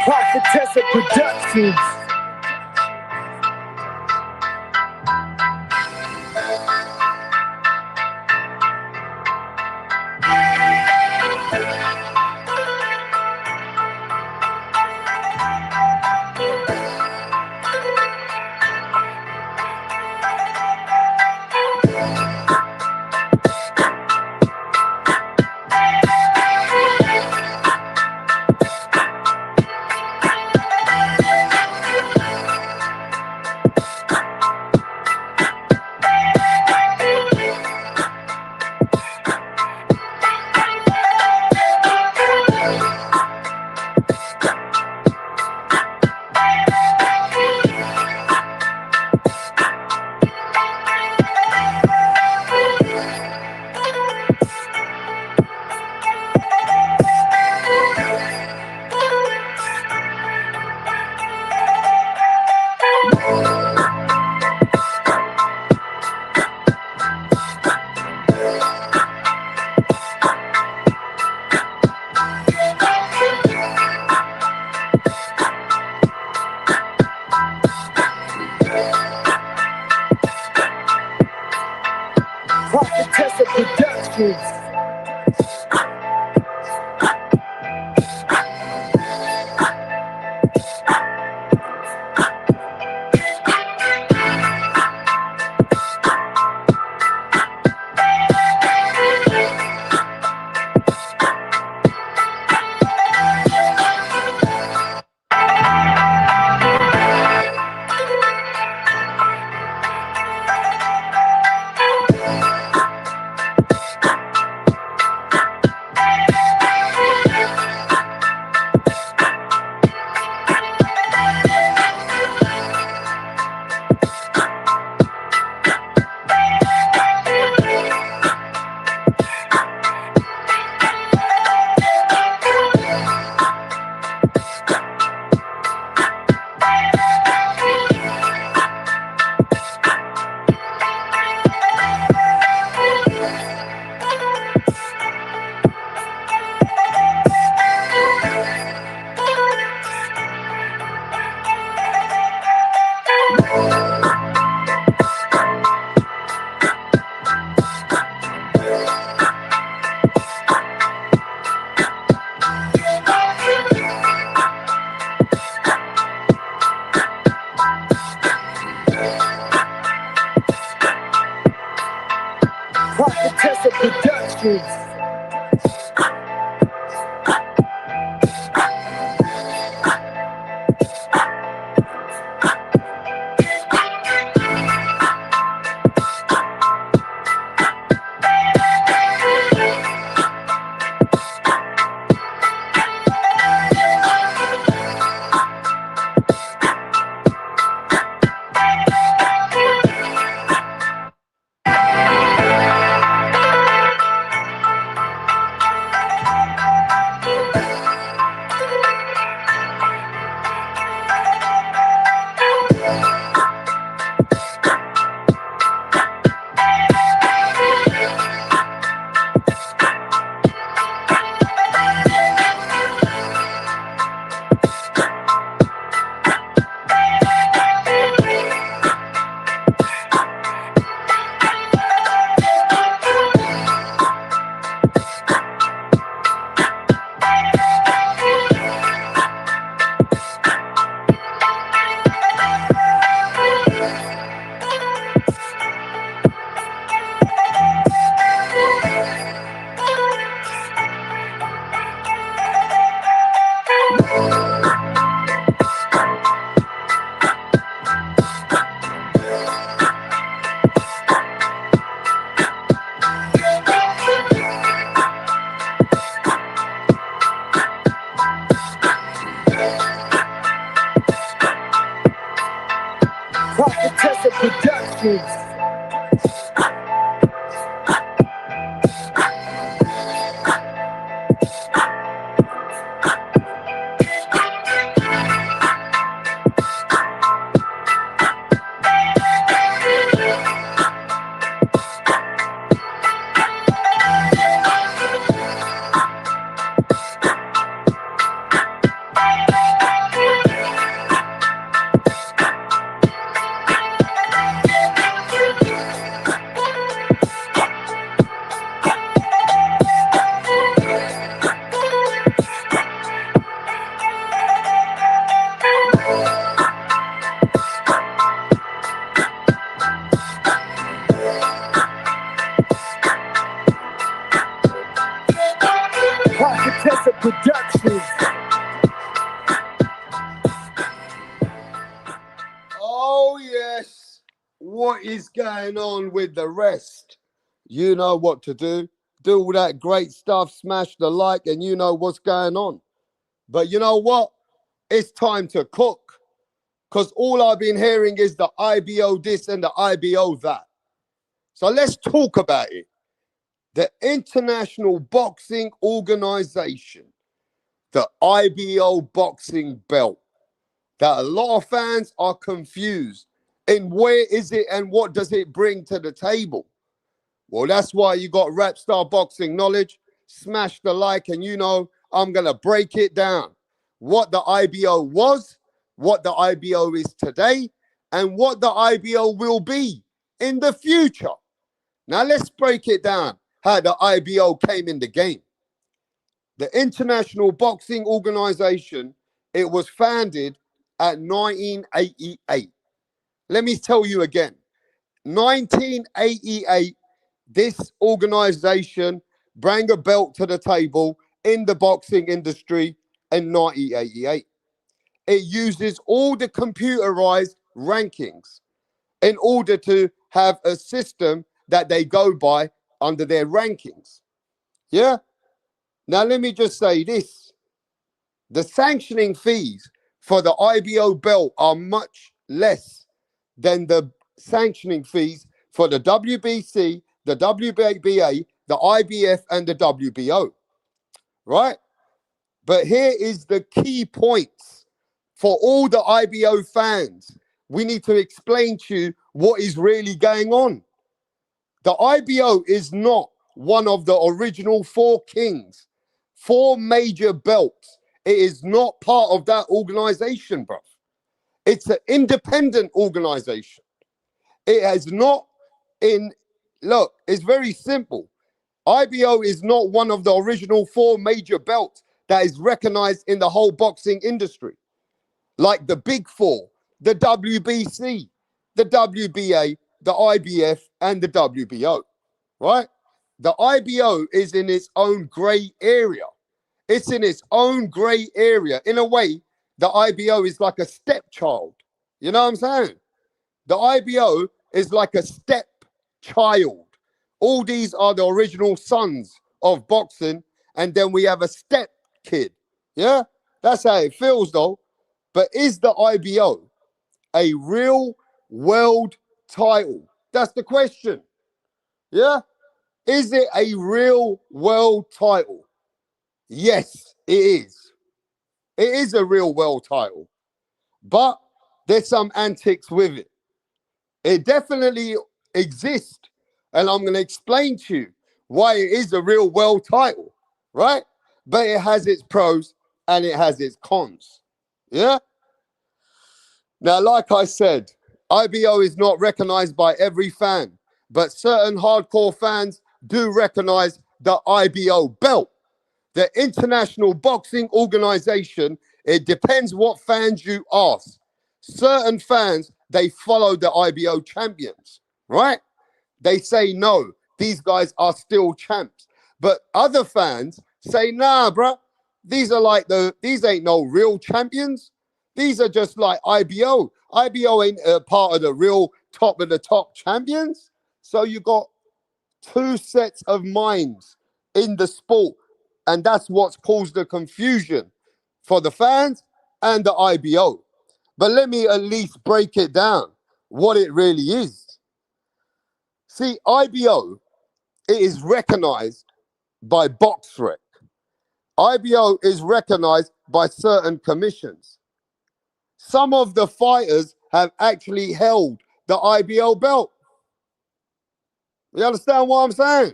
Prophetess of Productions. Prophetess of Productions. Prophetess of Productions. Prophetess of Productions. Productions. Oh, yes. What is going on with the rest? You know what to do. Do all that great stuff, smash the like, and you know what's going on. But you know what? It's time to cook. Because all I've been hearing is the IBO this and the IBO that. So let's talk about it. The International Boxing Organization, the IBO Boxing Belt, that a lot of fans are confused in where is it and what does it bring to the table. Well, that's why you got Rap Star Boxing Knowledge. Smash the like, and you know I'm going to break it down. What the IBO was, what the IBO is today, and what the IBO will be in the future. Now, let's break it down how the IBO came in the game. The International Boxing Organization, it was founded at 1988. Let me tell you again. 1988, this organization brought a belt to the table in the boxing industry in 1988. It uses all the computerized rankings in order to have a system that they go by under their rankings. Yeah? Now, let me just say this. The sanctioning fees for the IBO belt are much less than the sanctioning fees for the WBC, the WBA, the IBF, and the WBO, right? But here is the key points for all the IBO fans. We need to explain to you what is really going on. The IBO is not one of the original four kings, four major belts. It is not part of that organization, bro. It's an independent organization. It has not look, it's very simple. IBO is not one of the original four major belts that is recognized in the whole boxing industry. Like the big four, the WBC, the WBA, the IBF, and the WBO, right? The IBO is in its own gray area. It's in its own gray area. In a way, the IBO is like a stepchild. You know what I'm saying? The IBO is like a stepchild. All these are the original sons of boxing, and then we have a step kid. Yeah? That's how it feels, though. But is the IBO a real world title? That's the question. Yeah? Is it a real world title? Yes, it is. It is a real world title. But there's some antics with it. It definitely exists. And I'm going to explain to you why it is a real world title, right? But it has its pros and it has its cons. Yeah? Now, like I said, IBO is not recognized by every fan, but certain hardcore fans do recognize the IBO belt. The International Boxing Organization, it depends what fans you ask. Certain fans, they follow the IBO champions, right? They say, no, these guys are still champs. But other fans say, nah, bro, these ain't no real champions. These are just like IBO. IBO ain't a part of the real top of the top champions. So you got two sets of minds in the sport. And that's what's caused the confusion for the fans and the IBO. But let me at least break it down, what it really is. See, IBO, it is recognized by BoxRec. IBO is recognized by certain commissions. Some of the fighters have actually held the IBO belt. You understand what I'm saying?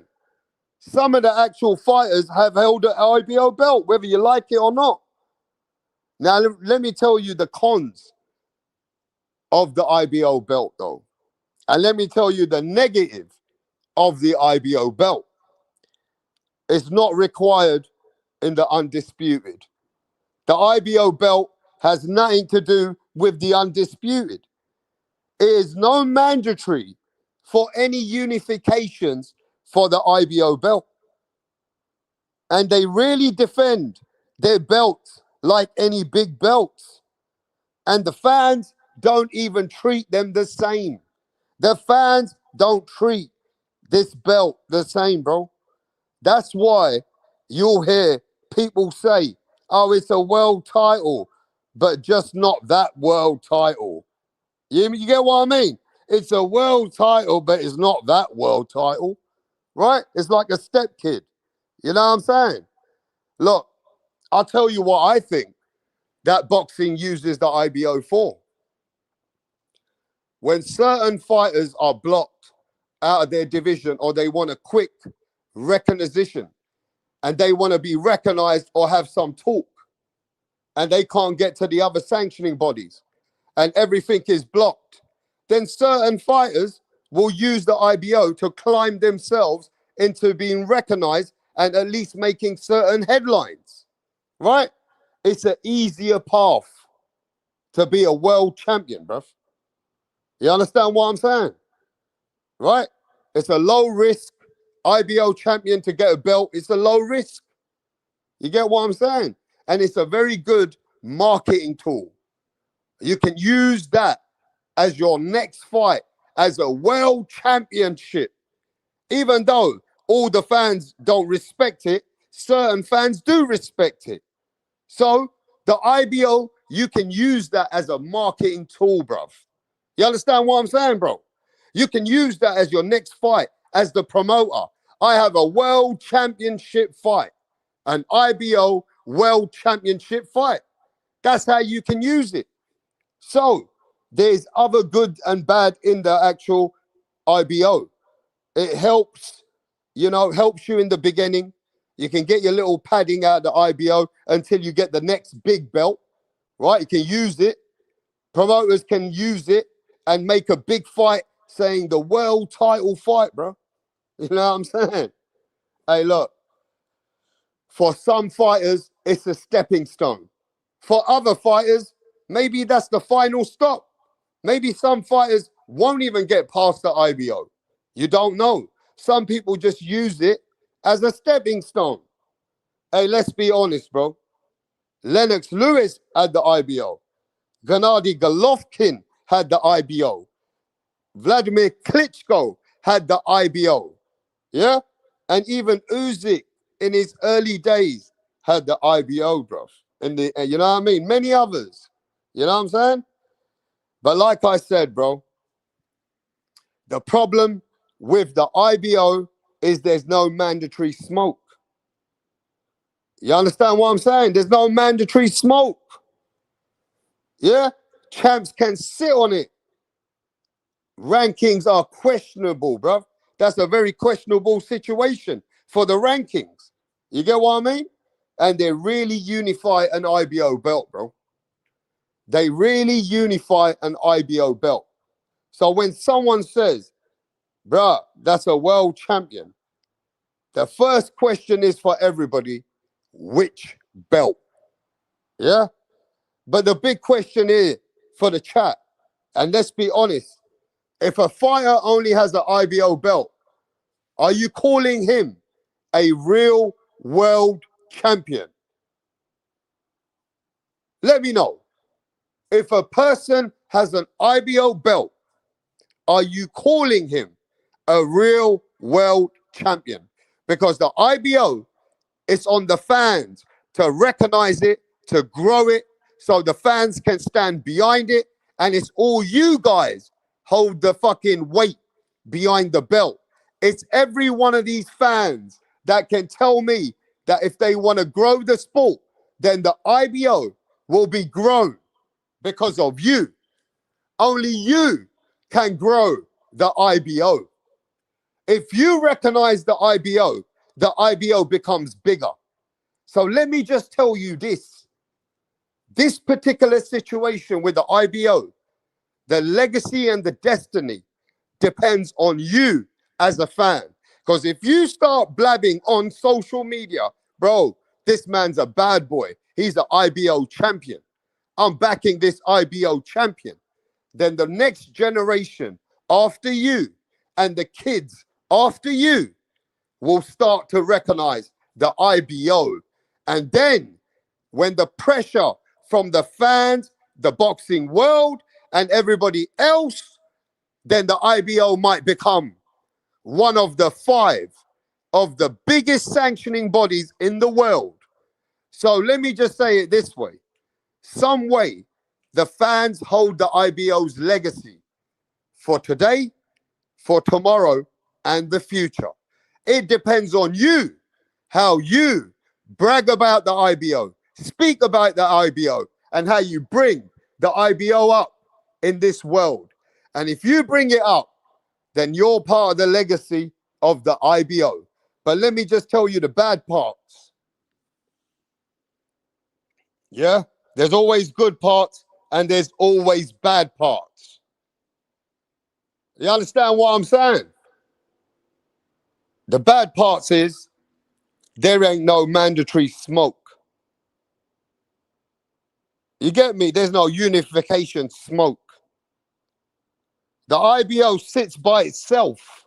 Some of the actual fighters have held the IBO belt, whether you like it or not. Now, let me tell you the cons of the IBO belt, though. And let me tell you the negative of the IBO belt. It's not required in the undisputed. The IBO belt has nothing to do with the undisputed. It is no mandatory for any unifications for the IBO belt. And they really defend They're belts like any big belts. And the fans don't even treat them the same. The fans don't treat this belt the same, bro. That's why you'll hear people say, oh, it's a world title, but just not that world title. You get what I mean? It's a world title, but it's not that world title, right? It's like a step kid. You know what I'm saying? Look, I'll tell you what I think that boxing uses the IBO for. When certain fighters are blocked out of their division or they want a quick recognition and they want to be recognized or have some talk and they can't get to the other sanctioning bodies and everything is blocked, then certain fighters will use the IBO to climb themselves into being recognized and at least making certain headlines, right? It's an easier path to be a world champion, bruv. You understand what I'm saying? Right? It's a low risk IBO champion to get a belt. It's a low risk. You get what I'm saying? And it's a very good marketing tool. You can use that as your next fight as a world championship. Even though all the fans don't respect it, certain fans do respect it. So the IBO, you can use that as a marketing tool, bruv. You understand what I'm saying, bro? You can use that as your next fight as the promoter. I have a world championship fight, an IBO world championship fight. That's how you can use it. So there's other good and bad in the actual IBO. It helps, helps you in the beginning. You can get your little padding out of the IBO until you get the next big belt, right? You can use it. Promoters can use it and make a big fight saying the world title fight, bro. You know what I'm saying? Hey, look, for some fighters, it's a stepping stone. For other fighters, maybe that's the final stop. Maybe some fighters won't even get past the IBO. You don't know. Some people just use it as a stepping stone. Hey, let's be honest, bro. Lennox Lewis had the IBO. Gennady Golovkin had the IBO. Vladimir Klitschko had the IBO. Yeah? And even Usyk in his early days had the IBO, bro. You know what I mean? Many others. You know what I'm saying? But like I said, bro, the problem with the IBO is there's no mandatory smoke. You understand what I'm saying? There's no mandatory smoke. Yeah? Champs can sit on it. Rankings are questionable, bro. That's a very questionable situation for the rankings. You get what I mean? And they really unify an IBO belt, bro. They really unify an IBO belt. So when someone says, bruh, that's a world champion, the first question is for everybody, which belt? Yeah? But the big question is for the chat, and let's be honest, if a fighter only has the IBO belt, are you calling him a real world champion? Let me know. If a person has an IBO belt, are you calling him a real world champion? Because the IBO is on the fans to recognize it, to grow it, so the fans can stand behind it. And it's all you guys hold the fucking weight behind the belt. It's every one of these fans that can tell me that if they want to grow the sport, then the IBO will be grown because of you. Only you can grow the IBO. If you recognize the IBO becomes bigger. So let me just tell you this. This particular situation with the IBO, the legacy and the destiny depends on you as a fan. Because if you start blabbing on social media, bro, this man's a bad boy. He's the IBO champion. I'm backing this IBO champion. Then the next generation after you and the kids after you will start to recognize the IBO. And then when the pressure from the fans, the boxing world, and everybody else, then the IBO might become one of the 5 of the biggest sanctioning bodies in the world. So let me just say it this way. Some way, the fans hold the IBO's legacy for today, for tomorrow, and the future. It depends on you, how you brag about the IBO, speak about the IBO, and how you bring the IBO up in this world. And if you bring it up, then you're part of the legacy of the IBO. But let me just tell you the bad parts. Yeah, there's always good parts and there's always bad parts. You understand what I'm saying? The bad parts is there ain't no mandatory smoke. You get me? There's no unification smoke. The IBO sits by itself.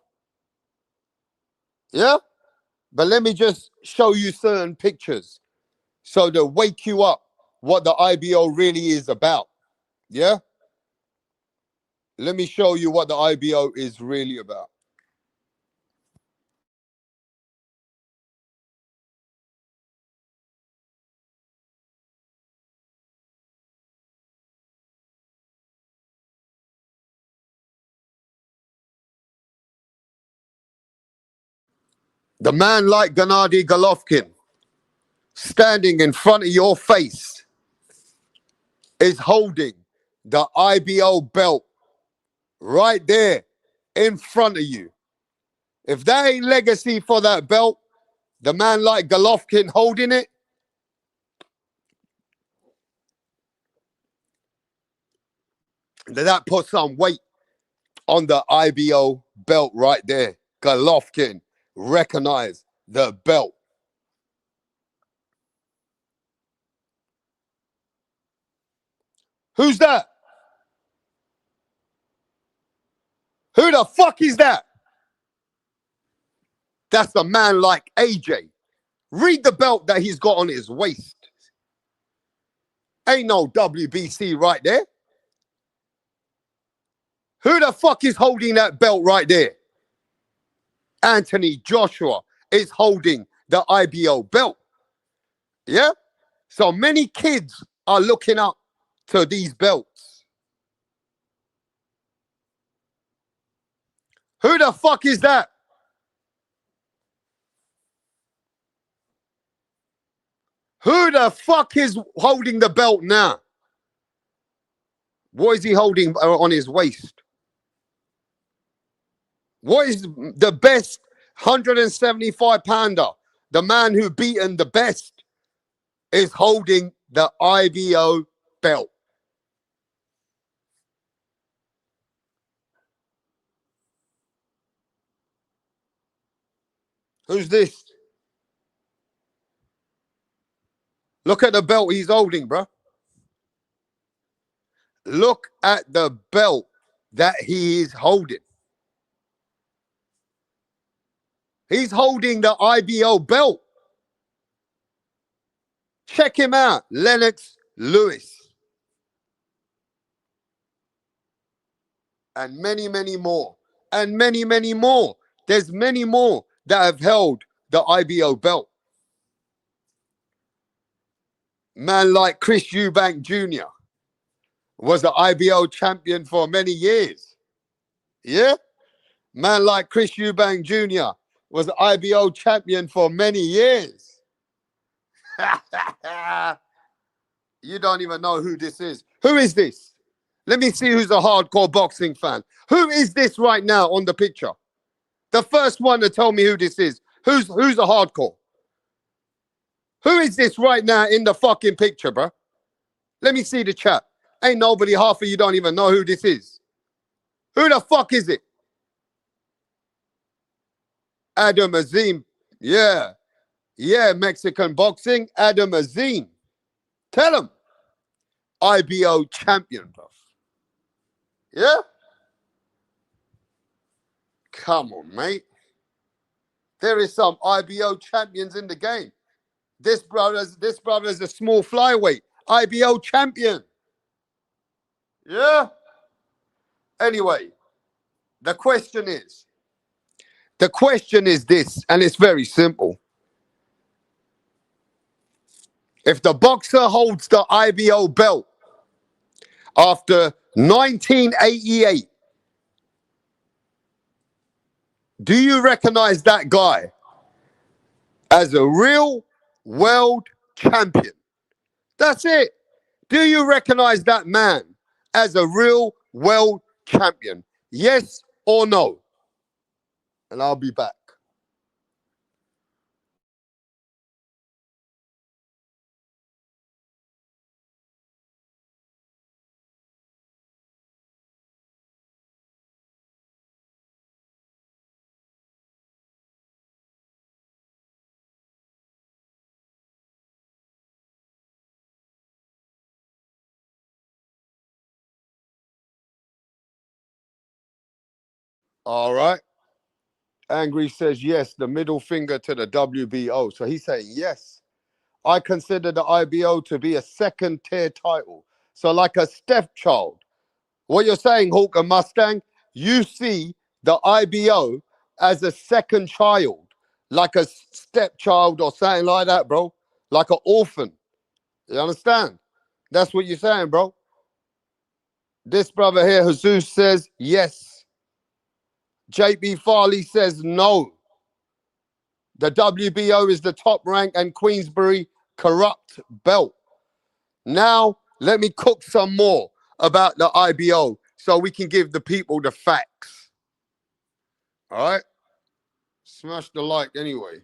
Yeah? But let me just show you certain pictures so to wake you up what the IBO really is about. Yeah? Let me show you what the IBO is really about. The man like Gennady Golovkin standing in front of your face is holding the IBO belt right there in front of you. If that ain't legacy for that belt, the man like Golovkin holding it, then that puts some weight on the IBO belt right there. Golovkin recognize the belt. Who's that? Who the fuck is that? That's a man like AJ. Read the belt that he's got on his waist. Ain't no WBC right there. Who the fuck is holding that belt right there? Anthony Joshua is holding the IBO belt. Yeah? So many kids are looking up to these belts. Who the fuck is that? Who the fuck is holding the belt now? What is he holding on his waist? What is the best 175-pounder? The man who beaten the best is holding the IBO belt. Who's this? Look at the belt he's holding, bro. Look at the belt that he is holding. He's holding the IBO belt. Check him out, Lennox Lewis. And many, many more. And many, many more. There's many more that have held the IBO belt. Man like Chris Eubank Jr. was the IBO champion for many years. Yeah? Man like Chris Eubank Jr. was the IBO champion for many years. You don't even know who this is. Who is this? Let me see who's a hardcore boxing fan. Who is this right now on the picture? The first one to tell me who this is. Who's a hardcore? Who is this right now in the fucking picture, bro? Let me see the chat. Ain't nobody, half of you don't even know who this is. Who the fuck is it? Adam Azim. Yeah. Yeah, Mexican boxing. Adam Azim. Tell him. IBO champion, bro. Yeah? Come on, mate. There is some IBO champions in the game. This brother's a small flyweight, IBO champion. Yeah. Anyway, the question is, this, and it's very simple. If the boxer holds the IBO belt after 1988, do you recognize that guy as a real world champion? That's it. Do you recognize that man as a real world champion? Yes or no? And I'll be back. All right. Angry says yes, the middle finger to the WBO. So he's saying yes. I consider the IBO to be a second tier title. So, like a stepchild. What you're saying, Hawk and Mustang, you see the IBO as a second child, like a stepchild or something like that, bro. Like an orphan. You understand? That's what you're saying, bro. This brother here, Jesus, says yes. JB Farley says no. The WBO is the top rank and Queensbury corrupt belt. Now, let me cook some more about the IBO so we can give the people the facts. All right? Smash the like anyway.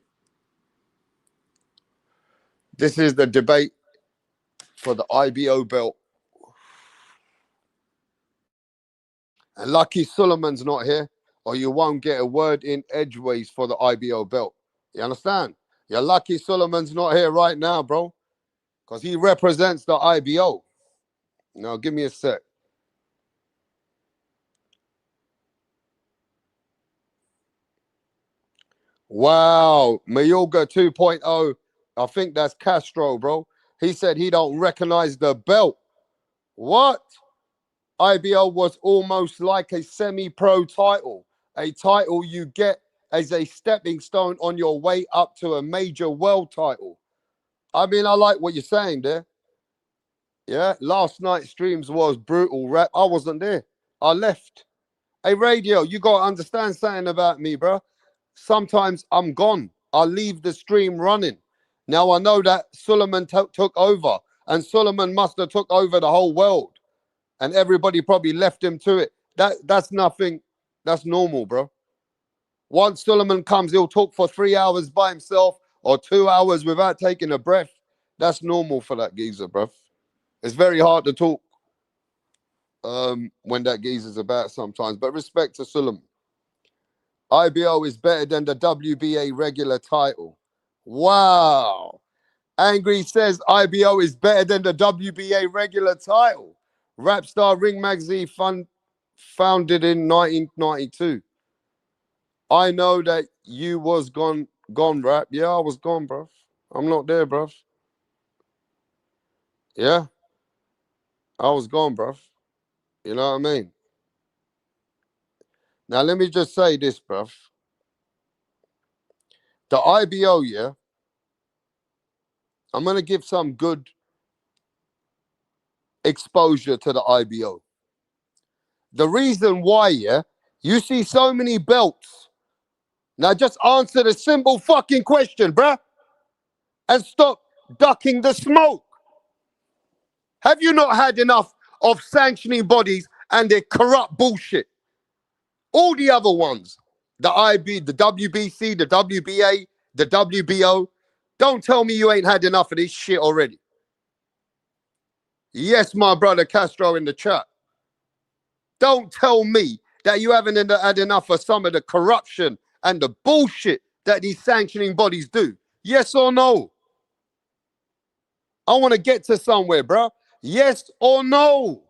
This is the debate for the IBO belt. And Lucky Suleiman's not here, or you won't get a word in edgeways for the IBO belt. You understand? Your Lucky Suleiman's not here right now, bro, because he represents the IBO. Now, give me a sec. Wow, Mayorga 2.0. I think that's Castro, bro. He said he don't recognize the belt. What? IBO was almost like a semi-pro title, a title you get as a stepping stone on your way up to a major world title. I mean, I like what you're saying there. Yeah, last night's streams was brutal rap. I wasn't there. I left. Hey, radio, you got to understand something about me, bro. Sometimes I'm gone. I leave the stream running. Now I know that Suleiman took over, and Suleiman must have took over the whole world, and everybody probably left him to it. That's nothing. That's normal, bro. Once Suleiman comes, he'll talk for 3 hours by himself or 2 hours without taking a breath. That's normal for that geezer, bro. It's very hard to talk when that geezer's about sometimes. But respect to Suleiman. IBO is better than the WBA regular title. Wow. Angry says IBO is better than the WBA regular title. Rapstar Ring Magazine founded in 1992. I know that you was gone, Rap. Yeah, I was gone, bro. I'm not there, bro. Yeah, I was gone, bro. You know what I mean? Now, let me just say this, bro. The IBO, yeah, I'm going to give some good exposure to the IBO. The reason why, yeah, you see so many belts. Now just answer the simple fucking question, bruh, and stop ducking the smoke. Have you not had enough of sanctioning bodies and their corrupt bullshit? All the other ones, the IB, the WBC, the WBA, the WBO, don't tell me you ain't had enough of this shit already. Yes, my brother Castro in the chat. Don't tell me that you haven't had enough of some of the corruption and the bullshit that these sanctioning bodies do. Yes or no? I want to get to somewhere, bro. Yes or no?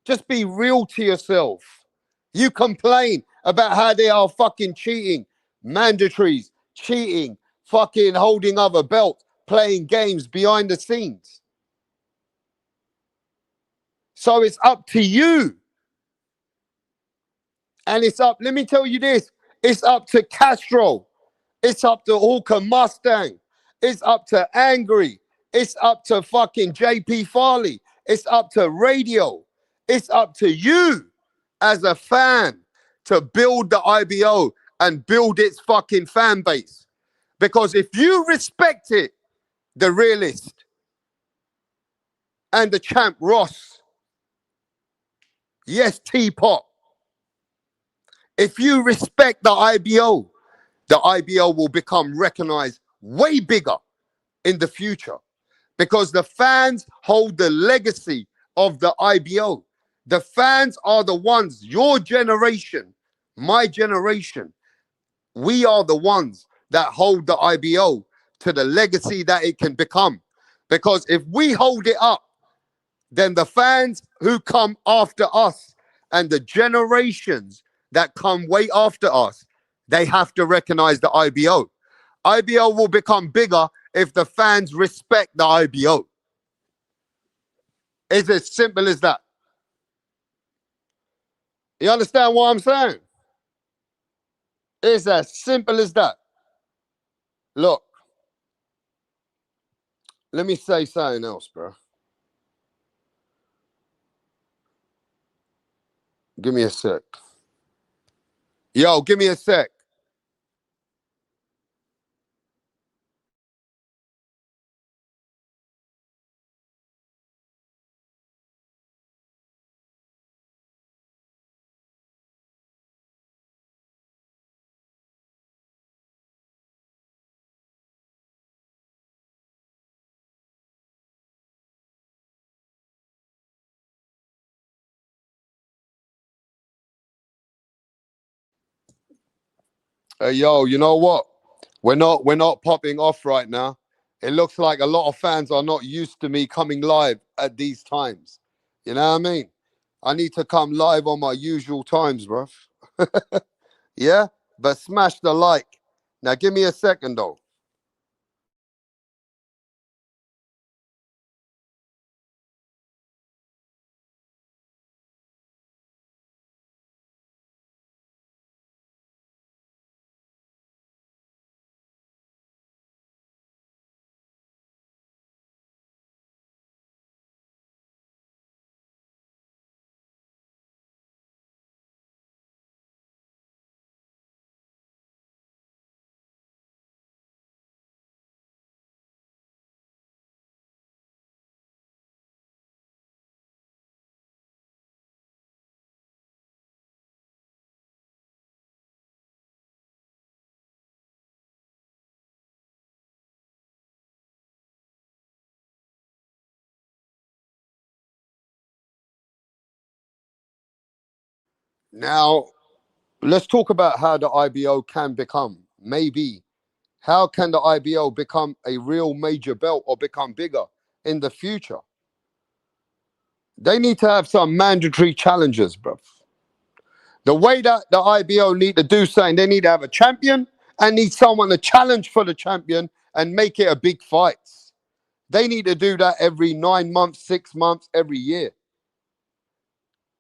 Just be real to yourself. You complain about how they are fucking cheating, mandatories, cheating, fucking holding other belts, playing games behind the scenes. So it's up to you. And it's up, let me tell you this, it's up to Castro. It's up to Hawker Mustang. It's up to Angry. It's up to fucking JP Farley. It's up to Radio. It's up to you as a fan to build the IBO and build its fucking fan base. Because if you respect it, the Realist and the Champ Ross, yes, Teapot, if you respect the IBO will become recognized way bigger in the future because the fans hold the legacy of the IBO. The fans are the ones, your generation, my generation, we are the ones that hold the IBO to the legacy that it can become. Because if we hold it up, then the fans who come after us and the generations that come way after us, they have to recognize the IBO. IBO will become bigger if the fans respect the IBO. It's as simple as that. You understand what I'm saying? It's as simple as that. Look, let me say something else, bro. Give me a sec. Yo, give me a sec. Hey, yo, you know what? We're not popping off right now. It looks like a lot of fans are not used to me coming live at these times. You know what I mean? I need to come live on my usual times, bro. Yeah? But smash the like. Now give me a second though. Now, let's talk about how the IBO can become. Maybe. How can the IBO become a real major belt or become bigger in the future? They need to have some mandatory challenges, bro. The way that the IBO need to do something, they need to have a champion and need someone to challenge for the champion and make it a big fight. They need to do that every 9 months, 6 months, every year.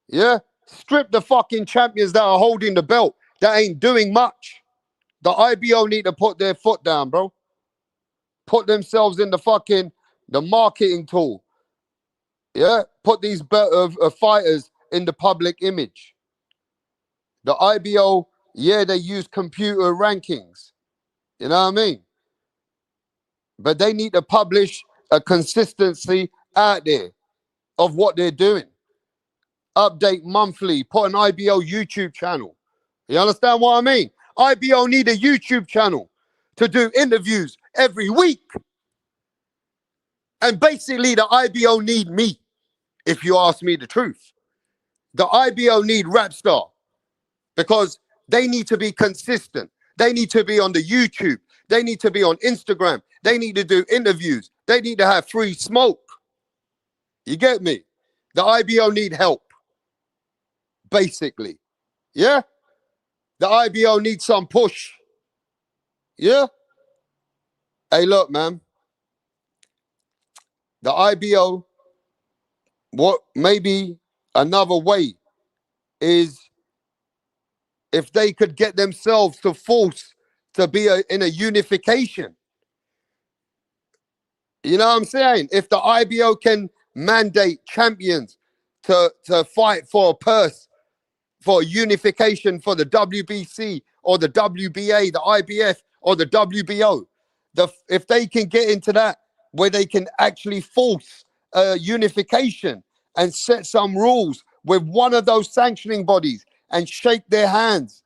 Yeah? Strip the fucking champions that are holding the belt that ain't doing much. The IBO need to put their foot down, bro. Put themselves in the marketing tool. Yeah? Put these fighters in the public image. The IBO, yeah, they use computer rankings. You know what I mean? But they need to publish a consistency out there of what they're doing. Update monthly, put an IBO YouTube channel. You understand what I mean? IBO need a YouTube channel to do interviews every week. And basically the IBO need me, if you ask me the truth. The IBO need Rapstar because they need to be consistent. They need to be on the YouTube. They need to be on Instagram. They need to do interviews. They need to have free smoke. You get me? The IBO need help, basically. Yeah? The IBO needs some push. Yeah. Hey, look, man. The IBO, what maybe another way is if they could get themselves to force to be in a unification. You know what I'm saying? If the IBO can mandate champions to fight for a purse, for unification for the WBC or the WBA, the IBF or the WBO, if they can get into that where they can actually force unification and set some rules with one of those sanctioning bodies and shake their hands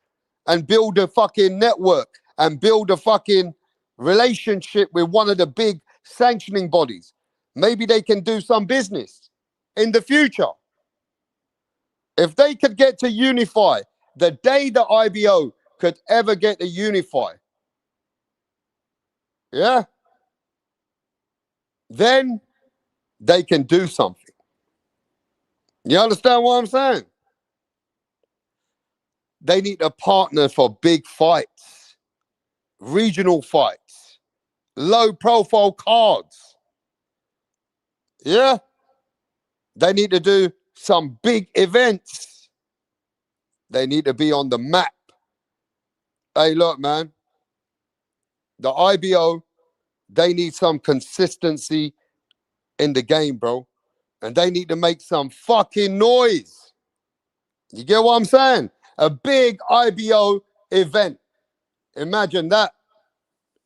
and build a fucking network and build a fucking relationship with one of the big sanctioning bodies, maybe they can do some business in the future. If they could get to unify, the day the IBO could ever get to unify, yeah, then they can do something. You understand what I'm saying? They need a partner for big fights, regional fights, low profile cards. Yeah, they need to do some big events. They need to be on the map. Hey, look, man, the IBO, they need some consistency in the game, bro. And they need to make some fucking noise. You get what I'm saying? A big IBO event. Imagine that.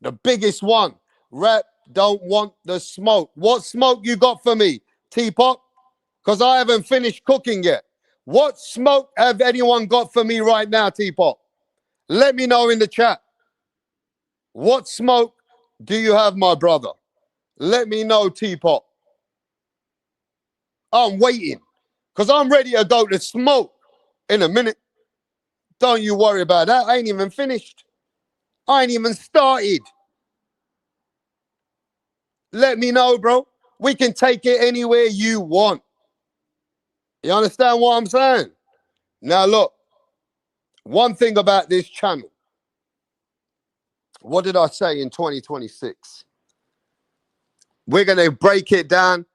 The biggest one. Rep don't want the smoke. What smoke you got for me, Teapot? Because I haven't finished cooking yet. What smoke have anyone got for me right now, Teapot? Let me know in the chat. What smoke do you have, my brother? Let me know, Teapot. I'm waiting because I'm ready to go to smoke in a minute. Don't you worry about that. I ain't even finished. I ain't even started. Let me know, bro. We can take it anywhere you want. You understand what I'm saying? Now, look, one thing about this channel. What did I say in 2026? We're going to break it down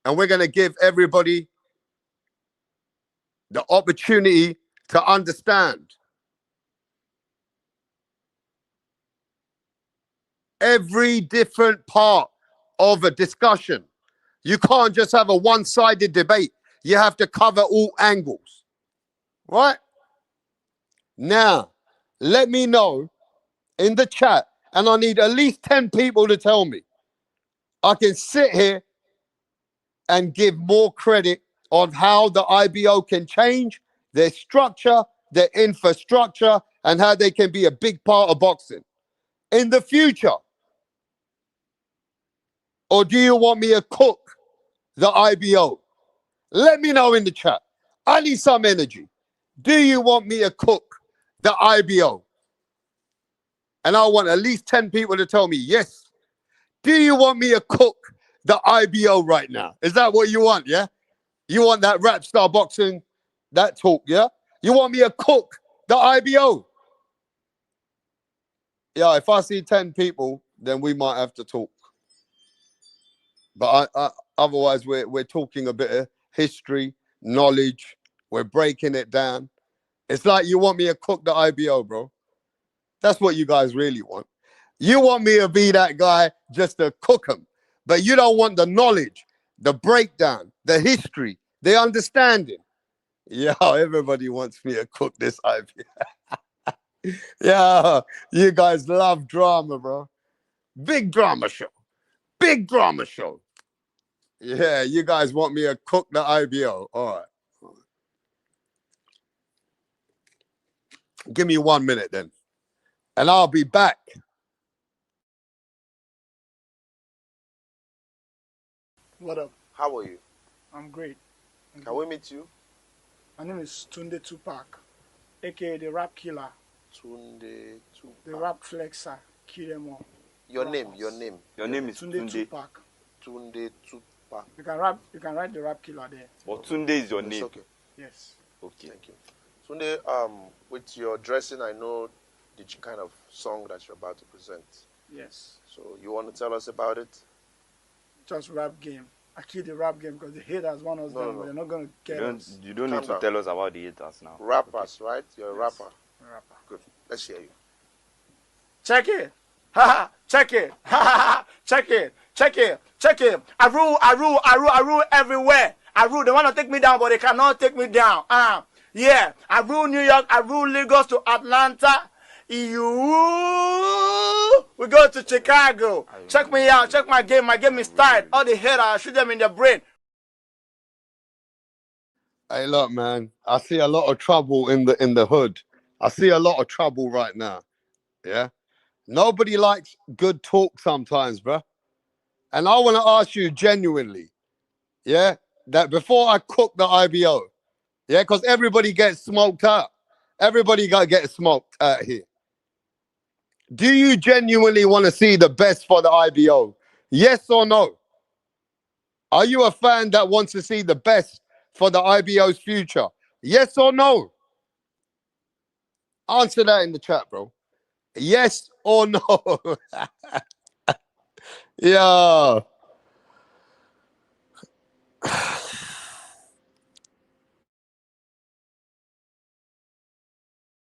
and we're going to give everybody the opportunity to understand every different part of a discussion. You can't just have a one-sided debate. You have to cover all angles, right? Now, let me know in the chat, and I need at least 10 people to tell me. I can sit here and give more credit on how the IBO can change their structure, their infrastructure, and how they can be a big part of boxing in the future. Or do you want me to cook the IBO? Let me know in the chat. I need some energy. Do you want me to cook the IBO? And I want at least 10 people to tell me yes. Do you want me to cook the IBO right now? Is that what you want, yeah? You want that rap star boxing, that talk, yeah? You want me to cook the IBO? Yeah, if I see 10 people, then we might have to talk. But otherwise, we're talking a bit of history, knowledge. We're breaking it down. It's like you want me to cook the IBO, bro. That's what you guys really want. You want me to be that guy just to cook them, but you don't want the knowledge, the breakdown, the history, the understanding. Yeah, everybody wants me to cook this IBO. Yeah, you guys love drama, bro. Big drama show. Big drama show. Yeah, you guys want me to cook the IBO. All right. Give me 1 minute then, and I'll be back. What up? How are you? I'm great. Can we meet you? My name is Tunde Tupac, aka the Rap Killer, Tunde the Tupac. Rap Flexer, kill them all. Your Rappers. name, your name. Your name is Tunde Tunde. Tupac. Tunde Tupac. You can write the Rap Killer there. But Tunde is your It's name. okay. Yes. Okay. Thank you. Tunde, with your dressing, I know the kind of song that you're about to present. Yes. So you want to tell us about it? Just rap game. I kill the rap game because the haters want us down, but they're not gonna get us. You don't need Calm to down. tell us about the haters now. Rappers, right? You're a Yes. rapper. Rapper. Good. Let's hear you. Check it. Ha ha. Check it. Ha ha ha. Check it. Check it. Check it. I rule everywhere. I rule. They want to take me down, but they cannot take me down. Yeah. I rule New York. I rule Lagos to Atlanta. We go to Chicago. Check me out. Check my game. My game is tight. All the haters, I shoot them in the brain. Hey, look, man. I see a lot of trouble in the hood. I see a lot of trouble right now. Yeah. Nobody likes good talk sometimes, bro. And I want to ask you genuinely, yeah, that before I cook the IBO, yeah, because everybody gets smoked out. Everybody got to get smoked out here. Do you genuinely want to see the best for the IBO? Yes or no? Are you a fan that wants to see the best for the IBO's future? Yes or no? Answer that in the chat, bro. Yes or no? Yeah.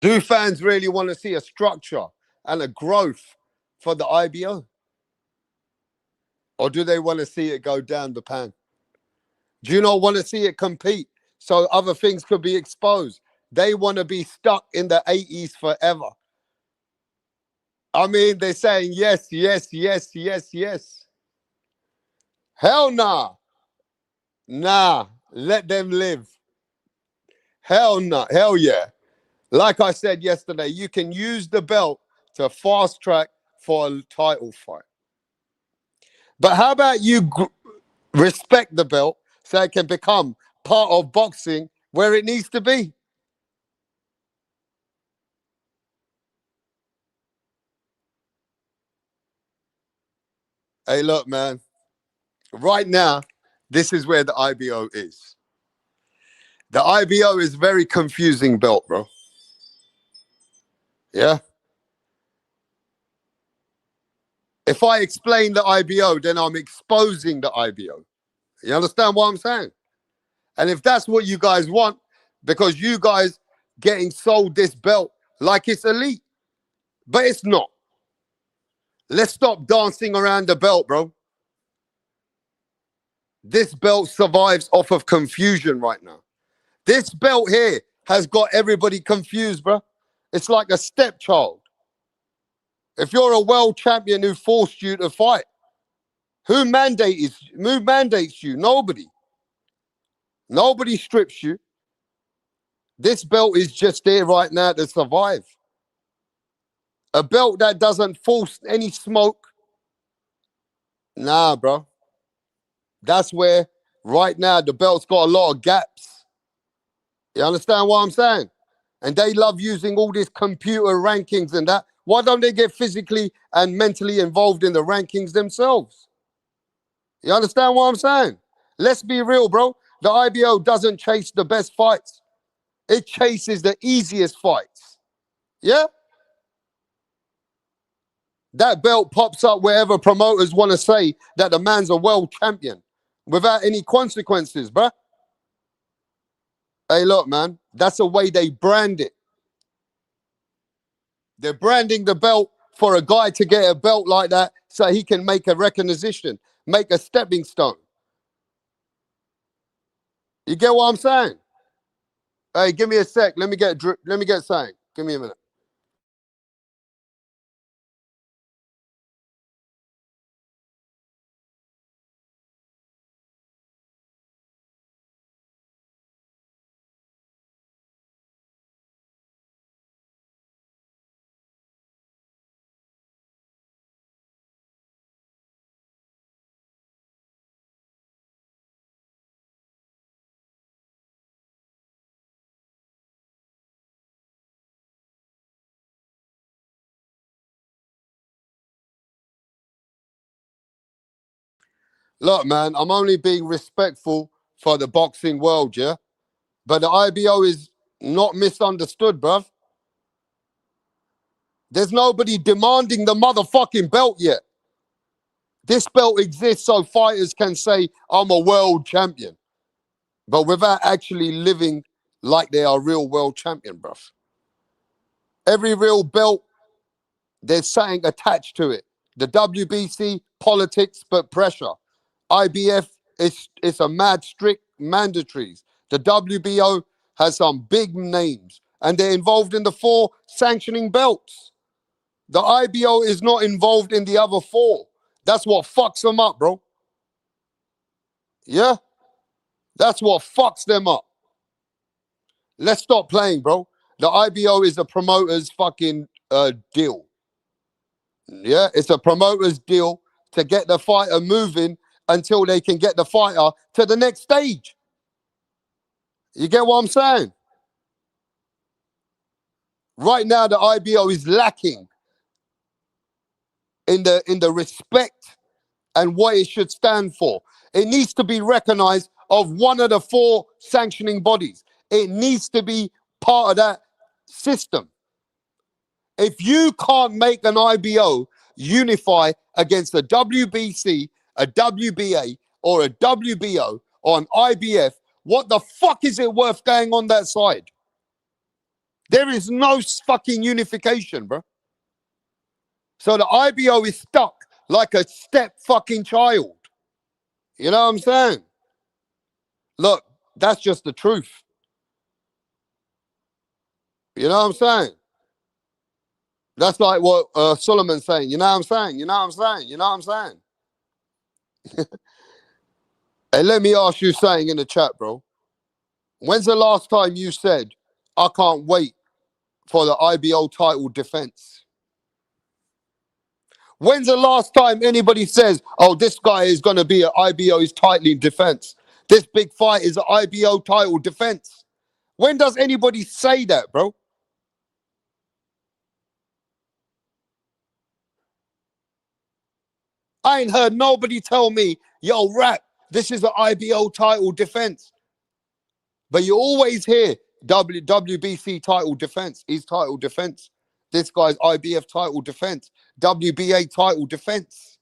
Do fans really want to see a structure and a growth for the IBO? Or do they want to see it go down the pan? Do you not want to see it compete so other things could be exposed? They want to be stuck in the 80s forever. I mean, they're saying yes, yes, yes, yes, yes. Hell nah. Nah, let them live. Hell nah. Hell yeah. Like I said yesterday, you can use the belt to fast track for a title fight. But how about you respect the belt so it can become part of boxing where it needs to be? Hey, look, man. Right now, this is where the IBO is. The IBO is very confusing belt, bro. Yeah. If I explain the IBO, then I'm exposing the IBO. You understand what I'm saying? And if that's what you guys want, because you guys getting sold this belt like it's elite, but it's not. Let's stop dancing around the belt, bro. This belt survives off of confusion right now. This belt here has got everybody confused, bro. It's like a stepchild. If you're a world champion who forced you to fight, who mandates you? Nobody. Nobody strips you. This belt is just there right now to survive. A belt that doesn't force any smoke. Nah, bro. That's where right now the belt's got a lot of gaps. You understand what I'm saying? And they love using all these computer rankings and that. Why don't they get physically and mentally involved in the rankings themselves? You understand what I'm saying? Let's be real, bro. The IBO doesn't chase the best fights. It chases the easiest fights. Yeah? That belt pops up wherever promoters want to say that the man's a world champion without any consequences, bruh. Hey, look, man, that's the way they brand it. They're branding the belt for a guy to get a belt like that so he can make a recognition, make a stepping stone. You get what I'm saying? Hey, give me a sec. Let me get something. Give me a minute. Look, man, I'm only being respectful for the boxing world, yeah? But the IBO is not misunderstood, bruv. There's nobody demanding the motherfucking belt yet. This belt exists so fighters can say, I'm a world champion, but without actually living like they are real world champion, bruv. Every real belt, there's something attached to it. The WBC, politics, but pressure. IBF, it's a mad strict mandatories. The WBO has some big names, and they're involved in the 4 sanctioning belts. The IBO is not involved in the other 4. That's what fucks them up, bro. Yeah? That's what fucks them up. Let's stop playing, bro. The IBO is a promoter's fucking deal. Yeah, it's a promoter's deal to get the fighter moving until they can get the fighter to the next stage. You get what I'm saying? Right now, the IBO is lacking in the respect and what it should stand for. It needs to be recognized of one of the 4 sanctioning bodies. It needs to be part of that system. If you can't make an IBO unify against a WBC, a WBA, or a WBO, or an IBF, what the fuck is it worth going on that side? There is no fucking unification, bro. So the IBO is stuck like a step fucking child. You know what I'm saying? Look, that's just the truth. You know what I'm saying? That's like what Solomon's saying. You know what I'm saying? You know what I'm saying? You know what I'm saying? Hey, let me ask you something in the chat, bro. When's the last time you said, I can't wait for the IBO title defense? When's the last time anybody says, oh, this guy is going to be an IBO's title defense? This big fight is an IBO title defense. When does anybody say that, bro? I ain't heard nobody tell me, yo, rap, this is an IBO title defense. But you always hear WBC title defense, his title defense. This guy's IBF title defense, WBA title defense.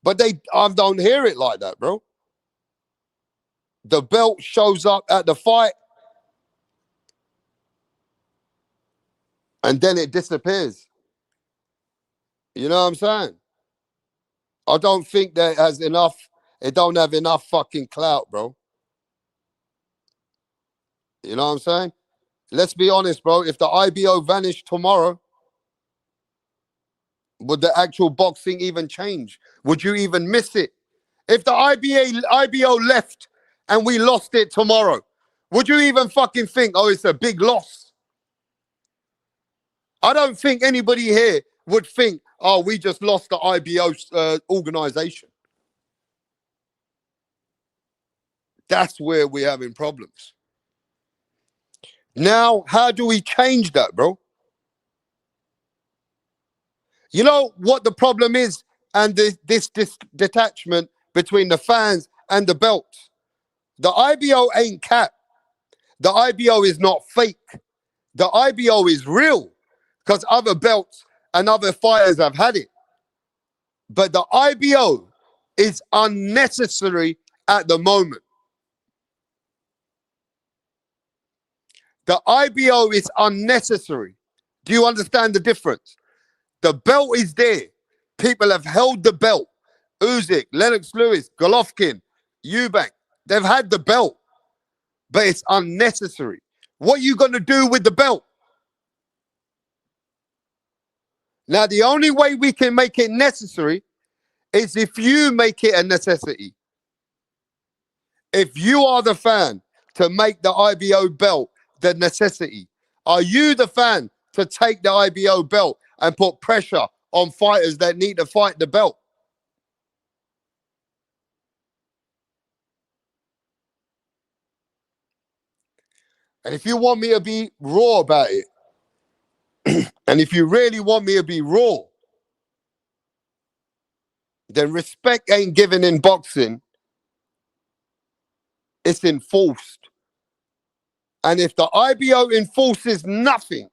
But I don't hear it like that, bro. The belt shows up at the fight and then it disappears. You know what I'm saying? I don't think that has enough, it don't have enough fucking clout, bro. You know what I'm saying? Let's be honest, bro. If the IBO vanished tomorrow, would the actual boxing even change? Would you even miss it? If the IBO left and we lost it tomorrow, would you even fucking think, oh, it's a big loss? I don't think anybody here would think, oh, we just lost the IBO organization. That's where we're having problems. Now, how do we change that, bro? You know what the problem is, and this detachment between the fans and the belts. The IBO ain't cap. The IBO is not fake. The IBO is real because other belts and other fighters have had it. But the IBO is unnecessary at the moment. The IBO is unnecessary. Do you understand the difference? The belt is there. People have held the belt. Usyk, Lennox Lewis, Golovkin, Eubank. They've had the belt, but it's unnecessary. What are you going to do with the belt? Now, the only way we can make it necessary is if you make it a necessity. If you are the fan to make the IBO belt the necessity, are you the fan to take the IBO belt and put pressure on fighters that need to fight the belt? And if you want me to be raw about it, and if you really want me to be raw, then respect ain't given in boxing, it's enforced. And if the IBO enforces nothing,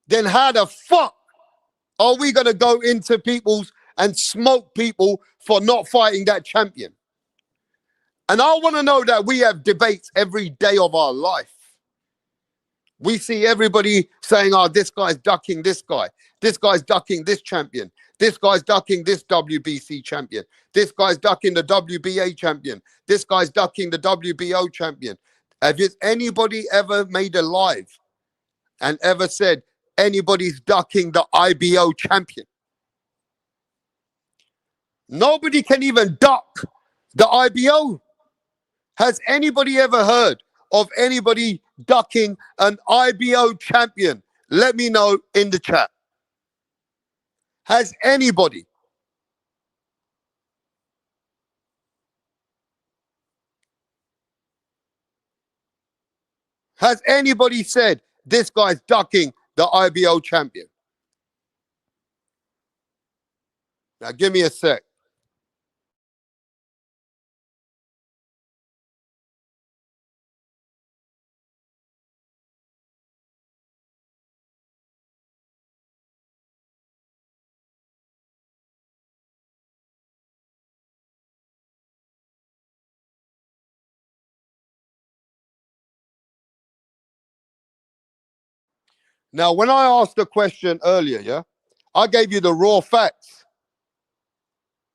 then how the fuck are we going to go into people's and smoke people for not fighting that champion? And I want to know that we have debates every day of our life. We see everybody saying, oh, this guy's ducking this guy. This guy's ducking this champion. This guy's ducking this WBC champion. This guy's ducking the WBA champion. This guy's ducking the WBO champion. Have anybody ever made a live and ever said anybody's ducking the IBO champion? Nobody can even duck the IBO. Has anybody ever heard of anybody ducking an IBO champion? Let me know in the chat. Has anybody? Has anybody said this guy's ducking the IBO champion? Now give me a sec. Now, when I asked the question earlier, yeah, I gave you the raw facts.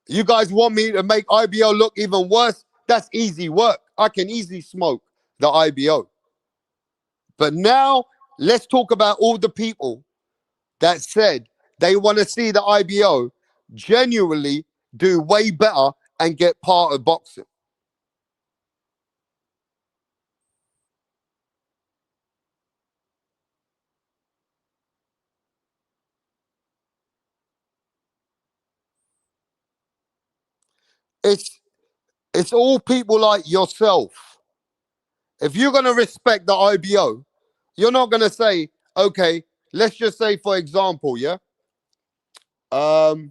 You guys want me to make IBO look even worse? That's easy work. I can easily smoke the IBO. But now let's talk about all the people that said they want to see the IBO genuinely do way better and get part of boxing. It's all people like yourself. If you're going to respect the IBO, you're not going to say, okay, let's just say, for example, yeah, Kermel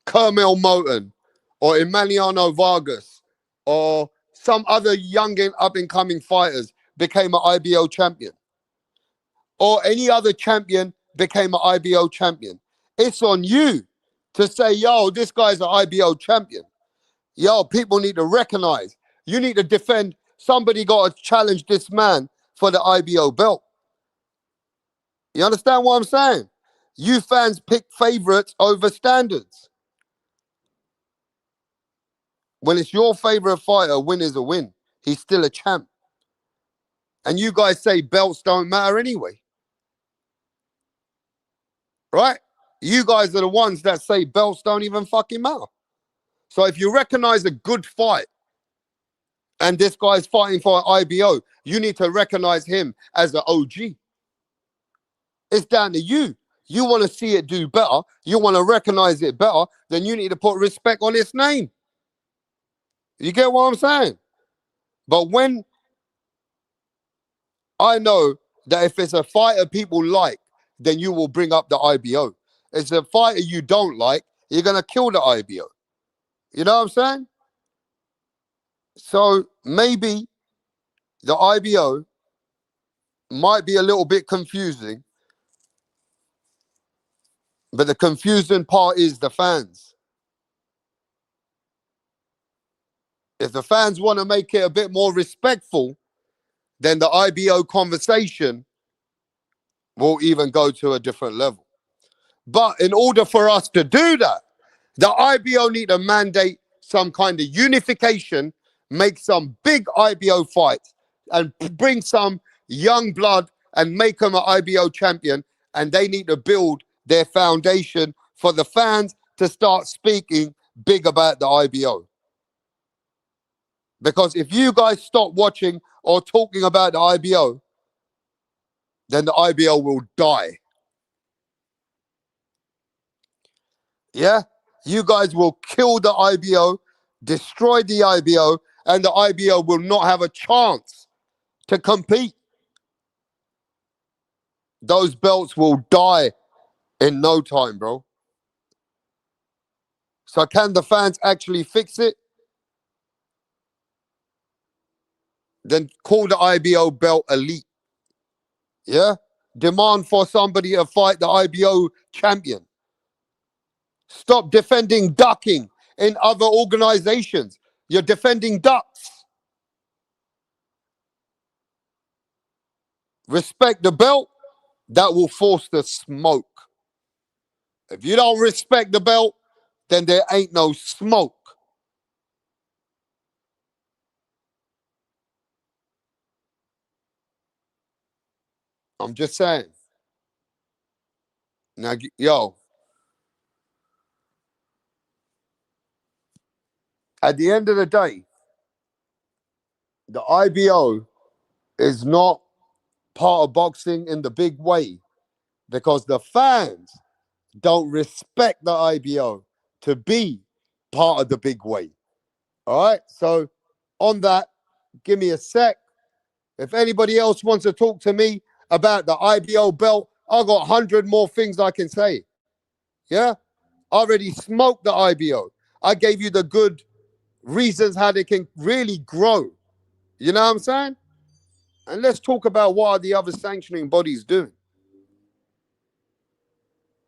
Moton or Emiliano Vargas or some other young up and coming fighters became an IBO champion, or any other champion became an IBO champion. It's on you to say, yo, this guy's an IBO champion. Yo, people need to recognize. You need to defend. Somebody got to challenge this man for the IBO belt. You understand what I'm saying? You fans pick favorites over standards. When it's your favorite fighter, a win is a win. He's still a champ. And you guys say belts don't matter anyway. Right? You guys are the ones that say belts don't even fucking matter. So if you recognize a good fight and this guy's fighting for an IBO, you need to recognize him as an OG. It's down to you. You want to see it do better, you want to recognize it better, then you need to put respect on its name. You get what I'm saying? But when I know that if it's a fighter people like, then you will bring up the IBO. If it's a fighter you don't like, you're going to kill the IBO. You know what I'm saying? So maybe the IBO might be a little bit confusing, but the confusing part is the fans. If the fans want to make it a bit more respectful, then the IBO conversation will even go to a different level. But in order for us to do that, the IBO need to mandate some kind of unification, make some big IBO fights, and bring some young blood and make them an IBO champion. And they need to build their foundation for the fans to start speaking big about the IBO. Because if you guys stop watching or talking about the IBO, then the IBO will die. Yeah? You guys will kill the IBO, destroy the IBO, and the IBO will not have a chance to compete. Those belts will die in no time, bro. So can the fans actually fix it? Then call the IBO belt elite. Yeah? demand for somebody to fight the IBO champion. Stop defending ducking in other organizations. You're defending ducks. Respect the belt. That will force the smoke. If you don't respect the belt, then there ain't no smoke. I'm just saying. Now, yo, at the end of the day, the IBO is not part of boxing in the big way because the fans don't respect the IBO to be part of the big way. All right. So, on that, give me a sec. If anybody else wants to talk to me about the IBO belt, I got 100 more things I can say. Yeah. I already smoked the IBO. I gave you the good reasons how they can really grow. You know what I'm saying? And let's talk about what are the other sanctioning bodies doing.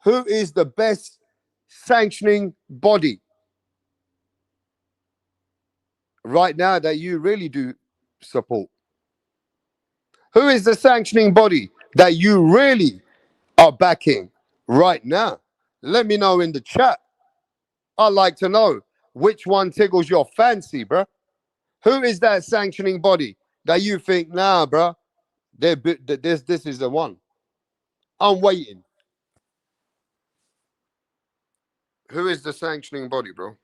Who is the best sanctioning body right now that you really do support? Who is the sanctioning body that you really are backing right now? Let me know in the chat. I'd like to know which one tickles your fancy, bruh. Who is that sanctioning body that you think, nah, bruh, this is the one? I'm waiting. Who is the sanctioning body, bro?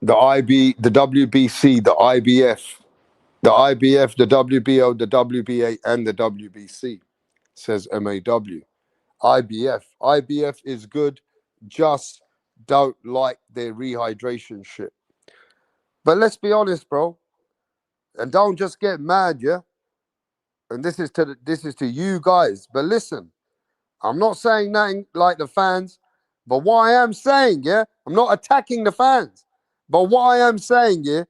The the WBC, the IBF, the IBF, the WBO, the WBA, and the WBC, says MAW. IBF is good, just don't like their rehydration shit. But let's be honest, bro, and don't just get mad, yeah. And this is to you guys. But listen, I'm not saying nothing like the fans, but what I am saying, yeah, I'm not attacking the fans, but what I am saying, yeah,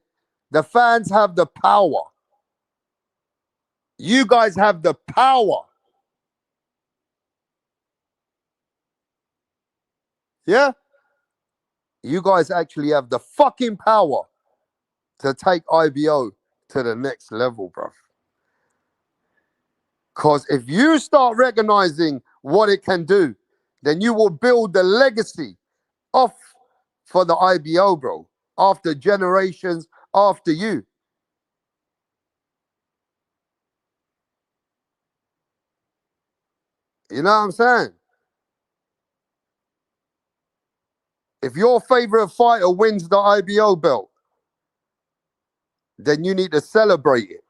the fans have the power. You guys have the power. Yeah? You guys actually have the fucking power to take IBO to the next level, bro. Because if you start recognizing what it can do, then you will build the legacy off for the IBO, bro, after generations after you. You know what I'm saying? If your favorite fighter wins the IBO belt, then you need to celebrate it.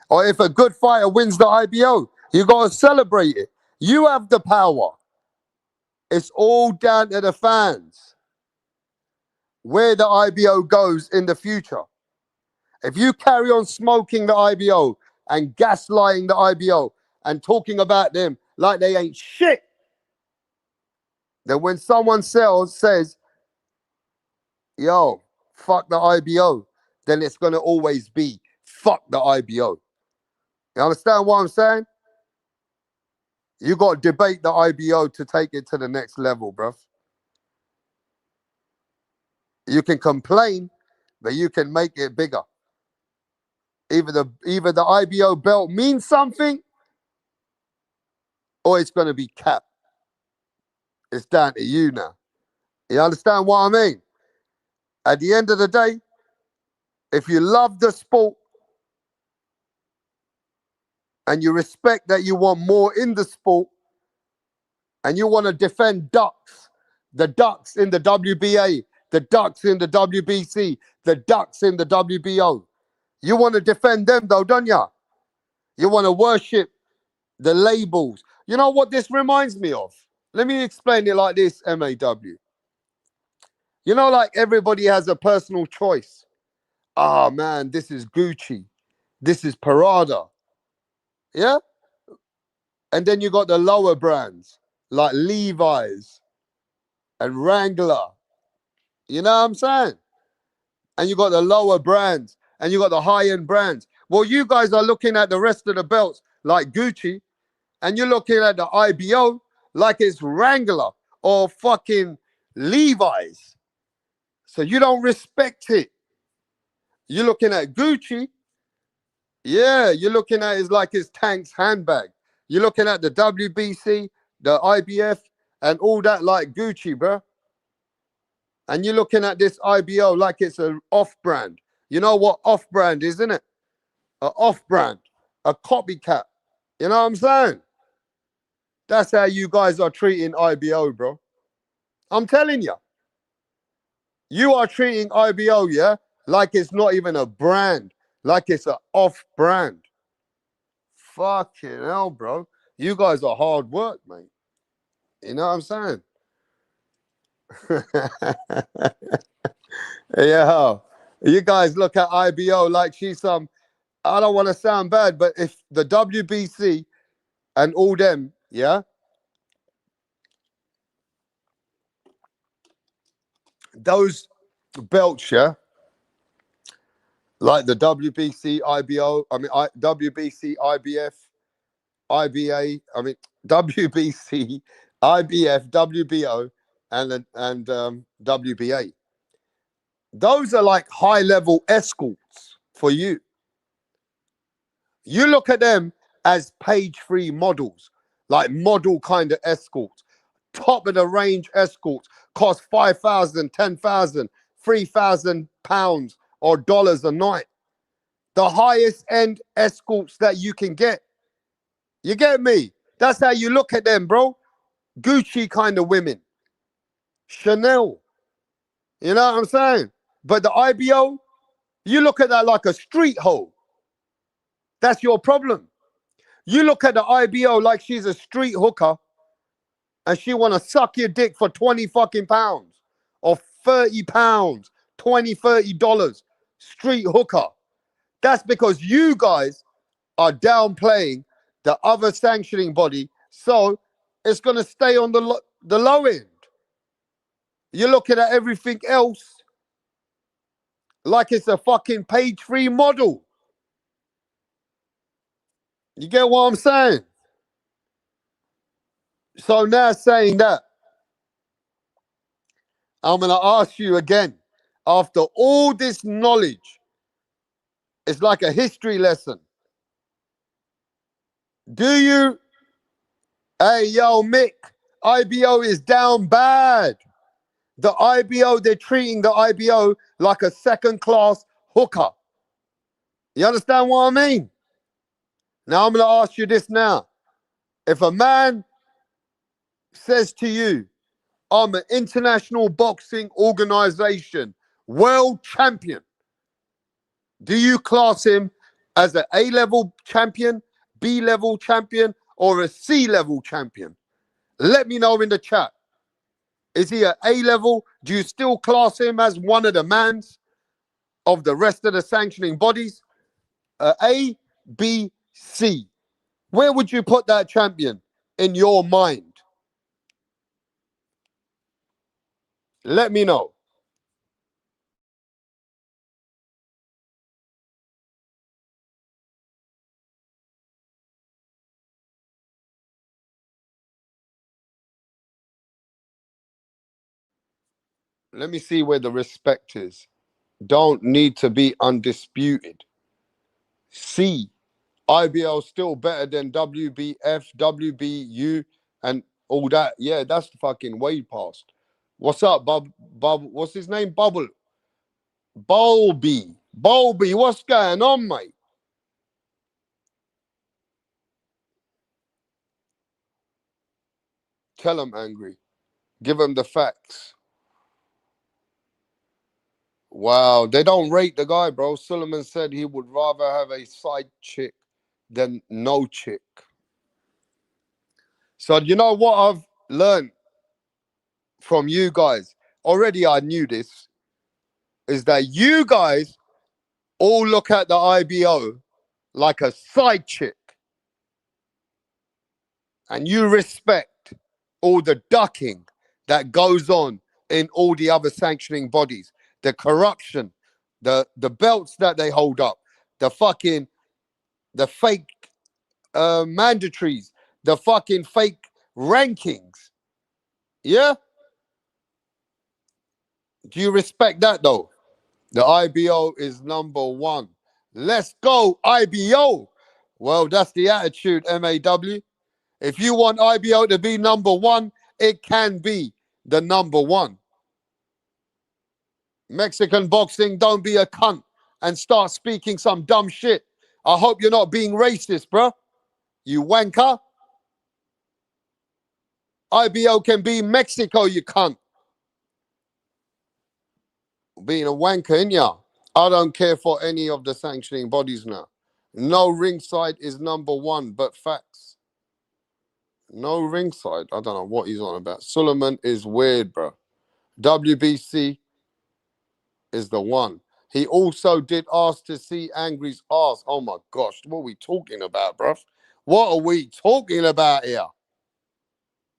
Or if a good fighter wins the IBO, you got to celebrate it. You have the power. It's all down to the fans where the IBO goes in the future. If you carry on smoking the IBO and gaslighting the IBO and talking about them like they ain't shit, then when someone says, yo, fuck the IBO, then it's going to always be fuck the IBO. You understand what I'm saying? You got to debate the IBO to take it to the next level, bruv. You can complain, but you can make it bigger. Either the IBO belt means something or it's going to be capped. It's down to you now. You understand what I mean? At the end of the day, if you love the sport and you respect that you want more in the sport, and you want to defend ducks, the ducks in the WBA, the ducks in the WBC, the ducks in the WBO. You want to defend them though, don't you? You want to worship the labels. You know what this reminds me of? Let me explain it like this, MAW. You know, like everybody has a personal choice. Ah, man, this is Gucci. This is Parada. Yeah? And then you got the lower brands like Levi's and Wrangler. You know what I'm saying? And you got the lower brands and you got the high-end brands. Well, you guys are looking at the rest of the belts like Gucci, and you're looking at the IBO like it's Wrangler or fucking Levi's. So you don't respect it. You're looking at Gucci. Yeah, you're looking at it like it's Tank's handbag. You're looking at the WBC, the IBF, and all that like Gucci, bro. And you're looking at this IBO like it's an off-brand. You know what off-brand is, isn't it? An off-brand, a copycat. You know what I'm saying? That's how you guys are treating IBO, bro. I'm telling you. You are treating IBO, yeah, like it's not even a brand, like it's an off-brand. Fucking hell, bro. You guys are hard work, mate. You know what I'm saying? Yeah. You guys look at IBO like she's some, I don't want to sound bad, but if the WBC and all them, yeah, those belts, yeah, like the WBC, IBO, WBC, IBF, IBA, WBC, IBF, WBO, and WBA. Those are like high-level escorts for you. You look at them as page-free models, like model kind of escorts. Top of the range escorts cost 5,000, 10,000, 3,000 pounds or dollars a night. The highest end escorts that you can get. You get me? That's how you look at them, bro. Gucci kind of women. Chanel. You know what I'm saying? But the IBO, you look at that like a street hoe. That's your problem. You look at the IBO like she's a street hooker and she want to suck your dick for 20 fucking pounds or 30 pounds, 20, $30. Street hooker. That's because you guys are downplaying the other sanctioning body. So it's going to stay on the low end. You're looking at everything else like it's a fucking page-free model. You get what I'm saying? So now saying that, I'm going to ask you again, after all this knowledge, it's like a history lesson. Do you, hey, yo, Mick, IBO is down bad. The IBO, they're treating the IBO like a second-class hooker. You understand what I mean? Now, I'm going to ask you this now. If a man says to you, I'm an international boxing organization world champion, do you class him as an A-level champion, B-level champion, or a C-level champion? Let me know in the chat. Is he an A-level? Do you still class him as one of the mans of the rest of the sanctioning bodies? A, B, C. Where would you put that champion in your mind? Let me know. Let me see where the respect is. Don't need to be undisputed. C. IBL still better than WBF, WBU, and all that. Yeah, that's fucking way past. What's up, what's his name? Bulby. What's going on, mate? Tell them angry. Give them the facts. Wow, they don't rate the guy, bro. Suleiman said he would rather have a side chick than no chick. So you know what I've learned from you guys? Already I knew this, is that you guys all look at the IBO like a side chick. And you respect all the ducking that goes on in all the other sanctioning bodies, the corruption, the belts that they hold up, the fake mandatories, the fucking fake rankings. Yeah? Do you respect that though? The IBO is number one. Let's go, IBO. Well, that's the attitude, MAW. If you want IBO to be number one, it can be the number one. Mexican boxing, don't be a cunt and start speaking some dumb shit. I hope you're not being racist, bro. You wanker. IBO can be Mexico, you cunt. Being a wanker, innya? I don't care for any of the sanctioning bodies now. No ringside is number one, but facts. No ringside. I don't know what he's on about. Suleiman is weird, bro. WBC is the one. He also did ask to see Angry's ass. Oh my gosh, what are we talking about, bruv? What are we talking about here?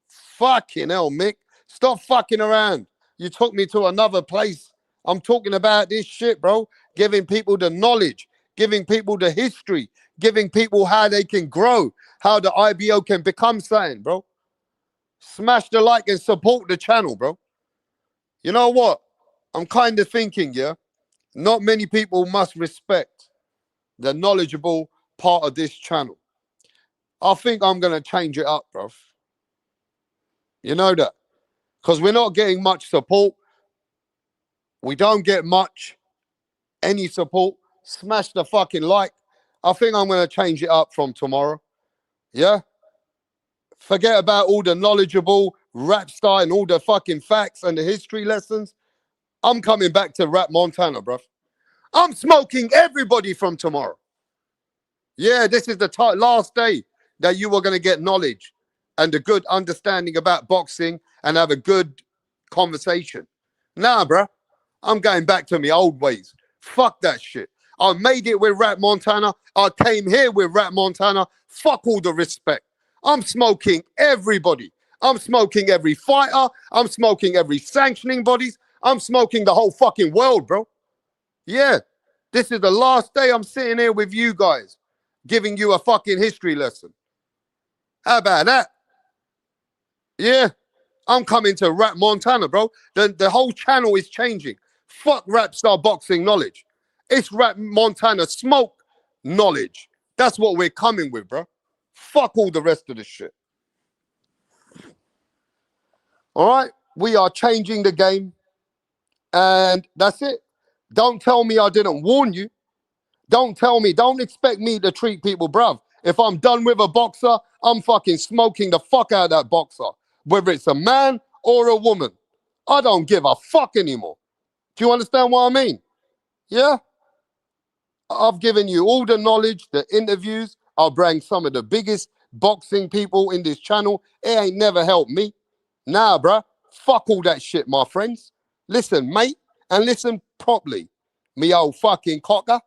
Fucking hell, Mick. Stop fucking around. You took me to another place. I'm talking about this shit, bro. Giving people the knowledge, giving people the history, giving people how they can grow, how the IBO can become something, bro. Smash the like and support the channel, bro. You know what? I'm kind of thinking, yeah, not many people must respect the knowledgeable part of this channel. I think I'm going to change it up, bro. You know that? Because we're not getting much support. We don't get any support. Smash the fucking like. I think I'm going to change it up from tomorrow. Yeah? Forget about all the knowledgeable rap star and all the fucking facts and the history lessons. I'm coming back to Rap Montana, bro. I'm smoking everybody from tomorrow. Yeah, this is the last day that you are going to get knowledge and a good understanding about boxing and have a good conversation. Nah, bro. I'm going back to my old ways. Fuck that shit. I made it with Rap Montana. I came here with Rap Montana. Fuck all the respect. I'm smoking everybody. I'm smoking every fighter. I'm smoking every sanctioning bodies. I'm smoking the whole fucking world, bro. Yeah. This is the last day I'm sitting here with you guys, giving you a fucking history lesson. How about that? Yeah. I'm coming to Rap Montana, bro. The whole channel is changing. Fuck Rap Star Boxing knowledge. It's Rap Montana smoke knowledge. That's what we're coming with, bro. Fuck all the rest of the shit. All right? We are changing the game. And that's it. Don't tell me I didn't warn you. Don't expect me to treat people, bruv. If I'm done with a boxer, I'm fucking smoking the fuck out of that boxer. Whether it's a man or a woman. I don't give a fuck anymore. Do you understand what I mean? Yeah? I've given you all the knowledge, the interviews. I'll bring some of the biggest boxing people in this channel. It ain't never helped me. Nah, bruh. Fuck all that shit, my friends. Listen, mate, and listen properly. Me old fucking cocker.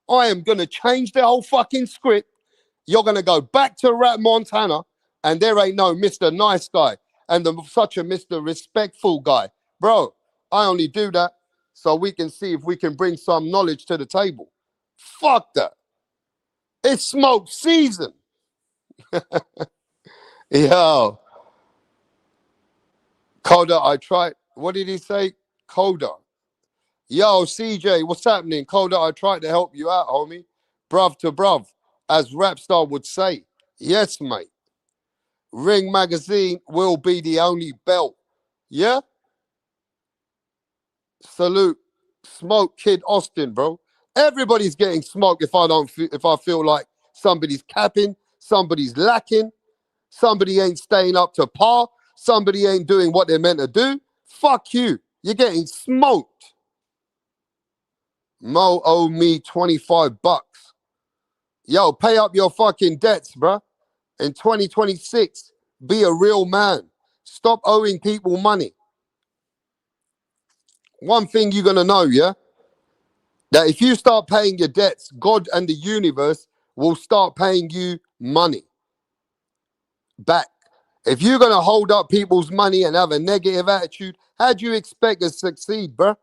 I am going to change the whole fucking script. You're going to go back to Rap Montana, and there ain't no Mr. Nice Guy and such a Mr. Respectful guy. Bro, I only do that so we can see if we can bring some knowledge to the table. Fuck that. It's smoke season. Yo. Coda, I tried. What did he say? Coda. Yo, CJ, what's happening? Coda, I tried to help you out, homie. Bruv to bruv, as Rapstar would say. Yes, mate. Ring Magazine will be the only belt. Yeah? Salute. Smoke Kid Austin, bro. Everybody's getting smoked if I feel like somebody's capping, somebody's lacking, somebody ain't staying up to par, somebody ain't doing what they're meant to do, fuck you. You're getting smoked. Mo owe me 25 bucks. Yo, pay up your fucking debts, bruh. In 2026, be a real man. Stop owing people money. One thing you're going to know, yeah? That if you start paying your debts, God and the universe will start paying you money back. If you're going to hold up people's money and have a negative attitude, how do you expect to succeed, bruh?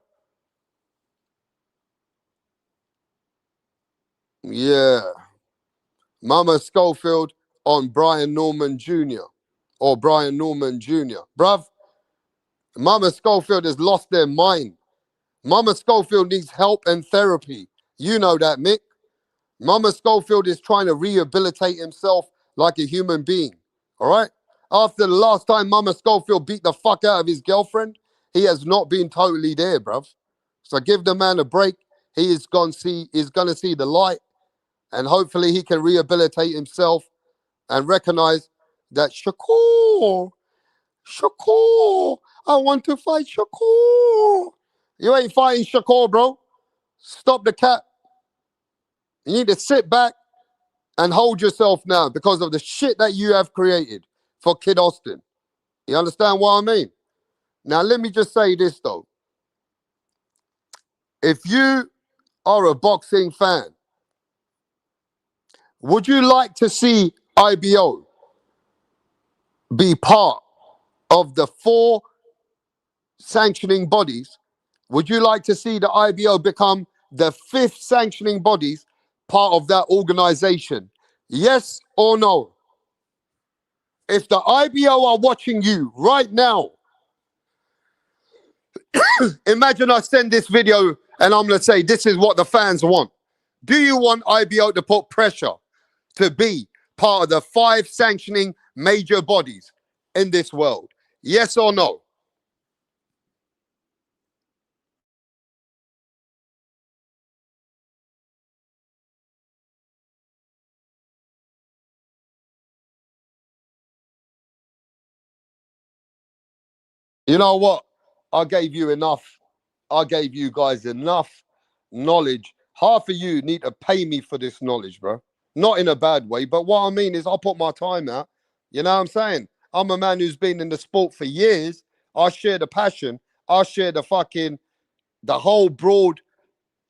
Yeah. Mama Schofield on Brian Norman Jr. or Brian Norman Jr. Bruv, Mama Schofield has lost their mind. Mama Schofield needs help and therapy. You know that, Mick. Mama Schofield is trying to rehabilitate himself like a human being. All right? After the last time Mama Schofield beat the fuck out of his girlfriend, he has not been totally there, bruv. So give the man a break. He is gonna see the light, and hopefully he can rehabilitate himself and recognize that Shakur, I want to fight Shakur. You ain't fighting Shakur, bro. Stop the cap. You need to sit back and hold yourself now because of the shit that you have created for Kid Austin. You understand what I mean? Now, let me just say this, though. If you are a boxing fan, would you like to see IBO be part of the 4 sanctioning bodies? Would you like to see the IBO become the 5th sanctioning bodies part of that organization? Yes or no? If the IBO are watching you right now, imagine I send this video and I'm going to say, this is what the fans want. Do you want IBO to put pressure to be part of the 5 sanctioning major bodies in this world? Yes or no? You know what? I gave you enough. I gave you guys enough knowledge. Half of you need to pay me for this knowledge, bro. Not in a bad way, but what I mean is I put my time out. You know what I'm saying? I'm a man who's been in the sport for years. I share the passion. I share the whole broad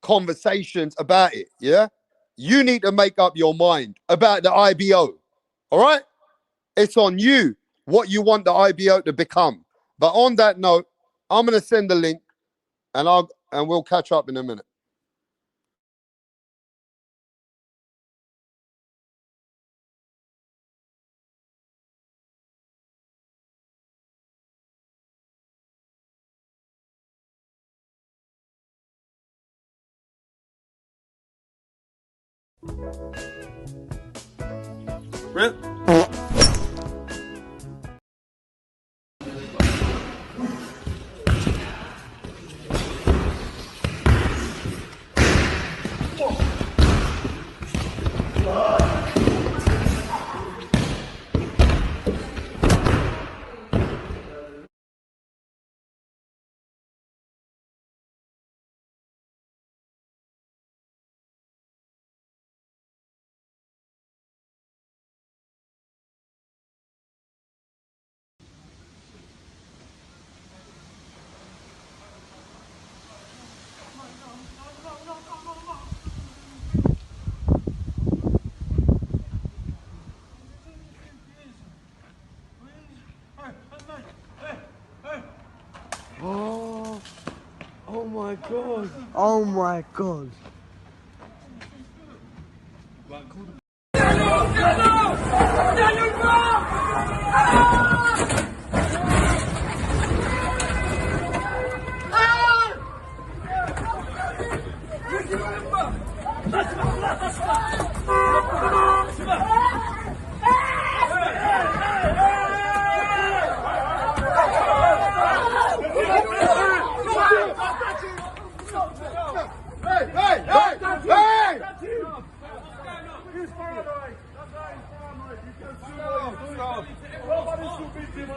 conversations about it. Yeah? You need to make up your mind about the IBO. All right? It's on you what you want the IBO to become. But on that note, I'm going to send the link and we'll catch up in a minute. Really? Oh my god. Oh my god. Nobody's too big,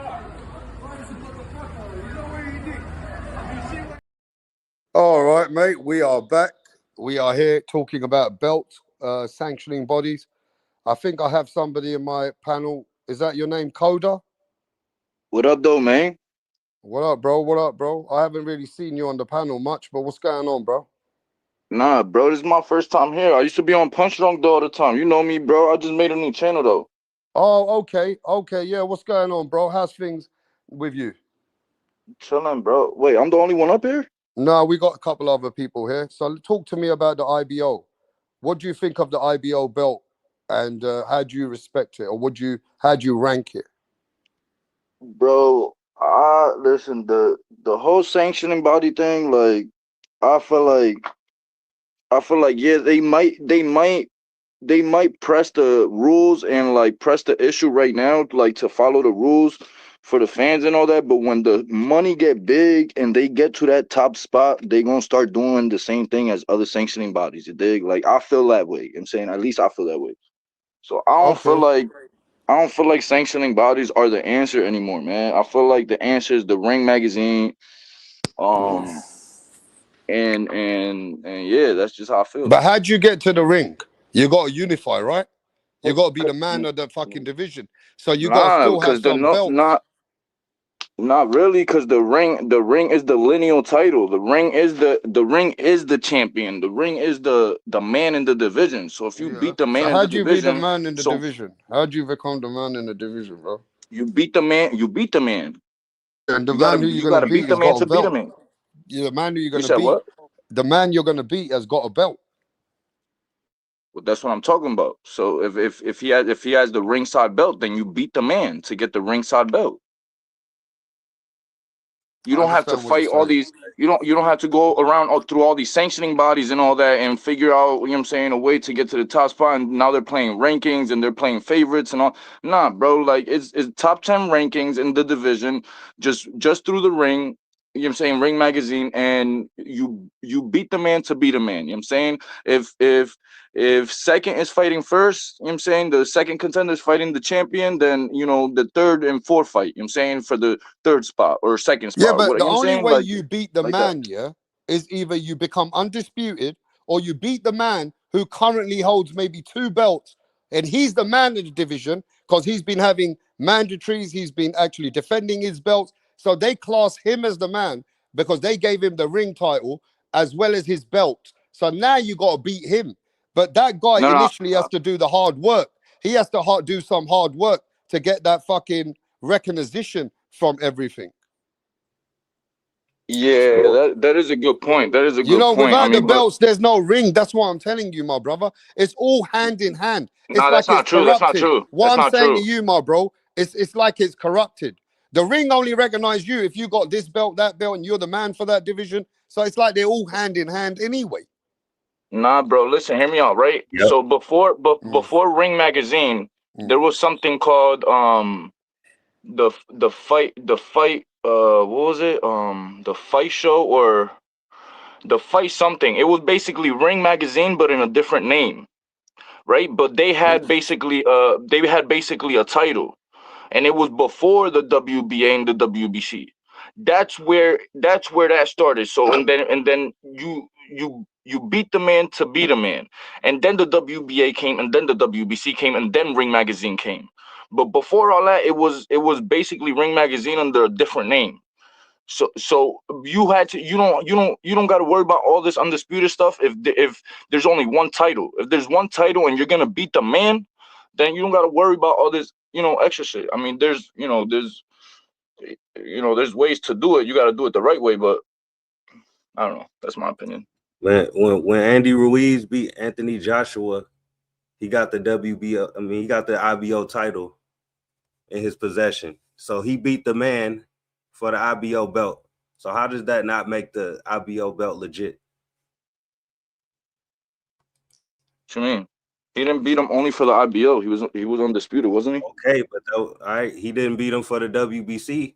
All right, mate. We are back. We are here talking about belts, sanctioning bodies. I think I have somebody in my panel. Is that your name, Coda? What up, though, man? What up, bro? What up, bro? I haven't really seen you on the panel much, but what's going on, bro? Nah, bro, this is my first time here. I used to be on Punch Drunk all the time. You know me, bro. I just made a new channel, though. Oh, okay. Okay, yeah. What's going on, bro? How's things with you? Chilling, bro. Wait, I'm the only one up here? No, we got a couple other people here. So talk to me about the IBO. What do you think of the IBO belt, and how do you respect it, or how do you rank it? Bro, listen, the whole sanctioning body thing, like, I feel like yeah, they might press the rules and like press the issue right now, like to follow the rules for the fans and all that. But when the money get big and they get to that top spot, they gonna start doing the same thing as other sanctioning bodies. You dig? Like I feel that way. I'm saying at least I feel that way. So Okay. I don't feel like sanctioning bodies are the answer anymore, man. I feel like the answer is the Ring magazine. Um and yeah, that's just how I feel. But how'd you get to the ring? You got to unify, right? You got to be the man of the fucking division. So you got to Nah, still have because the some no belts. not really, because the ring is the lineal title. The ring is the champion. The ring is the man in the division. So if you Yeah. beat the So man in the how'd you be the division, man in the so division? How'd you become the man in the division, bro? you beat the man, you beat the man. And the You man gotta who you're you gonna gotta beat beat the has man got a to beat a belt. man. Yeah, the man who you're You gonna said beat, what? the man you're gonna beat has got a belt. Well, that's what I'm talking about. So if he has the ringside belt, then you beat the man to get the ringside belt. You I don't have to understand what you're fight all saying. these. You don't have to go around through all these sanctioning bodies and all that and figure out, you know what I'm saying, a way to get to the top spot. And now they're playing rankings and they're playing favorites and all. Nah, bro, like it's top 10 rankings in the division, just through the ring. You know what I'm saying, Ring Magazine, and you beat the man to beat a man. You know what I'm saying? If second is fighting first, you know what I'm saying, the second contender is fighting the champion, then the third and fourth fight, you know what I'm saying, for the third spot or second Yeah, spot, but what, you the know what I'm only saying? way you beat the Like that. man, yeah, is either you become undisputed or you beat the man who currently holds maybe two belts, and he's the man of the division because he's been having mandatories, he's been actually defending his belts. So they class him as the man because they gave him the ring title as well as his belt. So now you got to beat him. But that guy No, no, initially has to do the hard work. He has to do some hard work to get that fucking recognition from everything. yeah, that is a good point. That is a You good know, point. I without the mean, but belts, there's no ring. That's what I'm telling you, my brother. It's all hand in hand. It's no, like that's it's not true. That's not corrupted. true. What That's I'm not saying to true. you, my bro, it's like it's corrupted. The ring only recognize you if you got this belt, that belt, and you're the man for that division. So it's like they're all hand in hand anyway. Nah, bro, listen, hear me out, right? Yep. So Mm, before Ring Magazine, mm. there was something called the fight what was it? The fight show or the fight something. It was basically Ring Magazine but in a different name, right? But they had basically a title, and it was before the WBA and the WBC. That's where that started. So and then you beat the man to beat a man, and then the WBA came, and then the WBC came, and then Ring Magazine came. But before all that, it was basically Ring Magazine under a different name. So you don't got to worry about all this undisputed stuff if there's only one title. If there's one title and you're gonna beat the man, then you don't got to worry about all this extra shit. I mean, there's ways to do it. You got to do it the right way, but I don't know. That's my opinion. When Andy Ruiz beat Anthony Joshua, he got the he got the IBO title in his possession. So he beat the man for the IBO belt. So how does that not make the IBO belt legit? What you mean? He didn't beat him only for the IBO. He was undisputed, wasn't he? Okay, but all right, he didn't beat him for the WBC.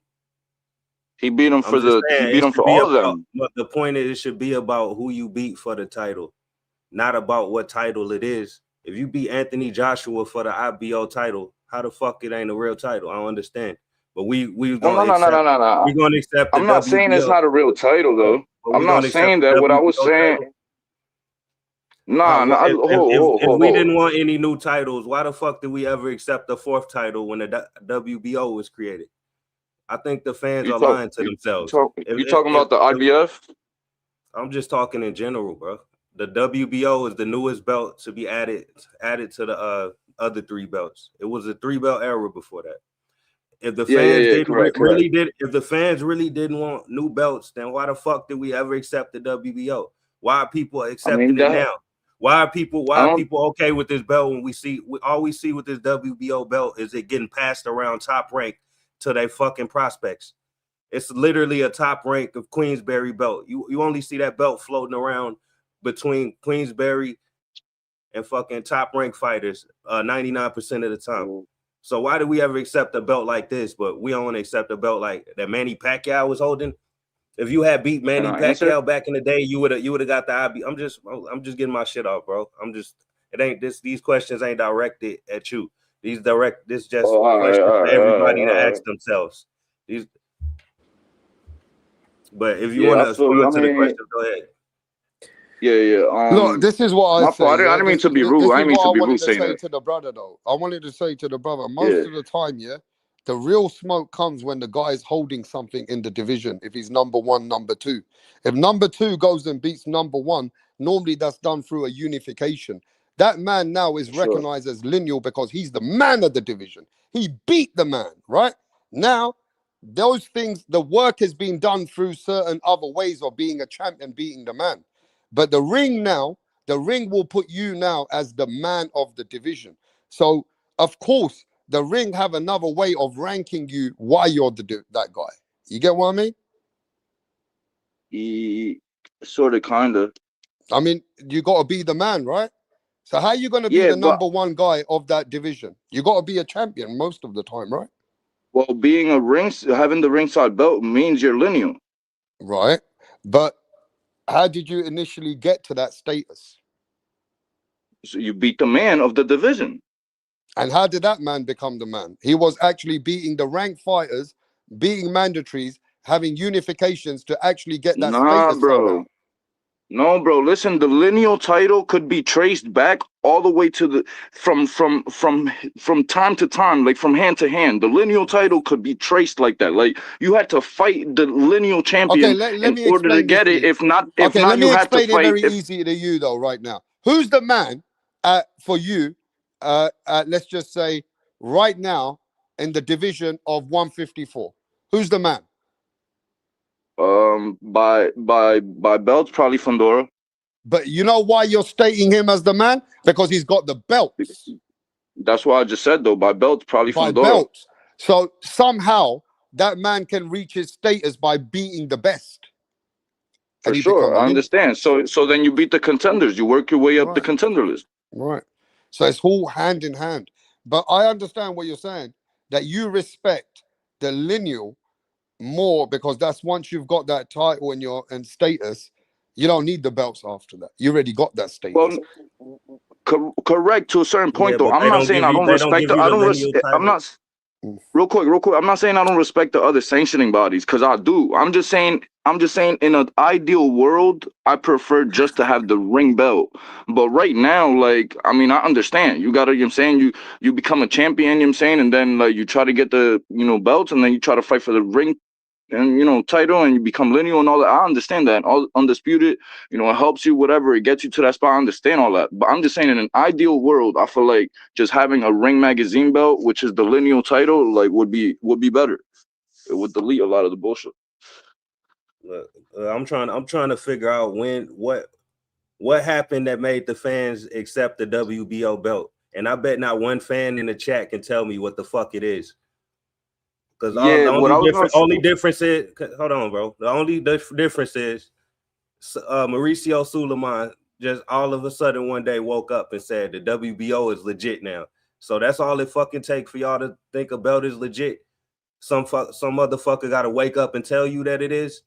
He beat him I'm for just the he saying beat it him for should be all of about. them. But the point is, it should be about who you beat for the title, not about what title it is. If you beat Anthony Joshua for the IBO title, how the fuck it ain't a real title? I don't understand. But we No, gonna accept. We're gonna accept the I'm not saying it's WBO. not a real title though. But I'm we not gonna accept saying the that. What I was WBO saying, title. nah, nah. If we Hold. didn't want any new titles, why the fuck did we ever accept the 4th title when the WBO was created? I think the fans are lying to themselves. You talking about the IBF? I'm just talking in general, bro. The WBO is the newest belt to be added to the other 3 belts. It was a 3-belt era before that. If the fans if the fans really didn't want new belts, then why the fuck did we ever accept the WBO? Why are people accepting it now? Why are people okay with this belt when all we see with this WBO belt is it getting passed around top rank to their fucking prospects? It's literally a top rank of Queensberry belt. You only see that belt floating around between Queensberry and fucking top rank fighters 99% of the time. So why do we ever accept a belt like this, but we don't want to accept a belt like that Manny Pacquiao was holding? If you had beat Manny Pacquiao back in the day, you would have got the IB. I'm just getting my shit off, bro. These questions ain't directed at you. This just questions for everybody to ask themselves. But if you want to respond to the question, go ahead. Yeah. Look, this is what I say. I didn't mean to be rude. This I is mean what to I be wanted rude to saying say that. to the brother, though. I wanted to say to the brother, most of the time, the real smoke comes when the guy is holding something in the division. If he's number 1, number 2, if number 2 goes and beats number 1, normally that's done through a unification. That man now is recognized as lineal because he's the man of the division. He beat the man, right? Now, those things, the work has been done through certain other ways of being a champion, beating the man. But the ring will put you now as the man of the division. So, of course, the ring have another way of ranking you why you're that guy. You get what I mean? Sort of, kind of. I mean, you got to be the man, right? So how you going to be the number 1 guy of that division? You got to be a champion most of the time, right? Well, having the ringside belt means you're lineal. Right. But how did you initially get to that status? So you beat the man of the division. And how did that man become the man? He was actually beating the ranked fighters, beating mandatories, having unifications to actually get that status somehow. No, bro. Listen, the lineal title could be traced back all the way to from time to time, like from hand to hand. The lineal title could be traced like that. Like you had to fight the lineal champion in order to get it. If not, let me explain it very easy to you though. Right now, who's the man for you? Let's just say right now in the division of 154. Who's the man? By belts, probably Fundora. But you know why you're stating him as the man? Because he's got the belts. That's why I just said though, by belts, probably by Fundora. Belts. So somehow that man can reach his status by beating the best. For sure, I understand. So then you beat the contenders. You work your way up the contender list. Right. So it's all hand in hand. But I understand what you're saying, that you respect the lineal more because that's once you've got that title and status, you don't need the belts after that. You already got that status. Well, correct to a certain point though. I'm not saying I don't respect I'm not real quick. I'm not saying I don't respect the other sanctioning bodies because I do. I'm just saying in an ideal world, I prefer just to have the ring belt. But right now, like, I mean, I understand. You gotta, you know what I'm saying, you become a champion, you know what I'm saying, and then like you try to get the, belts, and then you try to fight for the ring and title, and you become lineal and all that. I understand that. All undisputed, it helps you, whatever, it gets you to that spot. I understand all that. But I'm just saying, in an ideal world, I feel like just having a ring magazine belt, which is the lineal title, like would be better. It would delete a lot of the bullshit. Look, I'm trying to figure out what happened that made the fans accept the WBO belt. And I bet not one fan in the chat can tell me what the fuck it is. Because the only difference is, hold on, bro. The only difference is Mauricio Suleiman just all of a sudden one day woke up and said the WBO is legit now. So that's all it fucking take for y'all to think a belt is legit. Some motherfucker got to wake up and tell you that it is.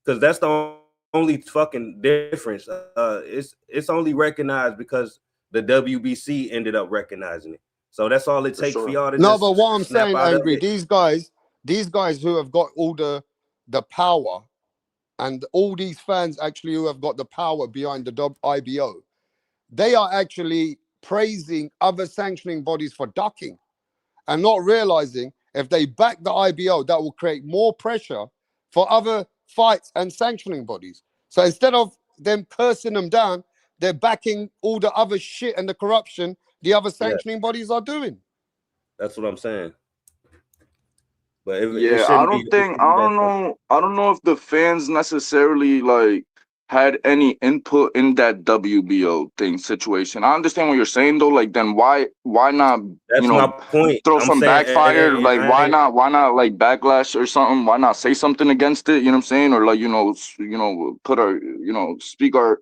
Because that's the only fucking difference. It's only recognized because the WBC ended up recognizing it. So that's all it For takes for sure. y'all to No, just but what I'm snap saying, out of Angry, it. these guys who have got all the power, and all these fans actually who have got the power behind the IBO, they are actually praising other sanctioning bodies for ducking and not realizing if they back the IBO, that will create more pressure for other fights and sanctioning bodies. So instead of them cursing them down, they're backing all the other shit and the corruption the other Yeah, sanctioning bodies are doing. that's what I'm saying. But it Yeah, shouldn't be. It shouldn't be that tough. I don't know if the fans necessarily like had any input in that WBO thing situation. I understand what you're saying though. Like, then why not, That's my point. throw I'm some saying, backfire? and Like, I ain't, why not like backlash or something? Why not say something against it? You know what I'm saying? Or like, put our, speak our,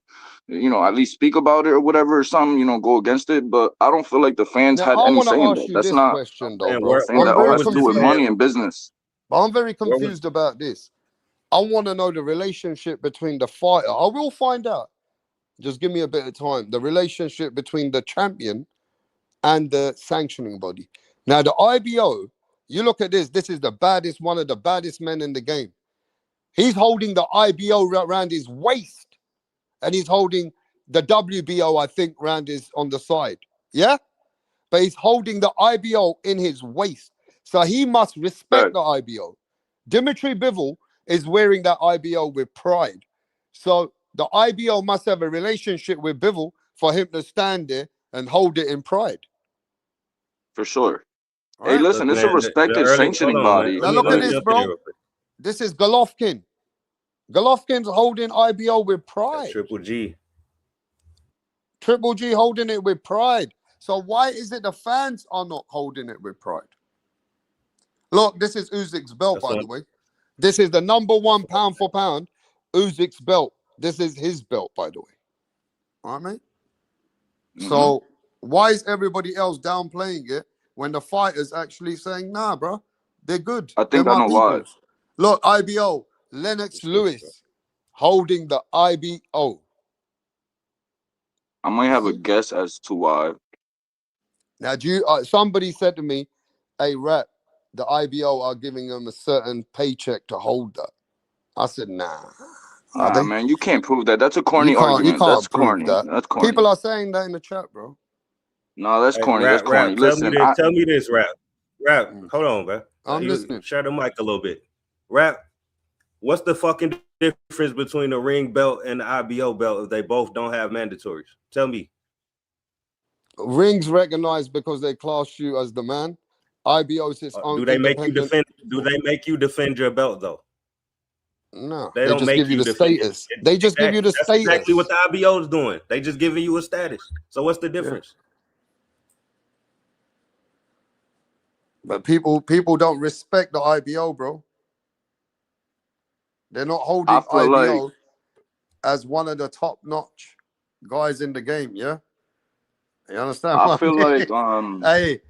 at least speak about it or whatever or something. Go against it. But I don't feel like the fans Now, had I any want to say in ask that. you That's this not question, though, saying, bro. saying I'm that all very has to do with man? money confused. and business. But I'm very Where was confused about this. I want to know the relationship between the fighter. I will find out. Just give me a bit of time. The relationship between the champion and the sanctioning body. Now, the IBO, you look at this, this is the baddest, one of the baddest men in the game. He's holding the IBO around his waist, and he's holding the WBO, I think, around his on the side. Yeah? But he's holding the IBO in his waist. So he must respect Right. the IBO. Dimitri Bivol is wearing that IBO with pride. So the IBO must have a relationship with Bivol for him to stand there and hold it in pride. For sure. All Hey, right. Look, listen, it's a man, the respected early. Hold sanctioning on, man. body. Now Let look at me this, jump in here bro. real quick. This is Golovkin. Golovkin's holding IBO with That's pride. Triple G. Triple G holding it with pride. So why is it the fans are not holding it with pride? Look, this is Uzyk's belt, That's by what. the way. This is the number one pound for pound Uzyk's belt. This is his belt, by the way. All right, mate? Hmm. So why is everybody else downplaying it when the fighter's actually saying, nah, bro, they're good. I They're think I my know why. peoples. Look, IBO, Lennox Lewis holding the IBO. I might You have a see? guess as to why. Now, somebody said to me, hey, Rap, the IBO are giving them a certain paycheck to hold that. I said, nah. Are Nah, they? man, you can't prove that. That's a You corny can't you argument. That's can't prove corny. that. That's corny. People are saying that in the chat, bro. No, that's Hey, corny. That's corny. rap. Tell me Listen, this. Tell me this, rap. Rap. Mm. Hold on, man. I'm You listening. share the mic a little bit. Rap. What's the fucking difference between the ring belt and the IBO belt if they both don't have mandatories? Tell me. Rings recognized because they class you as the man. IBO is its own Do they make you independent. defend? Do they make you defend your belt though? No, They they don't just give make you you the defend it. status. They just give you the That's exactly what status. the IBO is doing. They just giving you a status. So what's the Yeah. difference? But people don't respect the IBO, bro. They're not I holding feel like IBO as one of the top notch guys in the game. Yeah, you understand I what I feel mean? like Hey,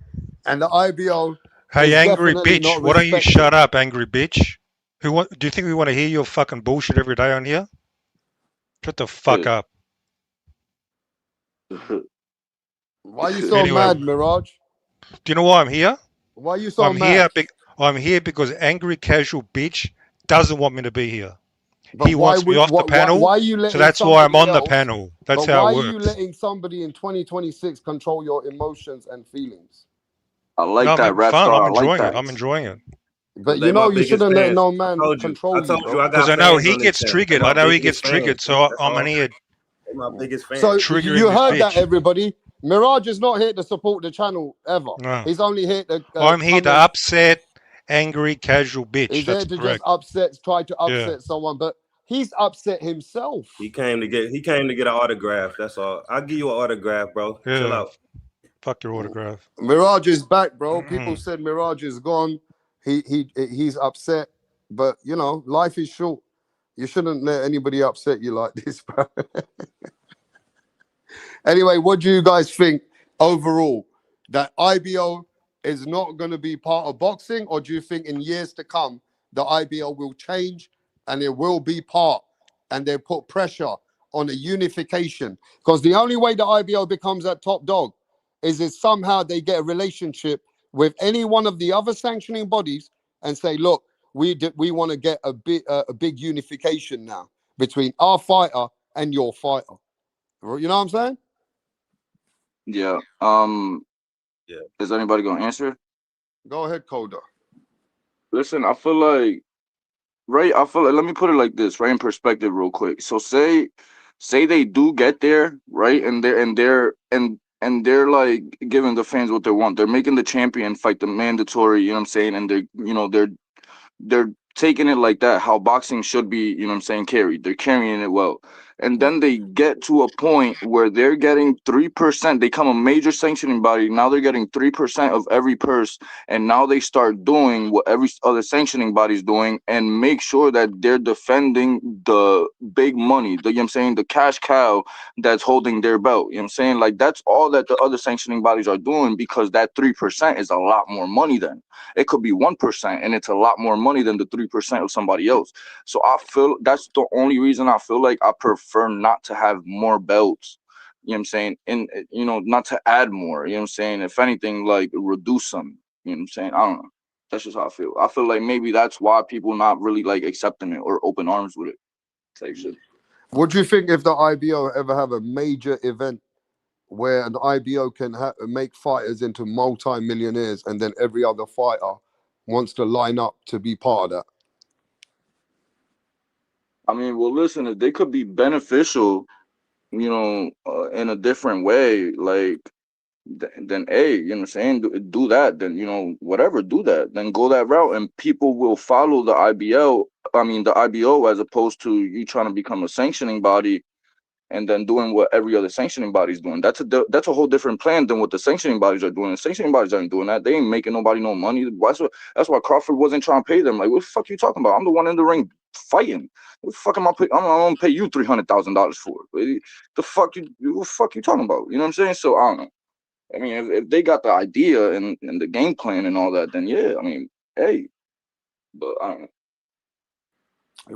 and the IBO Hey, is angry definitely bitch, not why don't you respected. shut up, angry bitch? Do you think we want to hear your fucking bullshit every day on here? Shut the fuck up. Why are you so Anyway, mad, Mirage? do you know why I'm here? Why are you so mad? I'm here because angry casual bitch doesn't want me to be here. But He wants me off the panel, why are you so letting that's why I'm somebody on the else? panel. That's But how why it are you works. letting somebody in 2026 control your emotions and feelings? I No, like I'm that having rap fun. star. I'm I like enjoying it. that. I'm enjoying it. But They you my know you biggest shouldn't let fans. no I man told you. control you, bro. I Because got I know fans he on this gets channel. They triggered. I my know he gets biggest triggered, fans. so That's I'm all. in here They my biggest So fans. triggering you this heard that, bitch. everybody. Mirage is not here to support the channel ever. No. He's only here to I'm here come to and upset angry casual bitch. he's That's here to just correct. try to Yeah. upset someone, but he's upset himself. He came to get an autograph. That's all. I'll give you an autograph, bro. Chill Yeah. out. Fuck your autograph. Mirage is back, bro. People Mm. said Mirage is gone. He's upset, but you know, life is short. You shouldn't let anybody upset you like this, bro. Anyway, what do you guys think overall? That IBO is not going to be part of boxing, or do you think in years to come the IBO will change and it will be part, and they put pressure on a unification? Because the only way the IBO becomes that top dog is if somehow they get a relationship with any one of the other sanctioning bodies and say, look, we want to get a big unification now between our fighter and your fighter. You know what I'm saying? Yeah. Yeah. Is anybody gonna answer? Go ahead, Coda. Listen, I feel like right. I feel like, let me put it like this, right, in perspective, real quick. So say they do get there, right, and they're like giving the fans what they want. They're making the champion fight the mandatory. You know what I'm saying? And they're taking it like that, how boxing should be, you know what I'm saying, carried. They're carrying it well. And then they get to a point where they're getting 3%. They become a major sanctioning body. Now they're getting 3% of every purse. And now they start doing what every other sanctioning body's doing and make sure that they're defending the big money, you know what I'm saying, the cash cow that's holding their belt. You know what I'm saying? Like, that's all that the other sanctioning bodies are doing, because that 3% is a lot more money than. It could be 1%, and it's a lot more money than the 3% of somebody else. So I feel that's the only reason I feel like I prefer not to have more belts. You know what I'm saying? And, not to add more. You know what I'm saying? If anything, like, reduce some. You know what I'm saying? I don't know. That's just how I feel. I feel like maybe that's why people not really like accepting it or open arms with it. Type shit. What do you think if the IBO ever have a major event where an IBO can make fighters into multi-millionaires, and then every other fighter wants to line up to be part of that? I mean, well, listen, if they could be beneficial, in a different way, like, then hey, you know what I'm saying, do that, then, whatever, do that, then go that route, and people will follow the IBO, as opposed to you trying to become a sanctioning body and then doing what every other sanctioning body is doing. That's a whole different plan than what the sanctioning bodies are doing. The sanctioning bodies aren't doing that. They ain't making nobody no money. That's why Crawford wasn't trying to pay them. Like, what the fuck you talking about? I'm the one in the ring fighting. What the fuck am I pay? I'm gonna pay you $300,000 for it. What the fuck you talking about? You know what I'm saying? So I don't know. I mean, if they got the idea and the game plan and all that, then yeah, I mean, hey, but I don't know.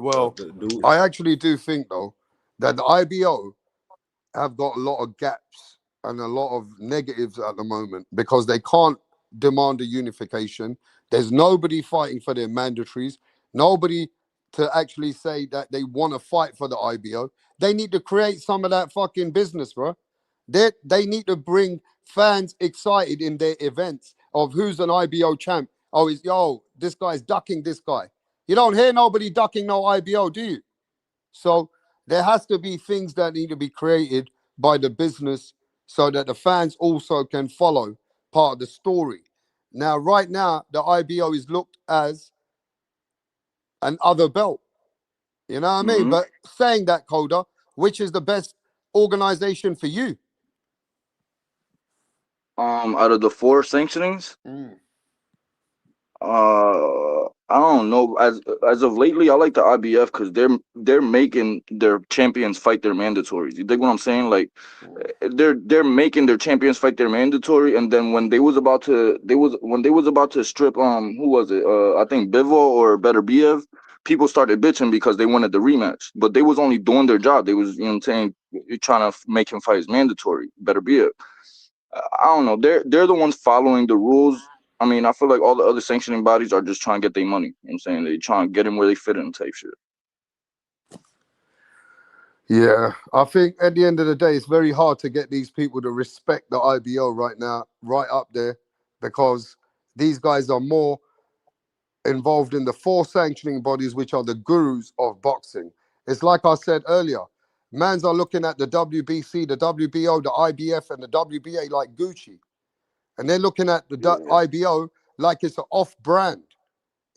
Well, I actually do think, though, that the IBO have got a lot of gaps and a lot of negatives at the moment, because they can't demand a unification. There's nobody fighting for their mandatories. Nobody to actually say that they want to fight for the IBO. They need to create some of that fucking business, bro. They need to bring fans excited in their events of who's an IBO champ. Oh, this guy's ducking this guy. You don't hear nobody ducking no IBO, do you? So there has to be things that need to be created by the business so that the fans also can follow part of the story. Now, right now, the IBO is looked as an other belt. You know what I mean? But saying that, Coda, which is the best organization for you? Out of the 4 sanctionings, I don't know. As of lately, I like the IBF because they're making their champions fight their mandatories. You dig what I'm saying? Like, they're making their champions fight their mandatory, and then when they was about to strip who was it? I think Bivo or Better Biev. People started bitching because they wanted the rematch, but they was only doing their job. They was, you know what I'm saying, trying to make him fight his mandatory. Better Biev. I don't know. They're the ones following the rules. I mean, I feel like all the other sanctioning bodies are just trying to get their money. You know what I'm saying? They trying to get them where they fit in type shit. Yeah, I think at the end of the day, it's very hard to get these people to respect the IBO right now, right up there, because these guys are more involved in the 4 sanctioning bodies, which are the gurus of boxing. It's like I said earlier, mans are looking at the WBC, the WBO, the IBF, and the WBA like Gucci. And they're looking at the IBO like it's an off-brand.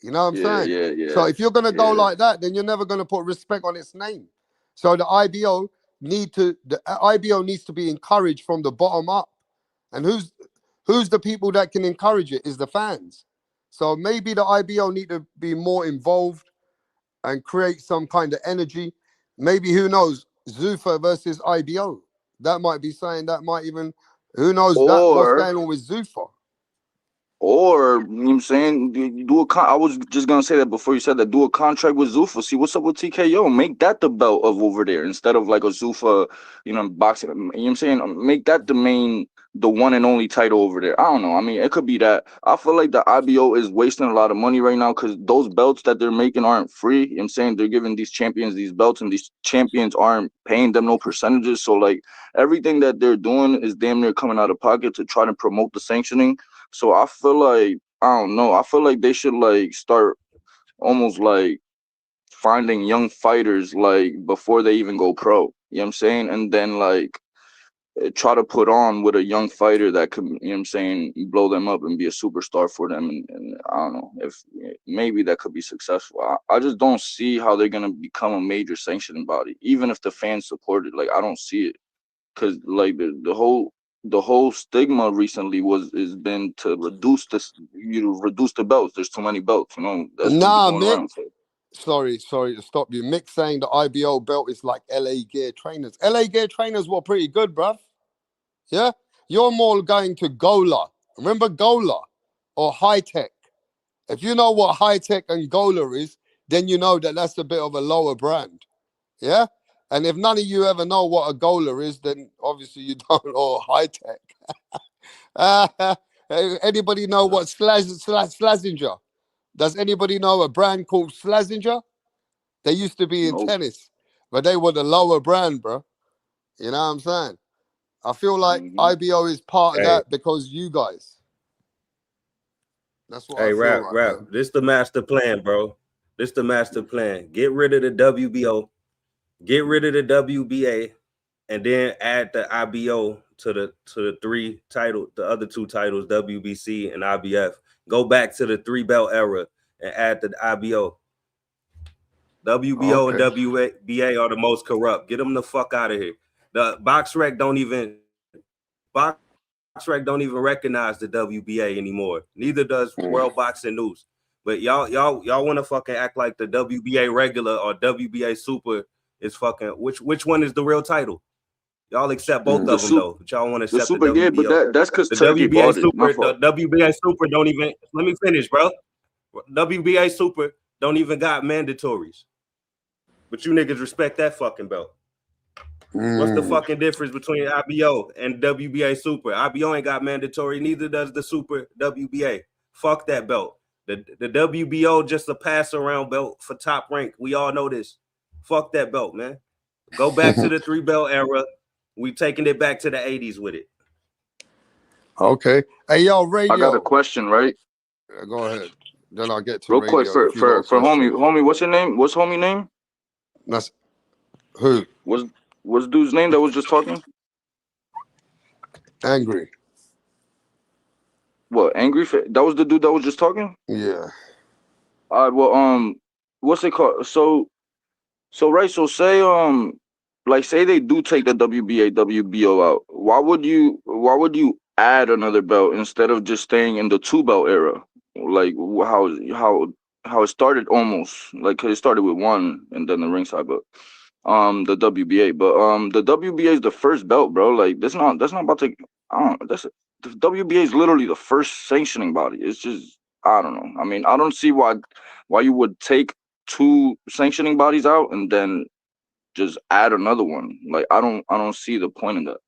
You know what I'm saying? Yeah. So if you're going to go like that, then you're never going to put respect on its name. So the IBO needs to be encouraged from the bottom up. And who's the people that can encourage it is the fans. So maybe the IBO need to be more involved and create some kind of energy. Maybe, who knows, Zuffa versus IBO. That might be saying that might even, who knows what's going on with Zuffa. Or, you know what I'm saying, I was just going to say that before you said that, do a contract with Zuffa. See what's up with TKO. Make that the belt of over there instead of like a Zuffa, boxing. You know what I'm saying? Make that the main the one and only title over there. I don't know. I mean, it could be that. I feel like the IBO is wasting a lot of money right now because those belts that they're making aren't free. You know what I'm saying? They're giving these champions these belts, and these champions aren't paying them no percentages. So like everything that they're doing is damn near coming out of pocket to try to promote the sanctioning. So I feel like, I don't know. I feel like they should like start almost like finding young fighters like before they even go pro. You know what I'm saying? And then like try to put on with a young fighter that could, you know what I'm saying, blow them up and be a superstar for them. And I don't know if maybe that could be successful. I just don't see how they're going to become a major sanctioning body, even if the fans support it. Like, I don't see it because like the whole stigma recently is been to reduce this, reduce the belts. There's too many belts, you know, that's been Nah, going Mick. around. So. Sorry to stop you. Mick saying the IBO belt is like LA Gear Trainers. LA Gear Trainers were pretty good, bruv. Yeah? You're more going to Gola. Remember Gola? Or High Tech? If you know what High Tech and Gola is, then you know that that's a bit of a lower brand. Yeah? And if none of you ever know what a Gola is, then obviously you don't know High Tech. Anybody know what Slazenger? Does anybody know a brand called Slazenger? They used to be in Nope. tennis, but they were the lower brand, bro. You know what I'm saying? I feel like IBO is part of Hey, that because you guys. That's what hey, I feel rap, like, rap. man. This the master plan, bro. This the master plan. Get rid of the WBO, get rid of the WBA, and then add the IBO to the the other two titles, WBC and IBF. Go back to the 3-belt era and add the IBO. WBO and Okay. WBA are the most corrupt. Get them the fuck out of here. The BoxRec don't even recognize the WBA anymore. Neither does World Boxing News. But y'all want to fucking act like the WBA regular or WBA super is fucking which one is the real title? Y'all accept both of them though, but y'all want to The accept the super, yeah, but WBO. that's because The Turkey WBA bought it. My super, the fault. WBA super don't even. Let me finish, bro. WBA super don't even got mandatories. But you niggas respect that fucking belt. What's the fucking difference between IBO and WBA Super? IBO ain't got mandatory, neither does the Super WBA. Fuck that belt. The WBO just a pass around belt for top rank. We all know this. Fuck that belt, man. Go back to the 3-belt era. We taking it back to the 80s with it. Okay. Hey, yo, I got a radio. question, right? Go ahead. Then I'll get to Real quick radio if you got a for question. homie, what's your name? What's homie name? That's who? What's dude's name that was just talking? Angry. What, Angry? That was the dude that was just talking? Yeah. Well, what's it called? So right, so say like say they do take the WBA, WBO out. Why would you add another belt instead of just staying in the 2-belt era? Like how it started almost. Like 'cause it started with one and then the ringside, but the WBA. But the WBA is the first belt, bro. Like that's not about to I don't that's the WBA is literally the first sanctioning body. It's just I don't know. I mean, I don't see why you would take 2 sanctioning bodies out and then just add another one. Like I don't see the point in that.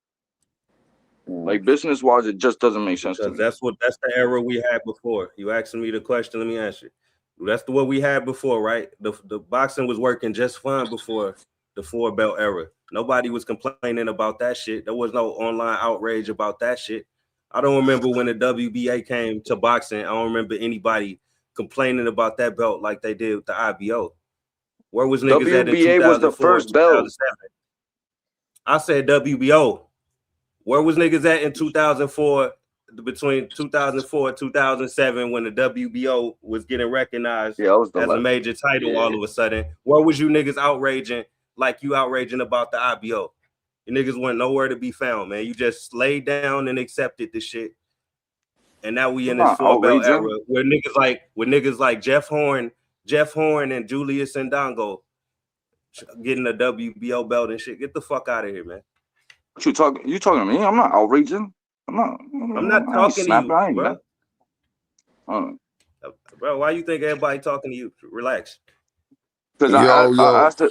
Like business wise, it just doesn't make sense to Because me. that's the era we had before. You asking me the question, let me answer it. That's what we had before, right? The boxing was working just fine before the 4-belt era. Nobody was complaining about that shit. There was no online outrage about that shit. I don't remember when the WBA came to boxing. I don't remember anybody complaining about that belt like they did with the IBO. Where was niggas at in WBA was the 2004 and first belt. 2007? I said WBO. Where was niggas at in 2004, between 2004 and 2007, when the WBO was getting recognized as a major title all of a sudden? Where was you niggas outraging like you outraging about the IBO? You niggas went nowhere to be found, man. You just laid down and accepted the shit. And now we in this 4-belt era where niggas like Jeff Horn and Julius Ndongo getting a WBO belt and shit. Get the fuck out of here, man. You talking to me? I'm not outraging. I'm not talking to you, bro. Bro, why you think everybody talking to you? Relax. Because I asked it.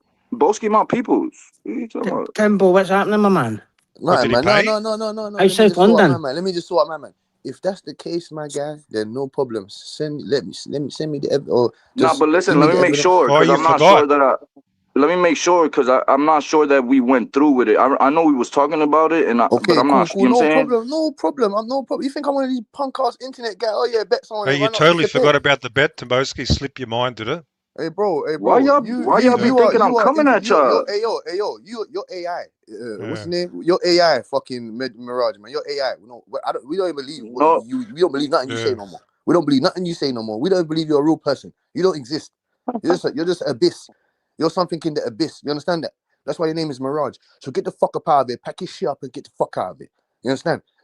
Boski my peoples. What are you talking about? Temple, what's happening, my man? What, Right, did he man. No, pay? no, no, no, no, no. Hey, Let me South just sort out London. my man. Let me just sort out my man. If that's the case, my guy, then no problem. Send me the or Nah, just but give listen, me let the me make evidence. sure Oh, because you I'm not forgot. sure that let me make sure because I'm not sure that we went through with it. I know we was talking about it, but Okay, I'm cool, not. cool. You know what No I'm saying? problem, no problem. I'm no problem. You think I'm one of these punk ass internet guys? Oh yeah, bet someone Hey, and you run up. It's totally the bet. forgot about the bet. Toboski slipped your mind, did it? Hey bro, Why y'all be thinking I'm coming at y'all? You're AI. What's Yeah. the name? Your AI, fucking Mirage, man. Your AI. We don't even believe what No, we don't believe nothing you say Yeah. no more. We don't believe nothing you say no more. We don't believe you're a real person. You don't exist. You're just abyss. You're something in the abyss. You understand that? That's why your name is Mirage. So get the fuck up out of it. Pack your shit up and get the fuck out of it. You understand?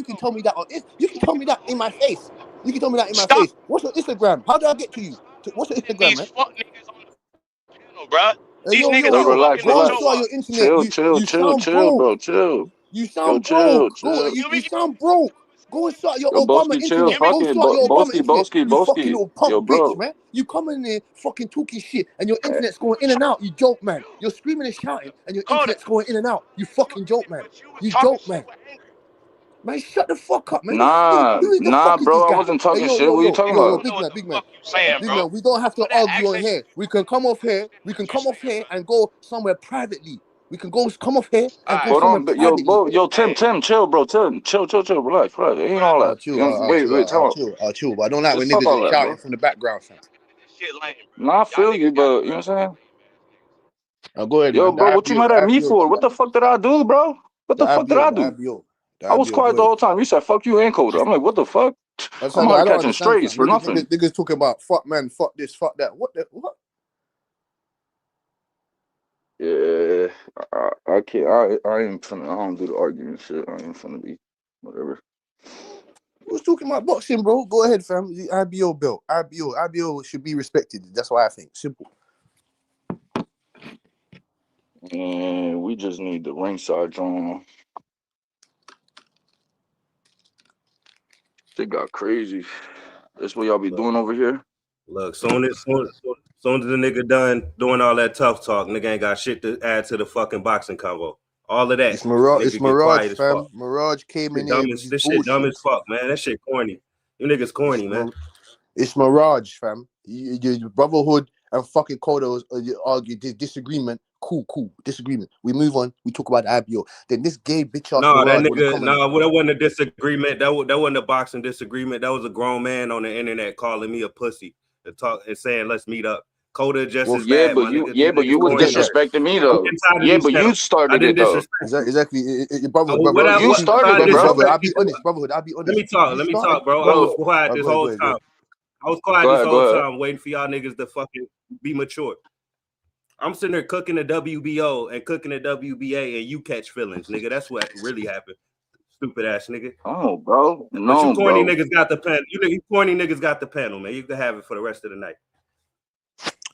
You can tell me that. You can tell me that in my face. You can tell me that in my face. What's your Instagram? How did I get to you? What's your Instagram, man? Fuck niggas on the panel, bro. These Yo, niggas are relax, fucking go the and relax. show sort up. your internet. You sound broke. Bro, chill. You sound broke. Go. You sound broke. Go and sort your Yo, Obama Boski, chill. internet. Go sort your Obama internet. You fucking Boski. little punk Yo, bitch, bro. man. You come in there fucking talking shit and your internet's going in and out. You joke, man. You're screaming and shouting and your internet's going in and out. You fucking joke, man. You joke, man. Man, shut the fuck up, man. Who the fuck is bro. this guy? I wasn't talking Hey, shit. What are you talking about? big man. We don't have to argue on here. We can come off here. We can come off here and go somewhere privately. We can come off here and go somewhere privately. Yo, Tim, chill, bro. Tim, chill. Relax. It ain't all that. Chill. But I don't like when fuck niggas all are that, shouting bro. from the background, fam. Nah, I feel you, but you know what I'm saying? Go ahead, Yo, man. bro, what you mad at me for? What the fuck did I do, bro? What the fuck did I do? I was quiet the whole time. You said, fuck you and Coda. I'm like, what the fuck? I'm out here catching strays for nothing. Niggas talking about fuck man, fuck this, fuck that. What? Yeah, I can't. I ain't finna. I don't do the argument shit. I ain't finna be whatever. We was talking about boxing, bro. Go ahead, fam. The IBO belt. IBO should be respected. That's what I think. Simple. And we just need the ringside drawn. They got crazy. That's what y'all be doing over here. Look, soon as the nigga done doing all that tough talk, nigga ain't got shit to add to the fucking boxing convo. All of that. It's Mirage, fam. Mirage came in here. This shit dumb as fuck, man. That shit corny. You niggas corny, man. It's Mirage, fam. Your brotherhood and fucking Kodos argue disagreement. Cool. Disagreement. We move on. We talk about the IBO. Then this gay bitch ass. No, that nigga. No, that wasn't a disagreement. That wasn't a boxing disagreement. That was a grown man on the internet calling me a pussy and saying let's meet up. Coda just as bad. But you was disrespecting me though. Yeah, but you started it though. Exactly. Your brother. You started it, bro. I'll be honest, brotherhood. I'll be honest. Let me talk, bro. I was quiet this whole time. I was quiet this whole time, waiting for y'all niggas to fucking be mature. I'm sitting there cooking the WBO and cooking the WBA, and you catch feelings, nigga. That's what really happened. Stupid ass nigga. Oh, bro. No, but you corny niggas got the panel. You corny niggas got the panel, man. You can have it for the rest of the night.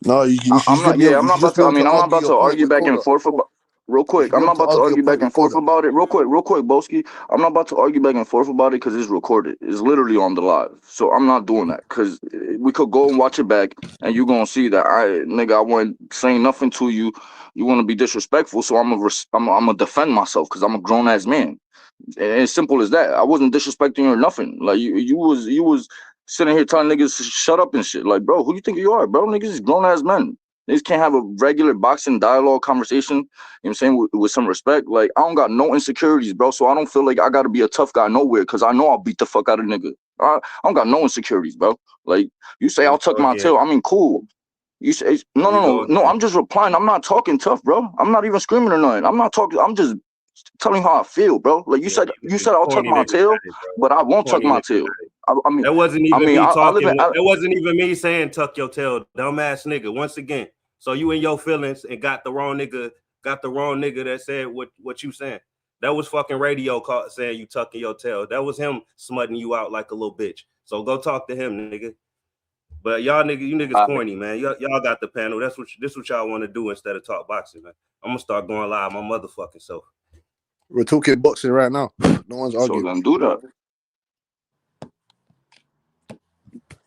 No, I'm not about to argue back and forth about. Real quick, I'm not about to argue back and forth about it. Real quick, Boski. I'm not about to argue back and forth about it because it's recorded. It's literally on the live. So I'm not doing that because we could go and watch it back and you're going to see that I wasn't saying nothing to you. You want to be disrespectful. So I'm going to defend myself because I'm a grown ass man. And it's simple as that. I wasn't disrespecting you or nothing. Like you was sitting here telling niggas to shut up and shit. Like, bro, who you think you are, bro? Niggas is grown ass men. Niggas can't have a regular boxing dialogue conversation, you know what I'm saying, with some respect. Like, I don't got no insecurities, bro, so I don't feel like I got to be a tough guy nowhere because I know I'll beat the fuck out of nigga. I don't got no insecurities, bro. Like, you say I'll tuck my tail. I mean, cool. You say, no, I'm just replying. I'm not talking tough, bro. I'm not even screaming or nothing. I'm not talking. I'm just telling you how I feel, bro. Like, you said I'll tuck my tail, but I won't tuck my tail. I mean, that wasn't even me talking. That wasn't even me saying tuck your tail, dumbass nigga. Once again. So you in your feelings and got the wrong nigga that said what you saying. That was fucking radio saying you tucking your tail. That was him smutting you out like a little bitch. So go talk to him, nigga. But you niggas corny, man. Y'all got the panel. This what y'all want to do instead of talk boxing, man. I'm gonna start going live my motherfucking self. We're talking boxing right now. No one's arguing. So then do that.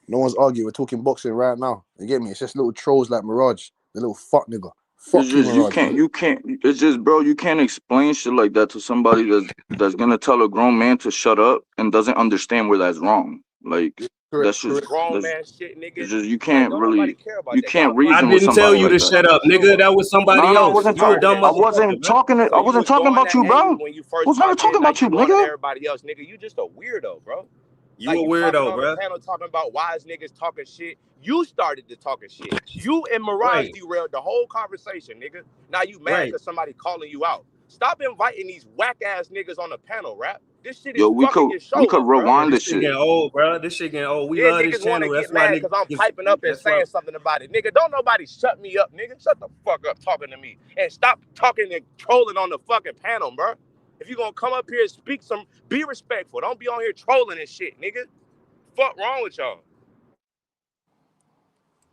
No one's arguing. We're talking boxing right now. You get me? It's just little trolls like Mirage. The little fuck nigga. Fuck it's just, you can't. It's just, bro. You can't explain shit like that to somebody that's gonna tell a grown man to shut up and doesn't understand where that's wrong. Like that's just grown man shit, nigga. It's just you can't really. You can't reason with somebody. I didn't tell you to shut up, nigga. That was somebody else. I wasn't talking about you, bro. When you first I was never talking about you, nigga. Everybody else, nigga. You just a weirdo, bro. You a weirdo, bro. Panel talking about wise niggas talking shit. You started the talking shit. You and Mirage derailed the whole conversation, nigga. Now you mad because somebody calling you out. Stop inviting these whack ass niggas on the panel, rap. This shit is fucking your show. We could rewind this shit. Getting old, bro. This shit getting old. We love this channel. That's why because I'm piping up and saying something about it, nigga. Don't nobody shut me up, nigga. Shut the fuck up talking to me and stop talking and trolling on the fucking panel, bro. If you gonna come up here and speak be respectful. Don't be on here trolling and shit, nigga. fuck wrong with y'all?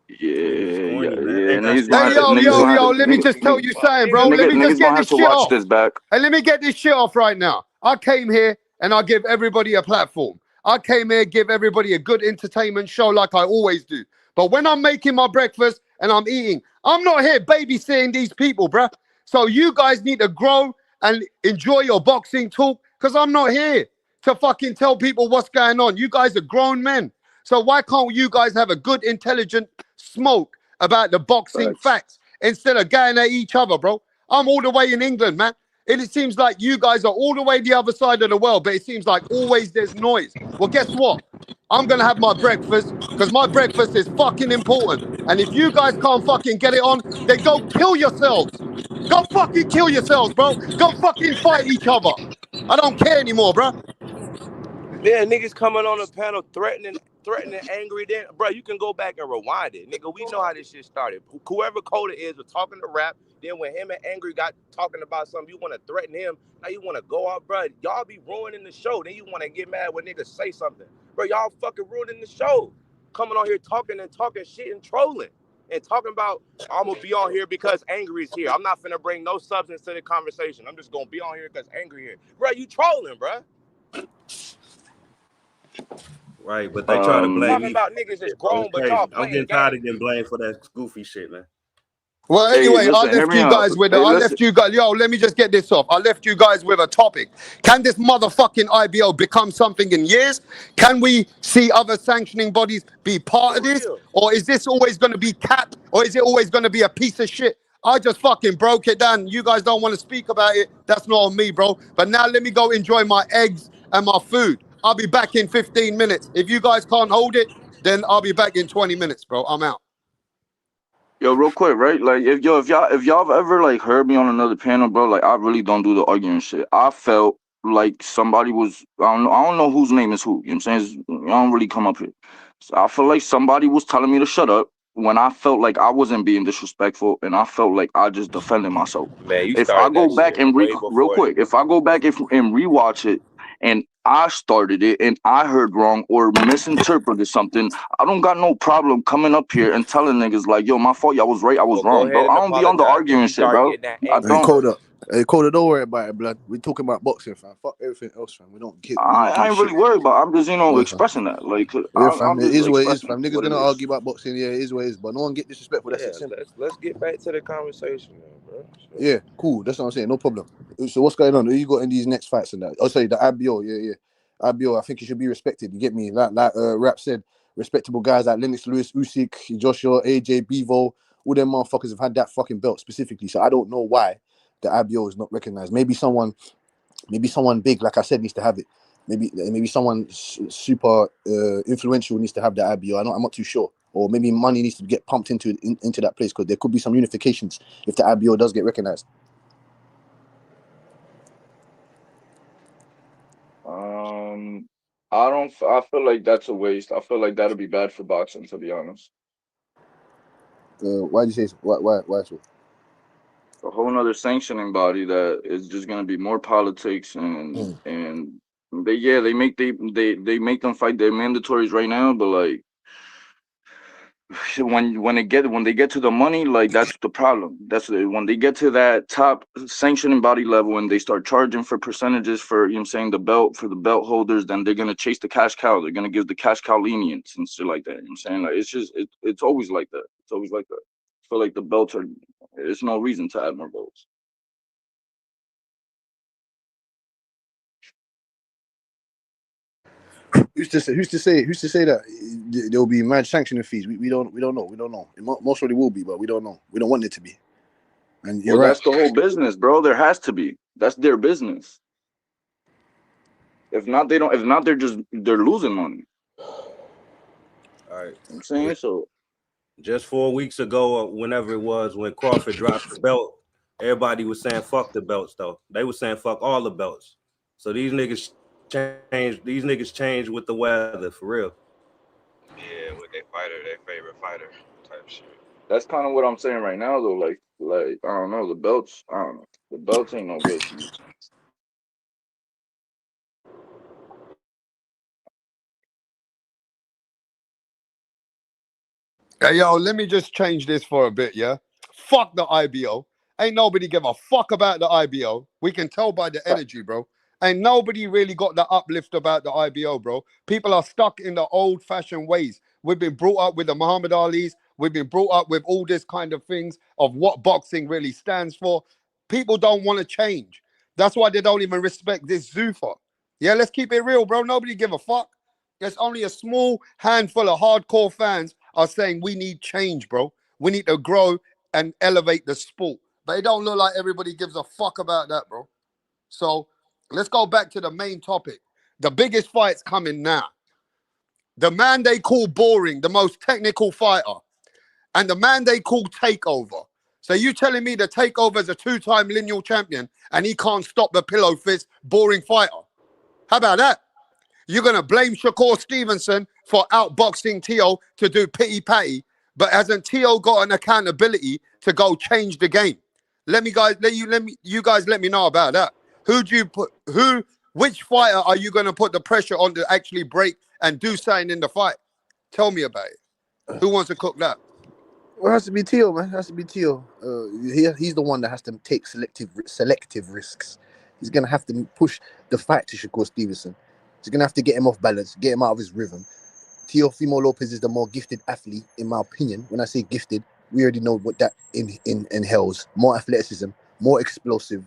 Yeah, corny, yeah, man. I yeah. think that's Niggas why gonna Hey, have to, the niggas gonna have to, let me just tell you something, bro. Let me just niggas get gonna have this to shit watch off. this back. And let me get this shit off right now. I came here and I give everybody a platform. I came here, give everybody a good entertainment show like I always do. But when I'm making my breakfast and I'm eating, I'm not here babysitting these people, bruh. So you guys need to grow and enjoy your boxing talk because I'm not here to fucking tell people what's going on. You guys are grown men. So why can't you guys have a good, intelligent smoke about the boxing facts instead of going at each other, bro? I'm all the way in England, man. And it seems like you guys are all the way the other side of the world, but it seems like always there's noise. Well, guess what? I'm going to have my breakfast because my breakfast is fucking important. And if you guys can't fucking get it on, then go kill yourselves. Go fucking kill yourselves, bro. Go fucking fight each other. I don't care anymore, bro. Yeah, niggas coming on the panel threatening, angry. Then, bro, you can go back and rewind it, nigga. We know how this shit started. Whoever Coda is was talking to rap. Then when him and Angry got talking about something, you want to threaten him. Now you want to go out, bro. Y'all be ruining the show. Then you want to get mad when niggas say something, bro. Y'all fucking ruining the show. Coming on here talking shit and trolling and talking about I'm gonna be on here because Angry's here. I'm not finna bring no substance to the conversation. I'm just gonna be on here because Angry here, bro. You trolling, bro. Right, but they try to blame Talking me. about niggas is Bro, grown, it's but y'all crazy. I'm playing getting tired games. of getting blamed for that goofy shit, man. Well, Hey, anyway, I listen, hear left me you out. guys with Hey, I listen. left you guys. Yo, let me just get this off. I left you guys with a topic. Can this motherfucking IBO become something in years? Can we see other sanctioning bodies be part of For this? real. Or is this always going to be cap? Or is it always going to be a piece of shit? I just fucking broke it down. You guys don't want to speak about it. That's not on me, bro. But now let me go enjoy my eggs and my food. I'll be back in 15 minutes. If you guys can't hold it, then I'll be back in 20 minutes, bro. I'm out. Yo, real quick, right? Like, if y'all have ever like heard me on another panel, bro, like I really don't do the arguing shit. I felt like somebody was, I don't know whose name is who. You know what I'm saying? I don't really come up here. So I feel like somebody was telling me to shut up when I felt like I wasn't being disrespectful, and I felt like I just defended myself. Man, you If I started go that back shit and way real before. quick, if I go back and rewatch it, and I started it and I heard wrong or misinterpreted something, I don't got no problem coming up here and telling niggas like, yo, my fault, y'all was right, I was Well, go wrong, bro. ahead and I don't be on the apologize. Then arguing you shit, start bro. getting that I angry Hey, don't. first. Coda, don't worry about it, blood. We're talking about boxing, fam. Fuck everything else, fam. We don't get. We don't I do ain't shit. really worried about. I'm just, Yeah, fam. expressing that. Like, Yeah, fam. I'm It just is what it is, expressing fam. Niggas what it gonna is. argue about boxing. Yeah, it is what it is. But no one get disrespectful. That's it. Yeah, Simple. let's get back to the conversation, now, bro. Shit. Yeah, cool. That's what I'm saying. No problem. So what's going on? Who you got in these next fights and that? Oh, sorry, the IBO. Yeah. IBO. I think he should be respected. You get me? Like Rap said, respectable guys like Lennox Lewis, Usyk, Joshua, AJ, Bevo. All them motherfuckers have had that fucking belt specifically. So I don't know why the IBO is not recognized. Maybe someone big, like I said, needs to have it. Maybe someone super influential needs to have the IBO. I'm not too sure. Or maybe money needs to get pumped into that place because there could be some unifications if the IBO does get recognized. I don't. I feel like that's a waste. I feel like that'll be bad for boxing, to be honest. Why do you say so? Why so? A whole nother sanctioning body that is just gonna be more politics and they make them fight their mandatories right now, but like when they get to the money, like that's the problem. When they get to that top sanctioning body level and they start charging for percentages for, saying, the belt, for the belt holders, then they're gonna chase the cash cow. They're gonna give the cash cow lenience and shit like that. You know what I'm saying? Like it's always like that. It's always like that. I feel like the belts are, there's no reason to add more belts. Who's to say that there will be mad sanctioning fees? We don't know. Most probably will be, but we don't know. We don't want it to be. And you're Well, right. that's the whole business, bro. There has to be. That's their business. If not, they don't. If not, they're losing money. All right. I'm saying so. Just 4 weeks ago, or whenever it was, when Crawford dropped the belt, everybody was saying fuck the belts, though. They were saying fuck all the belts. So these niggas changed. These niggas changed with the weather, for real. Yeah, with their favorite fighter type shit. That's kind of what I'm saying right now, though. Like I don't know, the belts. I don't know. The belts ain't no good to me. Hey, yo, let me just change this for a bit, yeah? Fuck the IBO. Ain't nobody give a fuck about the IBO. We can tell by the energy, bro. Ain't nobody really got the uplift about the IBO, bro. People are stuck in the old-fashioned ways. We've been brought up with the Muhammad Ali's. We've been brought up with all this kind of things of what boxing really stands for. People don't want to change. That's why they don't even respect this Zuffa. Yeah, let's keep it real, bro. Nobody give a fuck. There's only a small handful of hardcore fans are saying we need change, bro. We need to grow and elevate the sport. But it don't look like everybody gives a fuck about that, bro. So let's go back to the main topic. The biggest fight's coming now. The man they call boring, the most technical fighter, and the man they call takeover. So you telling me the takeover is a two-time lineal champion and he can't stop the pillow fist boring fighter? How about that? You're going to blame Shakur Stevenson for outboxing Tio to do pity patty, but hasn't Tio got an accountability to go change the game? Let me guys let me know about that. Which fighter are you going to put the pressure on to actually break and do something in the fight? Tell me about it. Who wants to cook that? Well, it has to be Tio, man. It has to be Tio. He's the one that has to take selective risks. He's gonna have to push the fight to Shakur Stevenson. He's gonna have to get him off balance, get him out of his rhythm. Teofimo Lopez is the more gifted athlete, in my opinion. When I say gifted, we already know what that entails. More athleticism, more explosive.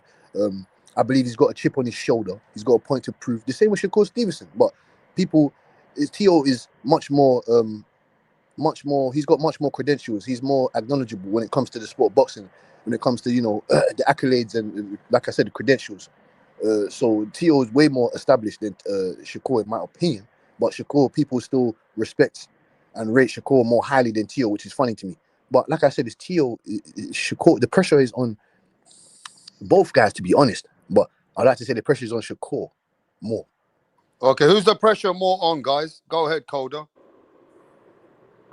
I believe he's got a chip on his shoulder. He's got a point to prove. The same with Shakur Stevenson. But Tio is much more. He's got much more credentials. He's more acknowledgeable when it comes to the sport of boxing, when it comes to the accolades and like I said, the credentials. So Tio is way more established than Shakur, in my opinion. But Shakur, people still respect and rate Shakur more highly than Tio, which is funny to me. But like I said, it's Tio, Shakur. The pressure is on both guys, to be honest. But I'd like to say the pressure is on Shakur more. Okay, who's the pressure more on, guys? Go ahead, Coda.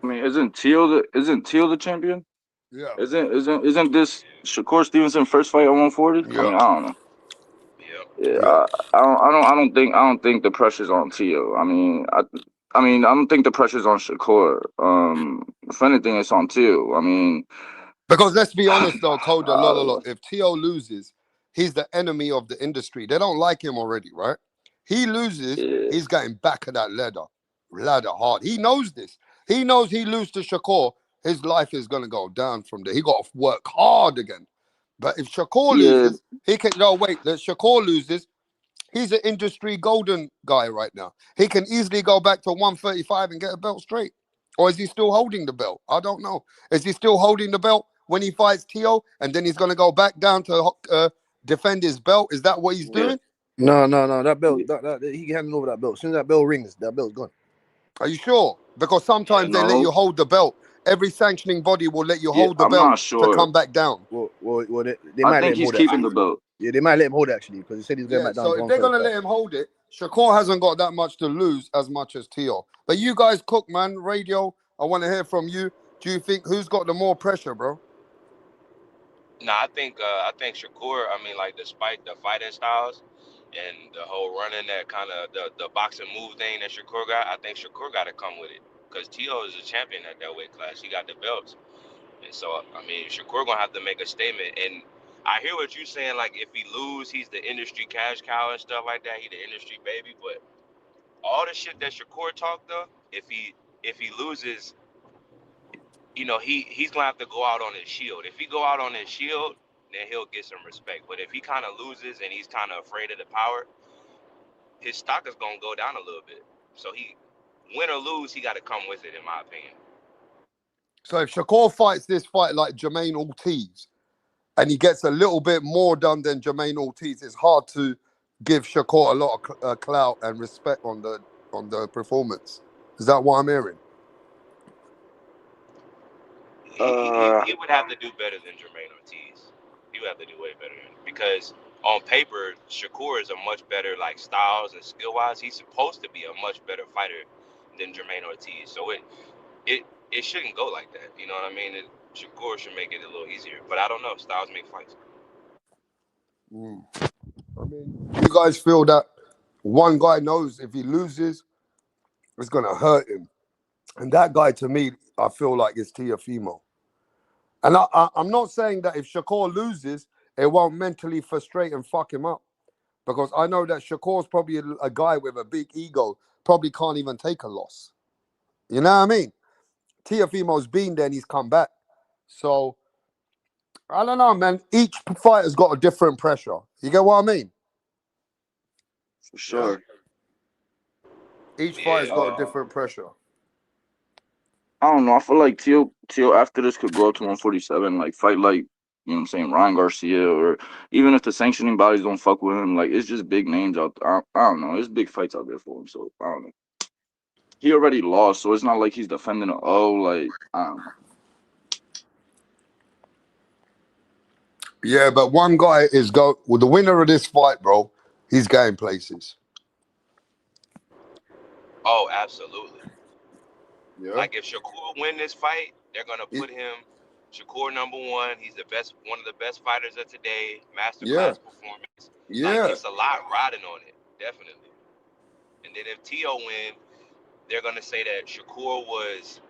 I mean, isn't Teal the champion? Yeah. Isn't this Shakur Stevenson first fight at 140? Yeah. I mean, I don't know. Yeah. I don't think the pressure's on Teal. I don't think the pressure's on Shakur. If anything, it's on Teal. I mean, because let's be honest though, Coda, look. If Tio loses, he's the enemy of the industry. They don't like him already, right? He loses, he's getting back of that ladder hard. He knows this. He knows he loses to Shakur, his life is gonna go down from there. He got to work hard again. But if Shakur loses, he can Shakur loses. He's an industry golden guy right now. He can easily go back to 135 and get a belt straight. Or is he still holding the belt? I don't know. Is he still holding the belt when he fights Tio, and then he's going to go back down to defend his belt? Is that what he's doing? No. That belt, he handing over that belt. As soon as that bell rings, that belt's gone. Are you sure? Because sometimes they let you hold the belt. Every sanctioning body will let you hold the belt to come back down. Well, they I might think he's keeping the belt. Yeah, they might let him hold it actually, because he said he's going back down. So if they're going to let him hold it, Shakur hasn't got that much to lose as much as Tio. But you guys cook, man. Radio, I want to hear from you. Do you think who's got the more pressure, bro? No, I think Shakur. I mean, like, despite the fighting styles and the whole running, that kind of the boxing move thing that Shakur got, I think Shakur got to come with it, because Tio is a champion at that weight class. He got the belts, and so I mean, Shakur gonna have to make a statement. And I hear what you're saying. Like, if he lose, he's the industry cash cow and stuff like that. He the industry baby. But all the shit that Shakur talked though, if he loses, he's gonna have to go out on his shield. If he go out on his shield, then he'll get some respect. But if he kind of loses and he's kind of afraid of the power, his stock is gonna go down a little bit. So he, win or lose, he got to come with it, in my opinion. So if Shakur fights this fight like Jermaine Ortiz, and he gets a little bit more done than Jermaine Ortiz, it's hard to give Shakur a lot of clout and respect on the performance. Is that what I'm hearing? He would have to do better than Jermaine Ortiz. He would have to do way better, because on paper, Shakur is a much better, like, styles and skill wise. He's supposed to be a much better fighter than Jermaine Ortiz. So it shouldn't go like that. You know what I mean? Shakur should make it a little easier. But I don't know. Styles make fights. I mean, you guys feel that one guy knows if he loses, it's gonna hurt him, And that guy, to me, I feel like is Teofimo. And I'm not saying that if Shakur loses, it won't mentally frustrate and fuck him up. Because I know that Shakur's probably a guy with a big ego, probably can't even take a loss. You know what I mean? Teofimo's been there and he's come back. So, I don't know, man. Each fighter's got a different pressure. You get what I mean? For sure. Each fighter's got a different pressure. I don't know. I feel like Teal after this could go up to 147, like fight like, you know what I'm saying, Ryan Garcia, or even if the sanctioning bodies don't fuck with him, like it's just big names out there. I don't know. There's big fights out there for him, so I don't know. He already lost, so it's not like he's defending like I don't know. Yeah, but one guy is the winner of this fight, bro. He's going places. Oh, absolutely. Yeah. Like if Shakur win this fight, they're gonna put him Shakur #1. He's one of the best fighters of today. Masterclass performance. Yeah. Like it's a lot riding on it, definitely. And then if Tio win, they're gonna say that Shakur was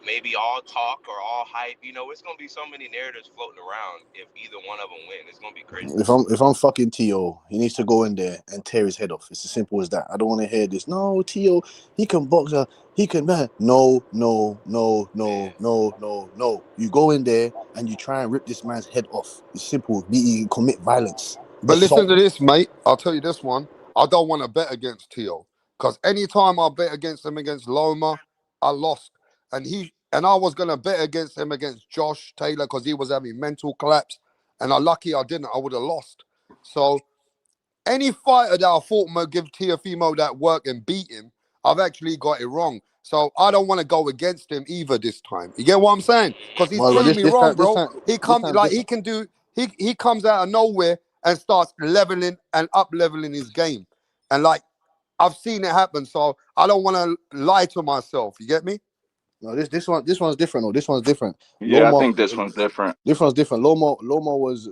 maybe all talk or all hype. You know, it's gonna be so many narratives floating around if either one of them win. It's gonna be crazy. If I'm fucking Tio, he needs to go in there and tear his head off. It's as simple as that. I don't want to hear this. No, Tio, he can box. He can man. No. You go in there and you try and rip this man's head off. It's simple. You commit violence. But listen to this, mate. I'll tell you this one. I don't want to bet against Tio. Because anytime I bet against him against Loma, I lost. And I was gonna bet against him against Josh Taylor because he was having mental collapse. And lucky I didn't, I would have lost. So any fighter that I thought might give Teofimo that work and beat him, I've actually got it wrong. So I don't want to go against him either this time. You get what I'm saying? Because he's proved me wrong, bro. He comes out of nowhere and starts leveling and up leveling his game. And like I've seen it happen, so I don't want to lie to myself. You get me? No, this one's different. No, this one's different. Yeah, Loma, I think this one's different. This one's different. Loma was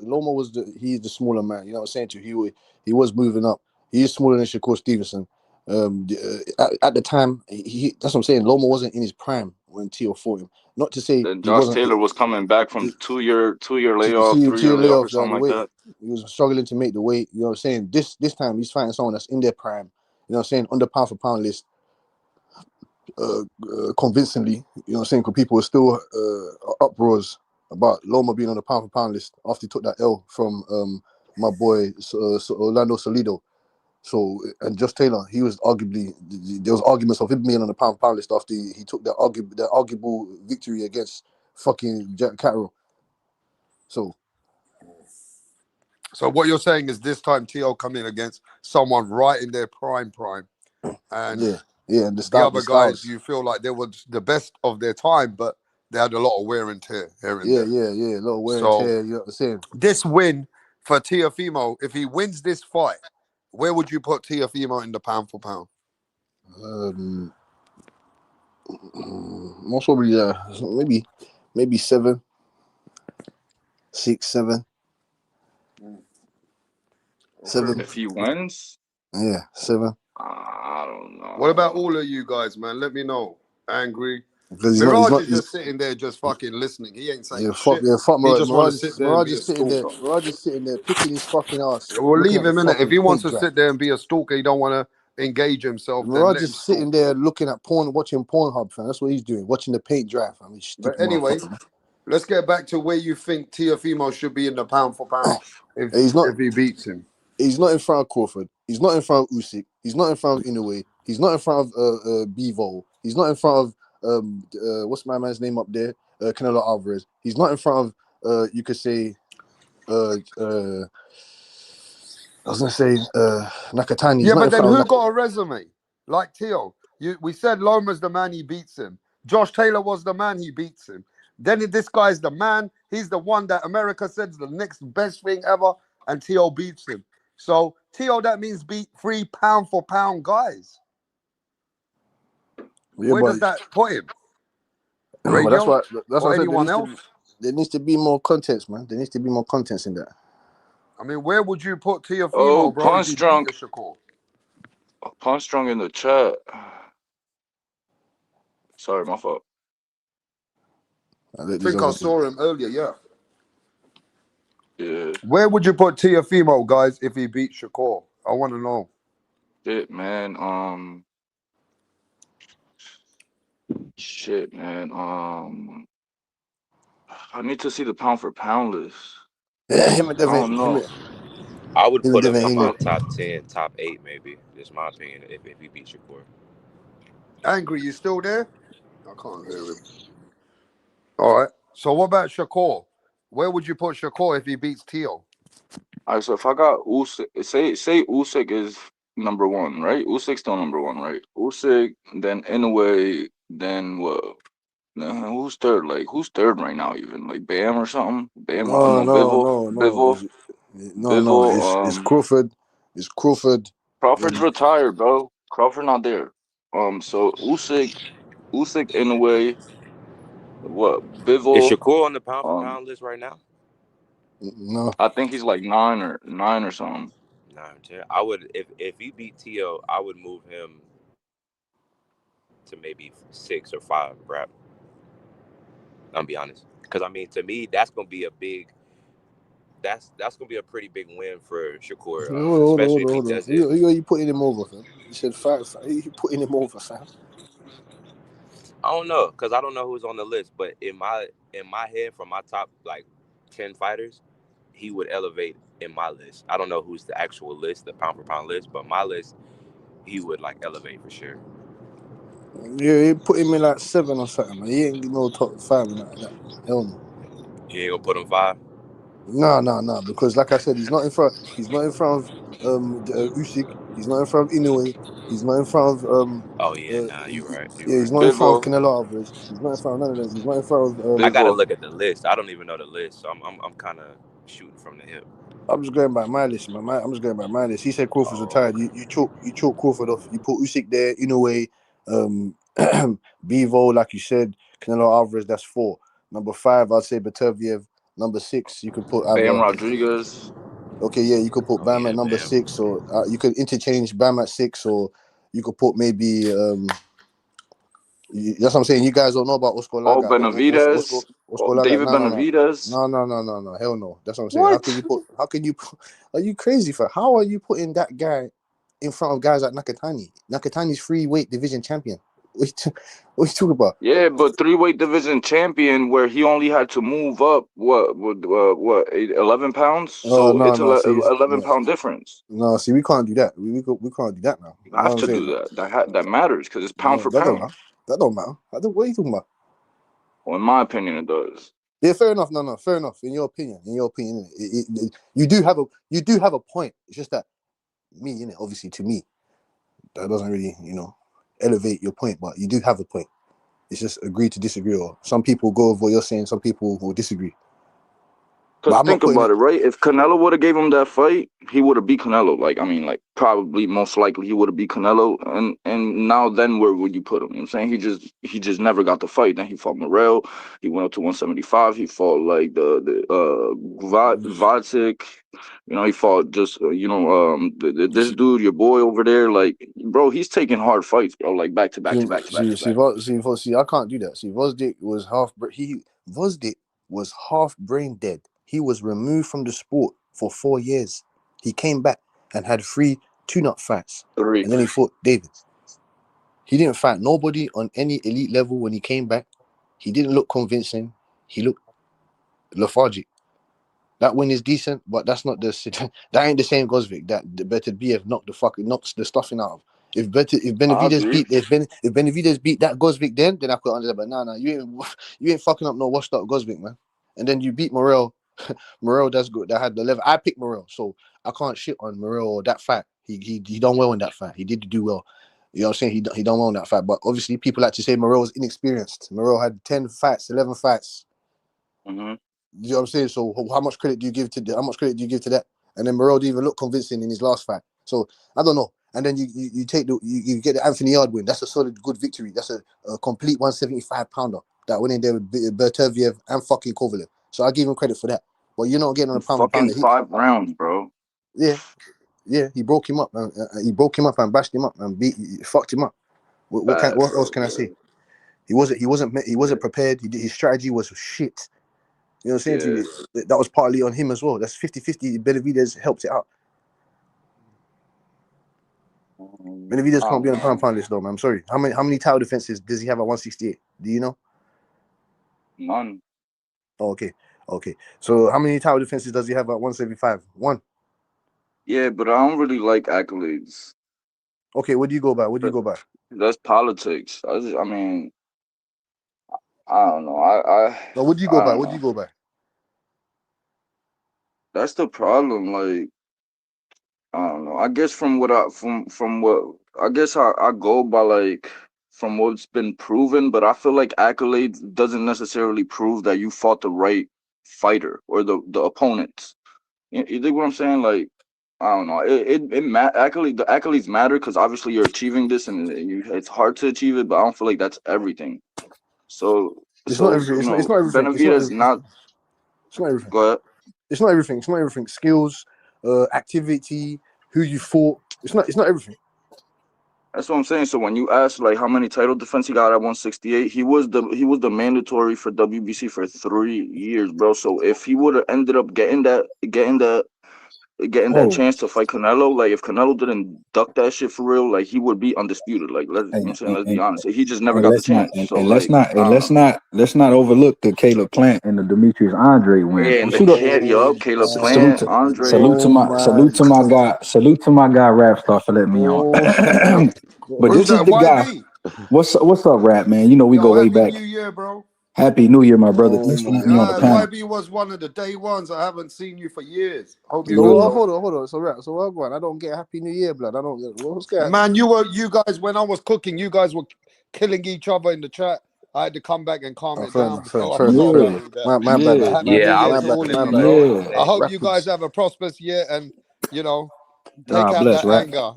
he's the smaller man. You know what I'm saying to you? He was moving up. He is smaller than Shakur Stevenson. At the time, that's what I'm saying. Loma wasn't in his prime when Tio fought him. Not to say Josh Taylor was coming back from two-year layoff, 3-year layoff or something like that. He was struggling to make the weight. You know what I'm saying? This time he's fighting someone that's in their prime. You know what I'm saying? On the pound for pound list. Convincingly, you know what I'm saying? Because people were still uproars about Loma being on the pound for pound list after he took that L from my boy Orlando Salido. So, and Josh Taylor, he was arguably, there was arguments of him being on the pound for pound list after he took that arguable victory against fucking Jack Catterall. So what you're saying is this time Tio come in against someone right in their prime. And and the other guys, you feel like they were the best of their time, but they had a lot of wear and tear here and there. Yeah, a lot of wear and tear. You know what I'm saying? This win for Teofimo, if he wins this fight, where would you put Teofimo in the pound for pound? Most probably maybe 7, 6, 7. 7. If he wins? Yeah, 7. I don't know. What about all of you guys, man? Let me know. Angry. Because Mirage is just sitting there, just fucking listening. He ain't saying shit. Fuck Mirage. He just want to sit there and be a stalker. Mirage is sitting there picking his fucking ass. We'll leave him in it. If he wants to sit there and be a stalker, he don't want to engage himself. Mirage is sitting there looking at porn, watching Pornhub, fam. That's what he's doing, watching the paint dry, fam. But anyway, let's get back to where you think Teofimo should be in the pound for pound if he beats him. He's not in front of Crawford. He's not in front of Usyk. He's not in front of Inoue. He's not in front of Bivol. He's not in front of what's my man's name up there? Canelo Alvarez. He's not in front of you could say I was gonna say Nakatani. Yeah, but then who got a resume like Tio? We said Loma's the man, he beats him. Josh Taylor was the man, he beats him. Then this guy's the man. He's the one that America said is the next best thing ever, and Tio beats him. So Tio, that means beat 3 pound for pound guys. Where does that put him? Radio? That's why anyone else? There needs to be more context, man. There needs to be more contents in that. I mean, where would you put Teofimo, bro? Punch Strong in the chat. Sorry, my fault. I think I saw him earlier, yeah. Yeah. Where would you put Teofimo, guys, if he beat Shakur? I want to know. Shit, man. Shit, man. I need to see the pound for pound list. Him and I Devin. don't know. I would put him in my England. top 10, top 8, maybe. Just my opinion. If he beat Shakur. Angry, you still there? I can't hear him. All right. So what about Shakur? Where would you put Shakur if he beats Teo? All right, so if I got Usyk, say Usyk is number one, right? Usyk's still number one, right? Usyk, then Inoue, then what? Who's third? Like, who's third right now? Even like Bam or something? Bam? No, Bivol. It's Crawford. It's Crawford. Crawford's retired, bro. Crawford not there. So Usyk, Inoue, what? Bivol. Is Shakur on the pound for pound list right now? No, I think he's like nine or something. 9 or 10. I would if he beat Teo, I would move him to maybe 6 or 5, rap. I'll be honest, because I mean, to me, that's gonna be a big. That's gonna be a pretty big win for Shakur, especially if he does it. You putting him over, fam? You said 5. You putting him over, fam? I don't know, because I don't know who's on the list, but in my head, from my top like 10 fighters, he would elevate in my list. I don't know who's the actual list, the pound for pound list, but my list, he would like elevate for sure. Yeah, you put him in like 7 or something, man. He ain't no top 5 and that. Hell no. You ain't gonna put him 5? No, because like I said, he's not in front of Usyk. He's not in front of Inoue. He's not in front of Oh yeah, you're right. He's not in front of Canelo Alvarez. He's not in front of none of them. He's not in front of. I gotta look at the list. I don't even know the list, so I'm kind of shooting from the hip. I'm just going by my list, man. I'm just going by my list. He said Crawford's retired. Okay. You chalk Crawford off. You put Usyk there, Inoue, Bivol, like you said, Canelo Alvarez. That's 4. Number 5, I'd say Beterbiev. Number 6, you could put Bam Rodriguez. Okay, yeah, you could put Bam at number 6, or you could interchange Bam at 6, or you could put maybe that's what I'm saying. You guys don't know about Oscar Laga. Benavidez. Oscar Laga. David Benavidez. No. Hell no. That's what I'm saying. What? How can you put? Are you crazy for? How are you putting that guy in front of guys like Nakatani? Nakatani's free weight division champion. What you talking about? Yeah, but 3-weight division champion, where he only had to move up what 11 pounds. So it's 11-pound difference. No, see, we can't do that. We can't do that now. You have to do that. That matters because it's pound for pound. That don't matter. What are you talking about? Well, in my opinion, it does. Yeah, fair enough. No, fair enough. In your opinion, you do have a point. It's just that obviously to me, that doesn't really elevate your point, but you do have a point. It's just agree to disagree, or some people go with what you're saying, some people will disagree. Because think about it, right? If Canelo would have gave him that fight, he would have beat Canelo. Probably most likely he would have beat Canelo. And now then where would you put him? You know what I'm saying? He just never got the fight. Then he fought Morel. He went up to 175. He fought like Vacic. He fought just this dude, your boy over there. Like, bro, he's taking hard fights, bro. Like back to back to back to back. See, I can't do that. See, Vosdick was half brain dead. He was removed from the sport for 4 years. He came back and had 3 tune-up fights. 3. And then he fought David. He didn't fight nobody on any elite level when he came back. He didn't look convincing. He looked lethargic. That win is decent, but that's not that ain't the same Gosvic that Beterbiev knocks the stuffing out of. If Benavidez beat that Gosvic, then I could understand. But no, you ain't fucking up no washed up Gosvic, man. And then you beat Morel. Morel, that's good. That had the level. I picked Morel, so I can't shit on Morel or that fight. He done well in that fight. He did do well. You know what I'm saying? He done well in that fight. But obviously, people like to say Morel was inexperienced. Morel had 10 fights, 11 fights. Mm-hmm. You know what I'm saying? So how much credit do you give to that? And then Morel didn't even look convincing in his last fight. So I don't know. And then you take you get the Anthony Yard win. That's a solid good victory. That's a complete 175 pounder that went in there with Beterbiev and fucking Kovalev. So I give him credit for that. But you're not getting on a pound for pound. 5 rounds, bro. Yeah, he broke him up. He broke him up and bashed him up and fucked him up. What else can I say? He wasn't prepared. His strategy was shit. You know what I'm saying to you? That was partly on him as well. That's 50-50. Benavidez helped it out. Benavidez can't be on the pound list though, man. I'm sorry. How many title defenses does he have at 168? Do you know? None. Oh, okay. So how many title defenses does he have at 175? One. Yeah, but I don't really like accolades. Okay, what do you go by? That's politics. I mean, I don't know. No, what do you go by? That's the problem. Like, I don't know. I guess from what I guess I go by like from what's been proven, but I feel like accolades doesn't necessarily prove that you fought the right fighter or the opponents. You think what I'm saying? Like, I don't know. The accolades matter because obviously you're achieving this and it's hard to achieve it, but I don't feel like that's everything. So It's not everything. It's not everything. Benavidez not. It's not everything. Go ahead. It's not everything. Skills, activity, who you fought. It's not everything. That's what I'm saying. So when you ask like how many title defense he got at 168, he was the mandatory for WBC for 3 years, bro. So if he would have ended up getting that chance to fight Canelo, like if Canelo didn't duck that shit for real, like he would be undisputed. Like let's be honest. He just never got the chance. Let's not overlook the Caleb Plant and the Demetrius Andre win. Yeah, and Caleb Plant, Andre. Salute to my guy Rapstar for letting me on. But this is the guy. What's up, Rap, man? You know we go way back. Happy New Year, bro. Happy New Year, my brother. Thanks for letting me on the panel. YB was one of the day ones. I haven't seen you for years. Hope you hold on. So Rap, so what? I don't get Happy New Year, blood. I don't get what's going on. Man, you guys, when I was cooking, you guys were killing each other in the chat. I had to come back and calm it down. My bad. I hope you guys have a prosperous year and take out that anger.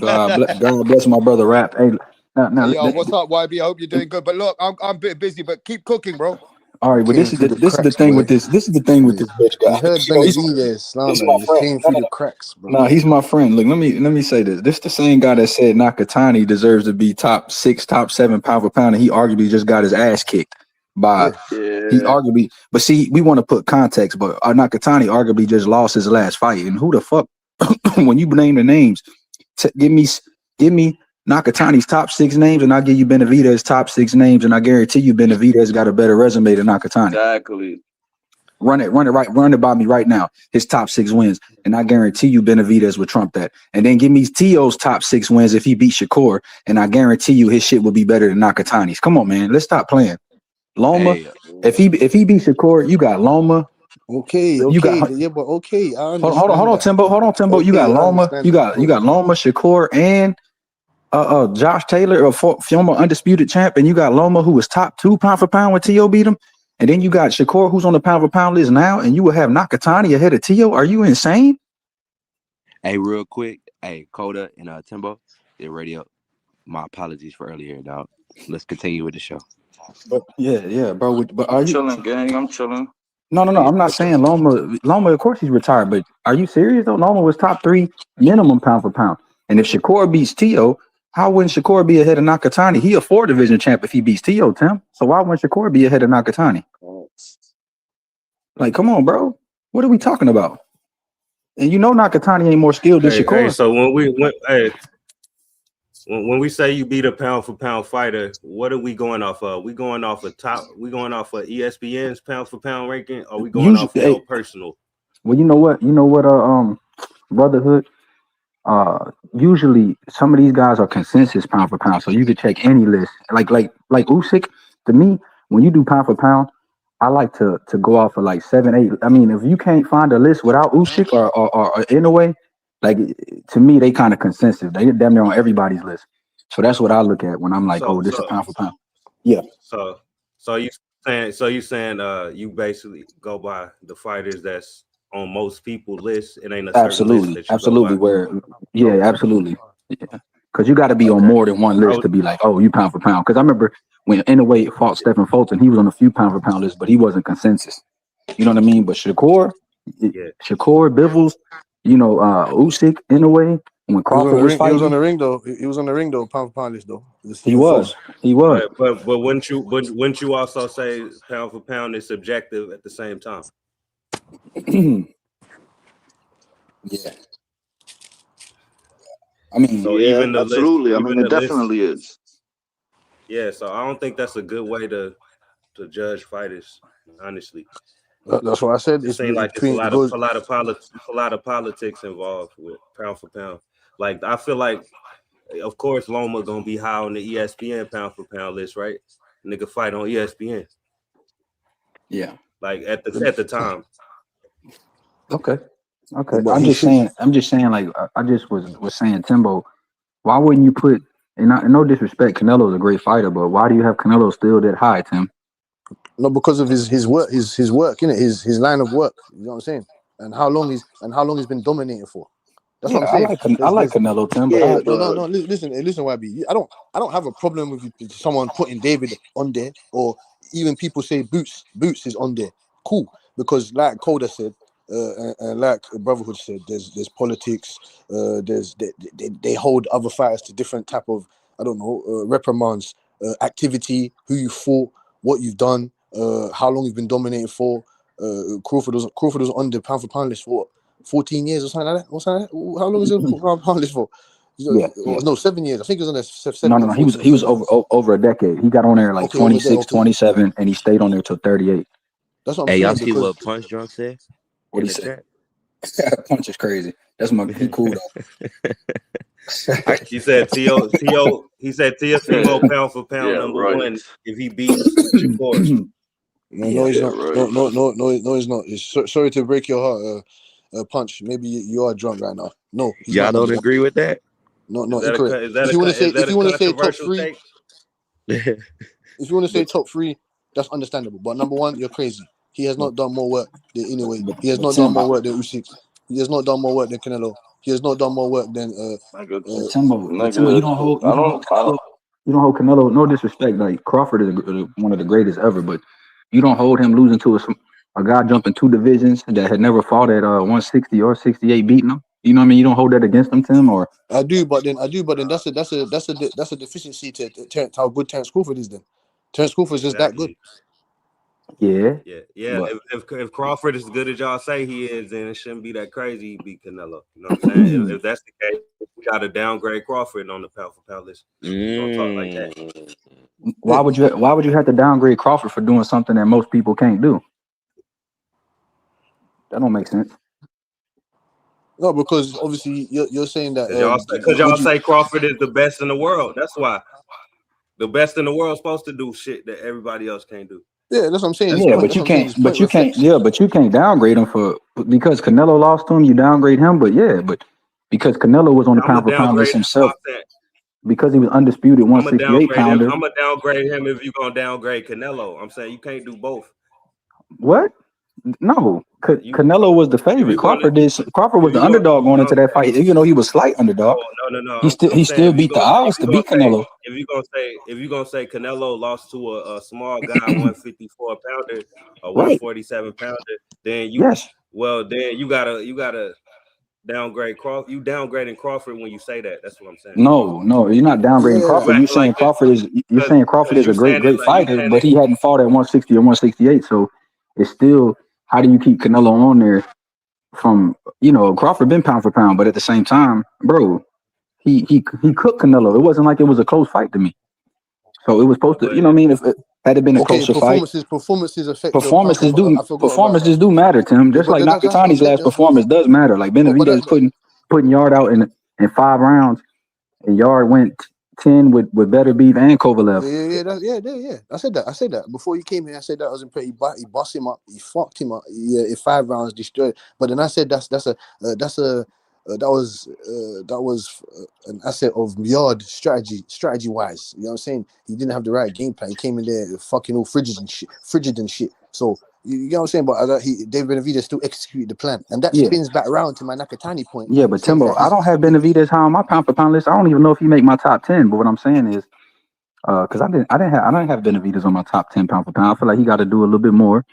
God bless my brother Rap. Hey, yo, what's up, YB? I hope you're doing good. But look, I'm a bit busy, but keep cooking, bro. All right, but this is the thing with this bitch guy. I heard Benavidez, just came through the cracks, bro. No, he's my friend. Look, let me say this. This the same guy that said Nakatani deserves to be top 6, top 7 pound for pound, and he arguably just got his ass kicked by he arguably. But see, we want to put context, but Nakatani arguably just lost his last fight, and who the fuck? When you name the names, give me Nakatani's top 6 names, and I'll give you Benavidez's top 6 names, and I guarantee you Benavidez got a better resume than Nakatani. Exactly. Run it by me right now. His top 6 wins, and I guarantee you Benavidez would trump that. And then give me Tio's top 6 wins if he beat Shakur, and I guarantee you his shit will be better than Nakatani's. Come on, man, let's stop playing. Loma, if he beat Shakur, you got Loma. Okay. I understand. Hold on, Timbo. Okay, you got Loma. You got Loma, Shakur, and Josh Taylor, a former undisputed champ, and you got Loma, who was top 2 pound for pound when Tio beat him, and then you got Shakur, who's on the pound for pound list now, and you will have Nakatani ahead of Tio. Are you insane? Hey, real quick, Coda and Timbo, the radio. My apologies for earlier, dog. Let's continue with the show. Yeah, bro. But are you chilling, gang? I'm chilling. No. I'm not saying Loma. Of course, he's retired, but are you serious though? Loma was top 3 minimum pound for pound, and if Shakur beats Tio, how wouldn't Shakur be ahead of Nakatani? He a 4 division champ if he beats Tio, Tim. So why wouldn't Shakur be ahead of Nakatani? Like, come on, bro. What are we talking about? And you know Nakatani ain't more skilled than Shakur. Hey, so when we say you beat a pound for pound fighter, what are we going off of? We going off of ESPN's pound for pound ranking, or we going off your personal? Well, you know what, Brotherhood. Usually some of these guys are consensus pound for pound, so you could check any list. Like Usyk, to me, when you do pound for pound, I like to go off of like 7, 8. I mean, if you can't find a list without Usyk or in a way, like to me, they kind of consensus. They damn near on everybody's list. So that's what I look at when I'm like, this is pound for pound. Yeah. So you saying you basically go by the fighters that's on most people's lists. It ain't a absolutely. Absolutely. Yeah. Because you got to be on more than one list to be like, you pound for pound. Because I remember when Inouye fought Stephen Fulton, he was on a few pound for pound lists, but he wasn't consensus. You know what I mean? But Shakur, Bivens, Usyk, Inouye, when Crawford was fighting. He was on the ring though. He was on the ring though, pound for pound list though. He was. But wouldn't you also say pound for pound is subjective at the same time? Yeah. I mean, so even the absolutely. List, it definitely is. Yeah, so I don't think that's a good way to judge fighters, honestly. That's what I said. It seems like it's a lot of politics involved with pound for pound. Like I feel like, of course, Loma gonna be high on the ESPN pound for pound list, right? Nigga fight on ESPN. Yeah, like at the time. Okay. I'm just saying. Like I just was saying, Timbo. Why wouldn't you put? And no disrespect, Canelo's a great fighter, but why do you have Canelo still that high, Tim? No, because of his work, his work, innit? His line of work. You know what I'm saying? And how long he's been dominating for. That's what I'm saying. I like Canelo, Tim. Yeah, but no. Listen, YB. I don't have a problem with someone putting David on there, or even people say Boots is on there. Cool, because like Coda said, and like Brotherhood said, there's politics. They hold other fighters to different type of reprimands, activity, who you fought, what you've done, how long you've been dominating for. Crawford was on the pound for pound list for 14 years or something like that. How long is it pound for pound list for? No, 7 years. I think it was on there 7. No. He was over a decade. He got on there like 26, 27, and he stayed on there till 38. That's what I'm saying. Y'all see what Punch Drunk said? What he said? Punch is crazy. That's he cool though. He said he said TFC pound for pound number one if he beats Shakur. No, he's not. Right. No, he's not. Sorry to break your heart, Punch. Maybe you are drunk right now. No, y'all don't agree with that. No, incorrect. If you want to say top 3, if you want to say top 3, that's understandable. But number 1, you're crazy. He has not done more work than anyway. He has not done more work than Usyk. He has not done more work than Canelo. He has not done more work than Timbo. You don't hold Canelo. No disrespect, like Crawford is one of the greatest ever, but you don't hold him losing to a guy jumping 2 divisions that had never fought at 160 or 68, beating him. You know what I mean? You don't hold that against him, Tim, or I do, but then that's a deficiency to how good Terence Crawford is. Then Terence Crawford is just that good. Yeah. If Crawford is as good as y'all say he is, then it shouldn't be that crazy. He beat Canelo. You know what I'm saying? if that's the case, we got to downgrade Crawford on the pound for pound list. Don't talk like that. Why would you have to downgrade Crawford for doing something that most people can't do? That don't make sense. No, because obviously you're saying that because y'all say Crawford is the best in the world. That's why the best in the world is supposed to do shit that everybody else can't do. Yeah, that's what I'm saying. Yeah, but you can't. But you can't. Yeah, but you can't downgrade him because Canelo lost to him. You downgrade him, but because Canelo was on the pound for pound list himself. Because he was undisputed 168 pounder. I'm gonna downgrade him if you're gonna downgrade Canelo. I'm saying you can't do both. What? No, Canelo was the favorite. Crawford was the underdog going into that fight. Even though he was slight underdog. No. He still beat the odds to beat Canelo. If you're gonna say Canelo lost to a small guy, 154 pounder or 147 pounder, then you gotta downgrade Crawford. You downgrading Crawford when you say that. That's what I'm saying. No, you're not downgrading Crawford. You're saying Crawford is a great fighter, but he hadn't fought at 160 or 168. So it's still, how do you keep Canelo on there from, Crawford been pound for pound, but at the same time, bro, he cooked Canelo. It wasn't like it was a close fight to me. So it was supposed to, if it had it been a closer fight. Performances affect performances do matter, Tim. Just like Nakatani's last performance does matter. Like Benavidez putting Yard out in 5 rounds, and Yard went 10 with Better Beef and Kovalev. Yeah. I said that before you came here. I said that was he bossed him up, he fucked him up. Yeah, in 5 rounds destroyed. But then I said that was an asset of Yard strategy wise. You know what I'm saying? He didn't have the right game plan. He came in there fucking all frigid and shit. So you know what I'm saying? But David Benavidez still executed the plan, and that spins back around to my Nakatani point. Yeah, but Timbo, I don't have Benavidez high on my pound for pound list. I don't even know if he make my top 10. But what I'm saying is, because I didn't have Benavidez on my top 10 pound for pound. I feel like he got to do a little bit more.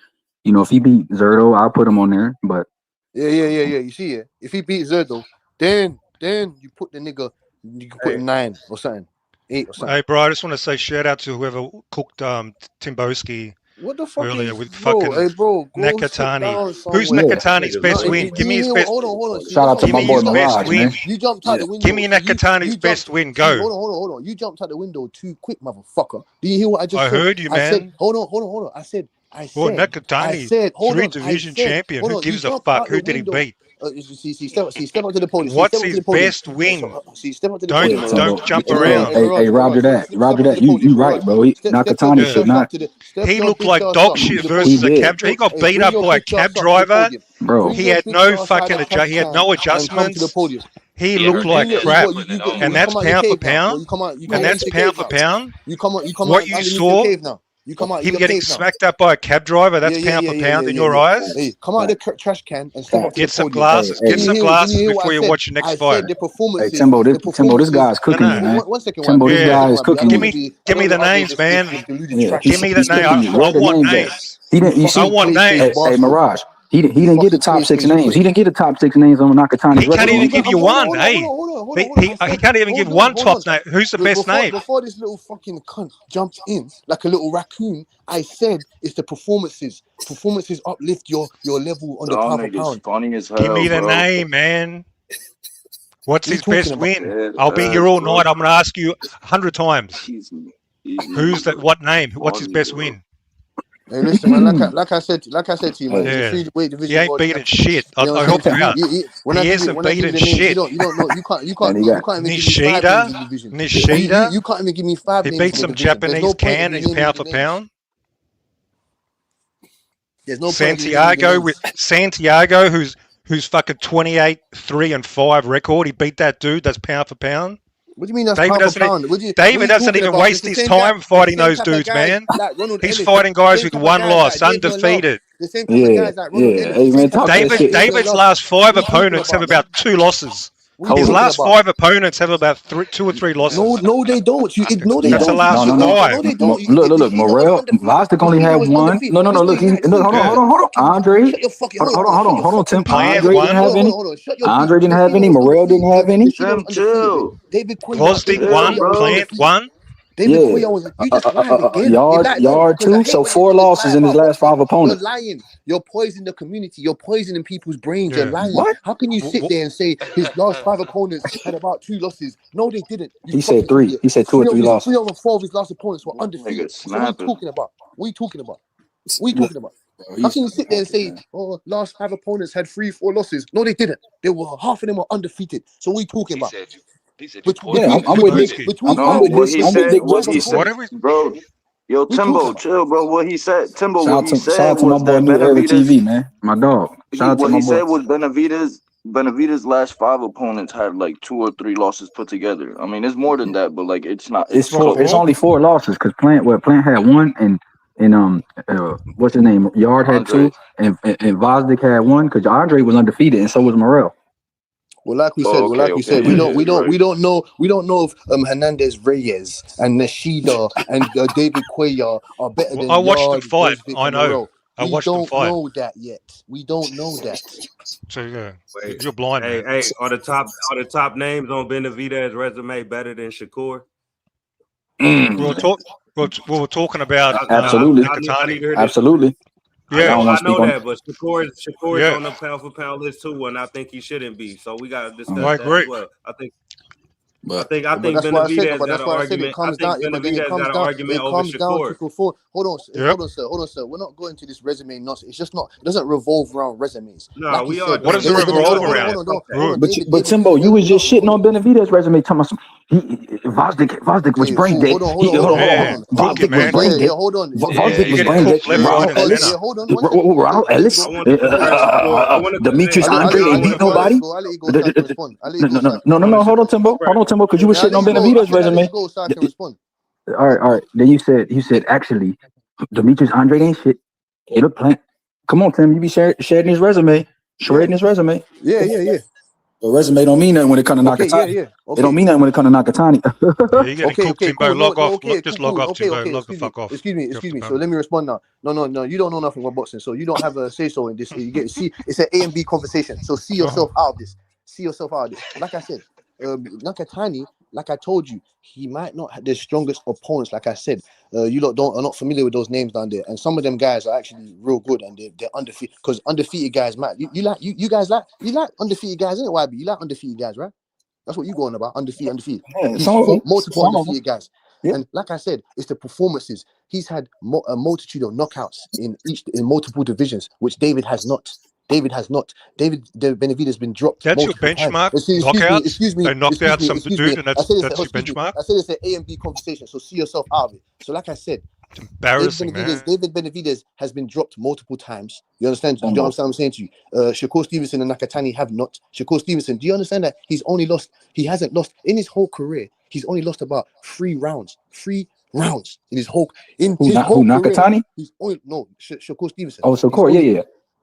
If he beat Zerto, I'll put him on there. But yeah. You see it. If he beat Zerto, then then you put the nigga, you can put a 9 or something, 8 or something. Hey, bro, I just want to say shout out to whoever cooked Timboski What the fuck earlier is, with bro? fucking Hey, bro, go sit Nakatani. down Who's somewhere. Nakatani's best No, win? Give me his best. hold on. See, Shout out to Give my me boy his best Mirage, win. man. You jumped out the window. Give me Nakatani's best win. Go. Hold on. You jumped out the window too quick, motherfucker. Do you hear what I just I said? heard you, I said, man. hold on. I said, Nakatani, hold on. three-division champion. Hold Who on. You gives a jumped fuck? out Who the did he window. beat? Step up to the podium. What's Step up to his the podium. best win? Step up to the podium. Don't jump Hey, around. Roger that. You right, bro. Nakatani should not. He looked like dog shit versus a cab driver. He got beat up by a cab driver. Bro, he had no fucking he had no adjustments. He looked like crap, and that's pound for pound. And that's pound for pound. You come out What you underneath saw, your cave now. You come out him your getting cave now. smacked up by a cab driver. That's pound for pound in your eyes. Hey, come out of the trash can and step up to Get the some podium. glasses. Get some glasses before you watch your next fight. I said the performances. Hey, Timbo, this guy's cooking you, man. 1 second, Timbo, this guy is cooking you. Give me the names, man. Yeah, Give me the name. I want names. He didn't. You see, I want names. Hey, Mirage. He didn't get the top 6 names. He didn't get the top 6 names on Nakatani's He can't even give you one. Hey, he can't even give one top name. Who's the best name? Before this little fucking cunt jumped in like a little raccoon, I said it's the performances. Performances uplift your level on the pound for pound. Funny as hell, Give me the name, man. What's his best win? I'll be here all night. I'm going to ask you 100 times. Who's that? What name? What's his best win? Hey, listen, man. Like I said to you, man. Yeah. Division. He ain't beating shit. I helped him out. He isn't beating shit. You don't know. You can't even give me 5 names in the division. Nishida. You can't even give me 5 names. He beat some Japanese can. He's pound for pound. There's no Santiago, who's fucking 28-3-5 record. He beat that dude. That's pound for pound. What do you mean that's pound for pound? David doesn't even waste his time fighting those dudes, man. He's fighting guys with 1 loss, undefeated. David's last 5 opponents have about 2 losses. His last 5 opponents have about 2 or 3 losses. No, they don't. That's the last 5. No, they don't. Look, Morel, Vostic only had 1. No. Look, hold on. Andre, hold on, Tim. Andre didn't have any. Andre didn't have any. Morel didn't have any. Chill. Vostic 1, Plant 1. David Yard 2. So 4 losses in his last 5 opponents. You're lying. You're poisoning the community. You're poisoning people's brains. You're lying. What? How can you sit there and say his last 5 opponents had about 2 losses? No, they didn't. He said 3. He said 2 or 3 losses. 3 over 4 of his last opponents were undefeated. So what are you talking about? What are you talking about? How can you sit there and say, oh, last 5 opponents had 3-4 losses? No, they didn't. They were half of them were undefeated. So what are you talking about? I'm with Nick. Bro. Yo, Timbo, chill, bro. What he said, Timbo, what he said shout out to my boy New Era TV, man. My dog. Shout out to my boy. What he said was Benavidez' last 5 opponents had like 2 or 3 losses put together. I mean, it's more than that, but like it's not. It's only 4 losses because Plant had 1 and what's his name? Yard had Andre. 2 and Vosdick had 1 because Andre was undefeated and so was Morel. Well, like we said, we don't know if Hernandez Reyes and Nishida and David Cuellar are better than. I watched them fight. I know. We don't know that yet. We don't know that. So you're blind. Hey, are the top names on Benavidez's resume better than Shakur? We were talking about Absolutely. Yeah, I know that, but Shakur's on the pound for pound list too, and I think he shouldn't be. So we got to discuss that as well. I think Benavidez got an argument. I think Benavidez got an argument over Shakur. Hold on, sir. We're not going to this resume nonsense. It's just not. It doesn't revolve around resumes. No, like we are. What does it revolve around? But Timbo, you was just shitting on Benavidez's resume, talking about Vosdick was brain dead. Vosdick was brain dead. Hold on. Vosdick was brain dead. Ronald Ellis. Demetrius Andre ain't beat nobody. No. Hold on, Timbo, because you were shitting on Benavidez's resume. All right. Then you said actually, Demetrius Andre ain't shit. Caleb Plant. Come on, Tim. You be shredding his resume. Yeah. The resume don't mean nothing when it comes to Nakatani. Okay. It don't mean nothing when it comes to Nakatani. Timbo. Log off. Just log off, Timbo. Log the fuck off. Excuse me. So let me respond now. No. You don't know nothing about boxing, so you don't have a say so in this. You see, it's an A and B conversation. So see yourself out of this. See yourself out of this. Like I said, Nakatani, like I told you, he might not have the strongest opponents. Like I said, you lot are not familiar with those names down there, and some of them guys are actually real good, and they're undefeated. Because undefeated guys, Matt, you guys like undefeated guys, isn't it, YB? You like undefeated guys, right? That's what you going about, undefeated. Yeah, He's some of them, fought multiple some of them. undefeated guys. Yeah. And like I said, it's the performances. He's had a multitude of knockouts in multiple divisions, which David has not. David Benavidez has been dropped. That's your multiple times. benchmark. Excuse me. They knocked out some dude, and that's your benchmark. I said it's an A and B conversation, so see yourself out of it. So like I said, it's embarrassing, David Benavidez has been dropped multiple times. You understand? Do you understand what I'm saying to you? Shakur Stevenson and Nakatani have not. Shakur Stevenson, do you understand that he hasn't lost in his whole career? He's only lost about 3 rounds. 3 rounds in his whole career. Nakatani? He's only Shakur Stevenson. Oh, Shakur, yeah.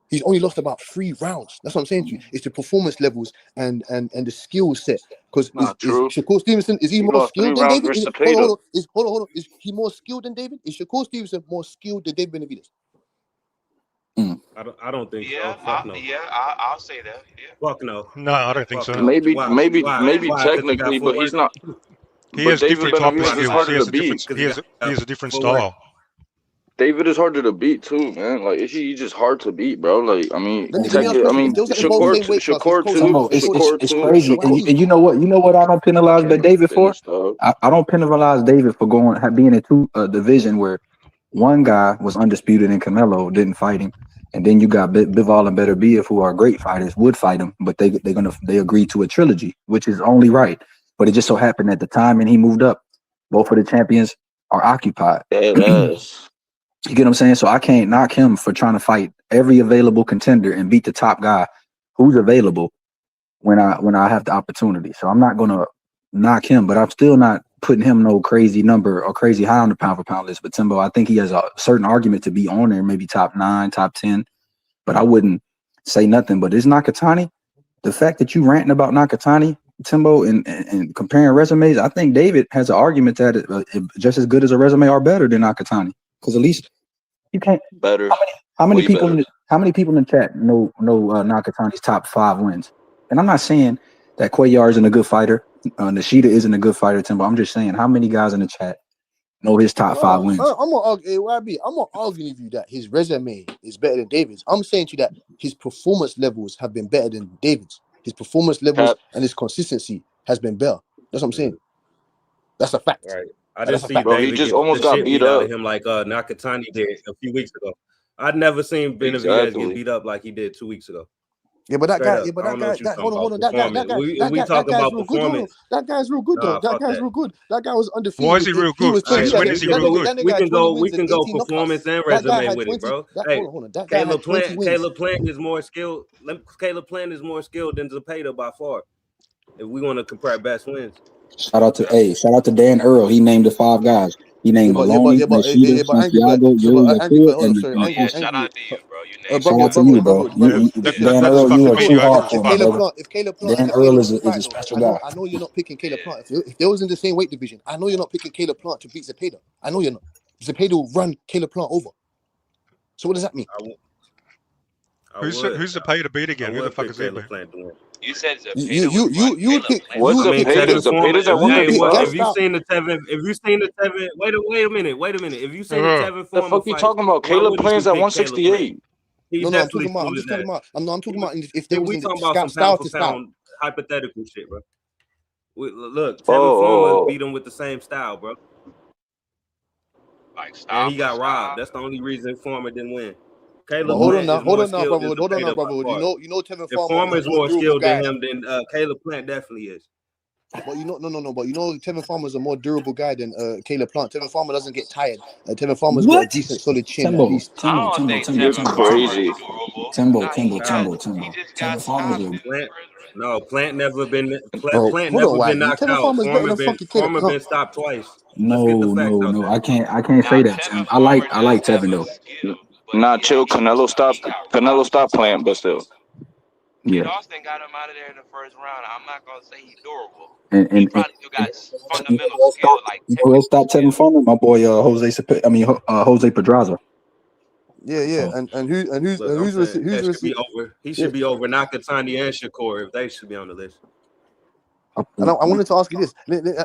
He's only lost about 3 rounds. That's what I'm saying to you. It's the performance levels and the skill set. Because is Shakur Stevenson, is he more skilled than David? Hold on. Is he more skilled than David? Is Shakur Stevenson more skilled than David Benavidez? I don't think so. I'll say that. Yeah. Fuck no. No, I don't think so. Maybe technically, but he's not. He has different type of skills. He has a different style. David is harder to beat too, man. Like he's just hard to beat, bro. Like Shakur too. It's crazy. And you know what I don't penalize David for? I don't penalize David for being in 2 division where one guy was undisputed and Canelo didn't fight him, and then you got Bivol and Beterbiev, who are great fighters, would fight him, but they agreed to a trilogy, which is only right. But it just so happened at the time, and he moved up. Both of the champions are occupied. Yes. You get what I'm saying? So I can't knock him for trying to fight every available contender and beat the top guy who's available when I have the opportunity. So I'm not gonna knock him, but I'm still not putting him no crazy number or crazy high on the pound for pound list. But Timbo, I think he has a certain argument to be on there, maybe top 9, top 10. But I wouldn't say nothing. But it's Nakatani. The fact that you ranting about Nakatani, Timbo, and comparing resumes, I think David has an argument that it just as good as a resume or better than Nakatani. Because at least you can't. Better. How many people in the chat know Nakatani's top 5 wins? And I'm not saying that Cuellar isn't a good fighter. Nishida isn't a good fighter, Timbo. I'm just saying how many guys in the chat know his top 5 wins. I'm not arguing with you that his resume is better than David's. I'm saying to you that his performance levels have been better than David's. His performance levels and his consistency has been better. That's what I'm saying. That's a fact. Right. I just see David he just almost got beat up out of him like Nakatani did a few weeks ago. I'd never seen Benavidez get beat up like he did 2 weeks ago. Yeah, but that guy, hold on. That guy's real good though. That guy's real good. That guy was undefeated. Why is he real good? When is he real good? We can go performance and resume with it, bro. Caleb Plant is more skilled. Caleb Plant is more skilled than Zepeda by far. If we want to compare best wins. Shout out to Dan Earl. He named the 5 guys. He named Maloney, Nishida, Santiago, and shout out to you, bro. Shout out to you, bro. Dan Earl, you are too hard for him. If Caleb Plant, Dan Earl is a special guy. I know you're not picking Caleb Plant. If they was in the same weight division, I know you're not picking Caleb Plant to beat Zepeda. I know you're not. Zepeda will run Caleb Plant over. So what does that mean? Who's Zepeda to beat again? Who the fuck is that? You said you pick. What's Zepeda's at 155? If you seen the Tevin, wait a minute. If you seen the Tevin, the fuck you talking about? Caleb Plant's at 168. No, I'm talking about if they was talking about style to style. Hypothetical shit, bro. Look, Tevin Farmer beat him with the same style, bro. Like style. And he got robbed. That's the only reason Farmer didn't win. Caleb hold on now, brother. You know Tevin Farmer is more skilled than him than Caleb Plant definitely is. But you know, But you know, Tevin Farmer is a more durable guy than Caleb Plant. Tevin Farmer doesn't get tired. Tevin Farmer's got a decent, solid chin. Timbo. Crazy. Timbo. Tevin Farmer's no, Plant never been. Plant never been knocked out. Farmer been stopped twice. No. I can't say that. Tim. I like Tevin though. Nah, chill. Canelo stopped Plant, but still. Yeah. Austin got him out of there in the first round. I'm not gonna say he's durable. He probably still got fundamental skill. Like he'll stop Tevin Farmer. My boy Jose Pedraza. Yeah. And who's Look, I'm saying that should be receiving? over. He should be over Nakatani and Shakur if they should be on the list. And I wanted to ask you this.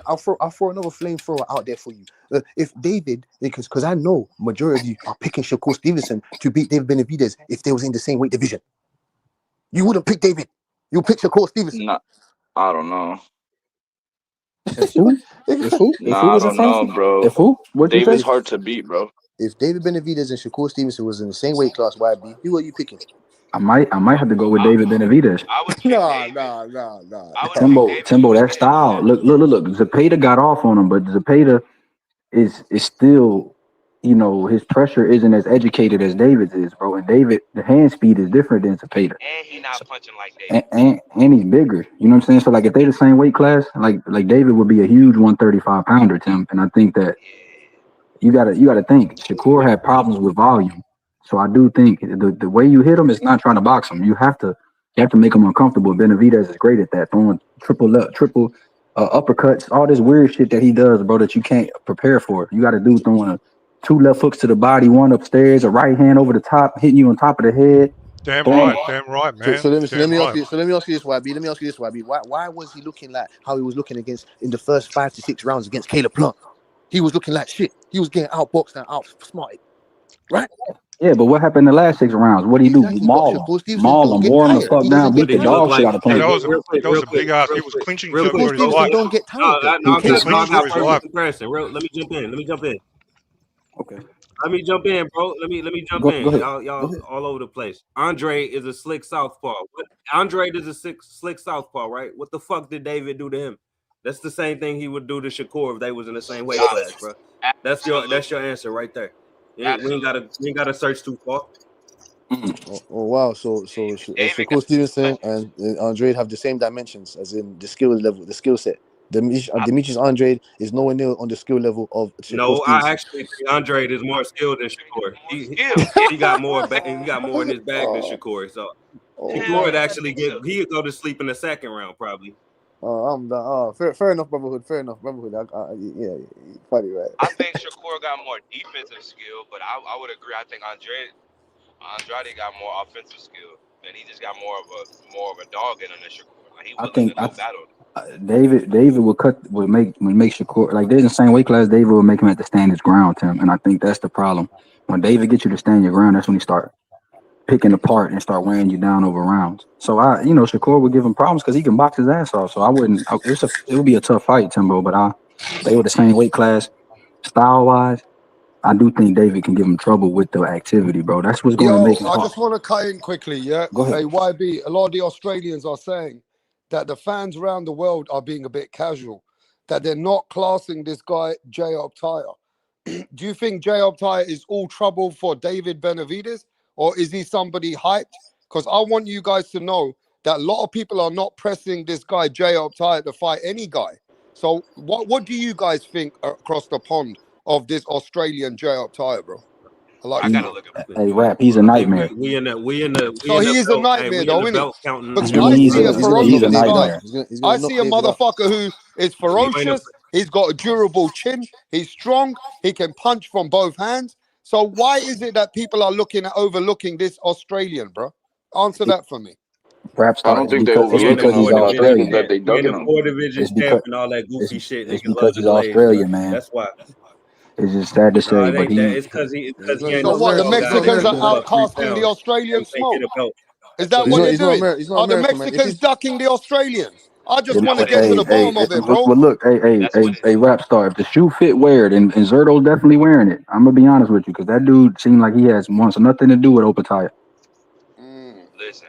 I'll throw another flamethrower out there for you. If David, because I know majority of you are picking Shakur Stevenson to beat David Benavidez if they was in the same weight division. You wouldn't pick David. You pick Shakur Stevenson. Nah, I don't know. If who? If who? If who Nah, I was in don't front know, of him? bro. If who? What'd you David's say? hard to beat, bro. If David Benavidez and Shakur Stevenson was in the same weight class, YB, who are you picking? I might have to go with David Benavidez. I would pick David. Nah. I would pick David. Timbo, that style. Look. Zepeda got off on him, but Zepeda is still, his pressure isn't as educated as David's is, bro. And David, the hand speed is different than Zepeda. And he not punching like David. And he's bigger. You know what I'm saying? So like if they the same weight class, like David would be a huge 135 pounder, Tim. And I think that you gotta think Shakur had problems with volume. So I do think the way you hit him is not trying to box him. You have to make him uncomfortable. Benavidez is great at that, throwing triple uppercuts, all this weird shit that he does, bro, that you can't prepare for. You got to do throwing 2 left hooks to the body, 1 upstairs, a right hand over the top, hitting you on top of the head. Damn right, man. So let me ask you this, YB. Why was he looking like how he was looking in the first 5 to 6 rounds against Caleb Plant? He was looking like shit. He was getting outboxed and outsmarted, right? Yeah, but what happened in the last 6 rounds? What did he do? Maul him, wore him the fuck down, beat the dog shit out of him. That was a big ass. He was clinching for his life. Don't get tired. Let me jump in. Okay. Let me jump in, bro. Let me jump in. Y'all all over the place. Andre is a slick southpaw. Andre is a slick southpaw, right? What the fuck did David do to him? That's the same thing he would do to Shakur if they was in the same weight class, bro. That's your answer right there. Yeah, we ain't gotta search too far. Oh wow! So Shakur Stevenson and Andrade have the same dimensions, as in the skill level, the skill set. Demetrius Andrade is nowhere near on the skill level of Shakur Stevenson. I actually think Andrade is more skilled than Shakur. He got more in his bag than Shakur. So Shakur would actually he would go to sleep in the second round probably. I'm done. Fair enough, brotherhood. Yeah, funny, right? I think Shakur got more defensive skill, but I would agree. I think Andrade got more offensive skill, and he just got more of a dog in him than Shakur. Like, he willing to go battle. David would make Shakur, like they're in the same weight class. David would make him at the stand his ground, Tim, and I think that's the problem. When David gets you to stand your ground, that's when he start picking apart and start wearing you down over rounds. So Shakur would give him problems because he can box his ass off. So I wouldn't. It would be a tough fight, Timbo. But they were the same weight class, style wise. I do think David can give him trouble with the activity, bro. That's what's going to make him hard. I just want to cut in quickly, yeah? Go ahead. Hey, YB, a lot of the Australians are saying that the fans around the world are being a bit casual, that they're not classing this guy, J-Up Tyre. Do you think J-Up Tyre is all trouble for David Benavidez, or is he somebody hyped? Because I want you guys to know that a lot of people are not pressing this guy, J-Up Tyre, to fight any guy. So what do you guys think across the pond of this Australian J-Up Tyre, bro? I gotta look at Hey, Rap, he's a nightmare. So he is a nightmare, though, isn't he? Because I I see a ferocious guy. I He's see a motherfucker who is ferocious. He's got a durable chin. He's strong. He can punch from both hands. So why is it that people are overlooking this Australian, bro? Answer that for me. Perhaps I don't think they overlook him. That they dug him. 4 division champ and all that goofy shit. It's because he's Australian, man. That's why. It's just sad to say, but it's because he. So what? The Mexicans are outcasting the Australian smoke. Is that what they're doing? Are the Mexicans ducking the Australians? I just want to get to the bottom of it, bro. Well, look, hey, Rap Star, if the shoe fit, wear it, and Zerto's definitely wearing it. I'm gonna be honest with you, because that dude seemed like he wants nothing to do with Opataya. Listen,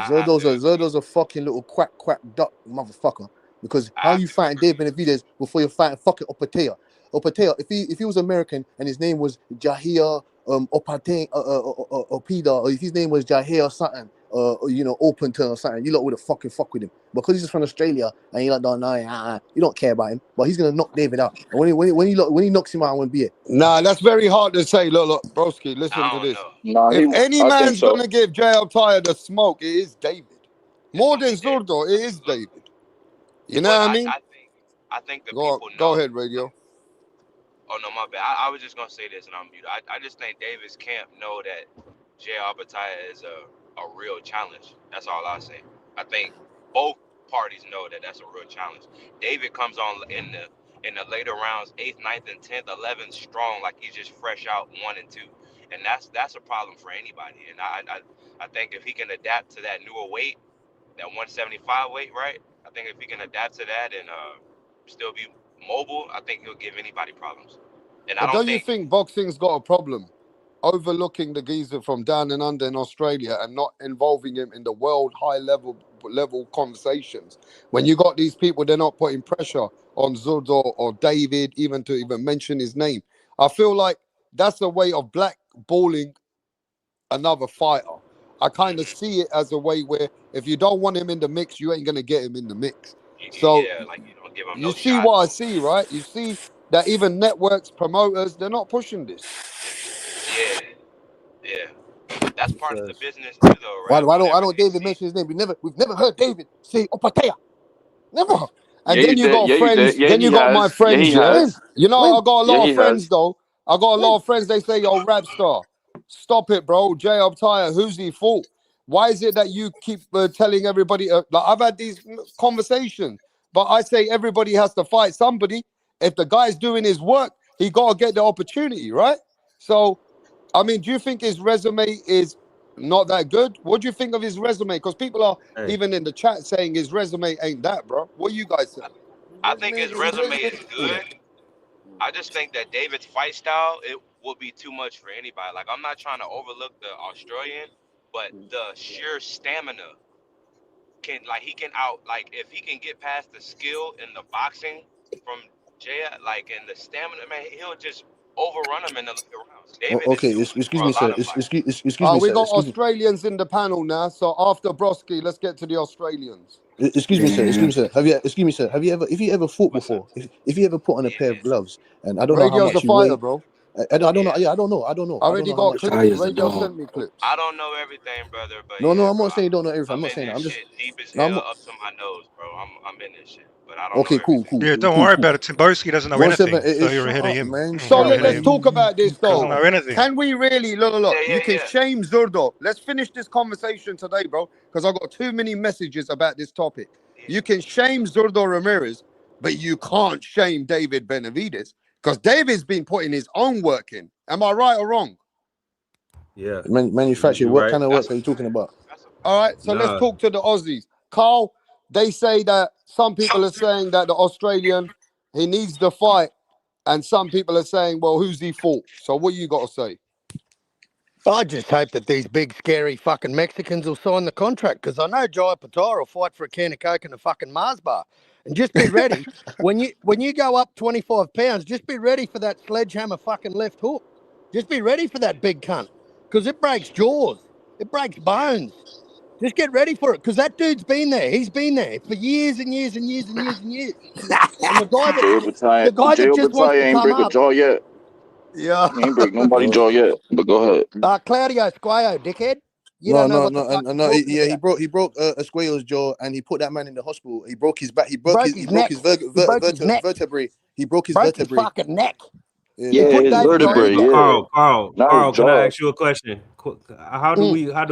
Zerto's a fucking little quack duck motherfucker. Because how you fighting Dave Benavidez before you're fighting fucking Opataya? Opataya, if he was American and his name was Jahir Opida, or if his name was Jahir something, Openton or something, you lot would have fucking fuck with him. Because he's from Australia and you you don't care about him, but he's gonna knock David out. And when he knocks him out, I won't be it. Nah, that's very hard to say. Look, broski, listen to this. If any man's gonna give J.L. Tyre the smoke, it is David. More than Zurdo, it is David. You know what I mean? I think the people know. Go ahead, Radio. Oh no, my bad. I was just gonna say this, and I'm muted. I just think Davis Camp know that Jay Albertaya is a real challenge. That's all I say. I think both parties know that that's a real challenge. David comes on in the later rounds, 8th, 9th, and 10th, 11th, strong, like he's just fresh out 1 and 2, and that's a problem for anybody. And I think if he can adapt to that newer weight, that 175 weight, right? I think if he can adapt to that and still be mobile, I think he'll give anybody problems. And I But don't don't you think think boxing's got a problem overlooking the geezer from down and under in Australia and not involving him in the world high level conversations? When you got these people, they're not putting pressure on Zurdo or David even to even mention his name. I feel like that's a way of blackballing another fighter. I kind of see it as a way where if you don't want him in the mix, you ain't gonna get him in the mix. So yeah, like you don't give him you no see shot. what I see, right? You see that even networks, promoters, they're not pushing this. Yeah. That's part of the business too, though, Why Rev. Whenever don't they David see, mention his name? We've never heard David say Opatea. Never. And Yeah, then you you did. got Yeah, you did. friends. Yeah, Then he you got my has. Yeah, he friends. Yeah, When? has. you know When? I got a Yeah, lot of he friends has. though. I got a When? lot of friends. They say, "Yo, rap star, stop it, bro. Jay Uptire, who's he for? Why is it that you keep telling everybody?" Like I've had these conversations, but I say everybody has to fight somebody. If the guy's doing his work, he gotta get the opportunity, right? So, I mean, do you think his resume is not that good? What do you think of his resume? Because people are Hey, even in the chat saying his resume ain't that, bro. What you guys say? I think his resume is good. I just think that David's fight style, it would be too much for anybody. Like, I'm not trying to overlook the Australian, but the sheer stamina he can if he can get past the skill in the boxing from Jay, like, and the stamina, man, he'll just overrun him in the later rounds. David is Okay, too much excuse for a me, lot sir. of fighters. Excuse me, We sir. got Australians in the panel now. So after Broski, let's get to the Australians. Excuse me, sir. Excuse me, sir. Excuse me, sir. Have you ever fought What's up? before? If you ever put on a pair of gloves, and I don't know how Radio's a much you fighter, weigh. bro. I don't know. Yeah. Yeah, I don't know. I don't Already know how got much. clips. Taya's a Radio dog. sent me clips. I don't know everything, brother, but No, yeah, I'm bro. not saying you don't know everything. I'm I'm not in saying that. this I'm just. shit deep as No, hell up to my nose, bro. I'm in this shit, but I don't know okay, cool, everything. cool, Yeah, cool, don't cool, worry cool. about it. Timboski doesn't know 1-7. anything, so you're Shut ahead of up, him. man. So Shut You're up, ahead of let's him. man. talk about this Doesn't though. know anything. Can we really look? You can Yeah. shame Zurdo. Let's finish this conversation today, bro, because I got too many messages about this topic. You can shame Zurdo Ramirez, but you can't shame David Benavidez because David's been putting his own work in. Am I right or wrong? yeah, Manufacturing. you What right. kind of That's work a are you talking fact. about? That's a All fact. right, so let's Nah, talk to the Aussies. Carl, they say that some people are saying that the Australian, he needs the fight, and some people are saying, well, who's he for? So what you got to say? I just hope that these big, scary fucking Mexicans will sign the contract because I know Jai Pitara will fight for a can of Coke and a fucking Mars bar. And just be ready when you go up 25 pounds. Just be ready for that sledgehammer fucking left hook. Just be ready for that big cunt because it breaks jaws, it breaks bones. Just get ready for it because that dude's been there. He's been there for years and years and years and years and years. And the guy that just wants Jay to ain't come break a up, jaw yet. Yeah. He ain't break nobody jaw yet. But go ahead. Claudio Squayo, dickhead. You No, don't know no, what the no, fuck no. you're talking Yeah, about. he broke Esquello's jaw, and he put that man in the hospital. He broke his back. He He broke broke his neck. He broke his neck. vertebrae. He broke his Broke his vertebrae. fucking neck. Yeah, He Yeah, nah, put his David vertebrae. Rodriguez. Yeah, not his Carl, can I jaw. ask you a question? How do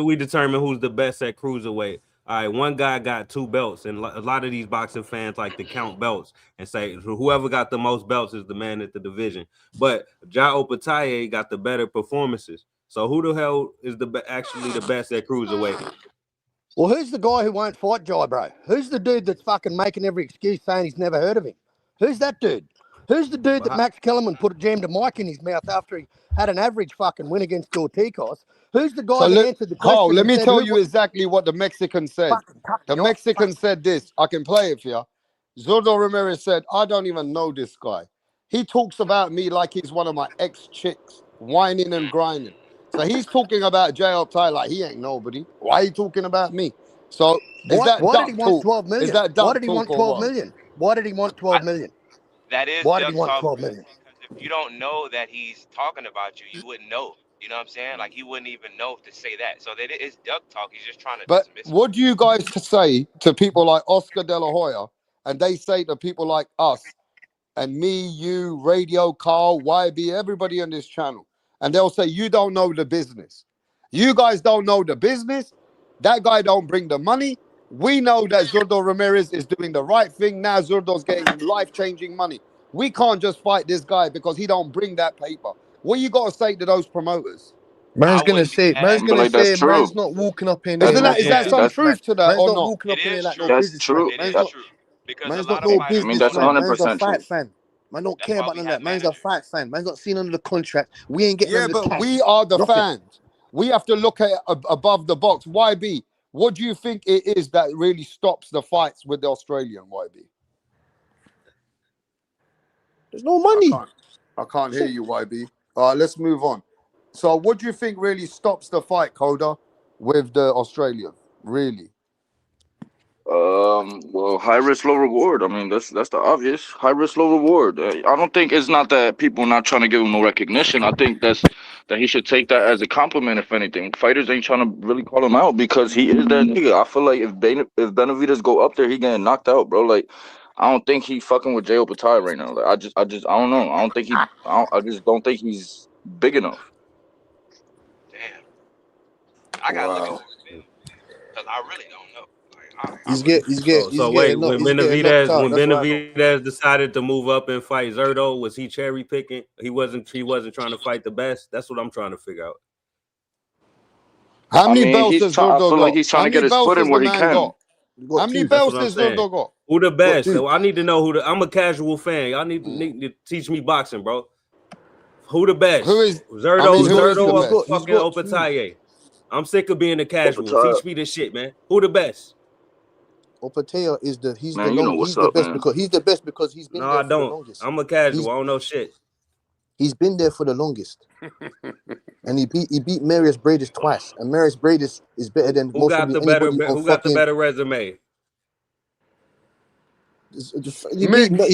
we determine who's the best at cruiserweight? All right, one guy got 2 belts, and a lot of these boxing fans like to count belts and say whoever got the most belts is the man at the division. But Ja Opetaia got the better performances. So who the hell is actually the best at cruiserweight? Well, who's the guy who won't fight Jai, bro? Who's the dude that's fucking making every excuse saying he's never heard of him? Who's that dude? Who's the dude that Max Kellerman jammed a mic in his mouth after he had an average fucking win against Dorticos? Who's the guy that answered the Carl, question let and me said, tell who you exactly what the Mexican said. fucking cut The me off? Mexican said this. I can play it for you. Zurdo Ramirez said, I don't even know this guy. He talks about me like he's one of my ex-chicks, whining and grinding. So he's talking about Jay Optai like he ain't nobody. Why are you talking about me? So is that Why did he duck want talk? 12 Is million? that Why duck did he talk want or 12 what? million? Why did he want 12 million? That is Why did he duck want talk, 12 Rev, million? because if you don't know that he's talking about you, you wouldn't know. You know what I'm saying? Like, he wouldn't even know to say that. So that is duck talk. He's just trying to But dismiss it. what do you guys say to people like Oscar De La Hoya? And they say to people like us, and me, you, Radio, Carl, YB, everybody on this channel, and they'll say, you don't know the business. You guys don't know the business. That guy don't bring the money. We know that Zurdo Ramirez is doing the right thing. Now Zurdo's getting life-changing money. We can't just fight this guy because he don't bring that paper. What you got to say to those promoters? Man's gonna say, That's true. man's not walking up in That's there like Is no that some businessman. truth to that Man's or not not? walking up in there like no That's businessman. true. Man's That, not. Man's not I no mean, that's businessman. Man's a 100% fight true. fan. Man don't care about none of that. Man's a fight fan. Man's not seen under the contract. We ain't getting Yeah, under the but cash. we are the Nothing. fans. We have to look at it above the box. YB, what do you think it is that really stops the fights with the Australian, YB? There's no money. I can't hear you, YB. All right, let's move on. So what do you think really stops the fight, Coda, with the Australian? Really? Well, high risk, low reward. I mean, that's the obvious. High risk, low reward. I don't think it's not that people not trying to give him no recognition. I think that he should take that as a compliment. If anything, fighters ain't trying to really call him out because he is that nigga. I feel like if Benavidez go up there, he getting knocked out, bro. Like, I don't think he fucking with Jay Opatai right now. Like, I don't know. I don't think I just don't think he's big enough. I gotta look Wow. into it, man, because I really don't know. He's getting When knocked out. That's what I know. Benavidez decided to move up and fight Zurdo, was he cherry picking? He wasn't trying to fight the best. That's what I'm trying to figure out. How many belts has I Zurdo feel got? like he's trying to get his foot in where he can. How many belts has Zurdo got? Who the best? So I need to know who I'm a casual fan. Y'all need to teach me boxing, bro. Who the best? Who is Zurdo the best? or fucking Opetaia? I'm sick of being a casual. Opetaia. Teach me this shit, man. Who the best? Opetaia is the best because he's been there for the longest. I'm a casual. I don't know shit. He's been there for the longest. And he beat Marius Bradis twice. And Marius Bradis is better than Who got the better resume? He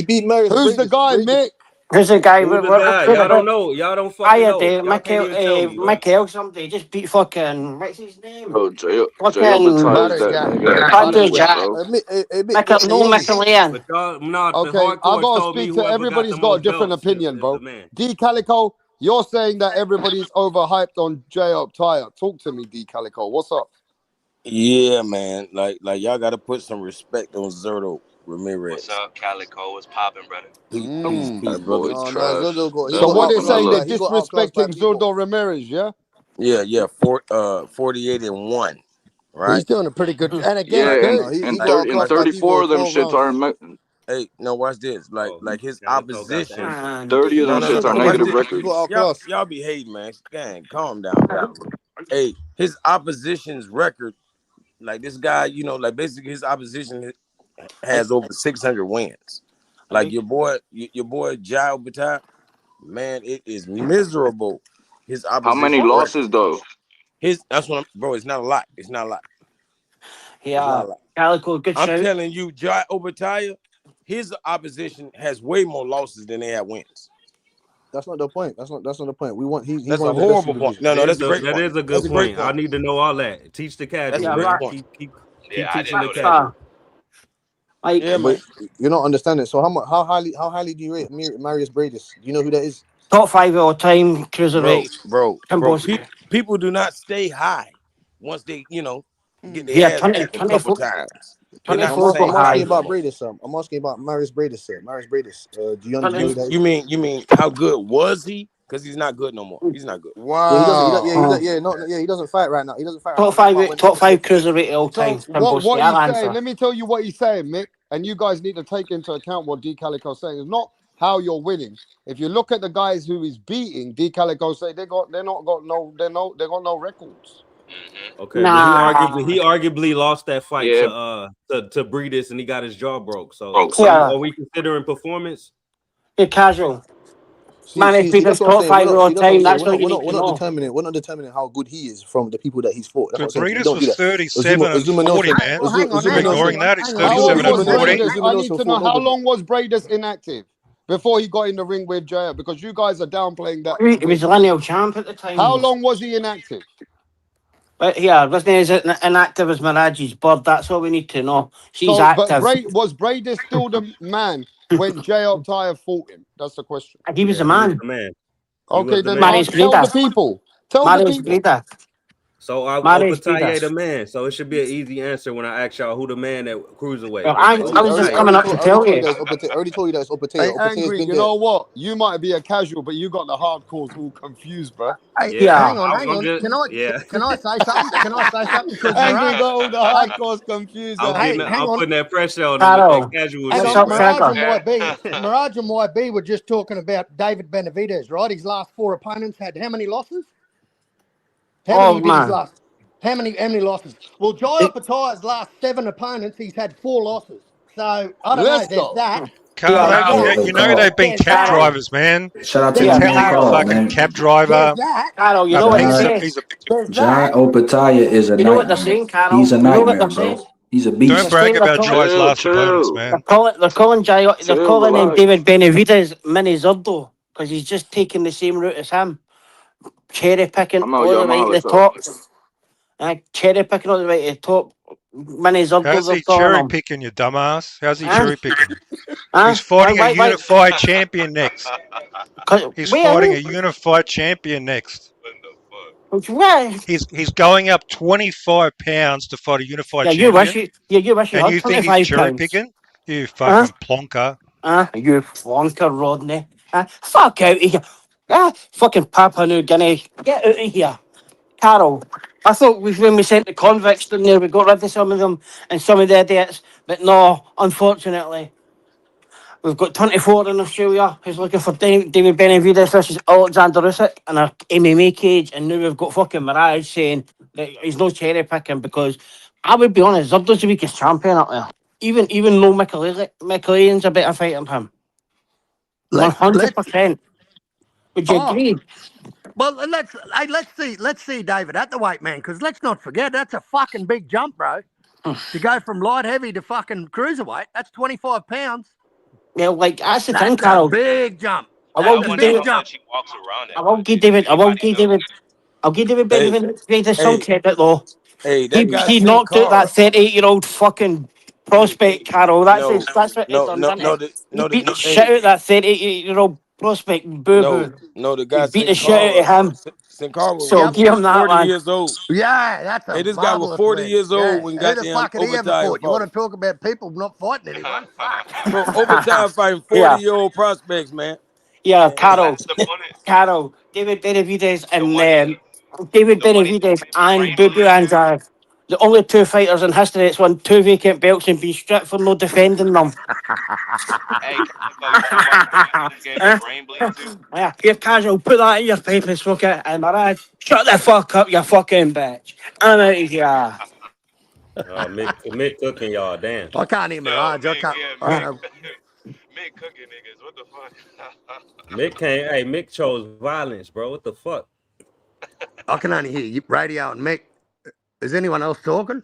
beat Marius Who's Bradis. the guy, Mick? Who's the guy? Who's the guy? Y'all don't know. Y'all don't fucking know. Y'all can't even tell me, Michael, somebody just beat fucking, what's his name? Oh, Jay Fucking Opatai is that nigga. Michael, no Michaelian. Okay, I gotta speak to everybody's got a different opinion, bro. D Calico, you're saying that everybody's overhyped on Jay Opatai. Talk to me, D Calico. What's up? Yeah, man. Like y'all gotta put some respect on Zurdo Ramirez. What's up, Calico? What's popping, brother? Peace, brother. So what they're saying, they're disrespecting Zurdo Ramirez, yeah? Yeah, 48-1, right? He's doing a pretty good. And again, and 34 of them shits are. Hey, no, watch this. Like his opposition. 30 of them shits are negative records. Y'all be hating, man. Gang, calm down. Hey, his opposition's record, like this guy, like basically his opposition has over 600 wins. Like your boy Jai Opatai, man, it is miserable. His opposition. How many losses though? That's what bro. It's not a lot. It's not a lot. Yeah, Calico, good show. I'm telling you, Jai Opatai, his opposition has way more losses than they have wins. That's not the point. That's not the point. We want he's that's a horrible point. No, that's a great point. That is a good point. I need to know all that. Teach the casual. Keep teaching the casual. Yeah, but you're not understanding. So how highly do you rate Marius Bradis? Do you know who that is? Top 5 all time cruiserweight. Bro. People do not stay high once they, get their ass a couple times. I'm asking about Bradis. I'm asking about Marius Bradis, sir. Marius Bradis. Do you understand who that is? You mean how good was he? Because he's not good no more. He's not good. Wow. He doesn't fight right now. He doesn't fight. Top 5 cruiserweight all time. What he's saying, let me tell you what he's saying, Mick. And you guys need to take into account what D Calico's saying. It's not how you're winning. If you look at the guys who he's beating, D Calico say they got no records. Okay, but he arguably lost that fight to Bradis, and he got his jaw broke. So are we considering performance? You're casual. Man, if he's top 5 all time, that's what you need to know. We're not determining how good he is from the people that he's fought. Bradis was 37-40, man. Ignoring that, it's 37-40. I need to know how long was Bradis inactive before he got in the ring with Jaya, because you guys are downplaying that. He was lineal champ at the time. How long was he inactive? But yeah, wasn't he as inactive as Mirage's bird? That's all we need to know. She's So, but active. Was Brady still the man when J.L. Tyre fought him? That's the question. He was Yeah, a he was man. the man. He Okay, was the then man. Marius tell Breeder. the people. Tell the Marius people. Breeder. So Marius Breeder. Opetaye the man. So it should be an easy answer when I ask y'all who the man at cruiserweight. Well, I I was just Opetaye. coming up to tell you. I already told you that it's Opetaia. Hey, Opetaia's Angry, been you there. know what? You might be a casual, but you got the hardcores all confused, bro. Hey, Yeah, hang on. I'm just Can I say something? Can I say something? Because Angry got all the hey, hardcores confused. I'm hey, getting hang I'm on. putting that pressure on them with that Carol, casual Hang what's shit, on, up, bro. Mirage Franco? and YB were just talking about David Benavidez, right? His last 4 opponents had how many losses? How many did his Man. last? How many losses? Well, Jai Opetaia's last 7 opponents, he's had 4 losses. So I don't know. Let's There's go. that. Yeah, There's Carl, that. Hey, you know Carl. they've been There's cab that. Carol. drivers, man. Shout out to Yeah, my man Italian Carl, fucking man. cab There's driver. that. Carol, you know what they Jai, say? There's Jai that. Opetaia is a You know what they're nightmare. saying, Carol? He's a You know what nightmare, they're bro. saying? He's a Don't They're beast. brag saying about Jai's last opponents, man. they're calling David Benavidez Mini Zurdo because he's just taking the same route as him, cherry picking I'm out, all y'all. the way to the top. Cherry picking all the way to the top. Mini Zurdo How's they're he calling cherry him. picking, you dumbass? How's he Huh? cherry picking? Huh? He's fighting a Why? unified champion next. He's fighting a Where? unified champion next. Where? He's going up 25 pounds to fight a unified Yeah, you wish champion, you wish you and had you think he's 25 cherry pounds. picking? You Huh? fucking plonker. You flunker, Rodney. Fuck out of here. Fucking Papua New Guinea. Get out of here. Carol, I thought when we sent the convicts in there, we got rid of some of them and some of the idiots. But no, unfortunately, we've got 24 in Australia who's looking for David Benavidez versus Alexander Usyk in a MMA cage. And now we've got fucking Mirage saying that he's no cherry picking because I would be honest, Zurdo's the weakest champion up there. Even though Michaelian's a better fighter than him. Let's 100%. Would you oh agree? well let's see David at the weight, man, because let's not forget that's a fucking big jump, bro. To go from light heavy to fucking cruiserweight, that's 25 pounds. Yeah, like that's the thing, That's a Carol. big jump. I I won't give wonder David. how much he walks around I at won't much. give David. I won't Anybody give know? David. I'll give David Hey, Benavidez some hey, credit though. hey, He that guy he Sin knocked out Cara. that 38-year-old fucking prospect, Carol. That's No, what he no, done, no, didn't no, he? the, He no, the, beat the shit hey, out of that 38-year-old prospect, boo no, boo. no, the He guy beat the Sin shit out Cara, of him. Sin Cara So Yep. give was him that 40 one. years old. Yeah, that's a Hey, this guy was marvelous 40 win. years old Yeah. when Who the goddamn fuck had he ever Overtime fought? You fought want him. to talk about people not fighting anyone? Fuck. Bro, Overtime fighting Yeah, 40-year-old prospects, man. yeah, And Carol, Carol, David Benavidez and David Benavidez and Boo Boo Andrade. The only 2 fighters in history that's won 2 vacant belts and been stripped for no defending them. Hey, Calico, you know Mike Tyson gave me Huh? brain bleed too? Yeah, here, casual, put that in your pipe and smoke it. And Mirage, shut the fuck up, you fucking bitch. I'm out of here. Mick cooking y'all, damn. I can't hear Mirage. I can't. I don't know. Mick cooking niggas. What the fuck? Mick chose violence, bro. What the fuck? I can only hear you, radio and Mick. Is anyone else talking?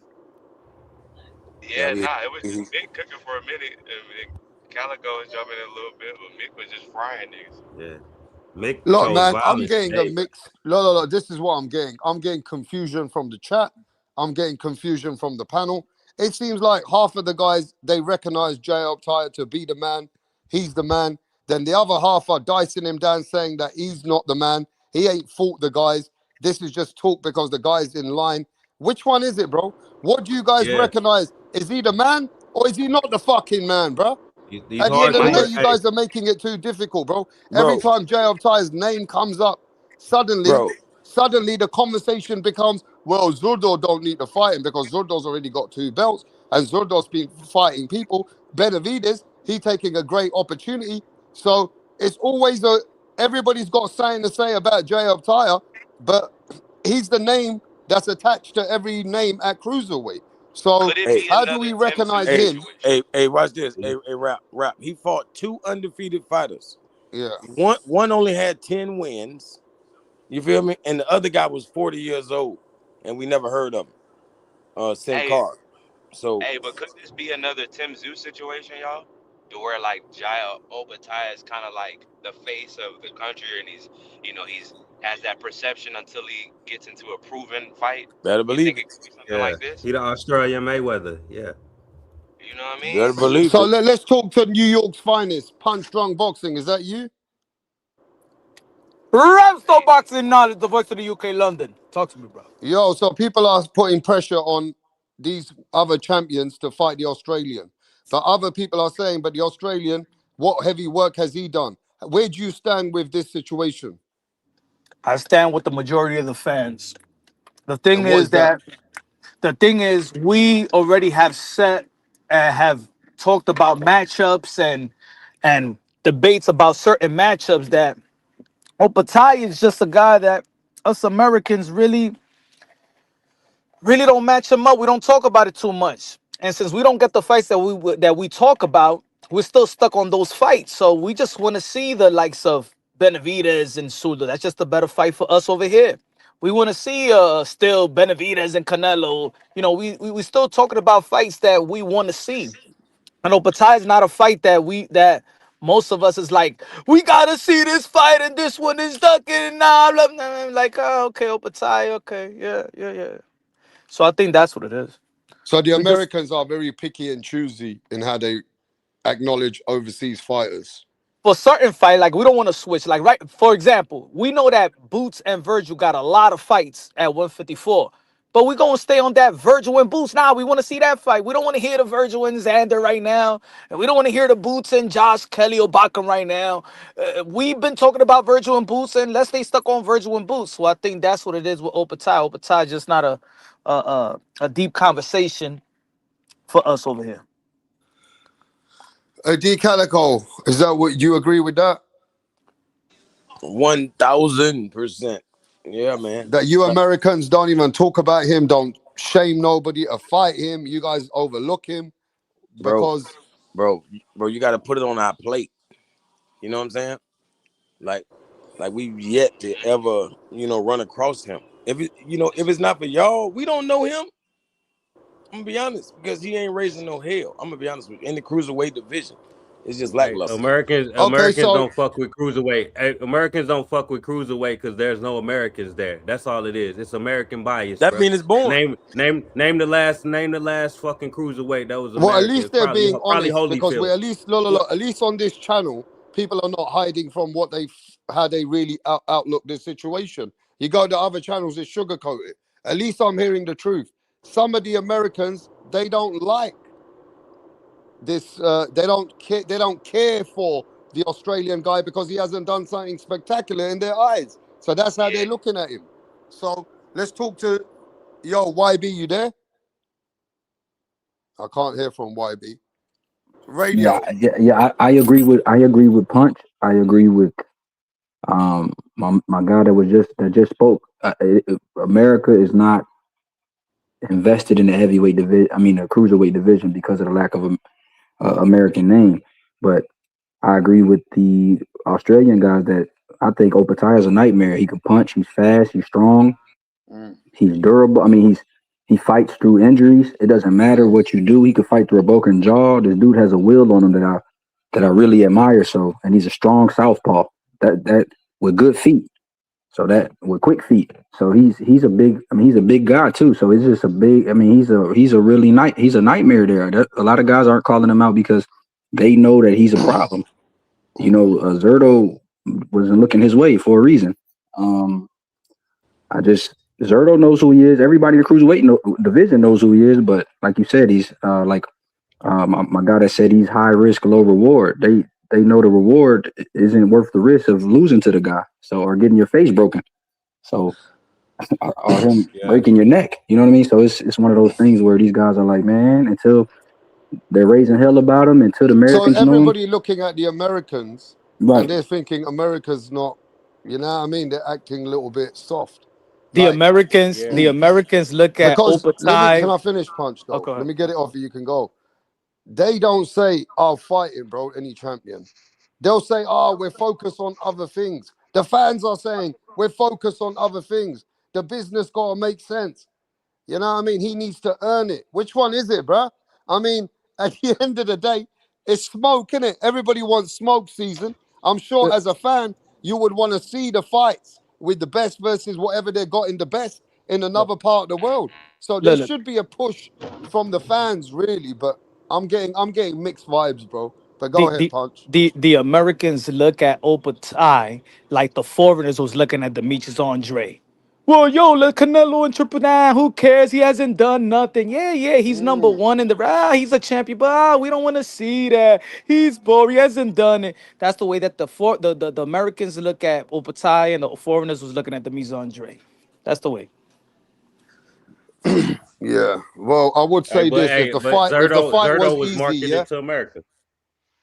Yeah, nah, it was just Mick cooking for a minute, and Calico was jumping in a little bit, but Mick was just frying niggas. Yeah. Mick Look, chose man, I'm violence getting a today. mix. Look, this is what I'm getting. I'm getting confusion from the chat. I'm getting confusion from the panel. It seems like half of the guys, they recognize Jay Optaya to be the man. He's the man. Then the other half are dicing him down, saying that he's not the man. He ain't fought the guys. This is just talk because the guy's in line. Which one is it, bro? What do you guys Yeah. recognize? Is he the man or is he not the fucking man, bro? These At the end hard of the day, cores, you hey, guys are making it too difficult, bro. Every bro, time Jay Ty's name comes up, suddenly bro, the conversation becomes, well, Zurdo don't need to fight him because Zurdo's already got 2 belts and Zurdo's been fighting people. Benavidez, he taking a great opportunity. So it's always everybody's got something to say about Jay Tyre, but he's the name that's attached to every name at cruiserweight. So Could it hey, be how do another we Tim Zoo recognize him? situation? hey, watch this. yeah. Hey, rap. He fought 2 undefeated fighters. Yeah. One only had 10 wins. You feel me? And the other guy was 40 years old, and we never heard of him. Sin Hey, Cara. So but could this be another Tim Zoo situation, y'all? to where like Jaya Obata is kind of like the face of the country, and he's, you know, he's has that perception until he gets into a proven fight? Better You believe think it. it could be something Yeah, like this? he the Australian Mayweather. Yeah. You know what I mean? Better believe So it. let's talk to New York's finest, Punch Drunk Boxing. Is that you? Ramstor Hey, Boxing Knowledge, the voice of the UK London. Talk to me, bro. Yo, so people are putting pressure on these other champions to fight the Australian. But other people are saying, but the Australian, what heavy work has he done? Where do you stand with this situation? I stand with the majority of the fans. The And thing what is is that? that we already have set and have talked about matchups and debates about certain matchups that Opatai is just a guy that us Americans really don't match him up. We don't talk about it too much. And since we don't get the fights that we talk about, we're still stuck on those fights. So we just want to see the likes of Benavidez and Sula. That's just a better fight for us over here. We want to see still Benavidez and Canelo. You know, we still talking about fights that we want to see. I know Batai is not a fight that most of us is like, we gotta see this fight and this one is stuck in now. Like, oh, okay, Batai, okay, yeah. So I think that's what it is. So the We just Americans are very picky and choosy in how they acknowledge overseas fighters. for certain fight, like we don't want to switch. Like right, for example, we know that Boots and Virgil got a lot of fights at 154. But we're gonna stay on that Virgil and Boots. Now we want to see that fight. We don't want to hear the Virgil and Xander right now. And we don't want to hear the Boots and Josh Kelly or Bakum right now. We've been talking about Virgil and Boots, and let's stay stuck on Virgil and Boots. So I think that's what it is with Opatai. Opatai just not a deep conversation for us over here. D Calico, is that what you agree with that? 1000%. Yeah, man. That you Like, Americans don't even talk about him, don't shame nobody or fight him. You guys overlook him bro, because bro, bro, you got to put it on our plate. You know what I'm saying? Like, like we've yet to ever, run across him. If it's not for y'all, we don't know him. I'm gonna be honest, because he ain't raising no hell. I'm gonna be honest with you. In the cruiserweight division, it's just Hey, lackluster. okay, Americans so don't fuck with cruiserweight. Hey, Americans don't fuck with cruiserweight because there's no Americans there. That's all it is. It's American bias, That bro. mean it's born. Name the last fucking cruiserweight that was well, at American. least It's they're probably being probably honest because we're Holyfield. at least at least on this channel, people are not hiding from what how they really outlook this situation. You go to other channels, it's sugarcoated. At least I'm hearing the truth. Some of the Americans, they don't like this. They don't care for the Australian guy because he hasn't done something spectacular in their eyes. So that's how they're yeah. looking at him. So let's talk to YB. You there? I can't hear from YB. Yeah, Radio. yeah. I agree with Punch. I agree with my guy that just spoke. America is not invested in the heavyweight division. I mean, the cruiserweight division because of the lack of a American name. But I agree with the Australian guys that I think Opatai is a nightmare. He can punch. He's fast. He's strong. Mm, He's durable. I mean, he fights through injuries. It doesn't matter what you do. He could fight through a broken jaw. This dude has a will on him that I really admire. So, and he's a strong southpaw. That with good feet. So that with quick feet. So he's a big. I mean, he's a big guy too. So it's just a big. I mean, he's a really he's a nightmare there. A lot of guys aren't calling him out because they know that he's a problem. You mm. know, Zerto wasn't looking his way for a reason. I just Zerto knows who he is. Everybody in the cruiserweight division knows who he is. But like you said, he's my guy that said he's high risk, low reward. They know the reward isn't worth the risk of losing to the guy. So or getting your face broken. So or him Yeah. breaking your neck. You know what I mean? So it's one of those things where these guys are like, man, until they're raising hell about him, until the So Americans know him. everybody looking at the Americans and Right. they're thinking America's not, you know what I mean? They're acting a little bit soft. The Like, Americans, Yeah. the Americans look at because can Opatai. I finish Punch Oh, though? go Let ahead. me get it off you can go. They don't say, "I'll fight him, bro, any champion." They'll say, "Oh, we're focused on other things." The fans are saying, "We're focused on other things." The business gotta make sense. You know what I mean? He needs to earn it. Which one is it, bruh? I mean, at the end of the day, It's smoke, innit? Everybody wants smoke season. I'm sure as a fan, you would want to see the fights with the best versus whatever they got in the best in Look, another part of the world. So there look, should be a push from the fans, really. But I'm getting mixed vibes, bro. But go the ahead, the Punch. the Americans look at Opatai like the foreigners was looking at Demetrius Andre. Well, yo, let Canelo and Triple Nine. Who cares? He hasn't done nothing. Yeah, yeah, he's number Mm, one in the. He's a champion, but we don't want to see that. He's boring. He hasn't done it. That's the way that the Americans look at Opatai and the foreigners was looking at Demetrius Andre. That's the way. yeah. Well, I would say this: if the fight was Zerto was easy, marketed yeah. to America.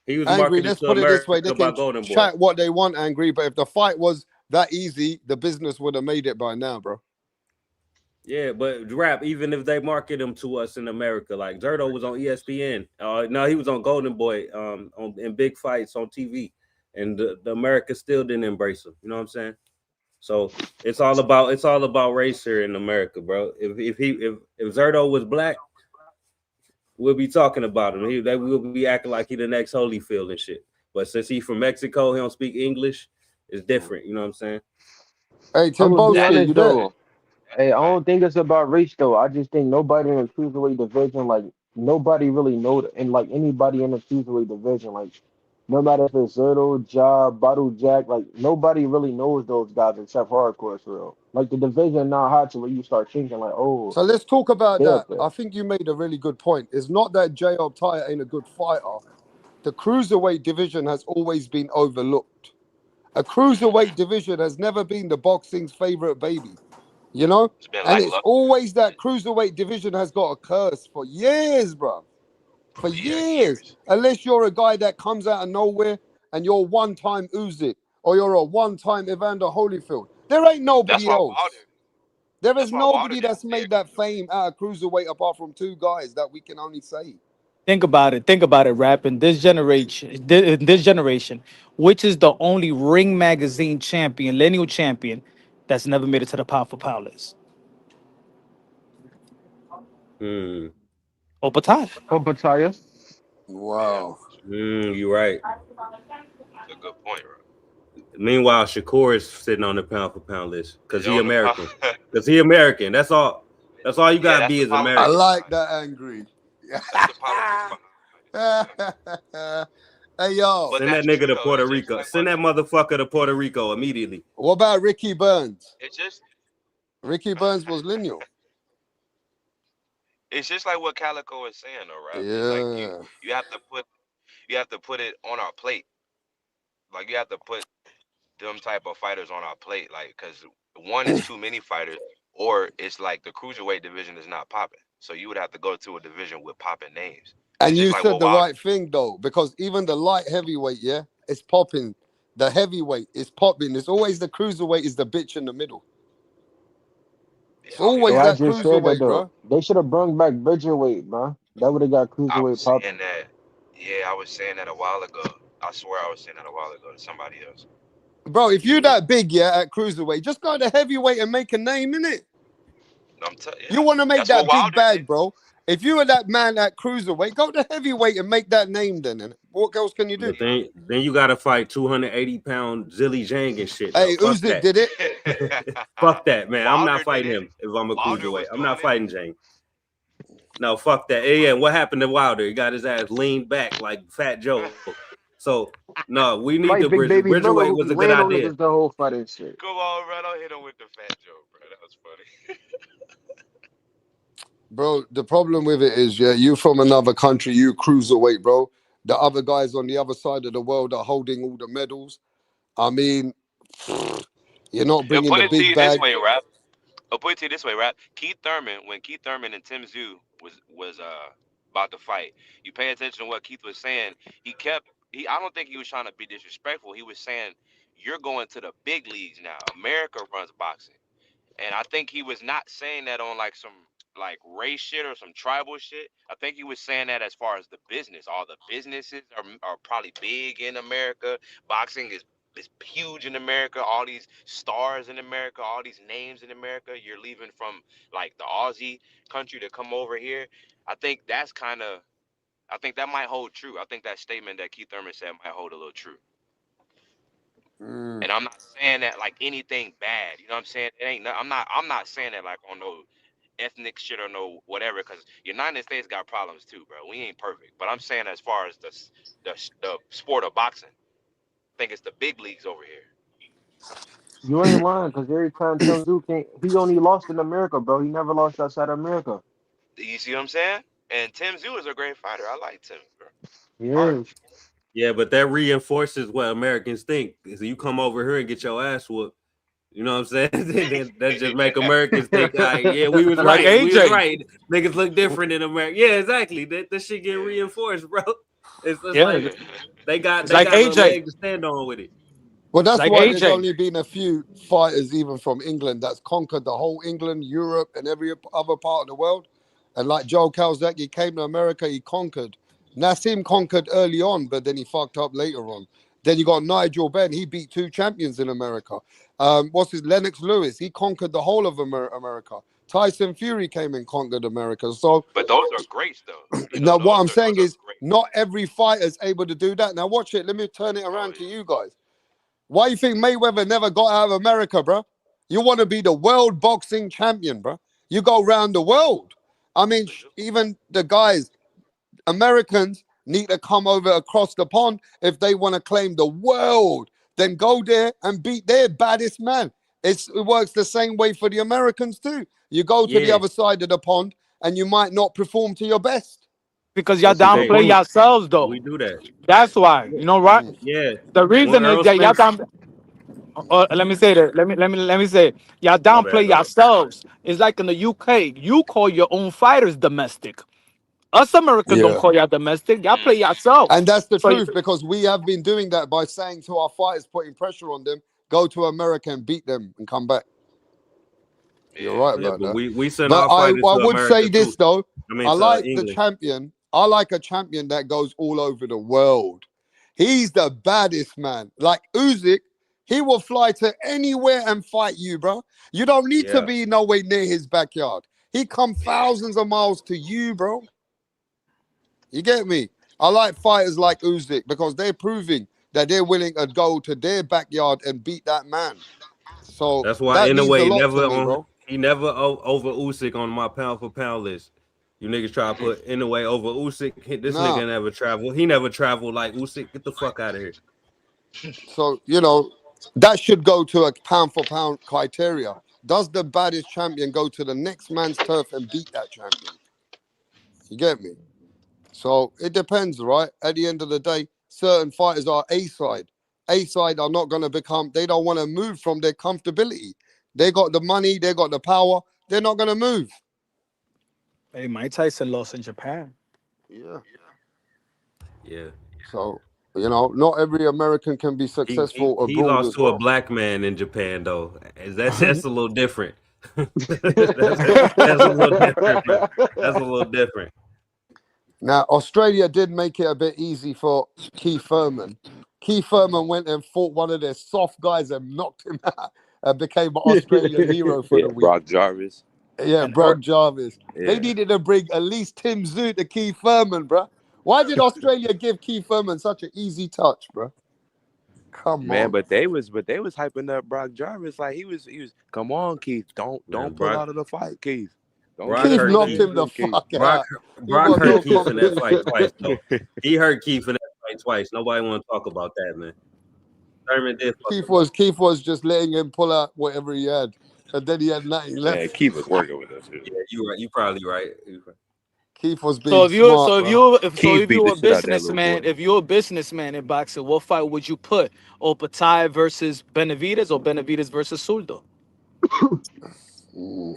He was Angry, marketed let's to put it this way: America they by can Golden Boy. chat what they want, Angry. But if the fight was that easy, the business would have made it by now, bro. Yeah, but rap, even if they market him to us in America, like Zerto was on ESPN. No, he was on Golden Boy, in big fights on TV, and the America still didn't embrace him. You know what I'm saying? So it's all about race here in America, bro. If Zerto was black, we'll be talking about him. They will be acting like he the next Holyfield and shit. But since he's from Mexico, he don't speak English. It's different. You know what I'm saying? Hey, I'm gonna be Timboski, you honest there? though. Hey, I don't think it's about race though. I just think nobody in the cruiserweight division, like nobody really know, and like anybody in the cruiserweight division, like no matter if it's Zerto, Job, Bottle Jack, like nobody really knows those guys except hardcore for real. Like the division not hot to where you start thinking like, oh, So let's talk about they that. up there. I think you made a really good point. It's not that J.R. Tyer ain't a good fighter. The cruiserweight division has always been overlooked. A cruiserweight division has never been the boxing's favorite baby, you know? It's been And it's lackluster. always that cruiserweight division has got a curse for years, bro. For Yeah, years. years. Unless you're a guy that comes out of nowhere and you're one time Usyk or you're a one time Evander Holyfield. There ain't That's nobody why Wilder. else. There is That's why Wilder nobody didn't that's stay a made that cruiserweight. fame out of cruiserweight apart from two guys that we can only say. Think about it. Think about it, rap. In this generation, which is the only Ring Magazine champion, lineal champion, that's never made it to the pound for pound list? Hmm. Opatai. Pattaya. Yeah, Wow. You're right. it's a good point, bro. Meanwhile, Shakur is sitting on the pound for pound list because Is it he on the power? American. Because he American. That's all. That's all you Yeah, gotta that's be the is I politics American. like behind it. that angry. That's the politics behind it. Hey yo, But Send that that's nigga true to though. Puerto It's just Rico. like Send what that motherfucker to Puerto Rico immediately. what about Ricky Burns? it's just Ricky Burns was lineal. it's just like what Calico is saying though, rap. It's like you Yeah. you have to put you have to put it on our plate. Like you have to put them type of fighters on our plate, like because one is too many fighters, or it's like the cruiserweight division is not popping. So you would have to go to a division with popping names. It's And just you like said what the Wilder. right thing though, because even the light heavyweight, yeah, it's popping. The heavyweight is popping. It's always the cruiserweight is the bitch in the middle. Yeah, It's Hey, always I that just said that cruiserweight, though. bro. They should have brought back Bridgerweight, man. That would have got I was cruiserweight saying popping. that. Yeah, I was saying that a while ago. I swear I was saying that a while ago to somebody else. Bro, Like if you you, that big, yeah, at cruiserweight, just go to heavyweight and make a name in it. You yeah, want to make that's what that big Wilder did. bag, bro. If you were that man at cruiserweight, go to heavyweight and make that name then. And what else can you do? But then you gotta fight 280-pound Zilly Zhang and shit though. Hey, Fuck Usyk that. did it. Fuck that, man. I'm not Wilder did fighting it. him if I'm a Wilder cruiserweight. was I'm doing not it. fighting Zhang. No, fuck that. Yeah, what happened to Wilder? He got his ass leaned back like Fat Joe. So no, we need the Fight Big Baby Miller, Bridgerweight who was a be good laying on idea. niggas the whole fight and shit. Come on, bro. Don't hit him with the fat joke, bro. That was funny. Bro, the problem with it is, yeah, you from another country, you cruiserweight, bro. The other guys on the other side of the world are holding all the medals. I mean, you're not He'll bringing put the it to big you this bag. way, rap. I'll put it to you this way, rap. Keith Thurman, when Keith Thurman and Tim Tszyu was about to fight, you pay attention to what Keith was saying. He kept I don't think he was trying to be disrespectful. He was saying, "You're going to the big leagues now. America runs boxing." And I think he was not saying that on like some like race shit or some tribal shit. I think he was saying that as far as the business. All the businesses are probably big in America. Boxing is huge in America. All these stars in America, all these names in America. You're leaving from like the Aussie country to come over here. I think that's kind of I think that might hold true. I think that statement that Keith Thurman said might hold a little true. And I'm not saying that like anything bad. You know what I'm saying? It ain't. I'm not saying that like on no ethnic shit or no whatever. Because United States got problems too, bro. We ain't perfect. But I'm saying as far as the sport of boxing, I think it's the big leagues over here. You ain't lying, because every time Tim Tszyu came, he only lost in America, bro. He never lost outside America. You see what I'm saying? And Tim Tszyu is a great fighter. I like Tim, bro. Yeah. Yeah, but that reinforces what Americans think. So you come over here and get your ass whooped. You know what I'm saying? that just make Americans think, yeah, we was Like right. We was AJ. right. Niggas look different in America. Yeah, exactly. That shit get reinforced, bro. It's Yeah, like they got it's like a AJ. leg to stand on with it. Well, that's Like why there's AJ. only been a few fighters, even from England, that's conquered the whole England, Europe, and every other part of the world. And like Joe Calzaghe, he came to America, he conquered. Nassim conquered early on, but then he fucked up later on. Then you got Nigel Benn, he beat 2 champions in America. What's his Lennox Lewis? He conquered the whole of America. Tyson Fury came and conquered America. So, But those are greats, though. You know, now what I'm those saying are is, great. not every fighter is able to do that. Now watch it. Let me turn it around to you guys. Why you think Mayweather never got out of America, bro? You want to be the world boxing champion, bro. You go around the world. I mean, even the guys, Americans need to come over across the pond if they want to claim the world. Then go there and beat their baddest man. It works the same way for the Americans too. You go to the other side of the pond and you might not perform to your best. Because y'all That's a good downplay point. yourselves, We though. do that. That's why. You know, right? Yeah. The When reason is Earl that y'all Spence, down. Let me say that. Let me say. Y'all my bad, downplay go ahead. yourselves. It's like in the UK. You call your own fighters domestic. Us Americans don't Yeah. call y'all domestic. Y'all play yourselves. And that's the So truth, because we have been doing that by saying to our fighters, putting pressure on them, go to America and beat them and come back. You're right Yeah, about but that. we send But our I fighters to would say America this too. though. I mean I to like the England. champion. I like a champion that goes all over the world. He's the baddest man. Like Usyk, he will fly to anywhere and fight you, bro. You don't need to Yeah. be nowhere near his backyard. He come thousands of miles to you, bro. You get me? I like fighters like Usyk because they're proving that they're willing to go to their backyard and beat that man. So That's why that in a means a way lot to never me, on bro. he never over Usyk on my pound for pound list. You niggas try to put in a way over Usyk. This Nah. nigga never traveled. He never traveled like Usyk. Get the fuck out of here. So, that should go to a pound for pound criteria. Does the baddest champion go to the next man's turf and beat that champion? You get me? So it depends, right? At the end of the day, certain fighters are A side. A side are not going to they don't want to move from their comfortability. They got the money, they got the power, they're not going to move. hey, Mike Tyson lost in Japan. Yeah. Yeah. So, not every American can be successful He abroad lost as to a well. black man in Japan though. That's a little different. that's a little different, bro. That's a little different. Now, Australia did make it a bit easy for Keith Thurman. Keith Thurman went and fought one of their soft guys and knocked him out and became an Australian hero for Yeah, the week. Brock Jarvis. Yeah, And Brock Jarvis. They Yeah. needed to bring at least Tim Tszyu to Keith Thurman, bro. Why did Australia give Keith Thurman such an easy touch, bro? Come Man, on. but they was hyping up Brock Jarvis like he was come on, Keith. Don't Man, pull out of the fight, Keith. Don't Brock get Keith it hurt pulled knocked Keith. him the into Keith. fuck out. He Brock was hurt no Keith in that fight competition. twice though. He hurt Keith in that fight twice. Nobody want to talk about that, man. Thurman did fuck him up. Keith was just letting him pull out whatever he had. And then he had nothing Man, left. Keith was working with us. Yeah, you right. You probably right. Keith was So being if you smart, bro. Keith if beat you're the a shit out that little businessman, boy. if you're a businessman in boxing, what fight would you put? Opatai versus Benavidez or Benavidez versus Suldo? Mm.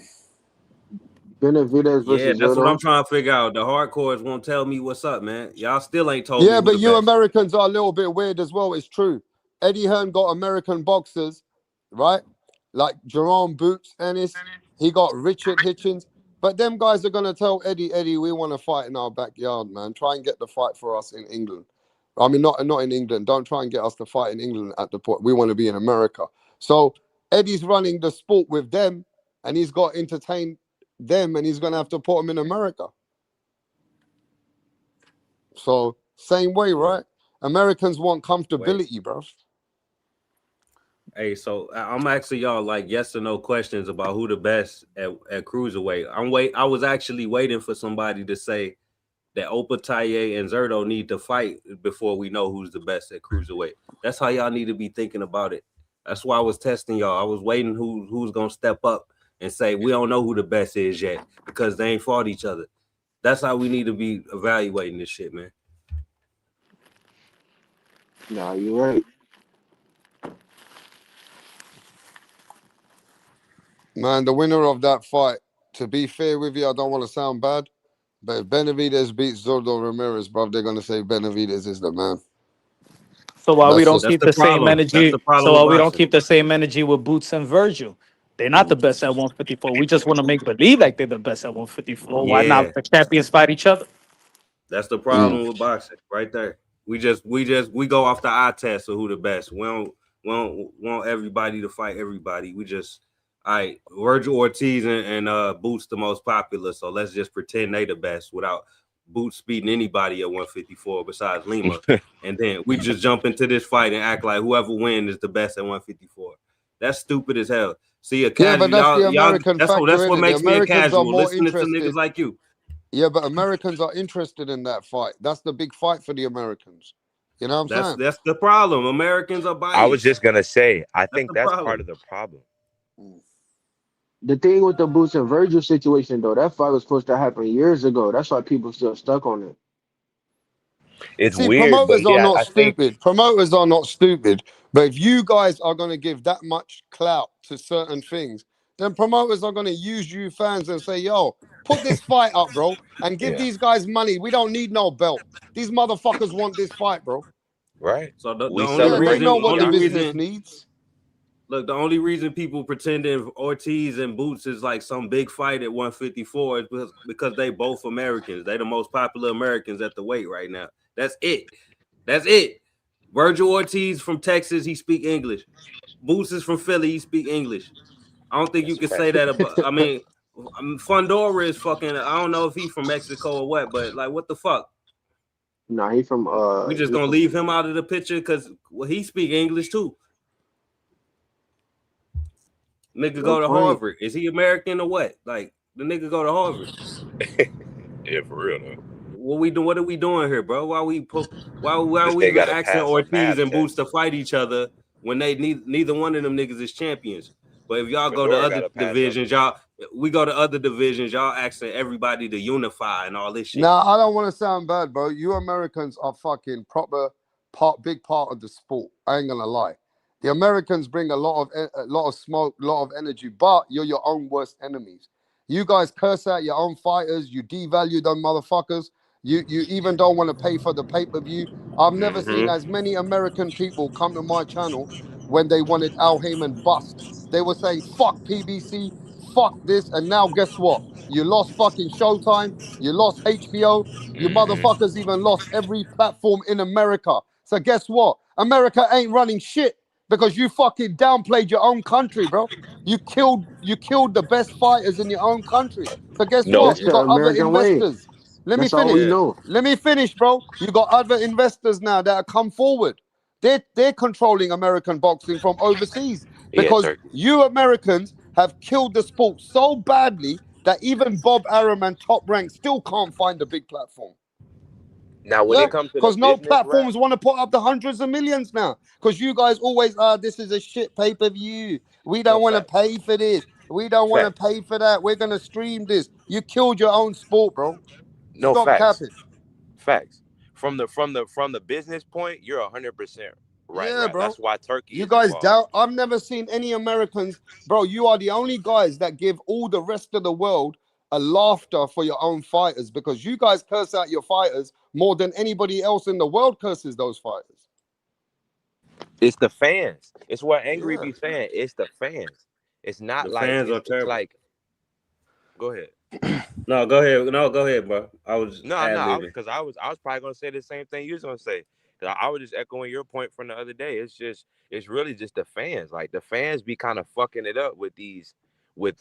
Benavidez Yeah, versus that's what I'm Zerto. trying to figure out. The hardcores won't tell me what's up, man. Y'all still ain't told me Yeah, who but the you best. Americans are a little bit weird as well. It's true. Eddie Hearn got American boxers, right? Like Jerome Boots Ennis. He got Richard Hitchens. But them guys are gonna tell Eddie, we want to fight in our backyard, man. Try and get the fight for us in England. I mean, not in England. Don't try and get us to fight in England at the point. We want to be in America. So Eddie's running the sport with them, and he's got to entertain them, and he's gonna have to put them in America. So same way, right? Americans want comfortability, bro. Hey, so I'm asking y'all like yes or no questions about who the best at cruiserweight. I was actually waiting for somebody to say that Opa Taye and Zerto need to fight before we know who's the best at cruiserweight. That's how y'all need to be thinking about it. That's why I was testing y'all. I was waiting who's gonna step up and say we don't know who the best is yet because they ain't fought each other. That's how we need to be evaluating this shit, man. Nah, you're right. Man, the winner of that fight, to be fair with you, I don't want to sound bad, but if Benavidez beats Zordo Ramirez, bro, they're gonna say Benavidez is the man. So why we That's don't just keep the the same problem. That's energy? the problem So with why we don't boxing. keep the same energy with Boots and Virgil? They're not the best at 154. We just want to make believe like they're the best at 154. Why Yeah, not the champions fight each other? that's the problem with boxing right there. We go off the eye test of who the best. We don't want everybody to fight everybody. We just all right, Virgil Ortiz and Boots the most popular, so let's just pretend they the best without Boots beating anybody at 154 besides Lima. And then we just jump into this fight and act like whoever wins is the best at 154. That's stupid as hell. See a Yeah, but casual, that's the y'all. American That's factor what in it. The makes me a Americans are casual. more Listening to niggas interested. like you. Yeah, but Americans are interested in that fight. That's the big fight for the Americans. You know what I'm saying? That's the problem. Americans are I was biased. just gonna say, I That's think the that's part problem. of the problem. The thing with the Boots and Virgil situation, though, that fight was supposed to happen years ago. That's why people still stuck on it. It's See, weird, promoters but are yeah, not I think stupid. Promoters are not stupid. But if you guys are going to give that much clout to certain things, then promoters are going to use you fans and say, yo, put this fight up, bro, and give yeah, these guys money. We don't need no belt. These motherfuckers want this fight, bro. right. So the We Yeah, they celebrating know when we what the only got it. business reason, needs. look, the only reason people pretending Ortiz and Boots is like some big fight at 154 is because they both Americans. They the most popular Americans at the weight right now. That's it. That's it. Virgil Ortiz from Texas, he speak English. Boots is from Philly, he speak English. I don't think you That's a can fact. say that about. I mean, Fundora is fucking. I don't know if he from Mexico or what, but like, what the fuck? Nah, he from We just gonna leave him out of the picture because he speak English too. Nigga good go to point. Harvard. Is he American or what? Like the nigga go to Harvard. Yeah, for real though. What we do? What are we doing here, bro? Why are This we nigga even got to asking pass a Ortiz math and Boots test. to fight each other when they neither one of them niggas is champions? But if y'all go to Fedora got other to pass up. divisions, y'all asking everybody to unify and all this shit. Nah, I don't want to sound bad, bro. You Americans are fucking big part of the sport. I ain't gonna lie. The Americans bring a lot of smoke, a lot of energy, but you're your own worst enemies. You guys curse out your own fighters. You devalue them motherfuckers. You even don't want to pay for the pay-per-view. I've never seen Mm-hmm. as many American people come to my channel when they wanted Al Heyman bust. They were saying fuck PBC, fuck this, and now guess what? You lost fucking Showtime. You lost HBO. You Mm-hmm. motherfuckers even lost every platform in America. So guess what? America ain't running shit because you fucking downplayed your own country, bro. You killed the best fighters in your own country. So guess No, what? That's You the got other American way. investors. Let me That's all we finish. yeah, know. Let me finish, bro. You got other investors now that have come forward. They're controlling American boxing from overseas yeah, because Turkey. you Americans have killed the sport so badly that even Bob Arum and Top Rank still can't find a big platform. Now, when Yeah, it comes to the because no business rap, platforms want to put up the hundreds of millions now. Because you guys always, this is a shit pay-per-view. We no don't want to facts, pay for this. We don't want to facts, pay for that. We're gonna stream this. You killed your own sport, bro. no Stop facts, capping. facts. From the business point, you're 100% right, Yeah, right. bro. That's why Turkey You is guys involved. doubt. I've never seen any Americans, bro. You are the only guys that give all the rest of the world a laughter for your own fighters because you guys curse out your fighters more than anybody else in the world curses those fighters. It's the fans. It's what Angry Yeah. be saying. It's the fans. It's not The like fans are it's terrible. like. Go ahead. No, go ahead. No, go ahead, bro. I was No, ad no, libbing. because I was probably gonna say the same thing you was gonna say. 'Cause I was just echoing your point from the other day. It's really just the fans. Like the fans be kind of fucking it up with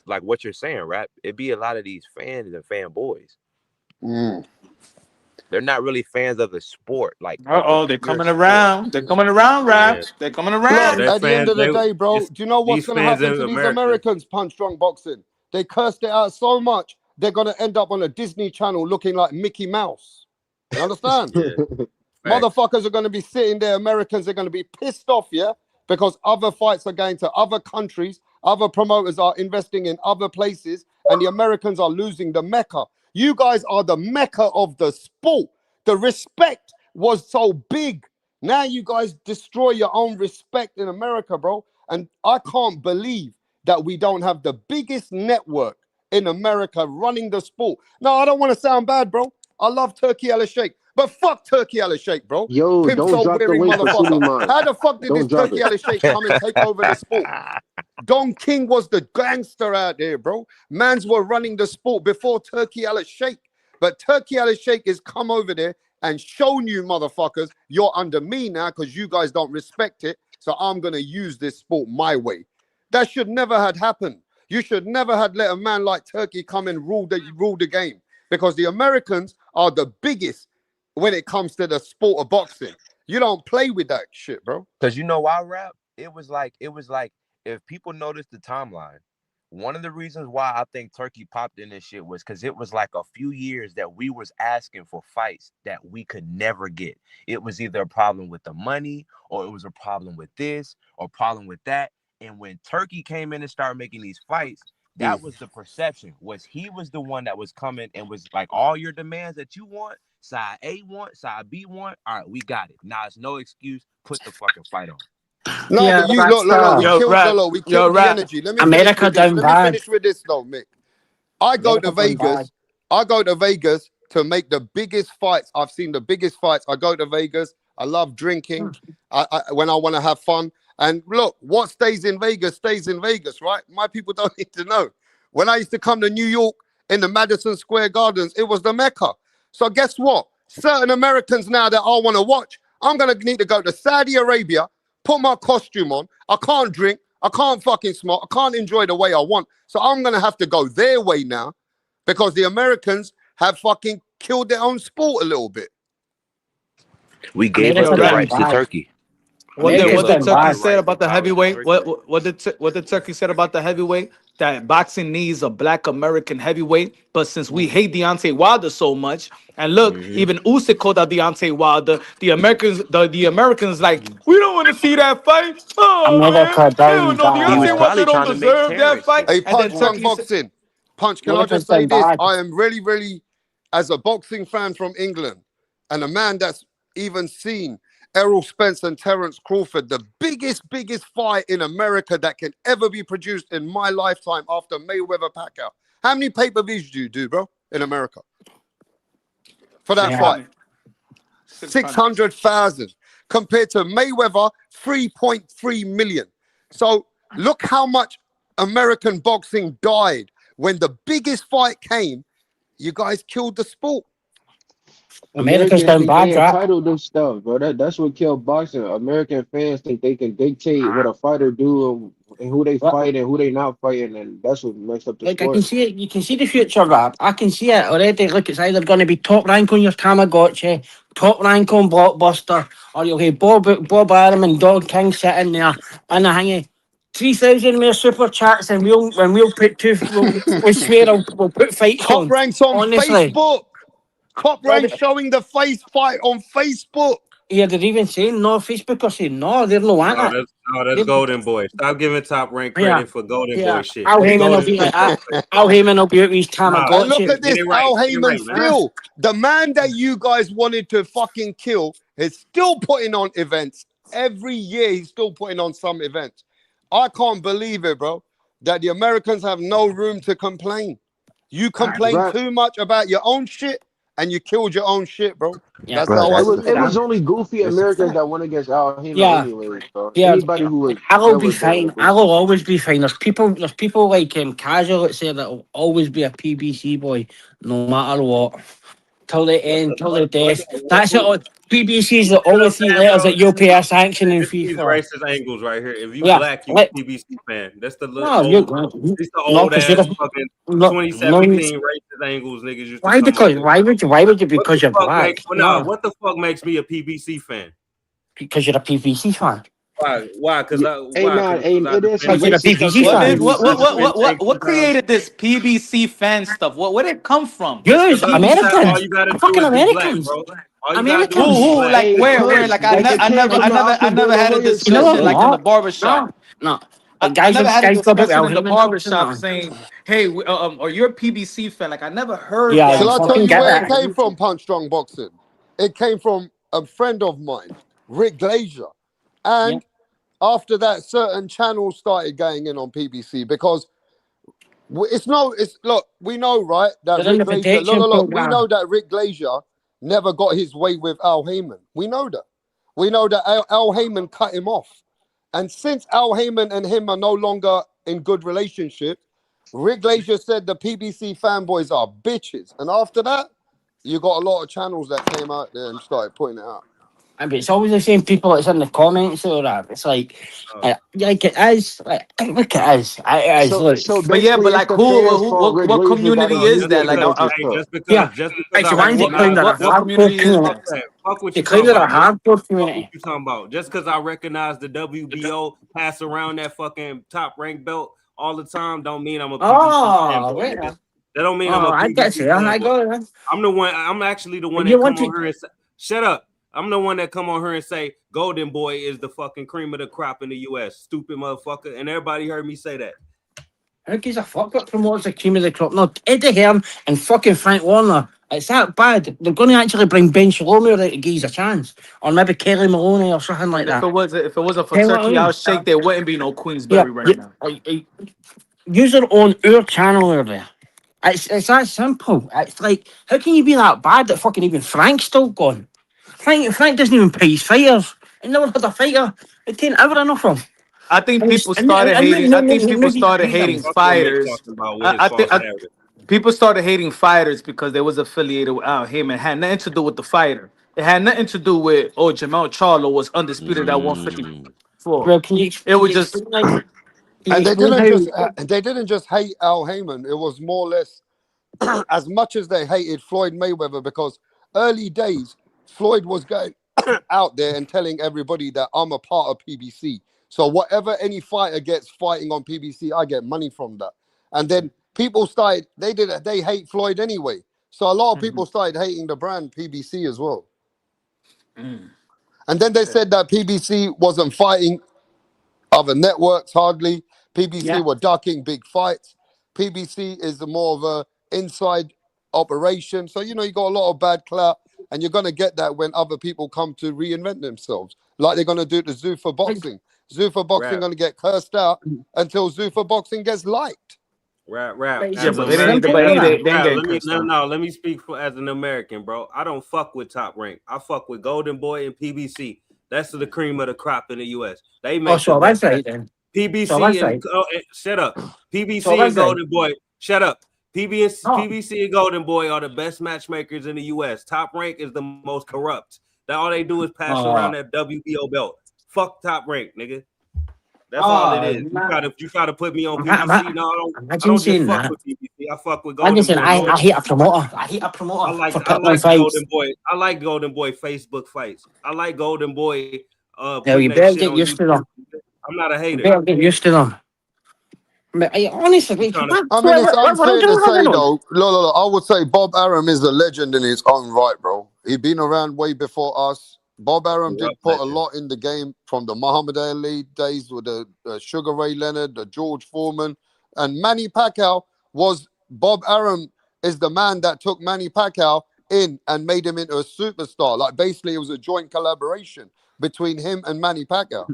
like what you're saying, rap. It be a lot of these fans and fanboys. Mm. They're not really fans of the sport, like of the Uh-oh, they're pure coming sport. around. They're coming around, Yeah, Raps. They're coming yeah. Look, around. They're at the end fans. of the day, bro, do you know what's These going to fans happen in to these America. Americans, Punch Drunk Boxing? They cursed it out so much, they're going to end up on a Disney Channel looking like Mickey Mouse. You understand? Yeah, facts. Motherfuckers are going to be sitting there, Americans are going to be pissed off, yeah? Because other fights are going to other countries, other promoters are investing in other places, and the Americans are losing the mecca. You guys are the mecca of the sport. The respect was so big. Now you guys destroy your own respect in America, bro. And I can't believe that we don't have the biggest network in America running the sport. No, I don't want to sound bad, bro. I love Turkey Al Sheikh, but fuck Turkey Al Sheikh, bro. Yo, Pimp don't so drop the wearing link for City motherfucker. Mind. How the fuck did this Don't drop Turkey it. Al Sheikh come and take over the sport? Don King was the gangster out there, bro. Mans were running the sport before Turkey Al Sheikh. But Turkey Al Sheikh has come over there and shown you motherfuckers you're under me now because you guys don't respect it. So I'm going to use this sport my way. That should never had happened. You should never had let a man like Turkey come and rule the game because the Americans are the biggest when it comes to the sport of boxing. You don't play with that shit, bro. Because you know why, Rap? It was like if people noticed the timeline, one of the reasons why I think Turkey popped in this shit was because it was like a few years that we was asking for fights that we could never get. It was either a problem with the money, or it was a problem with this, or problem with that. And when Turkey came in and started making these fights, that was the perception. Was he was the one that was coming and was like, all your demands that you want, side A want, side B want. All right, we got it. Now it's no excuse. Put the fucking fight on. No, Yeah, but you that's look, we Yo, killed Rap. we Yo, killed the Rap. energy. Let me finish America with this. down Let me bad. finish with this though, Mick. I go to America down bad. Vegas. I go to Vegas to make the biggest fights. I've seen the biggest fights. I go to Vegas. I love drinking. When I want to have fun. And look, what stays in Vegas, right? My people don't need to know. When I used to come to New York in the Madison Square Gardens, it was the Mecca. So guess what? Certain Americans now that I want to watch, I'm gonna need to go to Saudi Arabia, put my costume on. I can't drink. I can't fucking smoke. I can't enjoy the way I want. So I'm gonna have to go their way now because the Americans have fucking killed their own sport a little bit. We gave up Yo, America the Rap. down rights to bad. Turkey. We What did gave America's what up did down Turkey our bad. say rights to about the dominate heavyweight? Turkey. What did Turkey said about the heavyweight? That boxing needs a black American heavyweight, but since we hate Deontay Wilder so much, and look, even Usyk called out Deontay Wilder. The Americans like we don't want to see that fight. Oh man, America hell down no, He was Deontay bad. Wilder probably don't trying to make deserve that Terrence fight. shit. Hey, And then Punch Drunk Turkey said, Boxing. Punch, can I America's just say down this? bad. I am really, really, as a boxing fan from England and a man that's even seen Errol Spence and Terence Crawford, the biggest fight in America that can ever be produced in my lifetime after Mayweather Pacquiao. How many pay-per-views do you do, bro, in America for that Yeah. fight? 600. 600. 600,000 compared to Mayweather, 3.3 million. So look how much American boxing died when the biggest fight came. You guys killed the sport. America's Americans down think they bad, Rap. entitled to stuff, bro. That's what killed boxing. American fans think they can dictate what a fighter do and who they What? fight and who they not fighting, and that's what messed up the Like I can sport. see it. You can see the future, Rap. I can see it already. Look, it's either going to be top rank on your Tamagotchi, top rank on Blockbuster, or you'll have Bob Arum and Dog King sitting there and a hanging 3,000 more super chats, and we'll put two. We swear we'll put fights Top on. ranks on Honestly, Facebook. Top ranks showing the face fight on Facebook. yeah, they're even saying no. Facebook are saying no. They're no want No, it. that's They- Golden Boy. Stop giving Top Rank Yeah, credit for Golden Boy yeah. shit. Al That's Heyman will Golden be Boy like shit. that. Al Heyman will be at his Nah, And look Tamagotchi. at get this, it right. Al Get it Heyman right, man. still, the man that you guys wanted to fucking kill is still putting on events. Every year he's still putting on some events. I can't believe it, bro, that the Americans have no room to complain. You complain Right. too much about your own shit and you killed your own shit, bro. Yeah, That's Right. how I It That's see was the it. it was fact. only goofy It's a Americans fact. that went against Al Heyman yeah. anyways, bro. Yeah, Anybody who was I'll that be was that was fine. goofy. I'll always be fine. There's people like casual that say that'll always be a PBC boy, no matter what, till the end, till the death. That's it. PBC is the only three letters that you'll pay a sanctioning fee These for. racist angles right here. If you Yeah. black, you a PBC fan. That's the No, old. you're It's the not old because ass fucking no, 2017 racist angles niggas used to why? come up Because with. why would you? What Because the you're fuck black. makes? Well, nah, No, what the fuck makes me a PBC fan? because you're a PVC fan. Why? Why? Because I Hey, why? nah, Because hey, I it is some defend. Because you're a racist stuff PVC that What fan. did PBC fans. what created this PBC fan stuff? Where did it come from? Yours, Because all Americans, you gotta do fucking is be black, Americans, bro. All you gotta do is be Americans. Who? black. Like Hey, it where? came Like like it came from the I Oscar De never La had a Hoya You know discussion what? like situation. in the No, barbershop. no. I Guys, never had a guys, go about discussion Al in the Heyman talking barbershop now. saying, "Hey, or you're a PBC fan." Like I never heard Yeah, Shall that I from tell fucking you get where it that. came from, Punch Strong Boxing? It came from a friend of mine, Rick Glazier. Yeah, And after that, certain channels started going in on PBC because look, we know, right, that they're in Rick the Glazier, protection we know program. that Rick Glazier never got his way with Al Heyman. We know that. We know that Al Heyman cut him off. And since Al Heyman and him are no longer in good relationship, Rick Glazier said the PBC fanboys are bitches. And after that, you got a lot of channels that came out there and started putting it out. I mean, it's always the same people that's in the comments or that. It's like it is. Look, it is. It is. So Look. so But yeah, basically, but it's like the fans who fault. Rick what Glazier got community is involved that? in Like type Look, of hey, stuff. Yeah, just because it's I Randy like claimed recognize they're a what hardcore community is community. fuck that? that. Fuck what They you claim talking they're a about. hardcore Fuck what community. you talking about. Just because I recognize the WBO pass around that fucking top rank belt all the time, don't mean I'm a PBC Oh, fanboy, wait. nigga. That don't mean I'm Oh, a I get PBC you. I fanboy. go there. I'm the one. I'm actually the one You that want come on to? here and say, "Shut up." I'm the one that come on here and say, "Golden Boy is the fucking cream of the crop in the U.S." Stupid motherfucker, and everybody heard me say that. Who gives a fuck what promotes the cream of the crop? No, Eddie Hearn and fucking Frank Warner. It's that bad. They're going to actually bring Ben Shalom there to give a chance, or maybe Kelly Maloney or something like And if that. it wasn't for You know what I Turkey, I'll mean? shake. There wouldn't be no Yeah, Queensberry right now. yeah. User on our channel there. It's that simple. It's like, how can you be that bad that fucking even Frank's still gone? Frank doesn't even pay his fighters. He never had a fighter. It ain't ever enough from. I think people And started hating. I think people maybe started beat them. hating Fuck what Mick fighters. talking about with his false narrative. People started hating fighters because they was affiliated with Al Heyman. It had nothing to do with the fighter. It had nothing to do with Jamel Charlo was undisputed at 154. Bro, It can was you just explain, can you And explain they didn't just hate Al Heyman. It was more or less as much as they hated Floyd Mayweather, because early days Floyd was going out there and telling everybody that I'm a part of PBC. So whatever any fighter gets fighting on PBC, I get money from that. And then people started, they hate Floyd anyway. So a lot of people started hating the brand PBC as well. And then they said that PBC wasn't fighting other networks hardly. PBC were ducking big fights. PBC is more of a inside operation. So, you got a lot of bad clout, and you're going to get that when other people come to reinvent themselves, like they're going to do to Zuffa Boxing. Zuffa Boxing going to get cursed out until Zuffa Boxing gets liked. Rap. yeah, As but an they ain't American, getting cursed out. let me speak as an American, bro. I don't fuck with Top Rank. I fuck with Golden Boy and PBC. That's the cream of the crop in the U.S. They make so the that's best. right then. PBC and shut up. PBC and Golden Boy, shut up. PBC and Golden Boy are the best matchmakers in the U.S. Top Rank is the most corrupt. That all they do is pass around that WBO belt. Fuck Top Rank, nigga. That's all it is. You try to put me on PBC. No, I don't just fuck with PBC. I fuck with Golden Boy. I hate a promoter. I hate a promoter. I like Golden Boy. I like Golden Boy Facebook fights. I like Golden Boy No, you putting that better shit get on used to YouTube. them. I'm not a You hater. better get used to them. Honestly, I mean, it's unfair to say though. Look, I would say Bob Arum is a legend in his own right, bro. He'd been around way before us. Bob Arum did put a lot in the game from the Muhammad Ali days with the Sugar Ray Leonard, the George Foreman, and Manny Pacquiao was Bob Arum is the man that took Manny Pacquiao in and made him into a superstar. Like basically, it was a joint collaboration between him and Manny Pacquiao.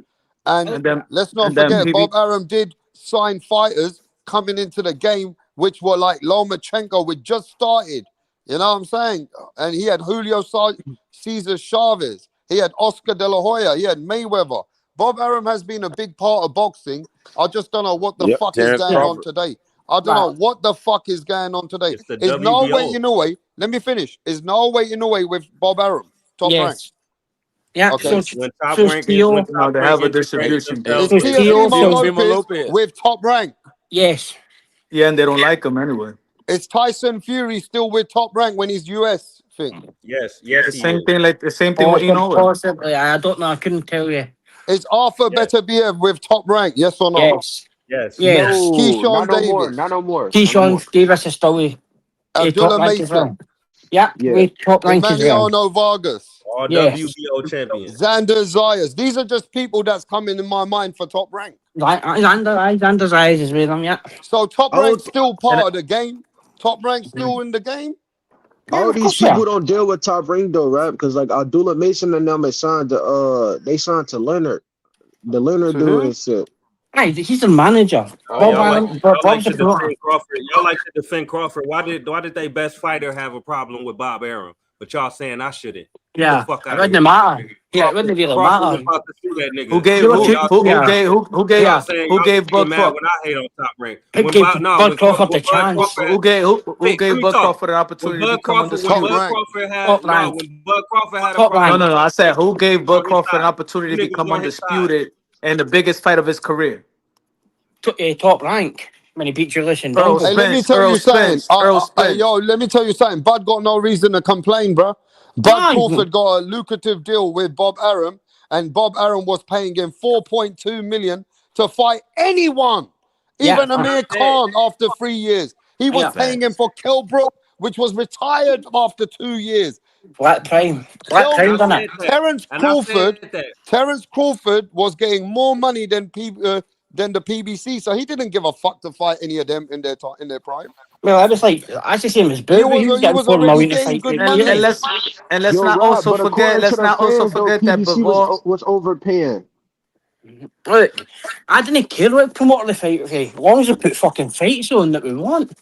And let's not forget, Bob Arum did sign fighters coming into the game, which were like Lomachenko, which just started. You know what I'm saying? And he had Julio Cesar Chavez. He had Oscar De La Hoya. He had Mayweather. Bob Arum has been a big part of boxing. I just don't know what the fuck is going on today. I don't know what the fuck is going on today. Is no way in a way. Let me finish. Is no way in a way with Bob Arum, top rank. Yeah, Okay. When Top so Rank is when Theo, Top No, they Rank have a integrated distribution deal. It's themselves so into Teofimo Theo, WWE. so Teofimo Lopez Lopez. with Top Rank. yes, Yeah, and they don't like him anyway. It's Tyson Fury still with Top Rank when he's US thing. Yes, The he same is. thing, like the same thing with Eno. possibly. I don't know. I couldn't tell you. Is Arthur Yes, Beterbiev with Top Rank? Yes or no? Yes, yes. yes. No, not Keyshawn no more. Not Davis, no more. Not no Keyshawn more. Davis is still with top Abdullah rank as Mason, well. Yeah, Yeah. with top rank as well. Emmanuel Vargas, All Yes. WBO champions. Xander Zayas. These are just people that's coming in my mind for Top Rank. Xander's eyes is with him, yeah. So Top I Rank's don't. still And part of the game. Top Rank's still in the game. Yeah, All of these course, yeah. people don't deal with Top Ring though, right? Because like Abdullah Mason and them is signed to they signed to Leonard. The Leonard To dude who? is shit. Hey, he's the manager. Y'all like Oh, Bob's to the promoter. defend Crawford. Y'all like to defend Crawford. Why did they best fighter have a problem with Bob Arum? But y'all saying I shouldn't. Get the Yeah, fuck it out of wouldn't here. matter. Yeah, it wouldn't really Crawford was matter. about to shoot that who nigga. gave You know And what? y'all Yeah, who y'all gave Bud mad Crawford when I hate on Top Rank. who When gave Bob Bud Crawford when the Bud chance? Crawford who let gave me Bud talk. Crawford an opportunity to come Top undisputed? Rank. Top rank. When Bud Crawford had a Top problem No, rank. no, with no. I Top said Rank, who gave on Bud his Crawford an side. opportunity You to niggas become was on his side. undisputed in the biggest fight of his career? Top rank. When he beat Julius and Earl Hey, Dongo. let me Spence. tell Earl you something. Spence. Earl Hey, yo, Spence. let me tell you something. Bud got no reason to complain, bro. Bud No, Crawford got a lucrative deal with Bob Arum, and Bob Arum was paying him 4.2 million to fight anyone, yeah, even Amir Khan after 3 years. He was yeah. paying him for Kell Brook, which was retired after 2 years. Black Prime. Black Kel, And I Prime done it. said that. Terence And I Crawford, said that. Terence Crawford was getting more money than the PBC, so he didn't give a fuck to fight any of them in their prime. Well, I was like, I just see him as He Boo, but he was was he getting was 4 already million to getting fight, good didn't And he? money. let's yo, not Rob, also but forget. according to Let's the not also fans, though, forget that PBC before. was overpaying. Look, I didn't care what promoter the fight with. As long as they put fucking fights on that we want.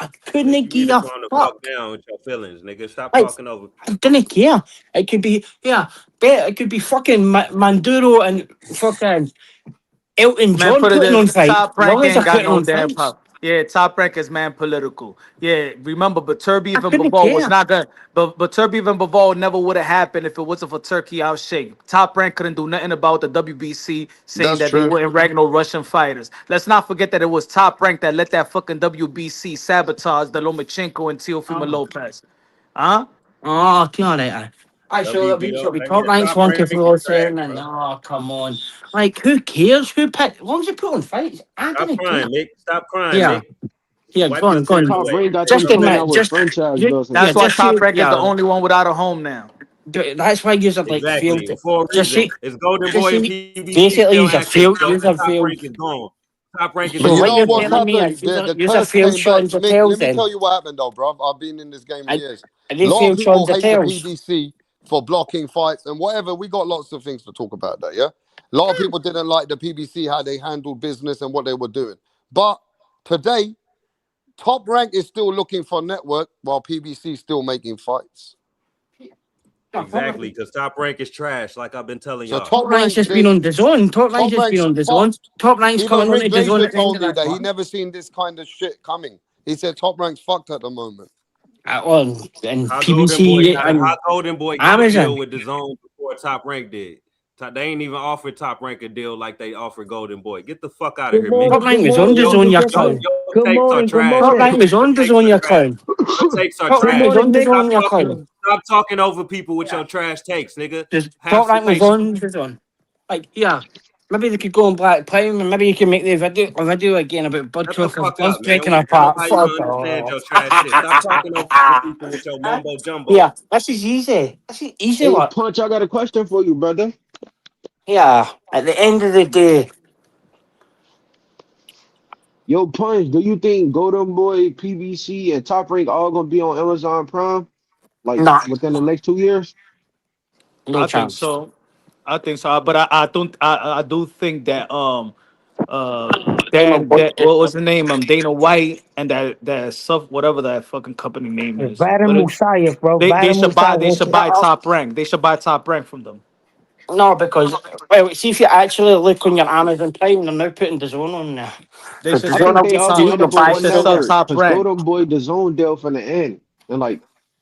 I Nick, couldn't you need give to a calm the fuck fuck. down with your feelings, nigga. Stop Like, talking over I people. didn't care. It could be, yeah, bet it could be fucking Manduro and fucking Elton Man, John put it putting on this: fights. Top As Rank long as ain't they're got putting no on damn fights, pop. Yeah, Top Rank is man political. Yeah, remember, but Turby I even couldn't Bivol was care. not gonna. But Turby even Bivol never would have happened if it wasn't for Turkey out shake. Top Rank couldn't do nothing about the WBC saying That's that they true. wouldn't rank no Russian fighters. Let's not forget that it was Top Rank that let that fucking WBC sabotage the Lomachenko and Teofimo Oh, Lopez. Huh? oh, all right. I saw that we WBO, should be top yeah, ranks Top one Rank to is trash, saying, and bro. oh, come on. Like, who cares? Who picked? As long as you put on fights, I Stop didn't care. crying, Nick. Stop crying, Yeah, Nick. yeah, Wipe go your on, go tears on. Top away. Ring got Say them Just something coming admit, out else. with just, franchise belts and That's yeah, why shit. just Top you, Rank is the yeah. only one without a home now. That's why you're like failed. Exactly. For a Just reason. see, It's Golden just Boy and see. PBC Basically, still you're active. failed. So You're Top failed. Rank is gone. Top Rank is But So you what over. know you're what's telling me happened? is The you're curse failed came back. Sean Mick, let Zettel me then. tell you what happened though, bro. I've been in this game I, years. I A did lot of fail Sean people hate the Zettels. PDC for blocking fights and whatever. We got lots of things to talk about that, yeah? A lot of people didn't like the PBC, how they handled business and what they were doing. But today, Top Rank is still looking for network while PBC is still making fights. Exactly, because Top Rank is trash, like I've been telling So y'all. Top Rank's just been on the zone. Top Rank's Top just been Rank's on the zone. fucked. Top Rank's Even coming on Rick to the zone Glazer at the end told of me this that he month. never seen this kind of shit coming. He said Top Rank's fucked at the moment. And How PBC and Golden Boy get a deal Amazon. with the zone before Top Rank did? They ain't even offered Top Rank a deal like they offered Golden Boy. Get the fuck out of Good here, Mick. Top morning, Rank good was on morning, the Your, zone, ladies and your your, gentlemen. clown. your Good takes are morning, good trash, Top Rank morning. Mick. was Your on the takes zone, are your trash. clown. Your takes are Top Good Rank trash. was morning, on the Mick. zone, Stop your talking. clown. Stop talking over people with your trash takes, nigga. Just Have Top some Rank was patience. on the zone. Like, yeah. Maybe they could go on Black Prime and maybe you can make the video again about Bud Shut the Crawford fuck up, just man. breaking We know apart. how you Fuck understand off. your trash shit. Stop talking over other people with your mumbo jumbo. Yeah, this is easy. This is easy Hey, work. Punch, I got a question for you, brother. Yeah, at the end of the day, Yo, Punch, do you think Golden Boy, PBC, and Top Rank all gonna be on Amazon Prime like nah, within the next 2 years? no I think chance. so. I think so. But I don't. I do think that Dan that what was the name Dana White and that stuff whatever that fucking company name is. Vadim But Musayev, bro. they Vadim should buy Musayev. Top Rank. They should buy Top Rank from them. No, because well, see if you actually look on your Amazon Prime, they're now putting the zone on there. They So should the I zone think will they be all gonna steal end your up with they buy one should sell still. network Top because Rank. Golden Boy, the zone deal from the end in like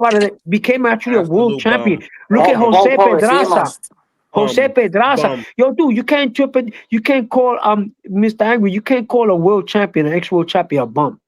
himself out of it, became actually a world Absolute champion. bum. Look at World Jose War Pedraza. famous. Jose Pedraza. Bum. Yo, dude, you can't call Mr. Angry, you can't call a world champion, an ex-world champion a bum.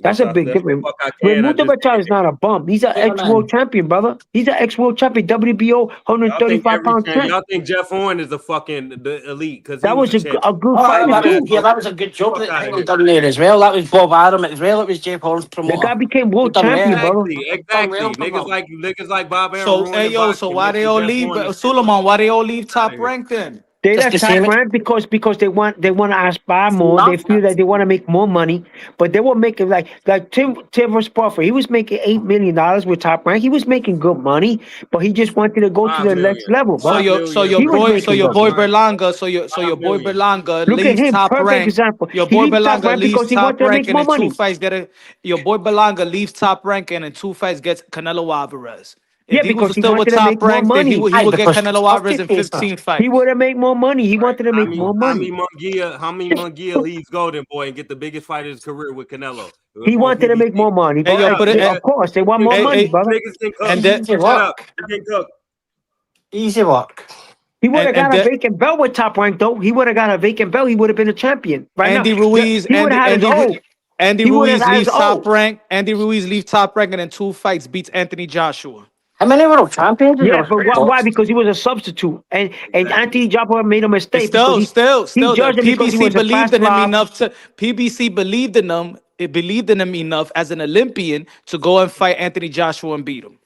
That's a big That's the difference. fuck I can. I Mahmoud just Bachar is not a bum. He's an Yeah, ex-world man. champion, brother. He's an ex-world champion, WBO, y'all think 135-pound champ. y'all think Jeff Horn is a fucking the elite because he That was was a a champion. good Oh, fighter too. that was a good job Fuck that out of he here. done there as well. That was Bob Arum as well. It was Jeff Horn's The promoter. guy became He world done champion, well. brother. Exactly. Done well for them. Niggas like Bob Arum So hey ruining yo, so boxing, why they making all Jeff leave Horn this shit. Suleiman? Why they all leave Outta Top here. Rank then? They Just left the Top same. Rank because they want to aspire more. They feel that they want to make more money, but they were making like Tim Sparfer. He was making $8 million with Top Rank. He was making good money, but he just wanted to go to 5 the million. next level, So bro. your He was boy making good money. Berlanga, so 5 your boy million. Berlanga Look at leaves him, Top perfect Rank. example. Your He boy leaves Top Berlanga Rank leaves because he Top wanted to Rank make and more in two money. fights your boy Berlanga leaves Top Rank and in 2 fights gets Canelo Alvarez. Yeah, If he was because he still with wanted to Top make more Rank, then he money. would get Because Canelo Alvarez in 15 He fights. would have made more money. He wanted to make more money. How many Munguia leaves Golden Boy and get the biggest fight of his career with Canelo? He On wanted to make PBC. more money. Hey But yo, put it of course, they want more money, brother. Niggas can cook. and that easy Shut up. work. You can cook. Easy work. He would have got a that vacant belt with Top Rank, though. He would have got a vacant belt. He would have been a champion right Andy now. Ruiz, He would have had his own. Andy He would have Ruiz had his leaves Top own. Rank. Andy Ruiz leaves Top Rank and in 2 fights beats Anthony Joshua. How many world champions is Yeah, there? but why? Because he was a substitute, and Anthony Joshua made a And mistake because he the judged him because he PBC was a believed fast in him lob. enough to PBC believed in him. It believed in him enough as an Olympian to go and fight Anthony Joshua and beat him.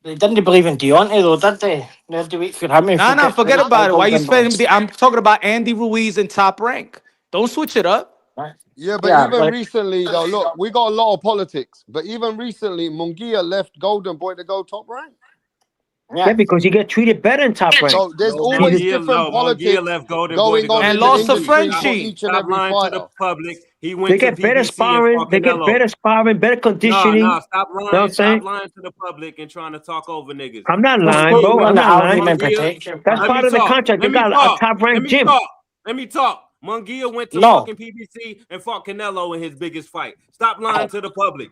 They didn't believe in Deontay though, did they? They had to wait for him. Nah, forget about it. Why you spending? I'm talking about Andy Ruiz and Top Rank. Don't switch it up. Yeah, but even recently though, look, we got a lot of politics. But even recently, Munguia left Golden Boy to go Top Rank. Yeah, because you get treated better in Top Rank. So there's always different politics left Golden going Boy on and in the lost to industry for Frenchie. each and Stop every lying to the fighter. public. He went They to get better PBC sparring. and They get better sparring, better conditioning. No, stop You know what lying. I'm saying? Stop lying to the public and trying to talk over niggas. I'm not lying, bro. I'm not lying. That's part of the contract. They got a Top Rank gym. Let me talk. Munguia went to fucking PBC and fought Canelo in his biggest fight. Stop lying to the public.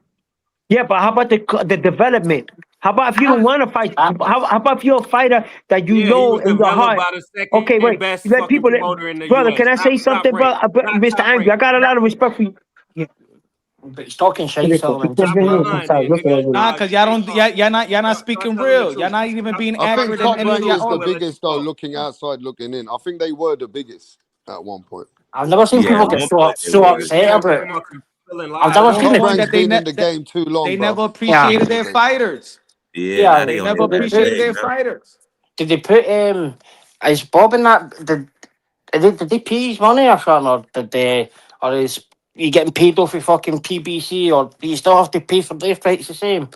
Yeah, but how about the development? How about if you don't want to fight? How about if you're a fighter that you know in your heart? Okay, wait. Let people, brother. Can I say something, brother? Mr. Angry, I got a lot of respect for you. Yeah. But he's talking shit, Solomon. Nah, cause y'all not speaking real. Y'all not even being I think accurate in Top any of Rank your is the own. biggest though, looking outside, looking in. I think they were the biggest at one point. I've never seen people get so upset about it. I've never seen Top Rank's been in the game too long, They bro. never appreciated their fighters. Yeah, They never appreciated their fighters. Did they put is Bob in that? Did they pay his money or something, or did they, or is he getting paid off of fucking PBC, or do you still have to pay for their fights the same?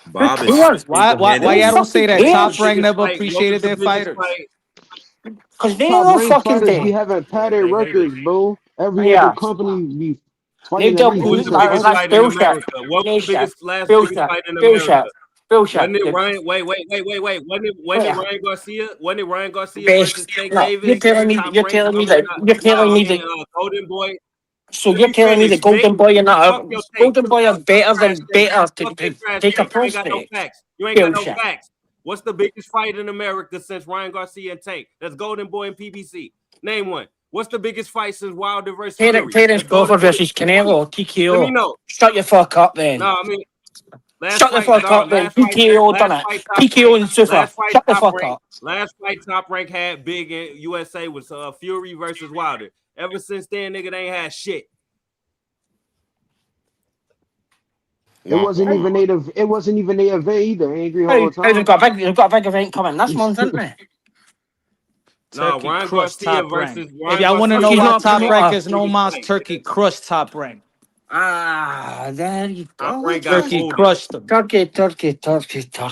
Bob Who cares? Why y'all don't say that? Top Rank never appreciated their fighters. Because they Top don't Rank fucking fighters do. be having padded records, bro. Every Yeah. other company be They fighting at don't least Who was decent the biggest fighters. fight in America? What was the last biggest fight in America? Wasn't it Ryan? Wait. Wasn't it Ryan Garcia? Wasn't it Ryan Garcia versus Tank Davis? You're telling me that Golden Boy. So you're telling me the Golden Boy and Golden Boy are better than better to take a You ain't got no prospect. facts. You ain't got no facts. What's the biggest fight in America since Ryan Garcia and Tank? That's Golden Boy and PBC. Name one. What's the biggest fight since Wilder versus Fury? Terence Crawford versus Canelo, TKO. Let me know. Shut your fuck up then. No, I mean, shut the fuck up then. TKO done it. TKO and Sufa. Shut the fuck up. Last fight Top Rank had big in USA was Fury versus Wilder. Ever since then, nigga, they ain't had shit. It wasn't even native. It wasn't even their event either. Angry all the time. They've got a big event coming this month, haven't they? No, Ryan Garcia versus If y'all want to know why Top Rank is no mas, Turkey crushed Top Rank. Ah, there you go. Turkey crushed them. Turkey.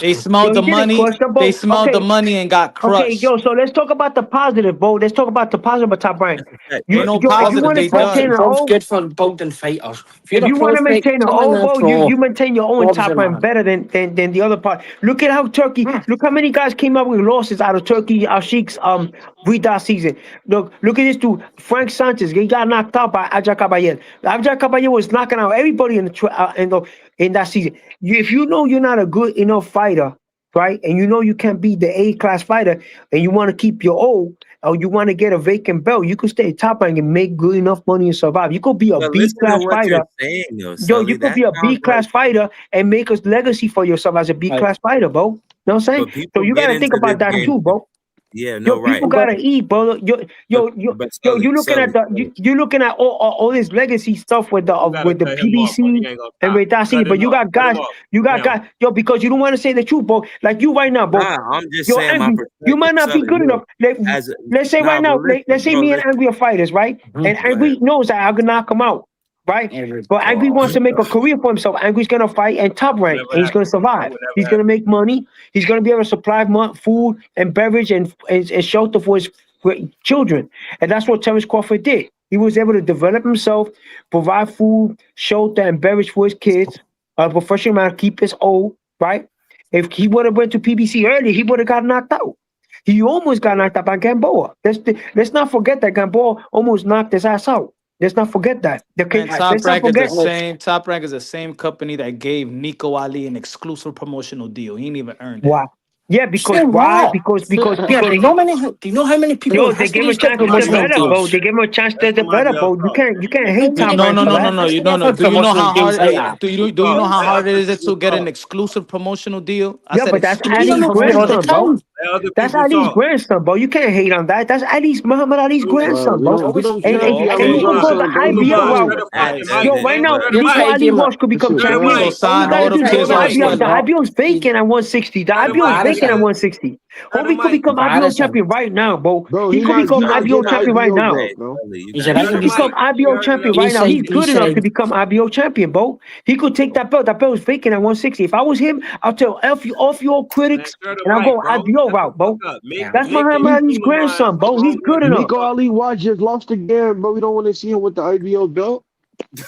They smelled the money. They smelled the money and got crushed. Okay, yo, so let's talk about the positive, bro. Let's talk about the positive of Top Rank. Ain't no positive. They done. Bob's good for building fighters. If you want to maintain an old, bro, you maintain your own Top Rank better than the other part. Look at how Turkey. Look how many guys came up with losses out of Turkey Ashik's Rida season. Look at this dude, Frank Sanchez. He got knocked out by Aja Caballero. Aja Caballero was knocking out everybody in that season. If you know you're not a good enough fighter right? And you know you can't be the A-class fighter, and you want to keep your O, or you want to get a vacant belt, you could stay top rank and make good enough money and survive. You could be a But listen to B-class what you're fighter. saying, though, Yo, you Sully. could That be a sounds B-class like, fighter and make a legacy for yourself as a B-class fighter, bro. You know what I'm saying? but So people you get gotta think into this about that game. too, bro. Yeah, Yo, no, people right. gotta eat, bro. But You looking at Sully. you looking at all this legacy stuff with the PBC and with that city, but you got guys, yo, because you don't want to say the truth, bro. Like you right now, bro. Nah, I'm just Yo, saying my Angry, you might perspective, not be Sully. good enough. Let's say right now, let's say me and Angry are fighters, right? And Angry knows that I can knock him out, right? But Angry wants to make a career for himself. Angry's gonna fight and top rank, and he's gonna survive. He's gonna make money. He's gonna be able to supply food and beverage and shelter for his children. And that's what Terence Crawford did. He was able to develop himself, provide food, shelter, and beverage for his kids. A professional man, keep his O, right? If he would have went to PBC earlier, he would have got knocked out. He almost got knocked out by Gamboa. Let's not forget that Gamboa almost knocked his ass out. Let's not forget that. Man, Top Rank is the same. Top Rank is the same company that gave Nico Ali an exclusive promotional deal. He didn't even earn that. Why? Yeah, because Say why? what? Because Do you know how many people yo, in they give him a history's got chance to promotional develop, bro. deals? They give him a chance to develop, bro. You can't hate Top No, Rank no, for no, that. no, no. You don't know. Do you know how hard? Do you know how hard it is to get an exclusive promotional deal? I Yeah, said but that's exclusive Ali's promotional. grandson, bro. That's Ali's grandson, bro. You can't hate on that. That's Muhammad Ali's grandson, bro. And he could go the IBO route. Yo, right now, Nico Ali Walsh could become champion. So All you sign all gotta do the is go kids to on IBO. The swell. IBO is vacant at 160. The IBO is vacant at 160. Homie could become IBO champion right now, bro. He could become IBO champion right now. He could become IBO champion right now. He's good enough to become IBO champion, bro. He could take that belt. That belt is vacant at 160. If I was him, I'll tell off your critics and I'll go IBO route, bro. That's Muhammad Ali's grandson, bro. He's good enough. Nico Ali Watch just lost again, but we don't want to see him with the IBO belt.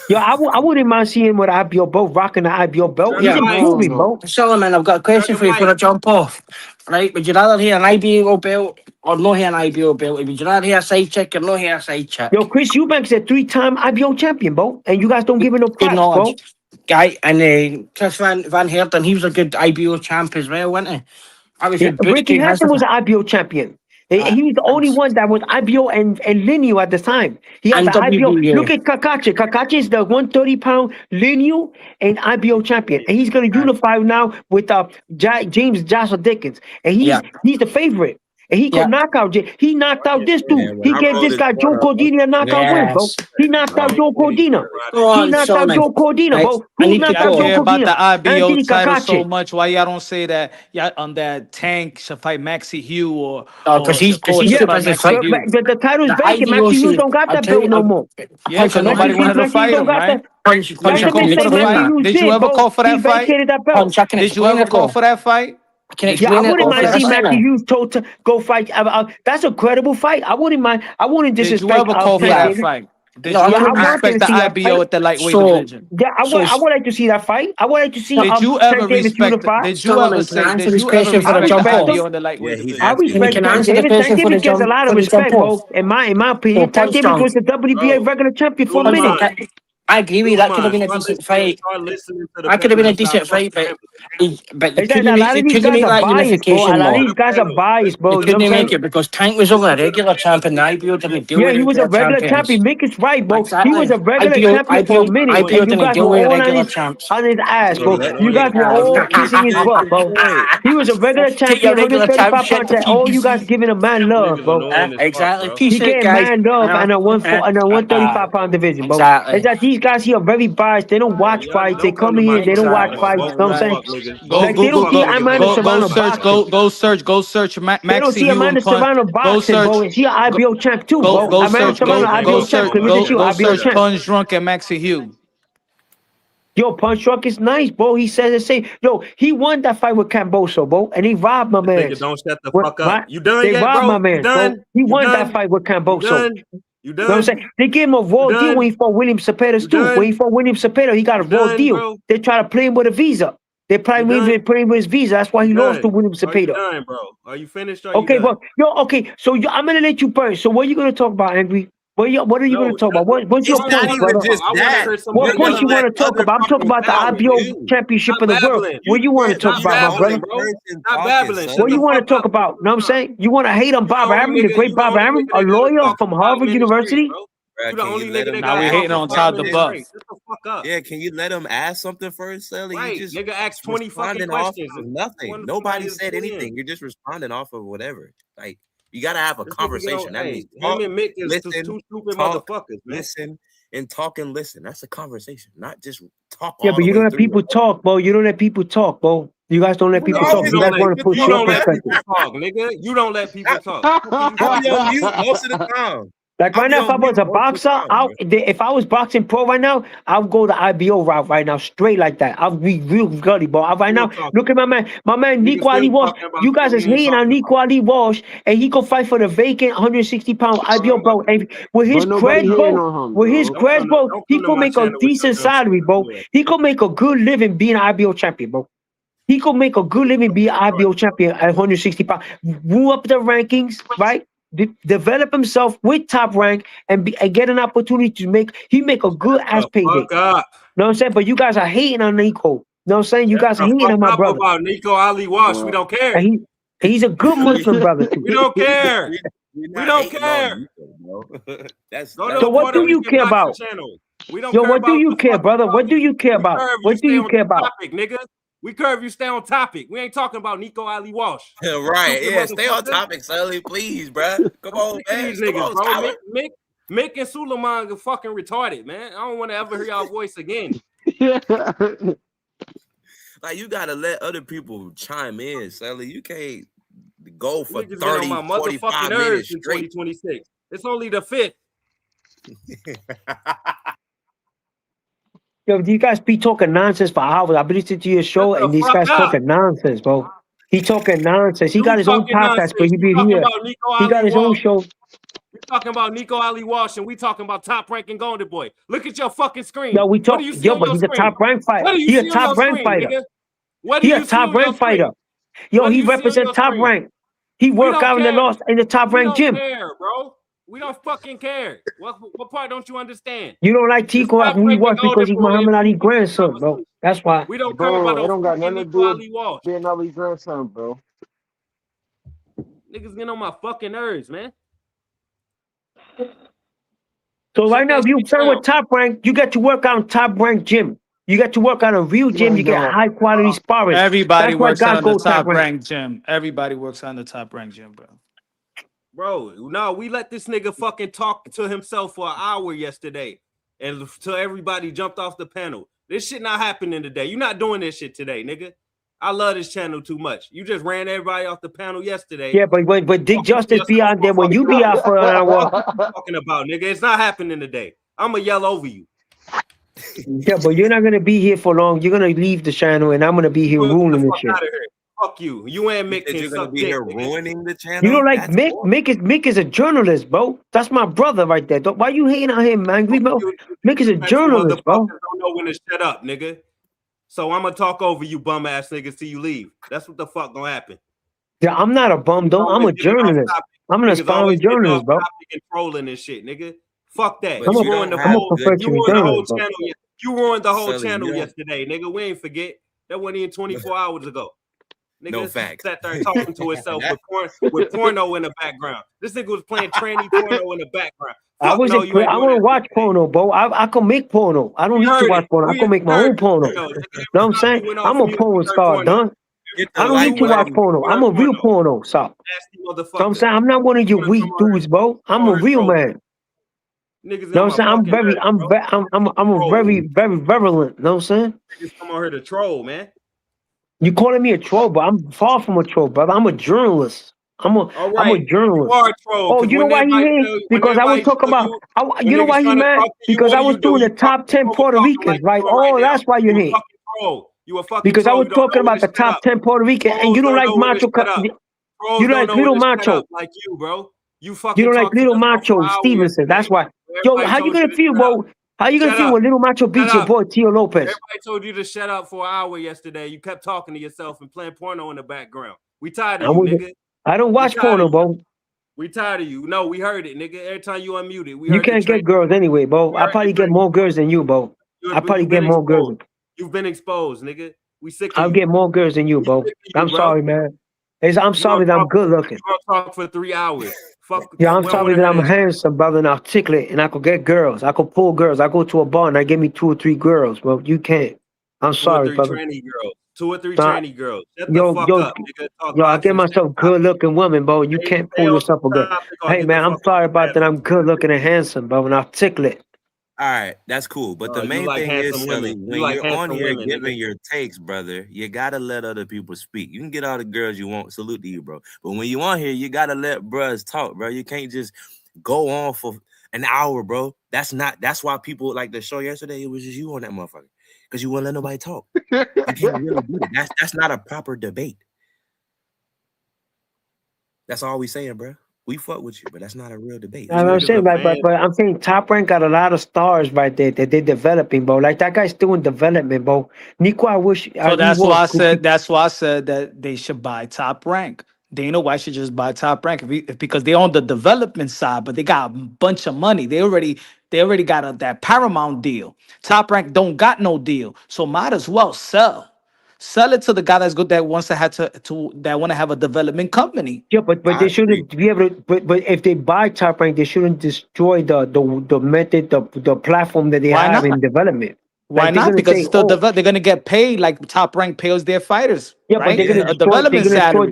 Yo, I wouldn't mind seeing him with the IBO belt, rocking the IBO belt. He's improving, bro. Solomon, I've got a question for you before I jump off. Right, would you rather hear an IBO belt or no hear an IBO belt? Would you rather hear a side check or no hear a side check? Yo, Chris Eubanks is a 3-time IBO champion, bro. And you guys don't give him no props, bro. Guy, and Chris Van Herten, he was a good IBO champ as well, wasn't he? Ricky Hatton was an IBO champion. He was the only one that was IBO and lineal at the time. He had the IBO. Look at Kakache. Kakache is the 130-pound lineal and IBO champion. And he's going to unify now with James Joshua Dickens. And he's the favorite. And he could knock out. He knocked out this dude. He gave this guy Joe Cordina a knockout win, bro. He knocked out Joe Cordina. He knocked out Joe Cordina, bro. Who knocked out Joe About the Cordina? IBO Anthony title so Kakache. much. Why y'all don't say that? Yeah, on that Tank should fight Maxie Hugh or because he's too busy fighting. But the title's vacant. Maxie Hughes don't got that belt no more. Yeah, because nobody wanted to fight him, right? Did you ever call for that fight? Did you ever call for that fight? I wouldn't mind seeing Matthew Hughes told to go fight. That's a credible fight. I wouldn't mind. I wouldn't disrespect. Did you ever call for that fight? Did you ever respect the IBO at the lightweight division? Yeah, I would like to see that fight. I would like to see. Did you ever respect? Did you ever respect the IBO in the lightweight division? I respect Tank Davis. Tank Davis gets a lot of respect, bro. In my opinion, Tank Davis was the WBA regular champion for a minute. I agree with you. That could have been a decent fight. I could have been a decent fight, but they couldn't make that unification. A lot of these guys are biased, bro. They couldn't make it because Tank was only a regular champion. The IBO didn't deal with he was a regular champion. Mick is right, bro. Exactly. He was a regular champion for a minute. IBO didn't deal with regular champs. On his ass, bro. You guys were all kissing his butt, bro. He was a regular champion, 135 pounds. All you guys giving a man love, bro. Exactly. He getting man love in a 135-pound division, bro. It's that these guys here are very biased. They don't watch fights. They come in here. They don't watch fights. You know what I'm saying? Like they don't see Amanda Serrano boxing. Go search. They don't see Amanda Serrano boxing, bro. She an IBO champ too, bro. Amanda Serrano IBO champ. Go search Punch Drunk and Maxie Hugh. Yo, Punch Drunk is nice, bro. He says the same. Yo, he won that fight with Camboso, bro, and he robbed my man. Don't shut the fuck up. You done yet, bro? They robbed my man, bro. He won that fight with Camboso. You know what I'm saying? They gave him a raw deal when he fought William Cepeda too. When he fought William Cepeda, he got a raw deal. Bro. They try to play him with a visa. They probably play him with his visa. That's why he lost to William Cepeda. Bro? Are you finished? Okay, bro. Yo, okay. So I'm gonna let you burn. So what are you gonna talk about, Angry? What are you going to talk about? What's your point, brother? What point you want to talk about? I'm talking about the IBO championship of the world. What do you want to talk about, my brother? Not babbling. What do you want to talk about? Know what I'm saying? You want to hate on Bob Arum, the great Bob Arum, a lawyer from Harvard University? You the only nigga that now we hating on Todd the Buff. Shut the fuck up. Yeah, can you let him ask something first, Sally? Right, You just nigga asked 20 fucking questions. Nothing. Nobody said anything. You're just responding off of whatever. Like, you gotta have a conversation. That means him and Mick is two stupid motherfuckers. Listen and talk and listen. That's a conversation, not just talk. Yeah, but you don't let people talk, bro. You don't let people talk, bro. You guys don't let people talk. You guys want to push your perspective. Nigga. You don't let people talk. I'll be on mute most of the time. Like right now, if I was a boxer, if I was boxing pro right now, I'll go the IBO route right now, straight like that. I'll be real gully, bro. Right now, look at my man Nico Ali Walsh. You guys is hating on Nico Ali Walsh, and he go fight for the vacant 160-pound IBO belt. And with his cred, bro, he could make a decent salary, bro. He could make a good living being an IBO champion, bro. He could make a good living being an IBO champion at 160 pounds. Move up the rankings, right? Develop himself with Top Rank and get an opportunity to make a good ass payday. Know what I'm saying? But you guys are hating on Nico. Know what I'm saying? You guys are hating on my brother. About Nico Ali Walsh. We don't care. And he's a good Muslim brother too. We don't care. We don't care. So what do you care about? Yo, what do you care, brother? What do you care about? What do you care about? Nigga. We curve you, stay on topic. We ain't talking about Nico Ali Walsh. Right, yeah, stay on topic, Sully, please, bro. Come on, man. These niggas, bro. Mick and Suleiman are fucking retarded, man. I don't want to ever hear y'all voice again. Like, you got to let other people chime in, Sully. You can't go for niggas 30, on my 45 minutes in straight. 2026. It's only the 5th. Yo, you guys be talking nonsense for hours. I've been listening to your show, and these guys talking nonsense, bro. He talking nonsense. He got his own podcast, but he be here. He got his own show. We talking about Nico Ali Walsh, and we talking about Top Ranking Golden Boy. Look at your fucking screen. No, we talk. Yo, but he's a top rank fighter. He a top rank fighter. He a top rank fighter. Yo, he represents Top Rank. He work out in the Top Rank gym. Care, bro. We don't fucking care. What part don't you understand? You don't like Tico Ali Walsh because he's Muhammad Ali's grandson, bro. That's why. We don't care about don't got nothing to do Ali Walsh. Being Ali's grandson, bro. Niggas getting on my fucking nerves, man. So right now, if you sign with Top Rank, you get to work out in Top Rank gym. You get to work out a real gym. You get high quality sparring. Everybody works on the Top Rank gym. Everybody works on the Top Rank gym, bro. Bro, no, we let this nigga fucking talk to himself for an hour yesterday, and till everybody jumped off the panel. This shit not happening today. You not doing this shit today, nigga. I love this channel too much. You just ran everybody off the panel yesterday. Yeah, but Dick Justice be out there when you be out for an hour. Talking about, nigga, it's not happening today. I'ma yell over you. Yeah, but you're not gonna be here for long. You're gonna leave the channel, and I'm gonna be here ruling this shit. Fuck you. You and Mick you're gonna be here ruining the channel. You don't like Mick? Mick is a journalist, bro. That's my brother right there. Why you hating on him, man? Mick is a journalist, bro. Don't know when to shut up, nigga. So I'm gonna talk over you, bum ass niggas, till you leave. That's what the fuck gonna happen. Yeah, I'm not a bum, though. I'm a journalist. I'm an aspiring journalist, bro. Controlling this shit, nigga. Fuck that. You ruined the whole channel. You ruined the whole channel yesterday, nigga. We ain't forget. That went in 24 hours ago. Nigga, no facts. Sat there talking to himself with porno in the background. This nigga was playing tranny porno in the background. I want to watch porno, bro. I can make porno. I don't need to watch porno. I can make my own porno. You know what I'm saying? I'm a porn star, done. I don't need to watch porno. I'm a real porno star. So I'm saying I'm not one of your weak dudes, bro. I'm a real man. You know what I'm saying? I'm a very virulent. You know what I'm saying? Niggas come on here to troll, man. You calling me a troll, but I'm far from a troll, brother. I'm a journalist. I'm a journalist. You are a troll. Oh, you know why he mad? Because I was talking about. You know why he mad? Because I was doing the top 10 Puerto Ricans, right? Oh, that's why you're here. You a fucking because I was talking about the top 10 Puerto Ricans, and you don't like Macho. You don't like Little Macho. Like you, bro. You don't like Little Macho Stevenson. That's why. Yo, how you gonna feel, bro? How you gonna feel when Little Macho beats your boy Tio Lopez? Everybody told you to shut up for an hour yesterday. You kept talking to yourself and playing porno in the background. We tired of you, nigga. I don't watch porno, bro. We tired of you. No, we heard it, nigga. Every time you unmuted, we You heard can't get girls anyway, bro. I probably get more girls than you, bro. I probably get more girls. You've been exposed, nigga. We sick of I'll you. get more girls than you, bro. I'm sorry, man. I'm sorry that I'm good looking. You gonna talk for 3 hours. Fuck. Yeah, I'm sorry that I'm handsome, brother, and articulate, and I could get girls. I could pull girls. I go to a bar and I give me 2 or 3 girls, bro. You can't. I'm sorry, brother. 2 or 3 tranny girls. Shut the Yo, fuck yo, up, nigga. Talk yo, I get boxing myself good looking women, bro. You can't pull yourself a good. Hey, man, I'm sorry about that. I'm good looking and handsome, bro, and articulate. All right, that's cool. But the main thing is, Shelly, when you're on here giving your takes, brother, you gotta let other people speak. You can get all the girls you want, salute to you, bro. But when you on here, you gotta let bros talk, bro. You can't just go on for an hour, bro. That's why people like the show yesterday. It was just you on that motherfucker because you wouldn't let nobody talk. You can't really do that. That's not a proper debate. That's all we saying, bro. We fuck with you, but that's not a real debate. I'm saying, but I'm saying Top Rank got a lot of stars right there that they're developing, bro. Like that guy's still in development, bro. Nico, I wish. So that's why I said. That's why I said that they should buy Top Rank. Dana White should just buy Top Rank because they're on the development side, but they got a bunch of money. They already got that Paramount deal. Top Rank don't got no deal, so might as well sell. Sell it to the guy that's good that wants to have that want to have a development company. Yeah, but they shouldn't be able to. But if they buy Top Rank, they shouldn't destroy the method, the platform that they have in development. Why like not? Because it's still they're gonna get paid like Top Rank pays their fighters. Yeah, right? but they're gonna destroy.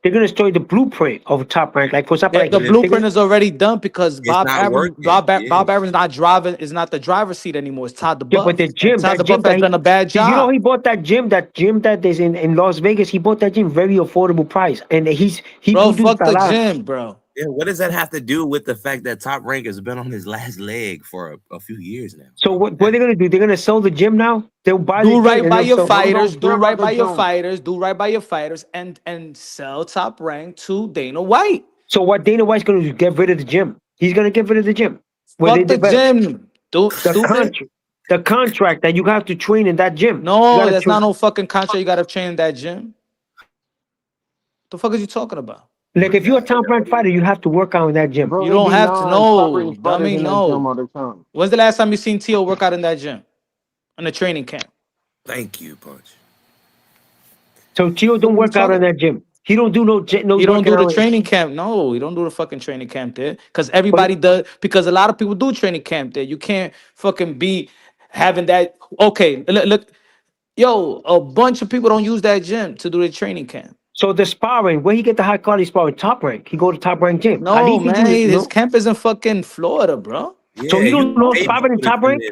They're gonna destroy the blueprint of Top Rank. Like for example, the blueprint is already done because Bob Arum not driving is not the driver's seat anymore. It's Todd the Buff. Yeah, but the gym, Todd the Buff has done a bad job. You know, he bought that gym that is in Las Vegas. He bought that gym very affordable price, and he bro, fuck the gym, bro. Yeah, what does that have to do with the fact that Top Rank has been on his last leg for a few years now? So what are they gonna do? They're gonna sell the gym now. They'll buy. Do right by your fighters. Do right by your fighters. Do right by your fighters, and sell Top Rank to Dana White. So what Dana White's gonna do? Get rid of the gym. He's gonna get rid of the gym. Fuck the gym. The contract that you have to train in that gym. No, that's not no fucking contract. You gotta train in that gym. The fuck are you talking about? Like if you're a Top Rank fighter, you have to work out in that gym. You don't have to. No, dummy, no. When's the last time you seen Tio work out in that gym? In a training camp. Thank you, Punch. So Tio don't work out in that gym. He don't do no. He don't do the training camp. No, he don't do the fucking training camp there. Because everybody does. Because a lot of people do training camp there. You can't fucking be having that. Okay, look, yo, a bunch of people don't use that gym to do the training camp. So the sparring, where he get the high quality sparring? Top Rank. He go to Top Rank gym. No, man, his camp is in fucking Florida, bro. Yeah, so you don't know sparring in Top Rank?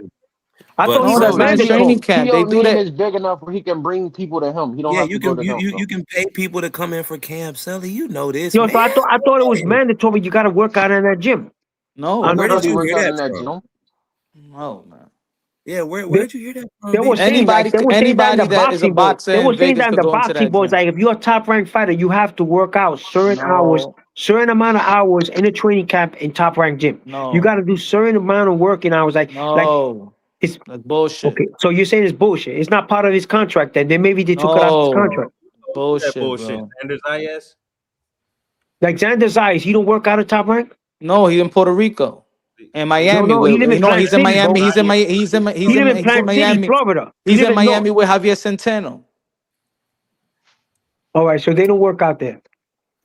I thought he was mandatory training camp. They do that. Is big enough where he can bring people to him. He don't have to go to them. You can pay people to come in for camp, Sully. You know this. Yo, so I thought it was mandatory. You got to work out in that gym. No, where did you hear that from? No, man. Yeah, where did you hear that from? They were saying anybody that is a boxer. They were saying that in the boxing boys, like if you're a Top Rank fighter, you have to work out certain hours, certain amount of hours in a training camp in Top Rank gym. No, you got to do certain amount of working hours. Like it's like bullshit. Okay, so you're saying it's bullshit. It's not part of his contract. Then maybe they took it out of his contract. Bullshit, bro. Xander Zayas? Like Xander Zayas, he don't work out at Top Rank. No, he's in Puerto Rico. In Miami, he's in Miami. He's in Miami, Florida. He's in Miami with Javier Centeno. All right, so they don't work out there.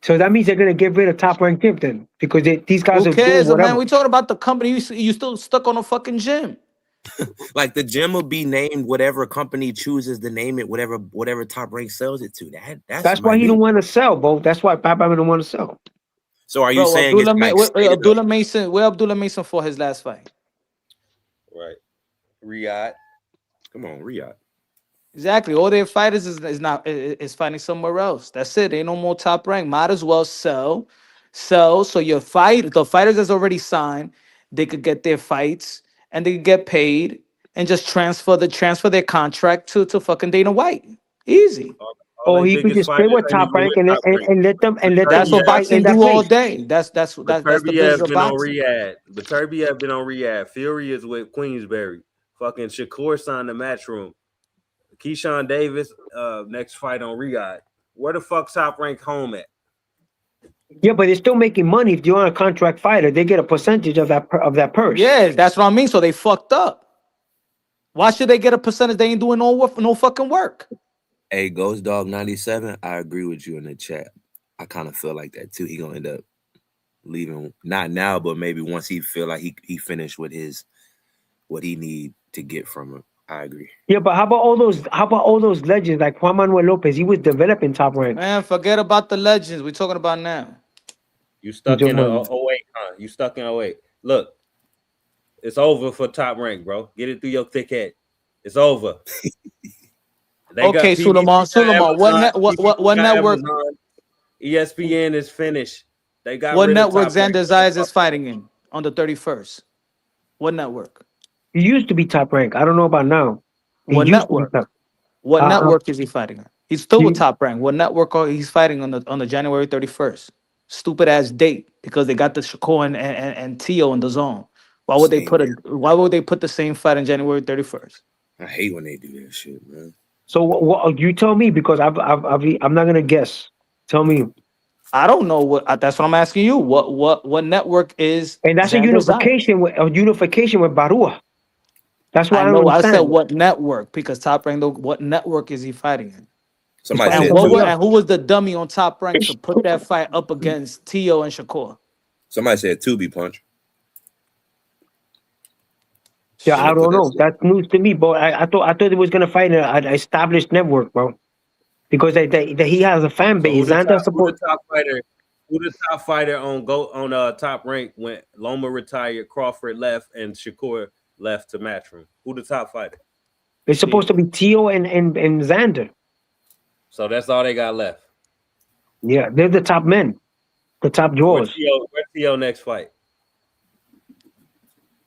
So that means they're gonna get rid of Top Rank gym then, because these guys Who are cares, doing whatever. man? We talking about the company. You still stuck on a fucking gym. Like the gym will be named whatever company chooses to name it, whatever Top Rank sells it to. That's why he don't want to sell, bro. That's why Papa don't want to sell. So are you saying Abdullah Mason? Where Abdullah Mason fought his last fight? Right, Riyadh. Come on, Riyadh. Exactly. All their fighters is fighting somewhere else. That's it. Ain't no more Top Rank. Might as well sell. So the fighters that's already signed, they could get their fights and they could get paid and just transfer their contract to fucking Dana White. Easy. Or he could just stay with Top Rank and let them That's what boxing do all day. That's the business of boxing. But Turbiev been on Riyadh. Fury is with Queensberry. Fucking Shakur signed the Matchroom. Keyshawn Davis, next fight on Riyadh. Where the fuck Top Rank home at? Yeah, but they're still making money if you're on a contract fighter. They get a percentage of that purse. Yeah, that's what I mean. So they fucked up. Why should they get a percentage? They ain't doing no fucking work. Hey, Ghost Dog 97, I agree with you in the chat. I kind of feel like that too. He gonna end up leaving, not now, but maybe once he feel like he finished with what he need to get from him. I agree. Yeah, but how about all those legends like Juan Manuel Lopez? He was developing Top Rank. Man, forget about the legends. We're talking about now. You stuck in 08, huh? You stuck in 08. Look, it's over for Top Rank, bro. Get it through your thick head. It's over. Okay, Suleiman, what network? Amazon, ESPN is finished. They got what rid network of Top Xander Zayas is fighting in on the 31st? What network? He used to be Top Rank. I don't know about now. What network? What network is he fighting on? He's still with Top Rank. What network he's fighting on the January 31st? Stupid ass date because they got the Shakur and Tio in the zone. Why would they put the same fight on January 31st? I hate when they do that shit, man. So what you tell me because I'm not gonna guess. Tell me. I don't know what. That's what I'm asking you. What network is? And that's Xander a unification with Barua. That's why I know. don't I understand. said what network because Top Rank. What network is he fighting in? Somebody and said who was the dummy on Top Rank to put that fight up against Tio and Shakur? Somebody said Tubi Punch. Yeah, I don't know. That's news to me, but I thought he was gonna fight an established network, bro. Because he has a fan base. So who the top fighter on Top Rank when Loma retired, Crawford left, and Shakur left to Matchroom? Who the top fighter? It's supposed to be Tio and Xander. So that's all they got left. Yeah, they're the top men, the top drawers. Where's Tio next fight?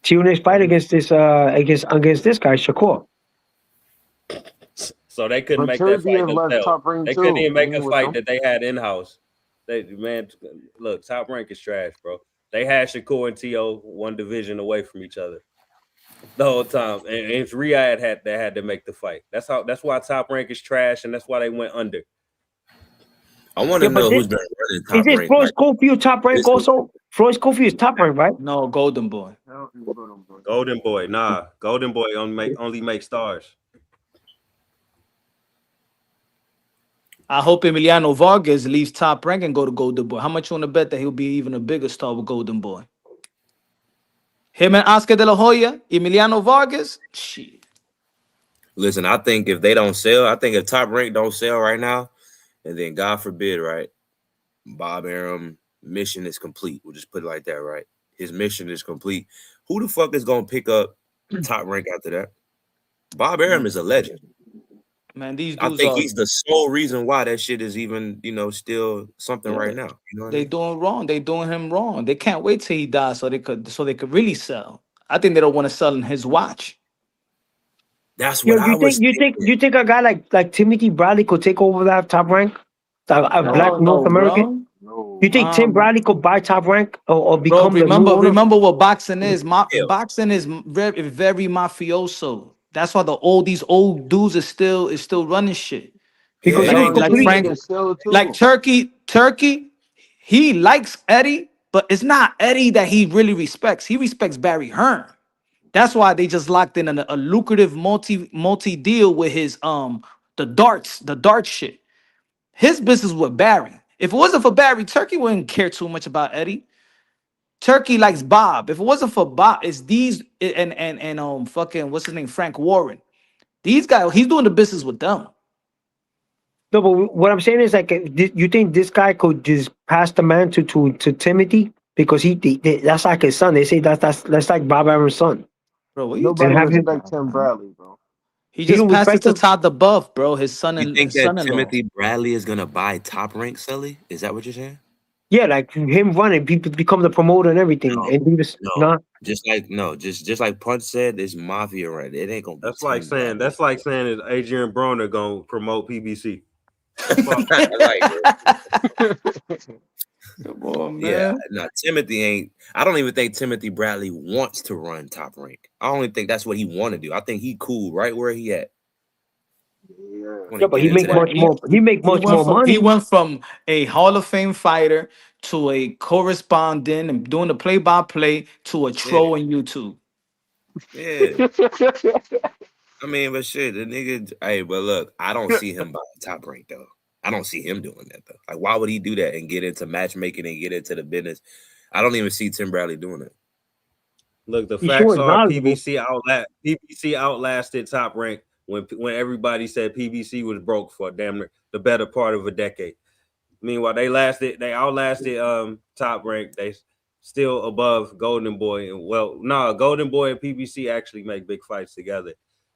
Tio next fight against this guy Shakur. So they couldn't make that fight themselves. They couldn't even make a fight that they had in house. Look, Top Rank is trash, bro. They had Shakur and Tio one division away from each other the whole time, and it's Riyadh had to make the fight. That's why Top Rank is trash, and that's why they went under. I want to know who's been running Top Rank. Is this Floyd Schofield Top Rank also? Floyd Schofield is Top Rank, right? No, Golden Boy. Golden Boy, nah. Golden Boy only make stars. I hope Emiliano Vargas leaves Top Rank and go to Golden Boy. How much you want to bet that he'll be even a bigger star with Golden Boy? Him and Oscar De La Hoya, Emiliano Vargas? Shit. Listen, I think if they don't sell, I think if Top Rank don't sell right now, and then God forbid, right, Bob Arum mission is complete. We'll just put it like that, right? His mission is complete. Who the fuck is going to pick up Top Rank after that? Bob Arum is a legend. Man, these dudes I think he's the sole reason why that shit is even, still something right now. You know what they doing wrong. They doing him wrong. They can't wait till he dies so they could really sell. I think they don't want to sell in his watch. That's what I was thinking. You think a guy like Timothy Bradley could take over that Top Rank? Black North American? No. You think Tim Bradley could buy Top Rank or become remember what boxing is? Boxing is very, very mafioso. That's why these old dudes is still running shit. Because like Turkey, he likes Eddie, but it's not Eddie that he really respects. He respects Barry Hearn. That's why they just locked in a lucrative multi deal with his the darts shit. His business with Barry. If it wasn't for Barry, Turkey wouldn't care too much about Eddie. Turkey likes Bob. If it wasn't for Bob, it's these and fucking what's his name, Frank Warren. These guys, he's doing the business with them. No, but what I'm saying is like, you think this guy could just pass the man to Timothy because that's like his son. They say that's like Bob Arum's son. Bro, what nobody respects Tim Bradley, bro. He just passed it to Todd the Buff, bro. His son and you think his that Timothy Bradley is gonna buy Top Rank, Sully? Is that what you're saying? Yeah, like him running, people become the promoter and everything, and do this. Just like Punch said, it's mafia right. It ain't gonna. That's like saying is Adrian Broner gonna promote PBC. Come on, man. Yeah, no, Timothy ain't. I don't even think Timothy Bradley wants to run Top Rank. I don't even think that's what he want to do. I think he cool right where he at. Yeah, but he make much more. He make much more money. He went from a Hall of Fame fighter to a correspondent and doing the play-by-play to a troll on YouTube. Yeah. I mean, but shit, the nigga. Hey, but look, I don't see him by Top Rank though. I don't see him doing that though. Like, why would he do that and get into matchmaking and get into the business? I don't even see Tim Bradley doing it. Look, the He facts sure is are knowledgeable. PBC outlasted Top Rank when everybody said PBC was broke for damn near the better part of a decade. Meanwhile, they outlasted Top Rank. They still above Golden Boy. And Golden Boy and PBC actually make big fights together.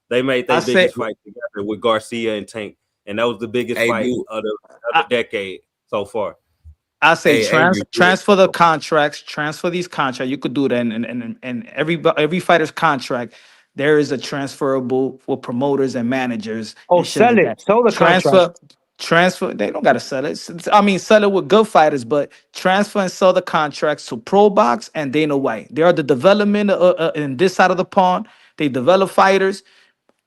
They made their biggest fight together with Garcia and Tank, and that was the biggest fight of the decade so far. I say transfer the contracts, transfer these contracts. You could do that, and every fighter's contract, there is a transferable for promoters and managers. Oh, and shit sell like it. that. Sell the contract. Transfer. They don't gotta sell it. I mean, sell it with good fighters, but transfer and sell the contracts to Pro Box and Dana White. They are the development in this side of the pond. They develop fighters.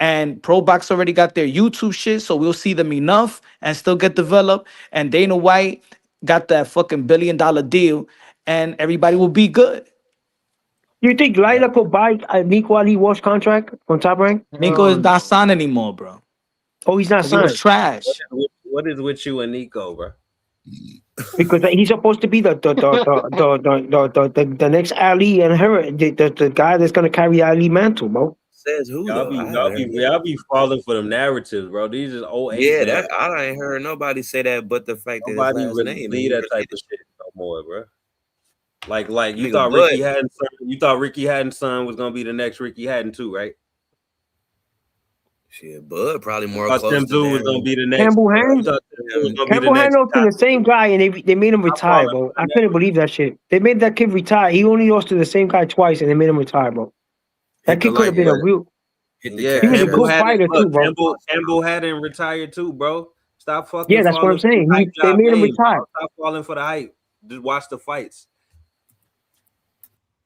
And Pro Box already got their YouTube shit, so we'll see them enough and still get developed. And Dana White got that fucking $1 billion deal, and everybody will be good. You think Lila could buy a Nico Ali Walsh contract from Top Rank? Nico is not signed anymore, bro. Oh, he's not He was signed. trash. What is with you and Nico, bro? Because he's supposed to be the next Ali and her, the guy that's gonna carry Ali mantle, bro. Says who though? Y'all be falling for them narratives, bro. These is 08. Yeah, that I ain't heard nobody say that, but the fact that his last name believe that type of shit no more, bro. Like you Nigga, thought Ricky Hatton's son, Ricky Hatton's son was gonna be the next Ricky Hatton too, right? Shit, Bud probably more close. Tim Tszyu was gonna be the next. Campbell Hand. Campbell Hand to the same guy, and they made him retire, bro. I couldn't believe that shit. They made that kid retire. He only lost to the same guy twice, and they made him retire, bro. That kid could have been a real. Yeah, he was a good fighter too, bro. Campbell Hatton retired too, bro. Stop fucking. Yeah, that's what I'm saying. They made him retire. Stop falling for the hype. Just watch the fights.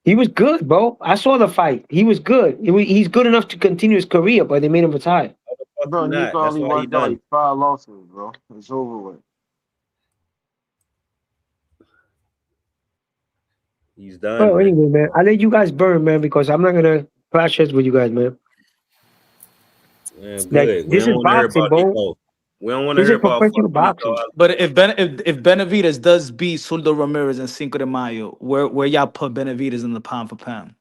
He was good, bro. I saw the fight. He was good. He's good enough to continue his career, but they made him retire. Bro, Nico only worked out like 5 losses, bro. It's over with. He's done. Well, anyway, man, I let you guys burn, man, because I'm not gonna clash heads with you guys, man. Man, like, this is boxing, bro. We don't want to hear about professional boxing. But if Benavidez does beat Suldo Ramirez in Cinco de Mayo, where y'all put Benavidez in the pound for pound?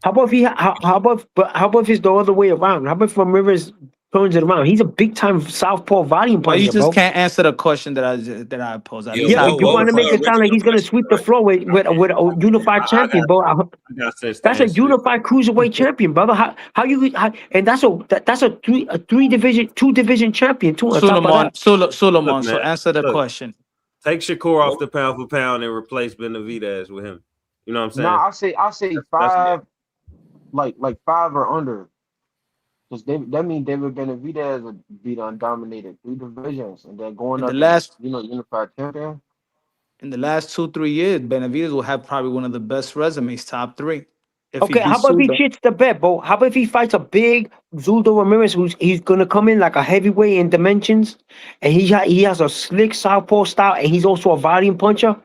How about if it's the other way around? How about if Ramirez turns it around? He's a big time southpaw volume puncher. You just bro. Can't answer the question that I posed. But you want to make it sound like he's gonna sweep the floor with a unified champion, bro. That's a unified cruiserweight champion, brother. And that's a two division champion too. Suleiman. So answer the question. Take Shakur off the pound for pound and replace Benavidez with him. You know what I'm saying? Nah, I say 5, like 5 or under. Because that means David Benavidez would be dominated 3 divisions and then going up unified champion. In the last 2-3 years, Benavidez will have probably one of the best resumes, top 3. Okay, how about if he shits the bet, bro? How about if he fights a big Zuldo Ramirez he's gonna come in like a heavyweight in dimensions, and he has a slick southpaw style, and he's also a volume puncher.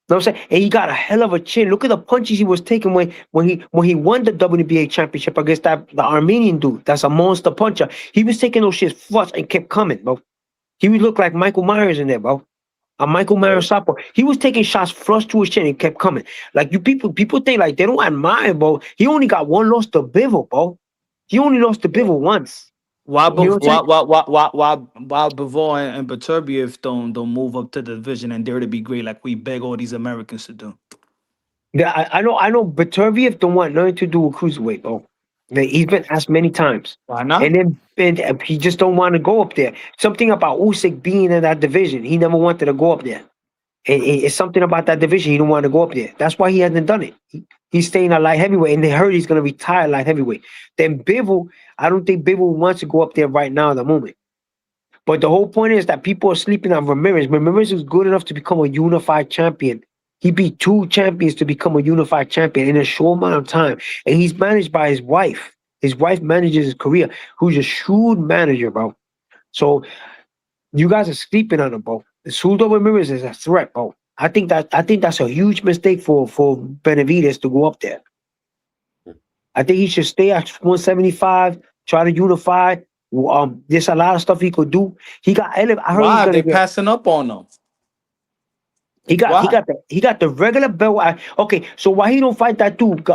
You know what I'm saying? And he got a hell of a chin. Look at the punches he was taking when he won the WBA championship against the Armenian dude. That's a monster puncher. He was taking those shits flush and kept coming, bro. He would look like Michael Myers in there, bro. A Michael Myers southpaw. He was taking shots flush to his chin and kept coming. Like people think like they don't admire, bro. He only got one loss to Bivol, bro. He only lost to Bivol once. Why Bivol and Beterbiev don't move up to the division and dare to be great like we beg all these Americans to do? Yeah, I know Beterbiev don't want nothing to do with cruiserweight, bro. He's been asked many times. Why not? And he just don't want to go up there. Something about Usyk being in that division. He never wanted to go up there. It's something about that division. He don't want to go up there. That's why he hasn't done it. He's staying at light heavyweight, and they heard he's going to retire light heavyweight. Then Bivol, I don't think Bivol wants to go up there right now at the moment. But the whole point is that people are sleeping on Ramirez. Ramirez is good enough to become a unified champion. He beat 2 champions to become a unified champion in a short amount of time. And he's managed by his wife. His wife manages his career, who's a shrewd manager, bro. So you guys are sleeping on him, bro. Suldo Ramirez is a threat, bro. I think that's a huge mistake for Benavidez to go up there. I think he should stay at 175. Try to unify. There's a lot of stuff he could do. He got. I heard he's Why gonna they get. passing up on him? He got the regular belt. Okay, so why he don't fight that dude?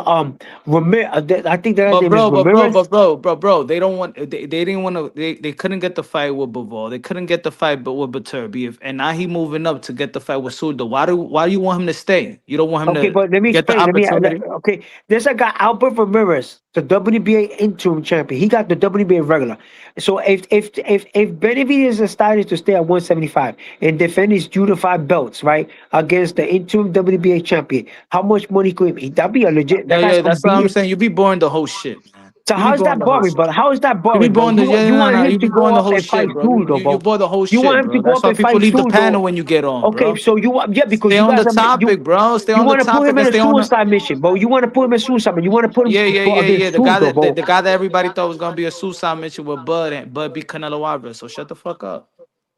Ramirez. I think that But name is Ramirez. bro, they don't want. They didn't want to. They couldn't get the fight with Bivol. They couldn't get the fight, but with Beterbiev, and now he moving up to get the fight with Suldo. Why do you want him to stay? You don't want him Okay, to but let me get the explain. opportunity. Okay, there's a guy Albert Ramirez, the WBA interim champion. He got the WBA regular. So if Benavidez decided to stay at 175 and defend his unified belts, right, against the interim WBA champion, how much money could he? That'd be a legit. That guy's That's what I'm unbeaten. saying. You be boring the whole shit, man. So You be how's boring that the whole boring, shit. bro? How is that You be boring, bro? boring the You want You him be to boring go the up whole and fight shit, bro. Suldo, You bro? bore the whole You shit, want him to bro. go That's up why and people fight leave the panel Suldo? when you get on, Okay, bro. so you want because Stay you on guys the are topic, bro. Stay you on the want to put topic him and in a stay on the. suicide mission, bro. You want to put him in suicide mission. You want to put him go Yeah. against The guy Suldo, that bro. the guy that everybody thought was gonna be a suicide mission with Bud and Bud beat Canelo Alvarez. So shut the fuck up.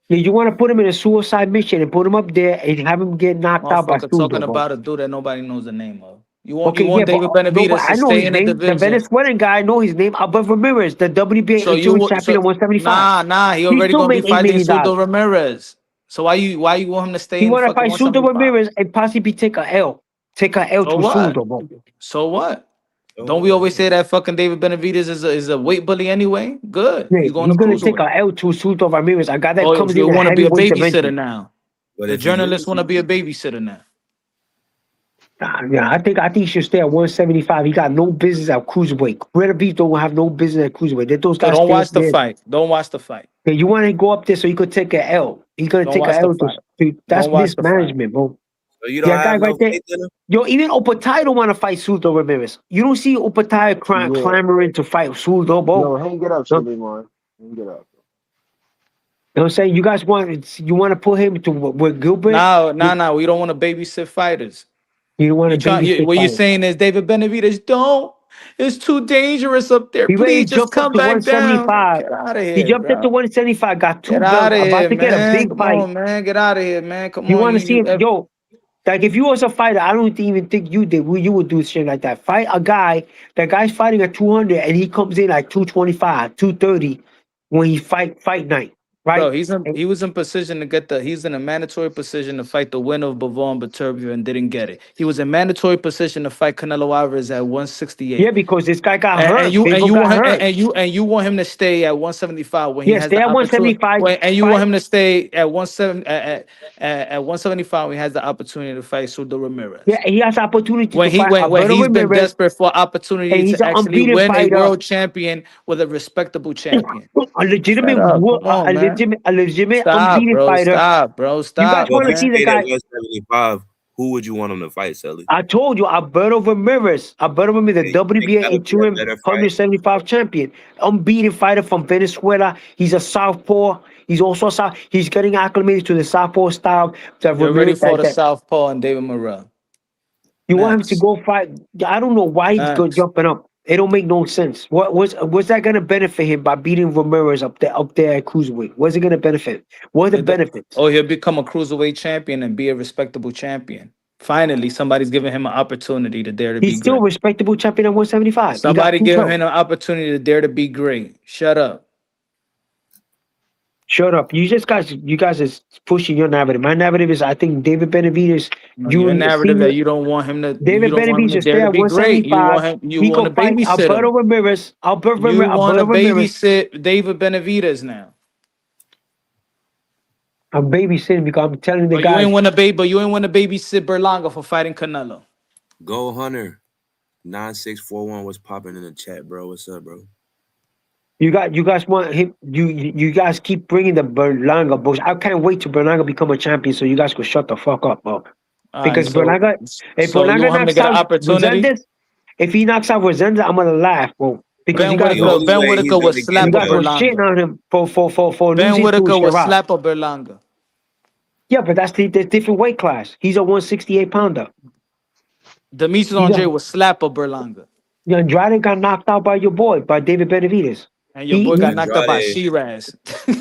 Yeah, you want to put him in a suicide mission and put him up there and have him get knocked out by Motherfucker talking Suldo, bro. about a dude that nobody knows the name of. You Okay, yeah, want but David no, but Benavidez I to know stay his in the name. The division. Venezuelan guy, I know his name. Albert Ramirez, the WBA So interim champion at 175. he He already still gonna be made $8 fighting million. Suldo Ramirez. So why you want him to stay He in want to fucking fight Suldo 175? Ramirez and possibly take a L to So what? Suldo, bro. So what? Don't we always say that fucking David Benavidez is a weight bully anyway? Good. Yeah, He's going he's to gonna take cruiserweight. a L to Suldo Ramirez. A guy that Oh, comes you in at want to be a heavyweight babysitter dimension. now? But The if he journalists want to loses, be a babysitter now. Yeah, I think he should stay at 175. He got no business at cruiserweight. Red Beef don't have no business at cruiserweight. Let those So guys don't stay up watch the there. fight. Don't watch the fight. Yeah, you want to go up there so you could take a L. He's gonna Don't take a watch the L fight. that's Don't watch the fight. mismanagement, bro. so you don't That guy have right no there. faith in him. Yo, even Opatai don't want to fight Suldo Ramirez. You don't see Opatai Yeah. clamoring to fight Suldo, bro. Yo, hang it up, Suleiman. Hang it up. You know what I'm saying? You guys want to put him to with Gilbert? No. We don't want to babysit fighters. You don't want to babysit What you're fighters. saying is David Benavidez, don't. It's too dangerous up there. He already Please just jumped up come to back down. 175. Get out of He here, jumped up to bro. 175. Got two Get belts. out of About here, to get a man. big Come fight. on, man. Get out of here, man. Come You on. want to see him? Yo, like if you was a fighter, I don't even think you would do shit like that. Fight a guy. That guy's fighting at 200 and he comes in like 225, 230 when he fight night, right? Bro, he was in position to get he's in a mandatory position to fight the winner of Bivol and Beterbiev and didn't get it. He was in mandatory position to fight Canelo Alvarez at 168. Yeah, because this guy got hurt. And you want him to stay at 175 when he has stay the at opportunity. 175. And you want him to stay at 175 when he has the opportunity to fight Suldo Ramirez. Yeah, he has the opportunity When to fight he's been Ramirez, desperate for opportunity and he's to an actually unbeaten win a fighter. world champion with a respectable champion. A legitimate, Come on, man. a legitimate Stop, unbeaten bro. fighter. Stop, bro. Stop. You guys Well, want to if see he the stayed guy? at 175, who would you want him to fight, Sally? I told you, Alberto Ramirez. Alberto Ramirez, the You think WBA that would be a interim better fight? 175 champion, unbeaten fighter from Venezuela. He's a southpaw. He's also a south. He's getting acclimated to the southpaw style. You're ready for the southpaw and David Morrell. You want him to go fight? I don't know why he's jumping up. It don't make no sense. What's that gonna benefit him by beating Ramirez up there at cruiserweight? What's it gonna benefit? What are the benefits? Oh, he'll become a cruiserweight champion and be a respectable champion. Finally, somebody's giving him an opportunity to dare to be great. He's still a respectable champion at 175. Somebody giving him an opportunity to dare to be great. Shut up. Shut up. You guys is pushing your narrative. My narrative is I think David Benavidez. Your narrative that you don't want him to. David Benavidez should stay at 175. You want to babysit Alberto Ramirez. You want to babysit David Benavidez now. I'm babysitting because I'm telling the guy. You ain't want to babysit Berlanga for fighting Canelo. Go Hunter. 9641 was popping in the chat, bro. What's up, bro? You guys want him. You guys keep bringing the Berlanga bullshit. I can't wait till Berlanga become a champion, so you guys could shut the fuck up, bro. Because Berlanga, if Berlanga knocks out Resendez, if he knocks out Resendez, I'm gonna laugh, bro. Because Ben Whitaker would slap a Berlanga. Shitting on him for Ben losing Whitaker to would Sherrod. slap a Berlanga. Yeah, but that's the different weight class. He's a 168 pounder. Demetrius Andre would slap a Berlanga. Andrade got knocked out by your boy, by David Benavidez. And your boy got knocked out by Andrade. Shiraz.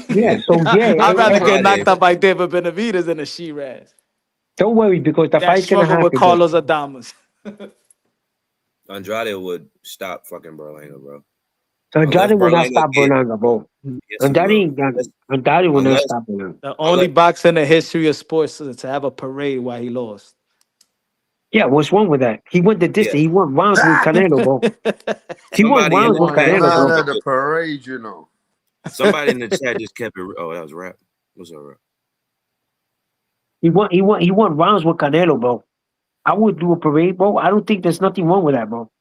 Yeah, so yeah, I'd rather get knocked Andrade. out by David Benavidez than a Shiraz. don't worry because the That fight's gonna struggle with happen, bro. Carlos Adames. Andrade would stop fucking Berlanga, bro. So Unless Andrade will not Berlanga stop get. Berlanga, bro. Yes, he will. Andrade will not Unless stop Berlanga. The only boxer in the history of sports to have a parade while he lost. Yeah, what's wrong with that? He went the distance. Yeah. He won rounds with Canelo, bro. He won Somebody in rounds the with chat Canelo, just bro. Man at kept the it. parade, you know. Somebody in the chat just kept it. Oh, that was rap. What's up, rap? He won rounds with Canelo, bro. I would do a parade, bro. I don't think there's nothing wrong with that, bro.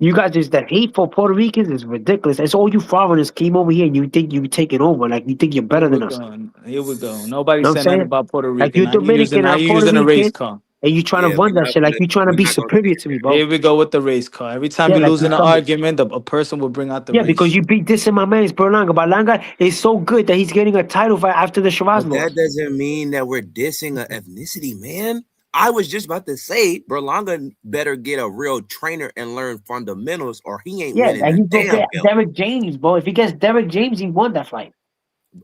You guys just that hate for Puerto Ricans is ridiculous. It's all you foreigners came over here and you think you take it over, like you think you're better than us. Here we go. You Nobody know what I'm said nothing saying? about Puerto Like Rican. you're Dominican Now or you Puerto using a race Rican car. and you trying to Yeah, run that shit like you trying to we're be not gonna superior to me, bro. Here we go with the race car. Every time Yeah, you like lose you in an come. argument, a person will bring out the Yeah, race. because you beat this in my man's Berlanga. Berlanga is so good that he's getting a title fight after the Shiraz But loss. that doesn't mean that we're dissing an ethnicity, man. I was just about to say Berlanga better get a real trainer and learn fundamentals, or he ain't Yeah, winning and the he go damn get belt. Derek James, bro. If he gets Derek James, he won that fight.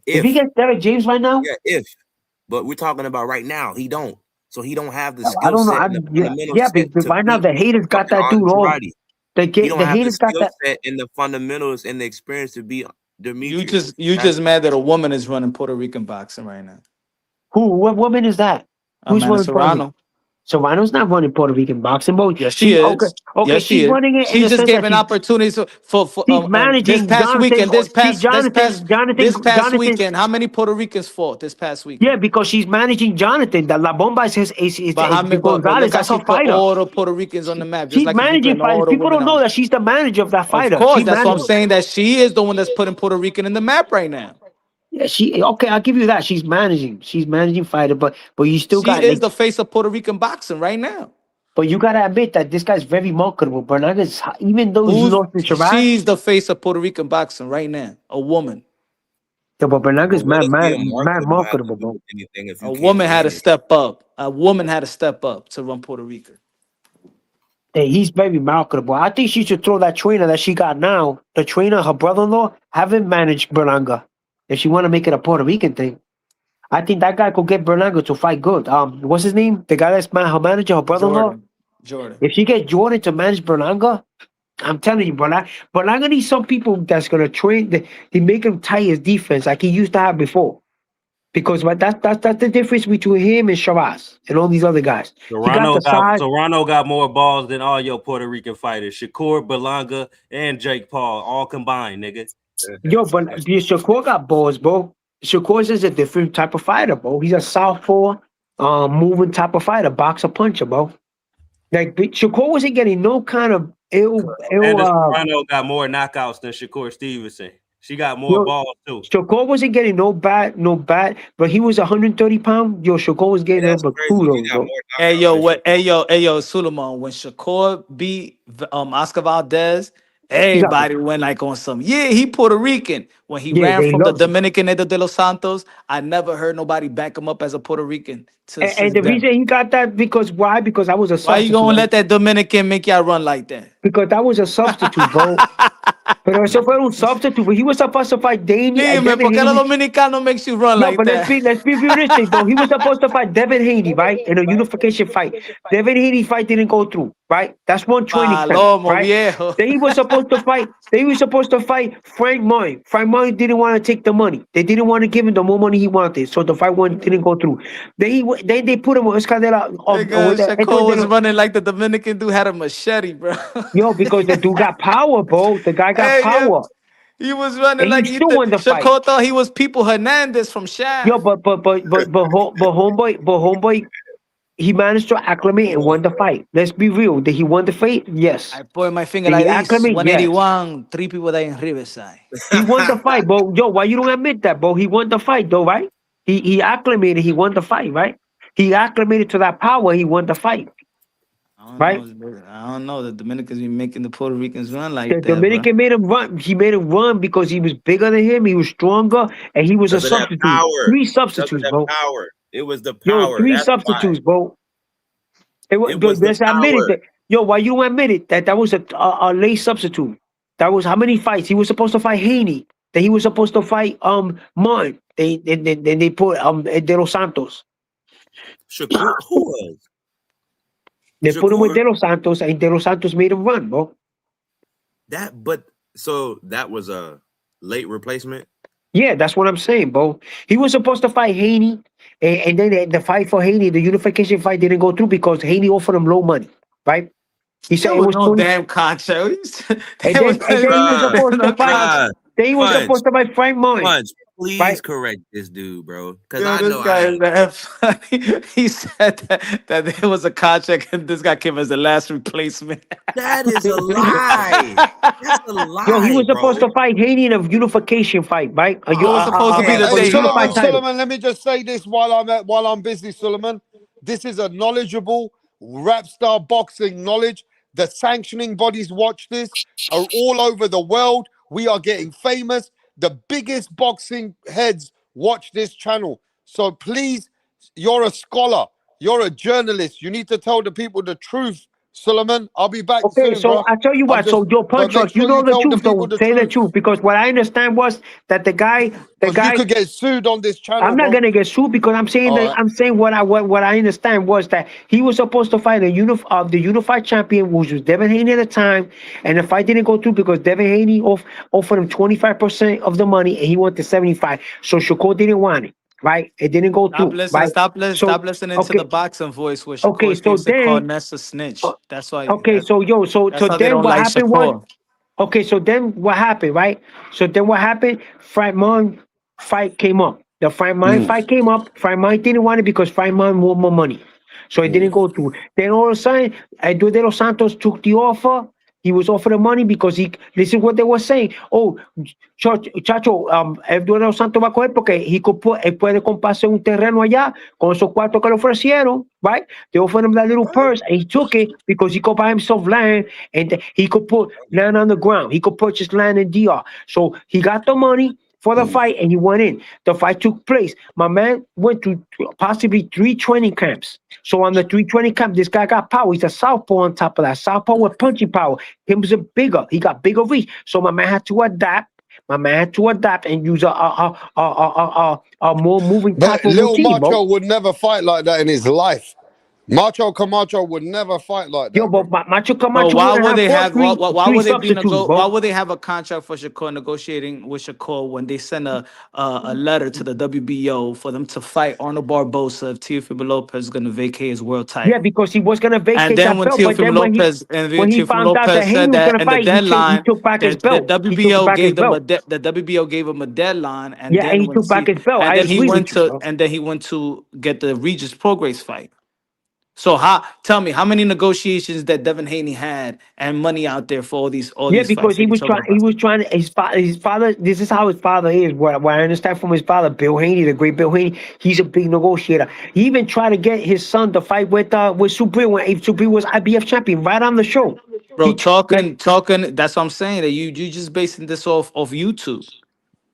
If he If gets Derek James right now, but we're talking about right now, he don't. So he don't have the I skill don't know. set and the fundamental Yeah, set but to right now beat the haters got fucking that dude all. Andrade. He don't The have the haters got skill that. set and the fundamentals and the experience to beat You Demetrius. just mad that a woman is running Puerto Rican boxing right now. Who? What woman is that? Who's Amanda running Puerto Rican? Serrano. Serrano's not running Puerto Rican boxing, bro. Yes, she is. Okay. Yes, she She's is. running it in She the just sense gave that an opportunity for she's this managing past Jonathan. weekend. See, This past Jonathan. weekend. How many Puerto Ricans fought this past Yeah, weekend? because she's managing Jonathan. The La Bomba is But how many? But Gonzalez. look how That's she her put fighter. all the Puerto Ricans on the map, just She's like if you managing putting all fighters. the People women don't know on. that she's the manager of that Of fighter. course, She that's what I'm manages. saying. That she is the one that's putting Puerto Rican in the map right now. Yeah, okay. I'll give you that. She's managing. She's managing fighter, but you still She got is the face of Puerto Rican boxing right now. But you gotta admit that this guy's very marketable. Bernaga's, even though he lost in Shiraz, She's the face of Puerto Rican boxing right now. A woman. yeah, but Bernaga's What is mad being marketable have to marketable, do bro. with anything if A you can't woman had to win? step up. A woman had to step up to run Puerto Rico. Hey, he's very marketable. I think she should throw that trainer that she got now, the trainer, her brother-in-law, have him manage Berlanga. If she want to make it a Puerto Rican thing. I think that guy could get Berlanga to fight good. What's his name? The guy that's her manager, her brother-in-law? Jordan. If she get Jordan to manage Berlanga, I'm telling you, Berlanga needs some people that's gonna train. They make him tight his defense like he used to have before. Because that's the difference between him and Shiraz and all these other guys. Serrano got more balls than all your Puerto Rican fighters. Shakur, Berlanga, and Jake Paul all combined, nigga. Yo, but Shakur got balls, bro. Shakur is a different type of fighter, bro. He's a southpaw, moving type of fighter, boxer puncher, bro. Like Shakur wasn't getting no kind of Amanda Serrano got more knockouts than Shakur Stevenson. She got more balls too. Shakur wasn't getting no bad, but he was 130 pounds. Yo, Shakur was getting but kudos, bro. Hey yo, Suleiman. When Shakur beat Oscar Valdez, everybody went like on some. Yeah, he Puerto Rican. When he ran from the Dominican de los Santos, I never heard nobody back him up as a Puerto Rican. And the reason he got that because why? Because I was a substitute. Why you gonna let that Dominican make y'all run like that? Because that was a substitute, bro. Pero eso fue un substitute. But he was supposed to fight Damien. Dime, ¿por qué los dominicanos makes you run like that? Let's be realistic, though. He was supposed to fight Devin Haney, right? In a unification fight. Devin Haney fight didn't go through, right? That's one training camp, right? Viejo. Then he was supposed to fight. They were supposed to fight Frank Martin. Frank Martin didn't want to take the money. They didn't want to give him the more money he wanted, so the fight didn't go through. Then they put him on Escadera. Shakur was running like the Dominican dude had a machete, bro. Yo, because the dude got power, bro. The guy got power. He was running and like he still won the fight. Shakur thought he was People Hernandez from Shaq. Yo, but homeboy, he managed to acclimate and won the fight. Let's be real. Did he won the fight? Yes. I point my finger like this. 181, 3 people there in Riverside. He won the fight, bro. Yo, why you don't admit that, bro? He won the fight, though, right? He acclimated. He won the fight, right? He acclimated to that power. He won the fight. I don't know. The Dominicans be making the Puerto Ricans run like that. The Dominican made him run. He made him run because he was bigger than him. He was stronger, and he was a substitute. Three substitutes, bro. It was the power. Yo, three substitutes, bro. Let's admit it. Yo, why you don't admit it? That was a late substitute. That was how many fights? He was supposed to fight Haney. Then he was supposed to fight Martin. They put De Los Santos. Shakur, who was? They put him with Shakur. De Los Santos, and De Los Santos made him run, bro. So that was a late replacement. Yeah, that's what I'm saying, bro. He was supposed to fight Haney, and then the fight for Haney, the unification fight, didn't go through because Haney offered him low money, right? He said There it was was no 20. damn contract. And There was then he was supposed to no fight. contract. Then he was supposed to fight Frank Martin, Punch, please right? correct this dude, bro. Because Yo, I this know guy I is ain't. that funny. He said that there was a contract and this guy came as the last replacement. That is a lie. That's a Yo, he lie, was supposed bro. to fight Haney in a unification fight, right? It was supposed to be the Hey, For the debut. unified title. Solomon, let me just say this while I'm busy, Solomon. This is a knowledgeable rap star boxing knowledge. The sanctioning bodies watch this are all over the world. We are getting famous. The biggest boxing heads watch this channel. So please, you're a scholar. You're a journalist. You need to tell the people the truth, Solomon. I'll be back Okay, soon, so bro. I tell you I'm what. So just, your but punch make truck, you sure you know the tell the truth. people So the say the truth. truth, because what I understand was that the guy, Because you could get sued on this channel, I'm not bro. gonna get sued because I'm saying All that right. I'm saying what I understand was that he was supposed to fight the unified champion, which was Devin Haney at the time, and the fight didn't go through because Devin Haney offered him 25% of the money and he wanted 75. So Shakur didn't want it, right? It didn't go Stop through, listening. right? Stop So listening to the okay, boxing voice where okay, Shakur so keeps to call then Ness a snitch. That's why. okay, so yo, so That's how they then don't what like happened was Shakur. okay, so then what happened, right? So then what happened? Frank Mon fight came up. The Frank Mon fight came up. Frank Mon didn't want it because Frank Mon wanted more money. So it didn't go through. Then all of a sudden, Eduardo de los Santos took the offer. He was offered the money because this is what they were saying. Oh, Chacho, Eduardo de los Santos va a coger porque él puede comprarse un terreno allá con esos cuartos que le ofrecieron, right? They offered him that little purse and he took it because he could buy himself land and he could put land on the ground. He could purchase land in DR. So he got the money for the fight and he went in. The fight took place. My man went to possibly 320 camps. So on the 320 camp, this guy got power. He's a southpaw on top of that. Southpaw with punching power. Him was bigger. He got bigger reach. So my man had to adapt. My man had to adapt and use a more moving But type of Lil routine, bro. Macho would never fight like that in his life. Macho Camacho would never fight like Yo, that, bro. but Macho But Camacho why wouldn't would have they fought have three substitutes, why bro. would they have a contract for Shakur negotiating with Shakur when they send a letter to the WBO for them to fight Arnold Barbosa if Teofimo Lopez is going to vacate his world Yeah, title? because he was gonna And vacate then that when belt, but Teofimo then Lopez when he Teofimo found out that Lopez Haney said was that gonna in the fight, he deadline, took back his the belt. He took WBO back his gave them belt. the WBO gave him a deadline, Yeah, and he took back his belt. I agree with you, bro. and then he went to get the Regis Prograis fight. So tell me how many negotiations that Devin Haney had and money out there for all Yeah, these fights because that you're talking he about? was trying his father, this is how his father is. What I understand from his father, Bill Haney, the great Bill Haney, he's a big negotiator. He even tried to get his son to fight with Subriel when Subriel was IBF champion right on the show. Bro, Like, talking. That's what I'm saying. That you just basing this off of YouTube.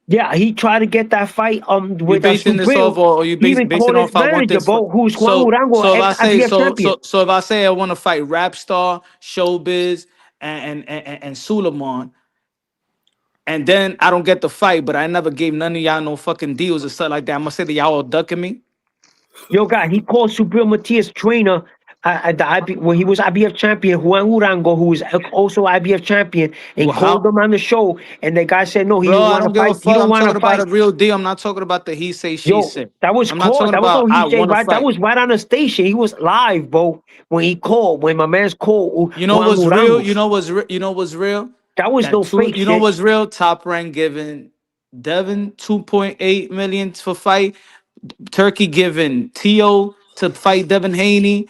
yeah, he tried to get that fight You with basing this off, Subriel. or you He even basing called his off? I want manager, this fight. bro, who's Juan Urango, So if ex I say IBF champion. so if I say I want to fight Rap Star, Showbiz, and Suleiman, and then I don't get the fight, but I never gave none of y'all no fucking deals or stuff like that. I'm gonna say that y'all all ducking me. Yo, God, he called Subriel Matias trainer at the when he was IBF champion, Juan Urango, who was also IBF champion, and Well, called how? him on the show. And the guy said, no, he Bro, didn't I want to don't give a fight. He fuck. don't I'm want to talking about a fight. real deal. I'm not talking about the he say, she Yo, say. that was I'm not called. talking That was about no I he said, want to right? That fight. was right on the station. He was live, bro, when he called, when my man's called You know Juan what's real? Urango. You know what's real? That was That no two. fake You know shit. what's real? Top Rank giving Devin 2.8 million for fight. Turkey giving T.O. to fight Devin Haney.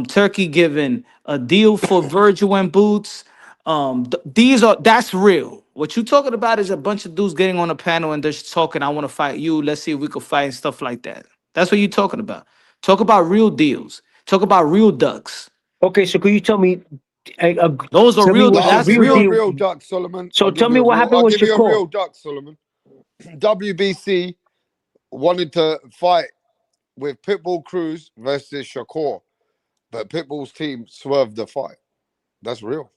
Turkey giving a deal for Virgil and Boots. That's real. What you talking about is a bunch of dudes getting on a panel and they're just talking. I want to fight you. Let's see if we could fight and stuff like that. That's what you're talking about. Talk about real deals. Talk about real ducks. Okay, so could you tell me, Those are tell me real. what's I'll the That's give real you a real. deal? real duck, Solomon. So tell me what happened I'll with give you a Shakur. real duck, Solomon. WBC wanted to fight with Pitbull Cruz versus Shakur, but Pitbull's team swerved the fight. That's real.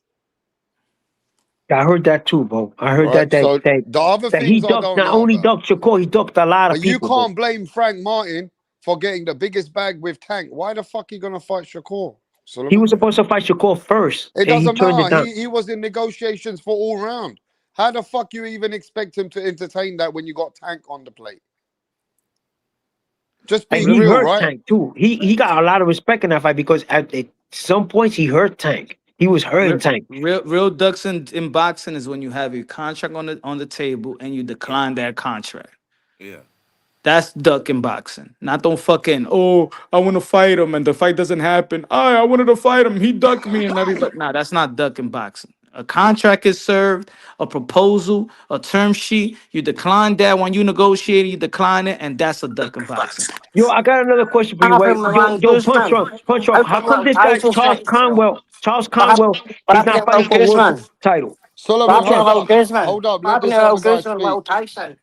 I heard that too, bro. I heard Right. that So the other that he things I ducked. don't Not know only about. ducked Shakur, he ducked a lot of But you people, bro. can't blame Frank Martin for getting the biggest bag with Tank. Why the fuck he gonna fight Shakur, He was Solomon? supposed to fight Shakur first, It and he doesn't turned it matter. down. He was in negotiations for all round. How the fuck you even expect him to entertain that when you got Tank on the plate? Just And being he real, hurt right? Tank too. He got a lot of respect in that fight because at some points he hurt Tank. He was hurting Tank. Real ducks in boxing is when you have a contract on the table and you decline that contract. Yeah. That's duck in boxing. Not don't fucking, oh, I want to fight him and the fight doesn't happen. I wanted to fight him. He ducked me and everybody. Nah, that's not duck in boxing. A contract is served, a proposal, a term sheet. You decline that when you negotiate, you decline it, and that's a duck in boxing. Yo, I got another question for you. Wait, Happened with yo, Van punch Guzman. drunk, punch drunk. How How come come little this guy Tyson Charles shot himself? Conwell? Charles What happened, Conwell what is happened not to little fighting for a world Guzman? title. What Solomon, happened to hold little up. Guzman? Hold up. What Let happened this to little other guy Guzman, little speak. Tyson?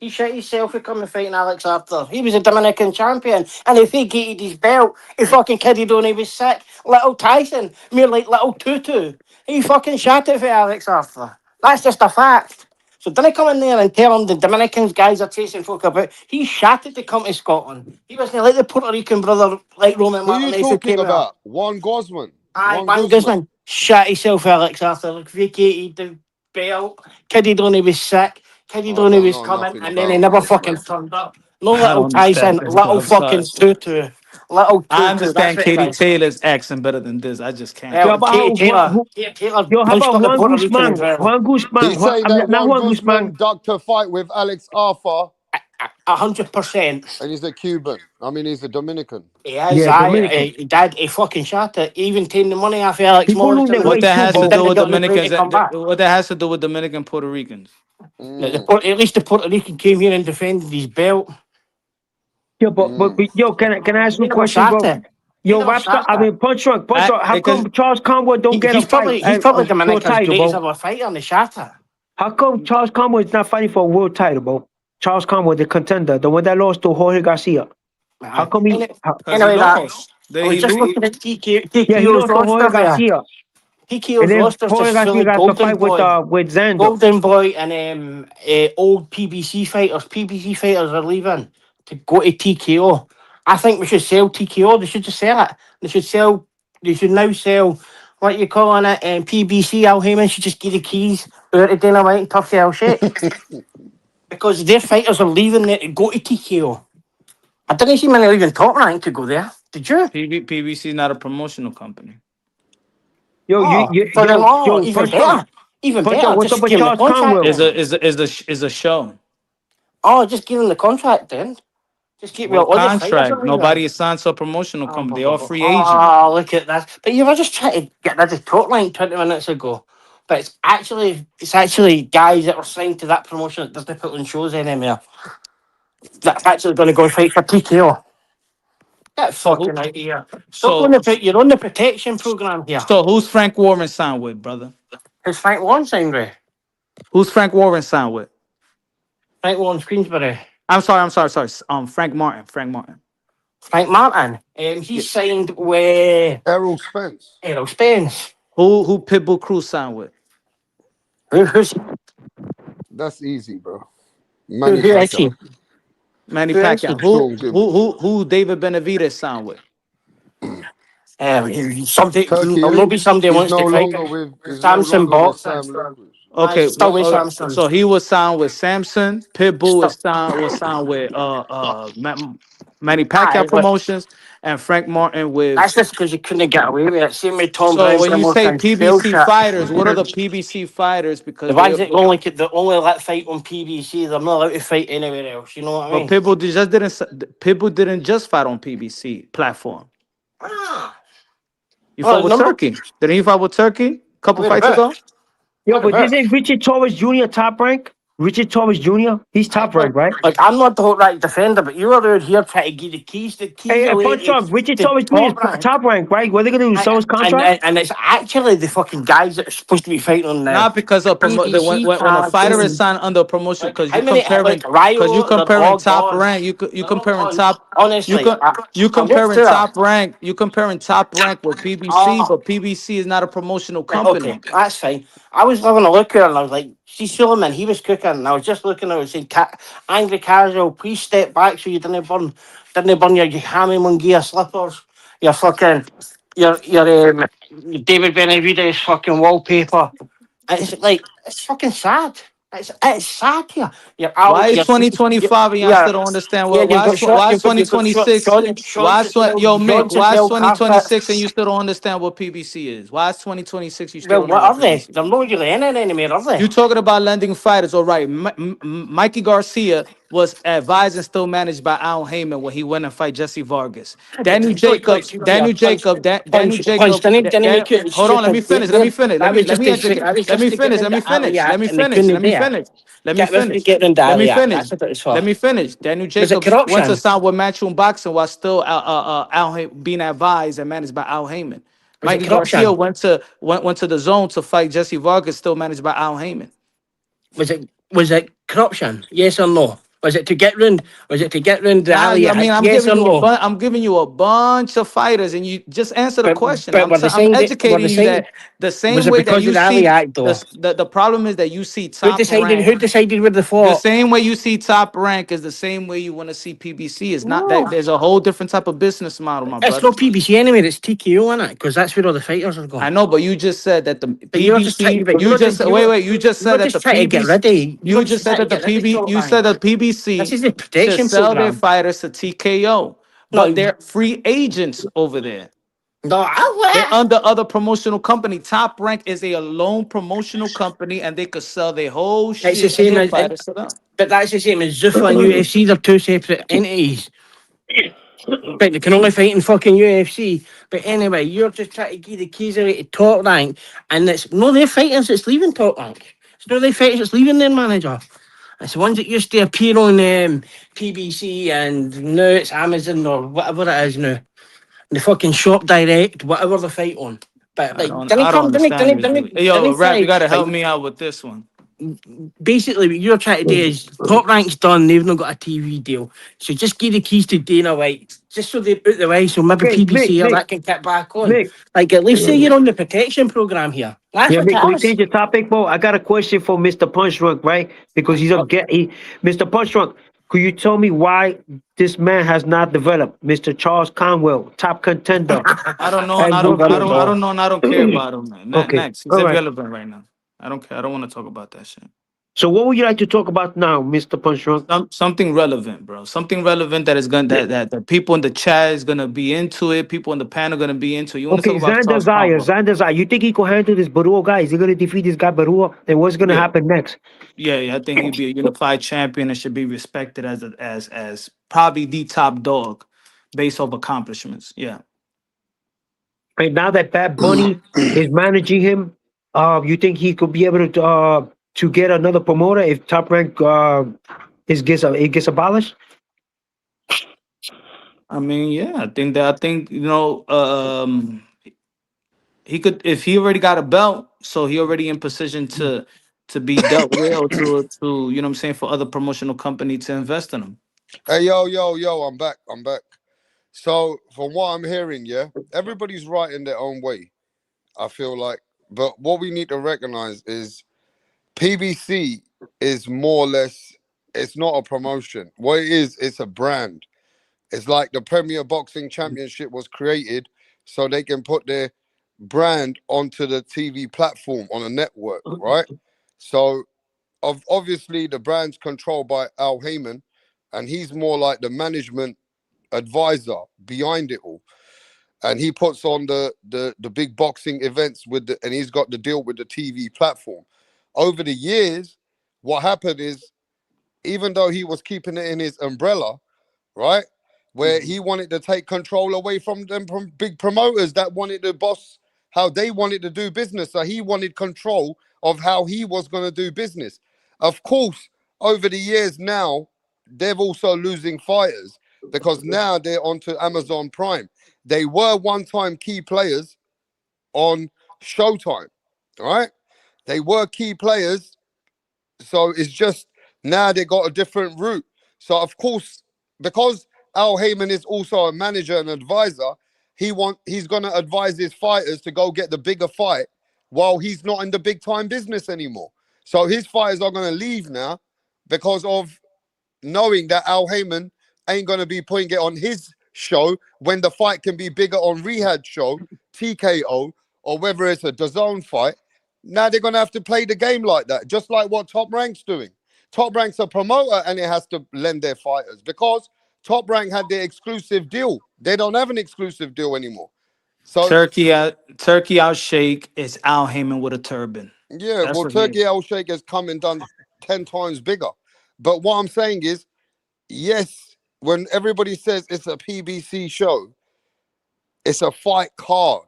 He shot himself for coming fighting Alex after. He was a Dominican champion. And if he gated his belt, he fucking kidded on he was sick. Little Tyson, mere like little Tutu. He fucking shot it for Alex after. That's just a fact. So didn't come in there and tell him the Dominicans guys are chasing folk about. He shot it to come to Scotland. He wasn't like the Puerto Rican brother like Roman Who you Martinez who talking came out. about? Juan Guzman. Aye, Juan Van Guzman. Guzman shot himself Alex after vacated the belt. Kidded on he was sick. Kidded I on he don't was know coming, nothing and then he about never this, fucking man. turned up. No I little don't understand Tyson, this, bro. little I'm fucking sorry. tutu. Little I tutu, that's understand what it Katie is. Taylor's accent better than this. I just can't. Yo, Well, about Katie Taylor. who, Katie Taylor yo, how punched about up the Juan Puerto Rican as Guzman? well. Juan Guzman. He's saying that Not Juan Juan Guzman. Guzman ducked a fight with Alex Arthur, 100%. and he's a Cuban. I mean, he's a Dominican. He is, Yeah, Dominican. he did, he fucking shot it. He even taken the money off Alex People Morris lose their What weight that too, has and to bro. do didn't with get on the plane to Dominicans? come back. What that has to do with Dominican Puerto Ricans? At least the Puerto Rican came here and defended his belt. Yo, but yo, can I ask you He a never question, shot bro? it. He Yo, never Rapstar, shot I it. mean, punch drunk. How Because come Charles Conwell don't get a fight He's probably for a Dominica's title, greatest bro? ever fighter and he shot it. How come Charles Conwell is not fighting for a world title, bro? Charles Conwell, the contender, the one that lost to Jorge Garcia. How come he? he Anyway, lost. I Did was he just lose? looking at Yeah, he TKO's lost to Jorge roster there. Garcia, and TKO's then roster's Jorge just Garcia fully got to Golden fight Boy. with Xander. Golden Boy and old PBC fighters. PBC fighters are leaving to go to TKO. I think we should sell TKO. They should just sell it. They should now sell, what you calling it, PBC. Al Heyman should just give the keys out to Dana White and Turkey Al Sheikh. Because their fighters are leaving there to go to TKO. I didn't see many leaving top rank to go there. Did you? PBC is not a promotional company. Yo, Even punch drunk. better. Even Punch drunk. better. What's up Just with give him the Charles contract Conwell? then. Is a show. Oh, just give him the contract then. Just keep What all the fighters contract? are leaving. Nobody is signed to a promotional Oh, company. They all free agents. look at that. But you were just trying to get rid of top line 20 minutes ago. But it's actually guys that were signed to that promotion that doesn't put on shows anymore. That's actually going to go fight for TKO. Get fucking out of here. Stop on you're on the protection program here. So who's Frank Warren signed with, brother? Who's Frank Warren signed with? Who's Frank Warren signed with? Frank Warren Queensbury. I'm sorry. Frank Martin. Frank Martin. He's signed with Errol Spence. Errol Spence. Who Pitbull Cruz signed with? Who's That's easy, bro. who Manny is he? Pacquiao. Manny Who is he? Pacquiao. Who David Benavidez signed with? Somebody He's wants no to fight longer him. with Samson Sam Boxing. Lucas. Okay, Still with Samson. so he was signed with Samson. Pitbull Stop. was signed with Manny Aye, Pacquiao but Promotions and Frank Martin with. that's just because you couldn't get away with it. Same with Tom So Brown when you say promotion. Failed PBC shit. fighters, what are the PBC fighters? The Because ones that only let fight on PBC, they're not allowed to fight anywhere else. You know what I but mean? Pitbull didn't just fight on PBC platform. You Well, fought with Turkey. Didn't he fight with Turkey a couple wait a fights bit. ago? Yo, but isn't Richard Torres Jr. top rank? Richard Thomas Jr. He's top rank, right? Like, I'm not the whole right defender, but you were out here trying to give the keys Hey, away Punch Drunk, Richard to Thomas Jr. is top rank. top rank, right? What are they gonna do? Sell his contract? And it's actually the fucking guys that are supposed to be fighting on the Not because of BBC when a cards. fighter is signed under promotion, Like, because how many, like, you Ryo, they're comparing all top gone. rank, you comparing Honestly, you I looked comparing through top rank, you comparing top rank with PBC, but PBC is not a promotional Right, company. okay, that's fine. I was having a look at it and I was like, see Suleiman, he was cooking, and I was just looking at it saying, Angry Casual, please step back so you didn't burn your hammy Mungia slippers, your fucking your David Benavides fucking wallpaper. And it's like, it's fucking sad. It's sad here. You're out. Why is 2025 and y'all still don't understand what? You've got shot. Why is You've got 2026? Sean Yo, Mick, why is Fitzgerald carpet. 2026 and you still don't understand what PBC is? Why is 2026 you still Well, don't know what what are they? PBC They're is? not really in it anymore, are they? You talking about lending fighters, all right? Mikey Garcia was advised and still managed by Al Heyman when he went and fight Jesse Vargas. Daniel Jacobs. Didn't make it Hold on, let me stupid finish. date there. That was just to Educate. that was Let just me to get finish. into Aliak and they couldn't dare. Let me Get finish. getting into Let me Aliak. finish. That's what it's Let for. me finish. Daniel Was it Jacobs went to corruption? sign with Matchroom Boxing while still being advised and managed by Al Heyman. Was it Mikey Garcia corruption? went to the zone to fight Jesse Vargas, still managed by Al Heyman. Was it corruption? Yes or no? Was it to get round? Was it to get round the Nah, I mean, Aliak? Yes or no? I'm giving you a bunch of fighters, and you just answer the But question. but were the I'm same? Were educating the you same? that the Was same it way that because of you the see Aliak though? the problem is that you see Who top decided? rank. Who decided where they The fought? same way you see top rank is the same way you want to see PBC. It's not that No. there's a whole different type of business model, my It's brother. not PBC anyway. It's TKO in it because that's where all the fighters are I going. know, but you just said that the But you're just trying. PBC. But you You were just just you wait, were wait. You just you said were that the just trying to get PBC. ready. You were You just just said trying to that the get ready PB. top You said rank. the This PBC is the should protection sell their program. fighters to TKO, but No, they're free agents over there. no, They're under other promotional company. Top Rank is a alone promotional company, and they could sell their whole it's the shit and same their as. fighters to them. But that's the same as Zuffa and UFC. They're two separate entities. But they can only fight in fucking UFC. But anyway, you're just trying to give the keys away to top rank, and it's no their fighters that's leaving top rank. It's not their fighters that's leaving their manager. It's the ones that used to appear on PBC and now it's Amazon or whatever it is now. The fucking Shop Direct, whatever they fight on. But like, I don't understand this, dude. Hey, yo, didn't Rap, you fight. gotta Like, help me out with this one. basically, what you're trying to do is top rank's done. They've not got a TV deal, so just give the keys to Dana White, just so they put the way, so maybe Okay, PBC or Mick, that can get back on. Mick. Like at least say you're on the protection program here. That's Yeah, what Mick, can we it is. change the topic, bro? I got a question for Mr. Punch Drunk, right? Because he's Mr. Punch Drunk. Could you tell me why this man has not developed? Mr. Charles Conwell, top contender. I don't know, and And with, I don't know, and I don't care about him, man. okay, Next, he's all right. irrelevant right now. I don't care. I don't want to talk about that shit. So what would you like to talk about now, Mr. Punch Drunk? Something relevant, bro. Something relevant that is gonna that the people in the chat is gonna be into it. People in the panel are gonna be into it. You want to Okay, talk about Xander Charles Zaya, Conwell? Xander Zaya. You think he could handle this Barua guy? Is he going to defeat this guy Barua? And what's going to Yeah, happen next? yeah. I think he'd be a unified champion and should be respected as probably the top dog based off accomplishments. Yeah. And now that Bad Bunny is managing him, you think he could be able to get another promoter if Top Rank it gets abolished? I mean, yeah, I think he could if he already got a belt, so he already in position to be dealt with or to you know what I'm saying for other promotional company to invest in him. Hey, yo, I'm back. I'm back. So, from what I'm hearing, yeah, everybody's right in their own way, I feel like. But what we need to recognize is PBC is more or less, it's not a promotion. What it is, it's a brand. It's like the Premier Boxing Championship was created so they can put their brand onto the TV platform on a network, right? So, obviously, the brand's controlled by Al Heyman, and he's more like the management advisor behind it all, and he puts on the big boxing events and he's got the deal with the TV platform. Over the years, what happened is, even though he was keeping it in his umbrella, right, where he wanted to take control away from them from big promoters that wanted to boss how they wanted to do business, so he wanted control of how he was going to do business. Of course, over the years now, they're also losing fighters because now they're onto Amazon Prime. They were one-time key players on Showtime, all right? They were key players, so it's just now they got a different route. So of course, because Al Heyman is also a manager and advisor, he's gonna advise his fighters to go get the bigger fight while he's not in the big time business anymore. So his fighters are gonna leave now because of knowing that Al Heyman ain't gonna be putting it on his show when the fight can be bigger on Rehad's show, TKO, or whether it's a DAZN fight. Now they're gonna have to play the game like that, just like what Top Rank's doing. Top Rank's a promoter and it has to lend their fighters because Top Rank had their exclusive deal. They don't have an exclusive deal anymore. So Turkey Al Sheikh is Al Heyman with a turban. yeah, That's well, what he is. Turkey Al Sheikh has come and done 10 times bigger. But what I'm saying is, yes, when everybody says it's a PBC show, it's a fight card.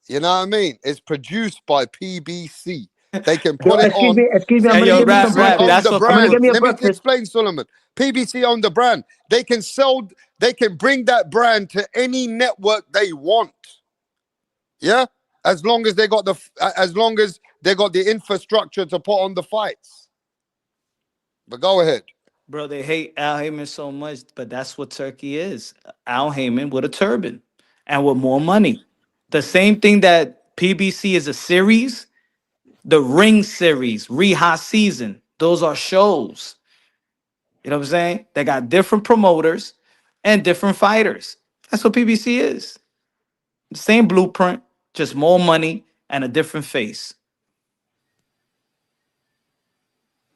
You know what I mean? It's produced by PBC. They can Yo, put it on. excuse me, I'm Hey gonna yo, get me some PBC rap. breakfast. own That's the what I'm gonna brand. get me a Let me breakfast. explain, Solomon. PBC own the brand. They can sell, they can bring that brand to any network they want. Yeah? As long as they got the infrastructure to put on the fights. But go ahead. bro. They hate Al Heyman so much, but that's what Turkey is. Al Heyman with a turban and with more money. The same thing that PBC is a series, the Ring series, Reha season. Those are shows. You know what I'm saying? They got different promoters and different fighters. That's what PBC is. Same blueprint, just more money and a different face.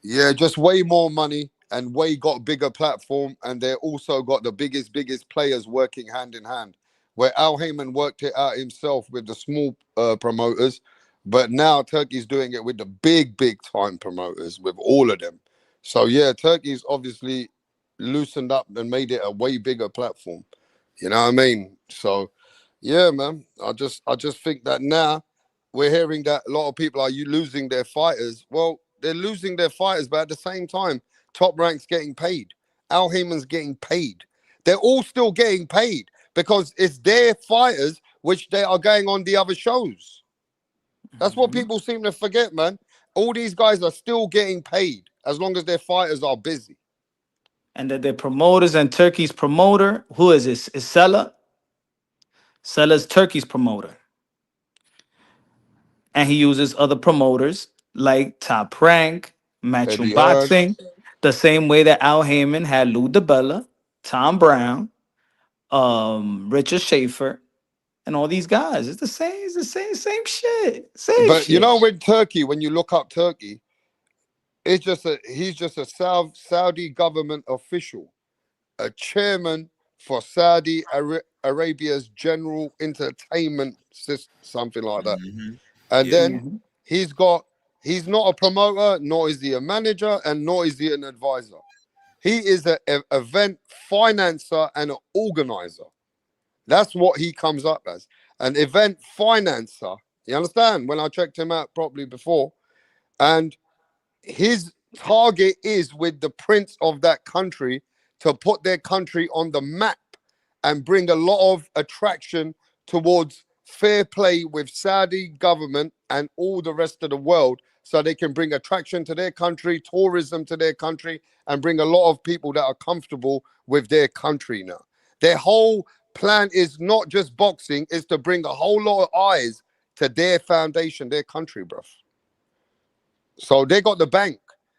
Yeah, just way more money and way got bigger platform, and they also got the biggest players working hand in hand. Where Al Heyman worked it out himself with the small promoters, but now Turkey's doing it with the big time promoters with all of them. So yeah, Turkey's obviously loosened up and made it a way bigger platform. You know what I mean? So yeah, man. I just think that now we're hearing that a lot of people are you losing their fighters. Well, they're losing their fighters, but at the same time, Top Rank's getting paid. Al Heyman's getting paid. They're all still getting paid because it's their fighters which they are going on the other shows. That's what people seem to forget, man. All these guys are still getting paid as long as their fighters are busy. And that their promoters and Turkey's promoter, who is this? Is Sella? Sella's Turkey's promoter. And he uses other promoters like Top Rank, Matchroom Eddie Hearn. Boxing, the same way that Al Heyman had Lou DiBella, Tom Brown, Richard Schaefer, and all these guys. It's the same shit. Same But you shit. know, when you look up Turkey, he's just a Saudi government official, a chairman for Saudi Arabia's general entertainment system, something like that. Mm-hmm. And Yeah. then he's not a promoter, nor is he a manager, and nor is he an advisor. He is an event financer and an organizer. That's what he comes up as, an event financer. You understand? When I checked him out properly before, and his target is with the prince of that country to put their country on the map and bring a lot of attraction towards fair play with Saudi government and all the rest of the world so they can bring attraction to their country, tourism to their country, and bring a lot of people that are comfortable with their country now. Their whole plan is not just boxing, is to bring a whole lot of eyes to their foundation, their country, bruv. So they got the bank.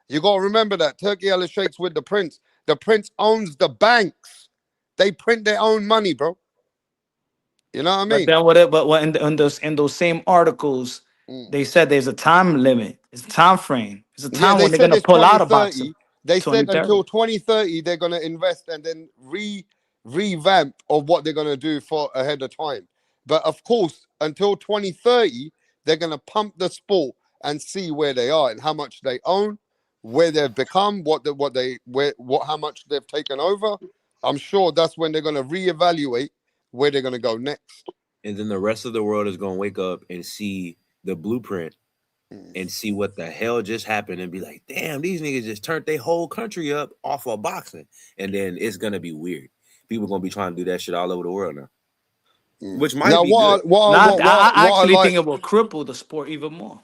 You got to remember that. Turkey Al Sheikh's with the prince. The prince owns the banks. They print their own money, bro. You know what I But mean? then what in those same articles, they said there's a time limit. It's a time frame. It's a Yeah, time they when they're said gonna it's pull out of boxing. 2030. They said 2030. until 2030 they're gonna invest and then revamp of what they're gonna do for ahead of time. But of course, until 2030, they're gonna pump the sport and see where they are and how much they own, where they've become, how much they've taken over. I'm sure that's when they're gonna reevaluate where they're gonna go next. And then the rest of the world is going to wake up and see the blueprint and see what the hell just happened and be like, damn, these niggas just turned their whole country up off of boxing. And then it's gonna be weird. People gonna be trying to do that shit all over the world now. Which might Now, be good. I what I actually like, think it will cripple the sport even more.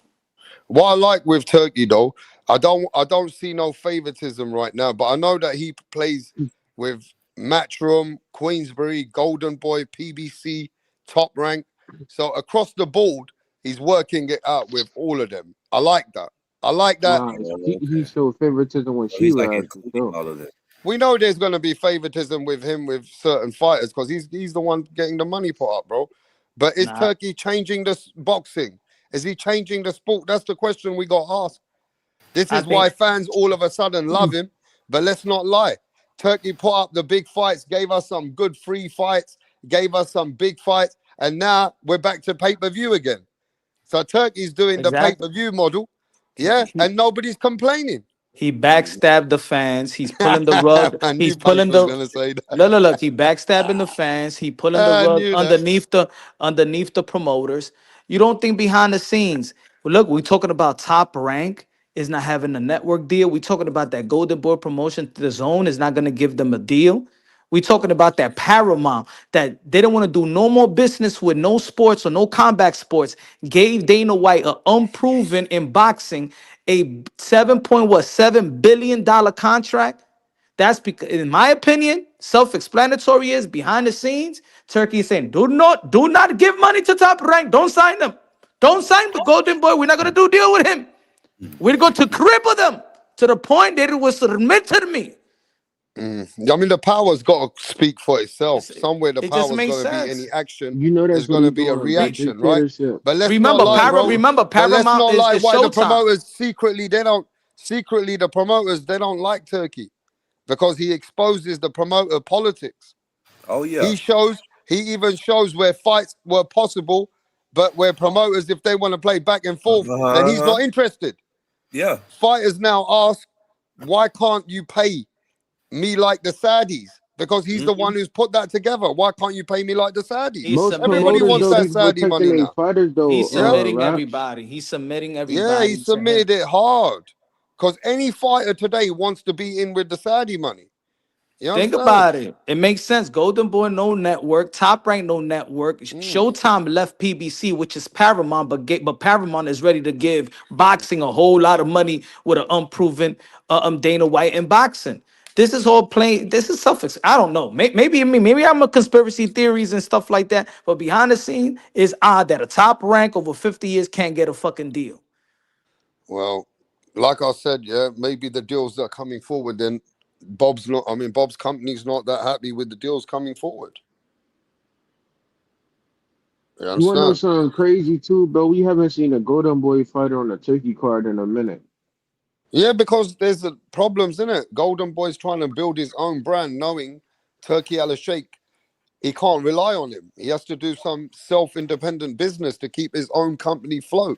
what I like with Turkey though, I don't see no favoritism right now, but I know that he plays with Matchroom, Queensbury, Golden Boy, PBC, Top Rank. So across the board, he's working it out with all of them. I like that. I like that. Nah, he showed favoritism when So she he's like left. including all of it. We know there's going to be favoritism with him with certain fighters because he's the one getting the money put up, bro. But is Nah, Turkey changing the boxing? Is he changing the sport? That's the question we got asked. This I is why think fans all of a sudden love him. But let's not lie. Turkey put up the big fights, gave us some good free fights, gave us some big fights, and now we're back to pay-per-view again. So Turkey's doing the exactly. pay-per-view model, yeah, He, and nobody's complaining. he backstabbed the fans. He's pulling the rug. I He's knew Punch pulling was the gonna say that. look. He backstabbing the fans. He pulling the I rug knew that. underneath the promoters. You don't think behind the scenes? Well, look, we're talking about Top Rank is not having a network deal. We're talking about that Golden Boy promotion. The Zone is not going to give them a deal. We talking about that Paramount that they don't want to do no more business with no sports or no combat sports. Gave Dana White a unproven in boxing a $7.7 billion contract. That's because, in my opinion, self-explanatory is behind the scenes. Turkey is saying, do not give money to Top Rank. Don't sign them. Don't sign the Golden Boy. We're not gonna do a deal with him. We're going to cripple them to the point that it will submit to me. I mean, the power's got to speak for itself. Somewhere the It just power's makes got to be any sense. action. You know There's that's what going to he's be a doing, bro. reaction, right? Dictatorship. But let's not Remember, lie, bro. But let's Paramount not lie. is Why the Showtime. promoters secretly the promoters they don't like Turkey because he exposes the promoter politics. Oh yeah. He even shows where fights were possible, but where promoters, if they want to play back and forth, then he's not interested. Yeah. Fighters now ask, why can't you pay me like the Saudis? Because he's the one who's put that together. Why can't you pay me like the Saudis? Most Everybody promoters wants though that be Saudi protecting money their now. fighters He's though. submitting Raps. everybody. He's submitting Yeah, he everybody to him. submitted it hard. Because any fighter today wants to be in with the Saudi money. You Think understand? about it. It makes sense. Golden Boy, no network. Top Rank, no network. Showtime left PBC, which is Paramount, but Paramount is ready to give boxing a whole lot of money with an unproven Dana White in boxing. This is all plain. This is self. I don't know. Maybe I'm a conspiracy theories and stuff like that. But behind the scene, it's odd that a Top Rank over 50 years can't get a fucking deal. Well, like I said, yeah, maybe the deals that are coming forward, then Bob's company's not that happy with the deals coming forward. You You wanna know understand? something crazy too, bro? We haven't seen a Golden Boy fighter on a Turkey card in a minute. Yeah, because there's problems in it. Golden Boy's trying to build his own brand, knowing Turkey Al Sheikh, he can't rely on him. He has to do some self-independent business to keep his own company float.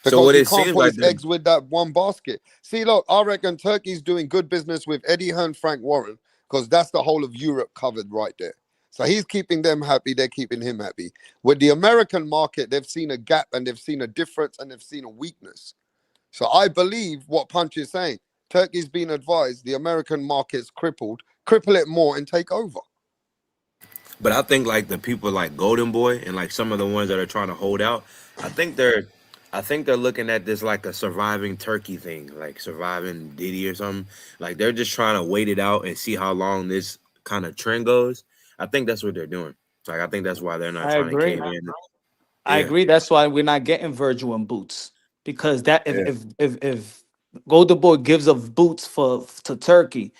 So Because what he it can't seems put like his eggs with that one basket. See, look, I reckon Turkey's doing good business with Eddie Hearn, Frank Warren, because that's the whole of Europe covered right there. So he's keeping them happy, they're keeping him happy. With the American market, they've seen a gap and they've seen a difference and they've seen a weakness. So I believe what Punch is saying. Turkey's been advised the American market's crippled, cripple it more and take over. But I think like the people like Golden Boy and like some of the ones that are trying to hold out, I think they're looking at this like a surviving Turkey thing, like surviving Diddy or something. Like they're just trying to wait it out and see how long this kind of trend goes. I think that's what they're doing. Like I think that's why they're not I trying to agree. cave in. I Yeah. agree. That's why we're not getting Virgil and Boots because that Yeah. if Golden Boy gives of Boots to Turkey,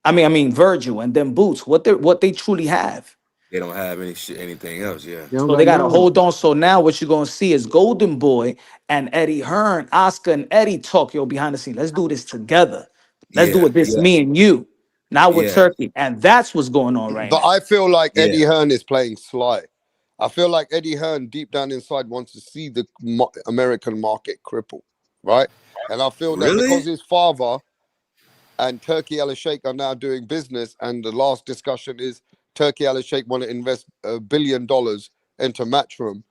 I mean Virgil and then Boots, what they truly have. They don't have anything else. Yeah. They don't So they got gotta none. hold on. So now what you're gonna see is Golden Boy and Eddie Hearn, Oscar and Eddie talk behind the scene. Let's do this together. Let's do Yeah. it this me and you, not with Yeah. Turkey. And that's what's going on right But now. I feel like Yeah. Eddie Hearn is playing sly. I feel like Eddie Hearn deep down inside wants to see the American market cripple, right? And I feel that because Really? his father and Turkey Al Sheikh are now doing business, and the last discussion is Turkey Al Sheikh want to invest $1 billion into Matchroom,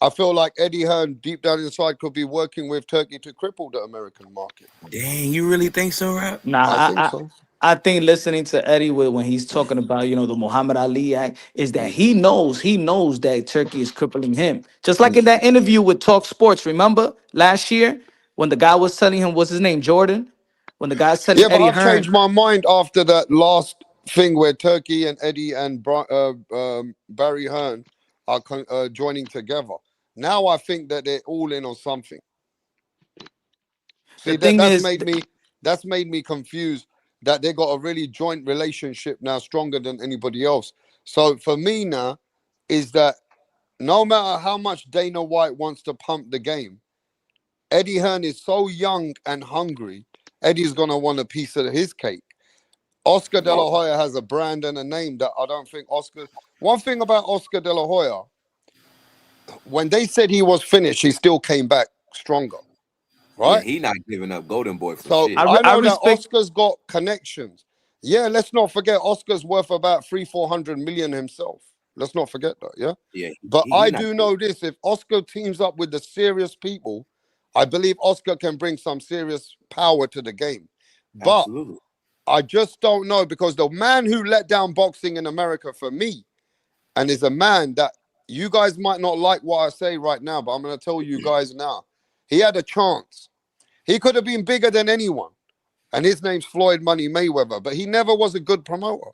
I feel like Eddie Hearn, deep down inside, could be working with Turkey to cripple the American market. Dang, you really think so, Rap? Nah, I think so. I think listening to Eddie when he's talking about the Muhammad Ali act is that he knows that Turkey is crippling him. Just like in that interview with Talk Sports, remember last year when the guy was telling him, what's his name, Jordan, when the guy's telling Yeah, but Eddie I've Hearn. changed my mind after that last thing where Turkey and Eddie and Barry Hearn are joining together. Now I think that they're all in on something. See, The thing that's made me confused that they got a really joint relationship now, stronger than anybody else. So for me now, is that no matter how much Dana White wants to pump the game, Eddie Hearn is so young and hungry. Eddie's gonna want a piece of his cake. Oscar De La Hoya has a brand and a name that I don't think Oscar. One thing about Oscar De La Hoya, when they said he was finished, he still came back stronger. Right? Yeah, he not giving up Golden Boy for So shit. I know that respect. Oscar's got connections. Yeah, let's not forget Oscar's worth about 300-400 million himself. Let's not forget that. Yeah. Yeah, But he I not do know this: if Oscar teams up with the serious people, I believe Oscar can bring some serious power to the game. But absolutely. I just don't know, because the man who let down boxing in America for me, and is a man that you guys might not like what I say right now, but I'm going to tell you guys now. He had a chance. He could have been bigger than anyone. And his name's Floyd Money Mayweather, but he never was a good promoter.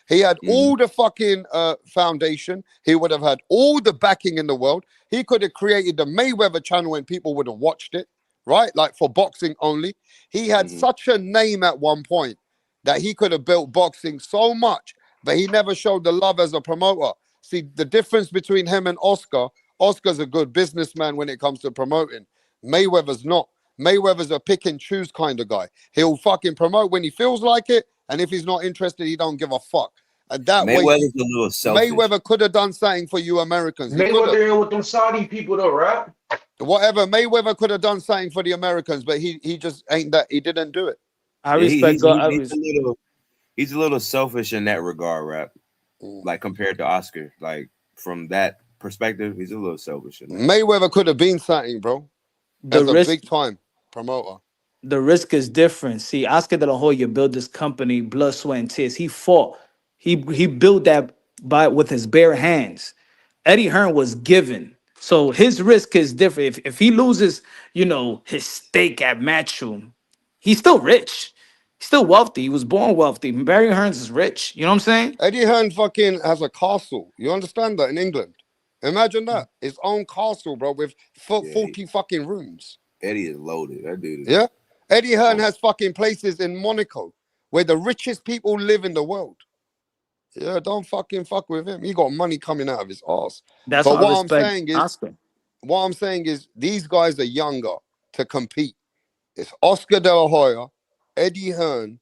He had all the fucking foundation. He would have had all the backing in the world. He could have created the Mayweather channel and people would have watched it, right? Like for boxing only. He had such a name at one point that he could have built boxing so much, but he never showed the love as a promoter. See, the difference between him and Oscar, Oscar's a good businessman when it comes to promoting. Mayweather's not. Mayweather's a pick and choose kind of guy. He'll fucking promote when he feels like it, and if he's not interested, he don't give a fuck. And that Mayweather's a little selfish. Mayweather could have done something for you Americans. Mayweather with them Saudi people though, right? Whatever. Mayweather could have done something for the Americans, but he just ain't that. He didn't do it. I respect. He's a little selfish in that regard, Rap. Like compared to Oscar, like from that perspective, he's a little selfish. Mayweather could have been something, bro. As a big time promoter. The risk is different. See, Oscar De La Hoya built this company, blood, sweat, and tears. He fought. He built that with his bare hands. Eddie Hearn was given. So his risk is different. If he loses, his stake at Matchroom, he's still rich. He's still wealthy. He was born wealthy. Barry Hearns is rich. You know what I'm saying? Eddie Hearn fucking has a castle. You understand that in England? Imagine that. His own castle, bro, with 40 fucking rooms. Eddie is loaded. That dude is. Yeah. Eddie Hearn has fucking places in Monaco where the richest people live in the world. Yeah, don't fucking fuck with him. He got money coming out of his ass. That's but what I'm saying is, Oscar. What I'm saying is these guys are younger to compete. It's Oscar De La Hoya, Eddie Hearn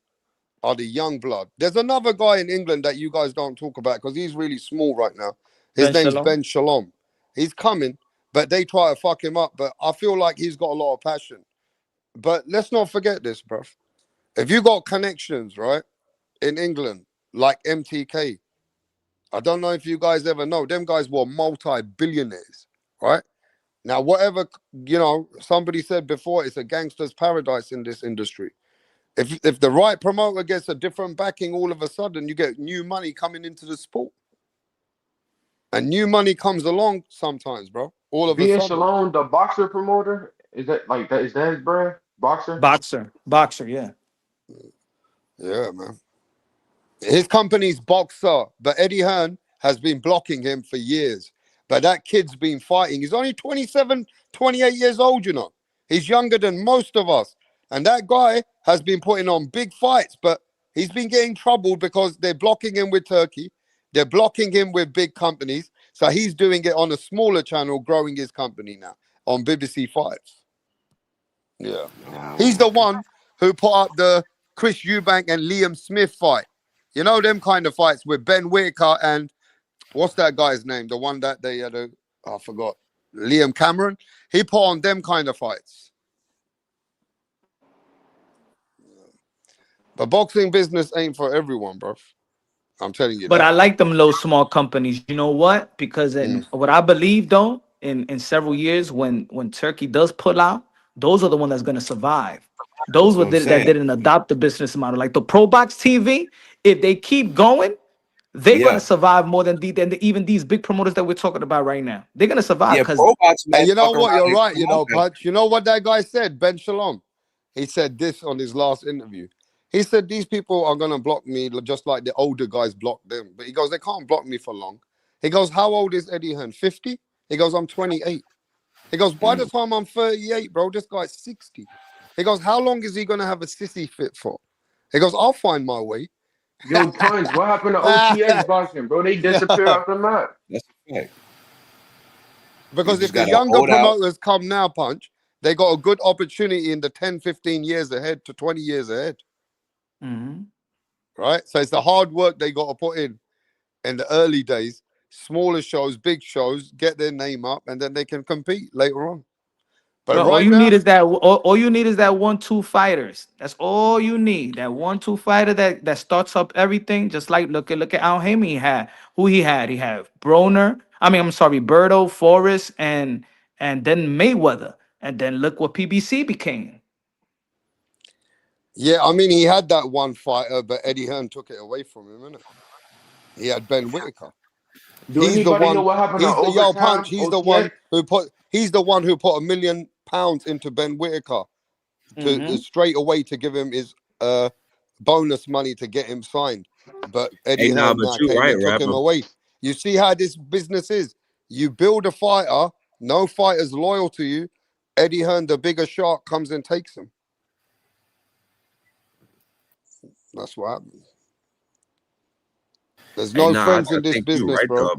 are the young blood. There's another guy in England that you guys don't talk about because he's really small right now. His name's Ben Shalom. He's coming, but they try to fuck him up. But I feel like he's got a lot of passion. But let's not forget this, bruv. If you got connections, right, in England, like MTK, I don't know if you guys ever know, them guys were multi-billionaires, right? Now, whatever, somebody said before, it's a gangster's paradise in this industry. If the right promoter gets a different backing, all of a sudden, you get new money coming into the sport. And new money comes along sometimes, bro. All of a sudden. Shalom, the boxer promoter, is that his brand? Boxer, yeah. Yeah, man. His company's Boxer, but Eddie Hearn has been blocking him for years. But that kid's been fighting. He's only 27, 28 years old, He's younger than most of us. And that guy has been putting on big fights, but he's been getting troubled because they're blocking him with Turkey. They're blocking him with big companies. So he's doing it on a smaller channel, growing his company now on BBC Fights. Yeah. He's the one who put up the Chris Eubank and Liam Smith fight. You know, them kind of fights with Ben Whitaker and what's that guy's name? The one that they had I forgot. Liam Cameron. He put on them kind of fights. The boxing business ain't for everyone, bro. I'm telling you but that. I like them little small companies. You know what? Because what I believe, though, in several years, when Turkey does pull out, those are the ones that's gonna survive. Those That's were what I'm that saying. didn't adopt the business model, like the Pro Box TV. If they keep going, they're gonna Yeah, survive more than even these big promoters that we're talking about right now. They're gonna survive yeah. because Pro box And might you know fuck what? around You're and right. come You out know, that. Punch. You know what that guy said, Ben Shalom. He said this on his last interview. He said these people are gonna block me just like the older guys blocked them. But he goes, they can't block me for long. He goes, how old is Eddie Hearn? 50? He goes, I'm 28. He goes, by the time I'm 38, bro, this guy's 60. He goes, how long is he gonna have a sissy fit for? He goes, I'll find my way. Yo, Punch, what happened to OTX boxing, bro? They disappear Yeah. off the map. That's a fact. You Because if just the gotta younger hold out. promoters come now, Punch, they got a good opportunity in the 10, 15 years ahead to 20 years ahead, right? So it's the hard work they got to put in the early days, smaller shows, big shows, get their name up, and then they can compete later on. But Bro, all right you need now, is that. All you need is that 1-2 fighters. That's all you need. That 1-2 fighter that starts up everything. Just like look at Al Haymon. He had who he had. He had Broner. I mean, I'm sorry, Berto, Forrest, and then Mayweather. And then look what PBC became. yeah, I mean, he had that one fighter, but Eddie Hearn took it away from him, innit? He had Ben Whitaker. Do He's the anybody know one. what happened to He's the yo Punch. overtime? He's the one OTX? who put. He's the one who put £1 million into Ben Whitaker to straight away to give him his bonus money to get him signed. But Hey, Eddie nah, Hearn but now you came right, and took him rapper. away. You see how this business is. You build a fighter, no fighter's loyal to you. Eddie Hearn, the bigger shark, comes and takes him. That's what happens. There's Hey, no nah, I friends in this think you business, right bro. though.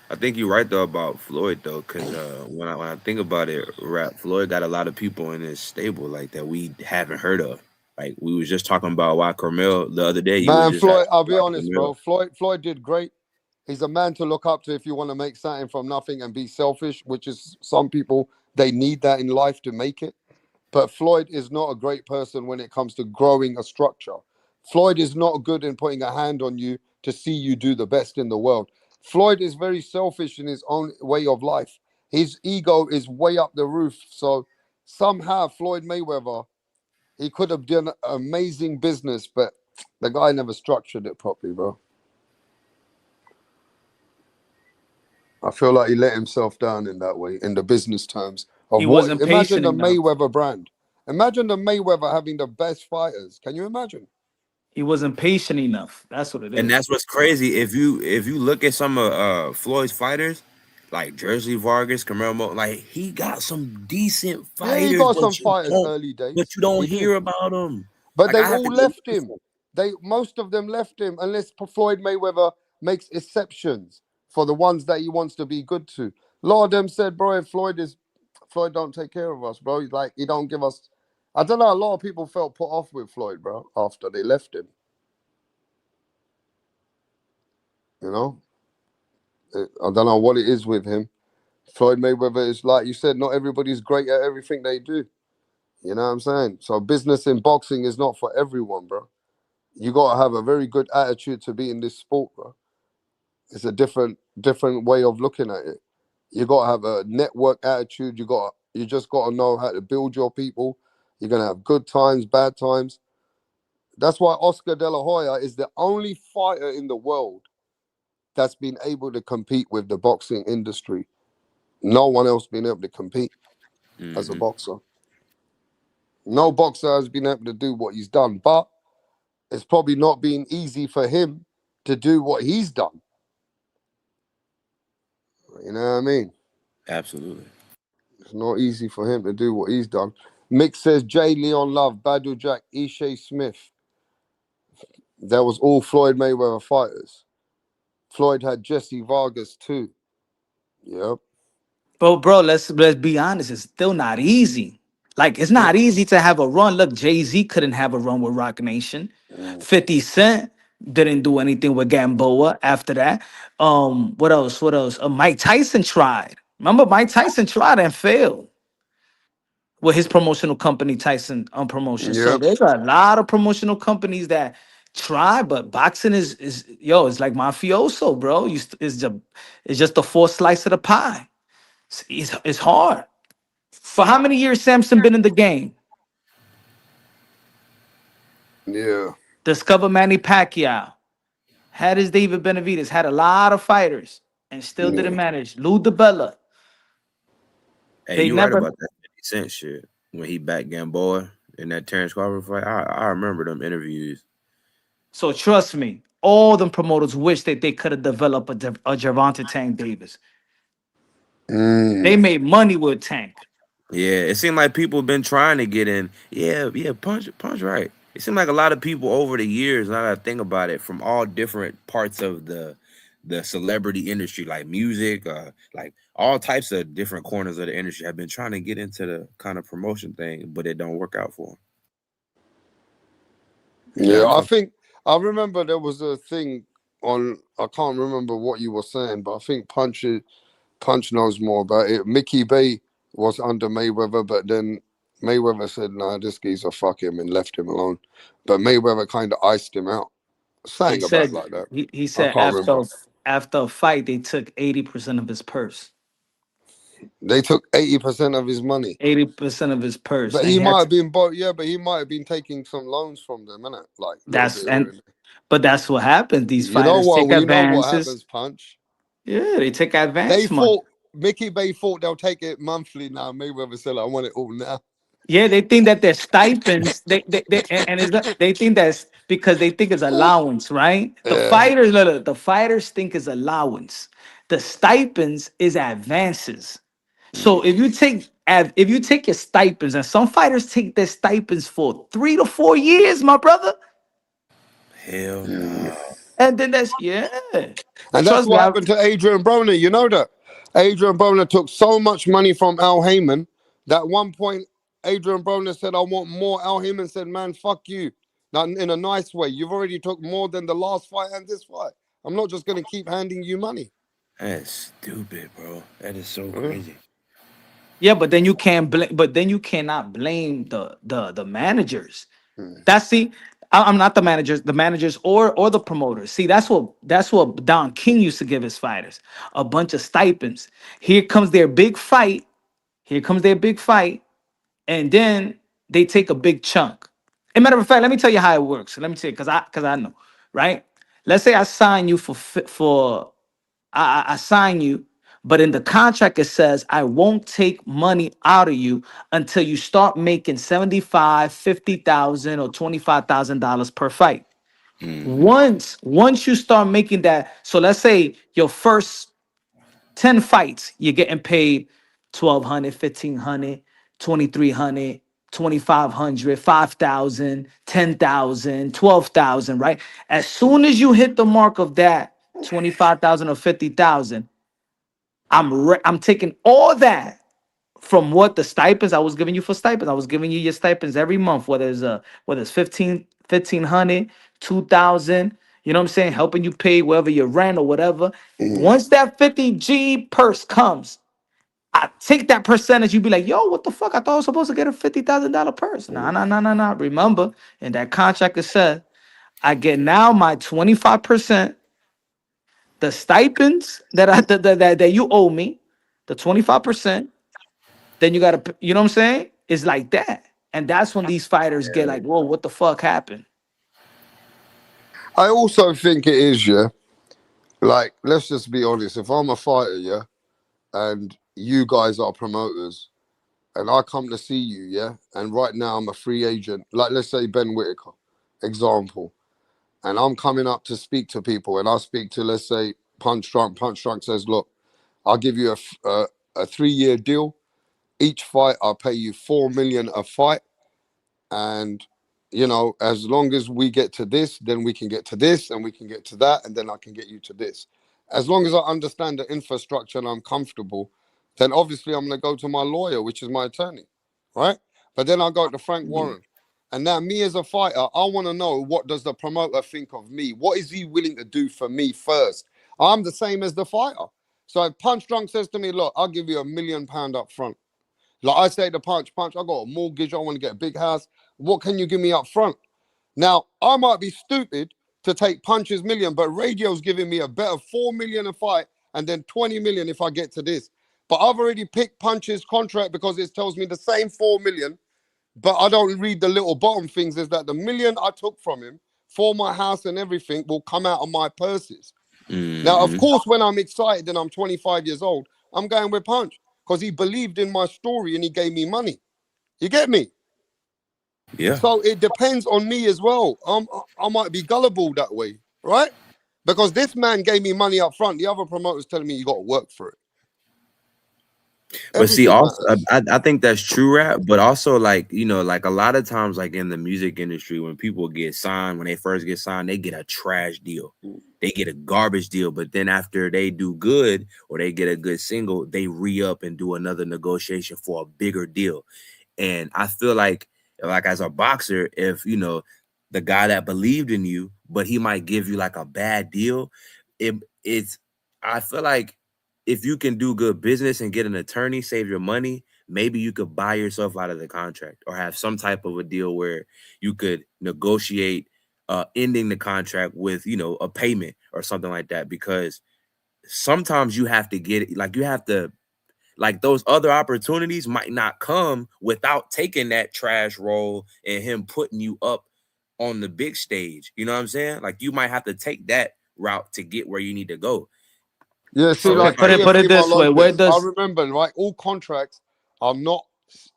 I think you're right though about Floyd though, because when I think about it, rap Floyd got a lot of people in his stable like that we haven't heard of. Like we was just talking about why Carmel the other day. You was Man, just Floyd, asking I'll be why honest, bro. Carmel. Floyd did great. He's a man to look up to if you want to make something from nothing and be selfish, which is some people, they need that in life to make it. But Floyd is not a great person when it comes to growing a structure. Floyd is not good in putting a hand on you to see you do the best in the world. Floyd is very selfish in his own way of life. His ego is way up the roof. So somehow Floyd Mayweather, he could have done amazing business, but the guy never structured it properly, bro. I feel like he let himself down in that way, in the business terms of He what. wasn't Imagine patient the enough. Mayweather brand. Imagine the Mayweather having the best fighters. Can you imagine? He wasn't patient enough. That's what it And is. that's what's crazy. If you look at some of Floyd's fighters, like Jersey Vargas, Camaro, like he got some decent Yeah, he fighters, got some fighters early but days. you don't He did. hear about them. But Like they I have to all go left looking him. for 'em. Most of them left him, unless Floyd Mayweather makes exceptions for the ones that he wants to be good to. A lot of them said, bro, if Floyd don't take care of us, bro. He's like, he don't give us. I don't know. A lot of people felt put off with Floyd, bro, after they left him. You know, I don't know what it is with him. Floyd Mayweather is like you said, not everybody's great at everything they do. You know what I'm saying? So business in boxing is not for everyone, bro. You gotta have a very good attitude to be in this sport, bro. It's a different way of looking at it. You gotta have a network attitude. You just gotta know how to build your people. You're gonna have good times, bad times. That's why Oscar De La Hoya is the only fighter in the world that's been able to compete with the boxing industry. No one else been able to compete as a boxer. No boxer has been able to do what he's done, but it's probably not been easy for him to do what he's done. You know what I mean? Absolutely. It's not easy for him to do what he's done. Mick says Jay Leon Love, Badou Jack, Ishe Smith. That was all Floyd Mayweather fighters. Floyd had Jesse Vargas too. Yep. But bro, let's be honest. It's still not easy. Like it's not easy to have a run. Look, Jay-Z couldn't have a run with Rock Nation. 50 Cent didn't do anything with Gamboa after that. What else? What else? Mike Tyson tried. Remember, Mike Tyson tried and failed with his promotional company, Tyson Promotion. So Yep. there's a lot of promotional companies that try, but boxing is it's like mafioso, bro. It's just a fourth slice of the pie. It's hard. For how many years Samson been in the game? Yeah. Discover Manny Pacquiao. Had his David Benavidez. Had a lot of fighters and still didn't manage. Lou DiBella. Hey, They you right never. about that 50 Cent shit when he backed Gamboa in that Terrence Crawford fight. I remember them interviews. So trust me, all them promoters wish that they could have developed a Gervonta Tank Davis. They made money with Tank. Yeah, it seemed like people have been trying to get in. Yeah, punch right. It seemed like a lot of people over the years, now that I think about it, from all different parts of the celebrity industry, like music, like all types of different corners of the industry, have been trying to get into the kind of promotion thing, but it don't work out for them. Yeah, I remember there was a thing on. I can't remember what you were saying, but I think Punch knows more about it. Mickey Bay was under Mayweather, but then Mayweather said, "Nah, this geezer, fuck him," and left him alone. But Mayweather kind of iced him out. He Saying about said like that. he I said can't remember. after a fight they took 80% of his purse. They took 80% of his money. 80% of his purse. But And he he had might have to, been, but he might have been taking some loans from them, innit? Like a little that's bit here and and there. but that's what happens. These You know fighters what? take We know what advances. happens, Punch. Yeah, they take They advance money. thought Mickey Bay thought they'll take it monthly now. Mayweather said, "I want it all now." Yeah, they think that their stipends, and it's not, they think that's because they think it's allowance, right? The Yeah. fighters, look, the fighters think it's allowance. The stipends is advances. So if you take your stipends, and some fighters take their stipends for 3 to 4 years, my brother, Hell no. and then that's yeah. And that's Trust me, what happened to Adrian Broner. You know that Adrian Broner took so much money from Al Heyman that one point Adrian Broner said, "I want more." Al Heyman said, "Man, fuck you." Not in a nice way. You've already took more than the last fight and this fight. I'm not just gonna keep handing you money. That's stupid, bro. That is so crazy. Yeah, but then you can't blame. But then you cannot blame the managers. That's I'm not the managers, or the promoters. See, that's what Don King used to give his fighters, a bunch of stipends. Here comes their big fight. Here comes their big fight, and then they take a big chunk. As a matter of fact, let me tell you how it works. Let me tell you, because I know, right? Let's say I sign you I sign you, but in the contract it says I won't take money out of you until you start making 75, 50,000 or $25,000 per fight. Once you start making that, so let's say your first 10 fights, you're getting paid 1,200, 1,500, 2,300, 2,500, 5,000, 10,000, 12,000, right? As soon as you hit the mark of that 25,000 or 50,000, I'm taking all that from what the stipends I was giving you for stipends. I was giving you your stipends every month, whether it's 1,500, 2,000, you know what I'm saying? Helping you pay wherever your rent or whatever. Once that 50G purse comes, I take that percentage. You be like, yo, what the fuck? I thought I was supposed to get a $50,000 purse. Nah, nah, nah, nah, nah. Remember, in that contract it said, I get now my 25%, the stipends that you owe me, the 25%. Then you gotta, you know what I'm saying? It's like that. And that's when these fighters get like, whoa, what the fuck happened? I also think it is, yeah. Like, let's just be honest. If I'm a fighter, yeah, and you guys are promoters, and I come to see you, yeah, and right now I'm a free agent, like let's say Ben Whitaker, example, and I'm coming up to speak to people, and I speak to, let's say, Punch Drunk. Punch Drunk says, "Look, I'll give you a 3-year deal. Each fight, I'll pay you 4 million a fight, and you know, as long as we get to this, then we can get to this, and we can get to that, and then I can get you to this. As long as I understand the infrastructure and I'm comfortable, then obviously I'm going to go to my lawyer, which is my attorney, right? But then I go to Frank Warren. And now me as a fighter, I want to know, what does the promoter think of me? What is he willing to do for me first? I'm the same as the fighter. So if Punch Drunk says to me, look, I'll give you £1 million up front. Like I say to Punch, I got a mortgage, I want to get a big house. What can you give me up front? Now, I might be stupid to take Punch's $1 million, but radio's giving me a better 4 million a fight and then 20 million if I get to this. But I've already picked Punch's contract because it tells me the same 4 million. But I don't read the little bottom things. Is that the million I took from him for my house and everything will come out of my purses. Now, of course, when I'm excited and I'm 25 years old, I'm going with Punch because he believed in my story and he gave me money. You get me? Yeah. So it depends on me as well. I might be gullible that way, right? Because this man gave me money up front. The other promoter's telling me you got to work for it. But see, Everything also, matters. I think that's true rap, but also like, you know, like a lot of times, like in the music industry, when people get signed, when they first get signed, they get a trash deal. They get a garbage deal. But then after they do good or they get a good single, they re-up and do another negotiation for a bigger deal. And I feel like as a boxer, if, you know, the guy that believed in you, but he might give you like a bad deal, I feel like if you can do good business and get an attorney, save your money, maybe you could buy yourself out of the contract or have some type of a deal where you could negotiate ending the contract with, you know, a payment or something like that. Because sometimes you have to get it, like you have to, like those other opportunities might not come without taking that trash role and him putting you up on the big stage. You know what I'm saying? Like you might have to take that route to get where you need to go. Yeah, see, So like Put it Teofimo this way. Where Lopez, I does remember, right? All contracts are not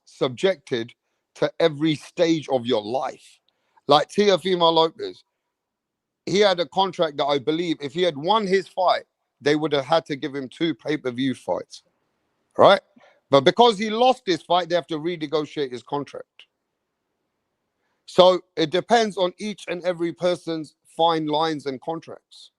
subjected to every stage of your life. Like Teofimo Lopez, he had a contract that I believe if he had won his fight, they would have had to give him 2 pay-per-view fights, right? But because he lost this fight, they have to renegotiate his contract. So it depends on each and every person's fine lines and contracts.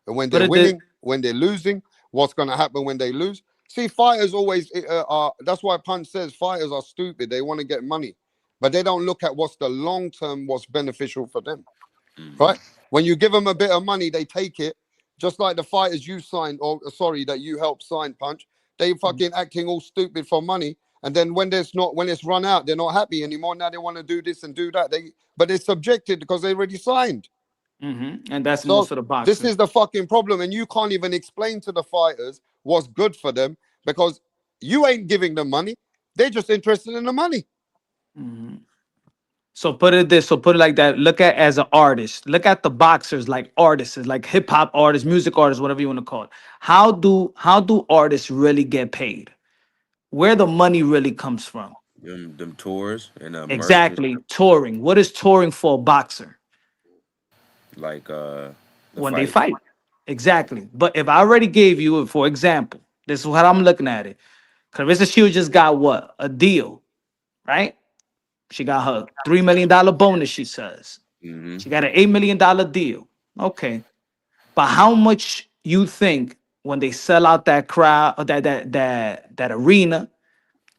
And when put they're it this, winning, when they're losing, what's going to happen when they lose? See, fighters always are. That's why Punch says fighters are stupid. They want to get money, but they don't look at what's the long term, what's beneficial for them, right? When you give them a bit of money, they take it. Just like the fighters you signed, or sorry, that you helped sign, Punch. They fucking acting all stupid for money, and then when it's run out, they're not happy anymore. Now they want to do this and do that. But they're subjected because they already signed. and that's So most of the this boxers. is the fucking problem, and you can't even explain to the fighters what's good for them because you ain't giving them money. They're just interested in the money. So put it like that. Look at as an artist. Look at the boxers like artists, like hip hop artists, music artists, whatever you want to call it. How do artists really get paid? Where the money really comes from? Them tours and merch and Exactly. Touring. What is touring for a boxer? like the When they fights. fight. Exactly. But if I already gave you, for example, this is how I'm looking at it. Clarissa Shields just got what? A deal, right? She got her $3 million bonus, she says. She got an $8 million deal. Okay. But how much you think when they sell out that crowd, or that arena,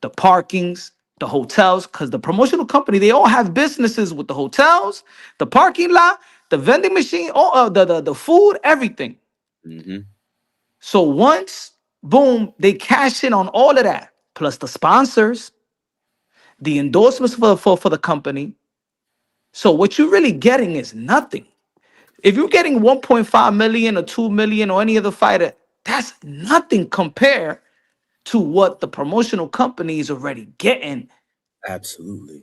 the parkings, the hotels, because the promotional company, they all have businesses with the hotels, the parking lot, the vending machine, all the food, everything. So once, boom, they cash in on all of that, plus the sponsors, the endorsements for the company. So what you're really getting is nothing. If you're getting 1.5 million or 2 million or any other fighter, that's nothing compared to what the promotional company is already getting. Absolutely.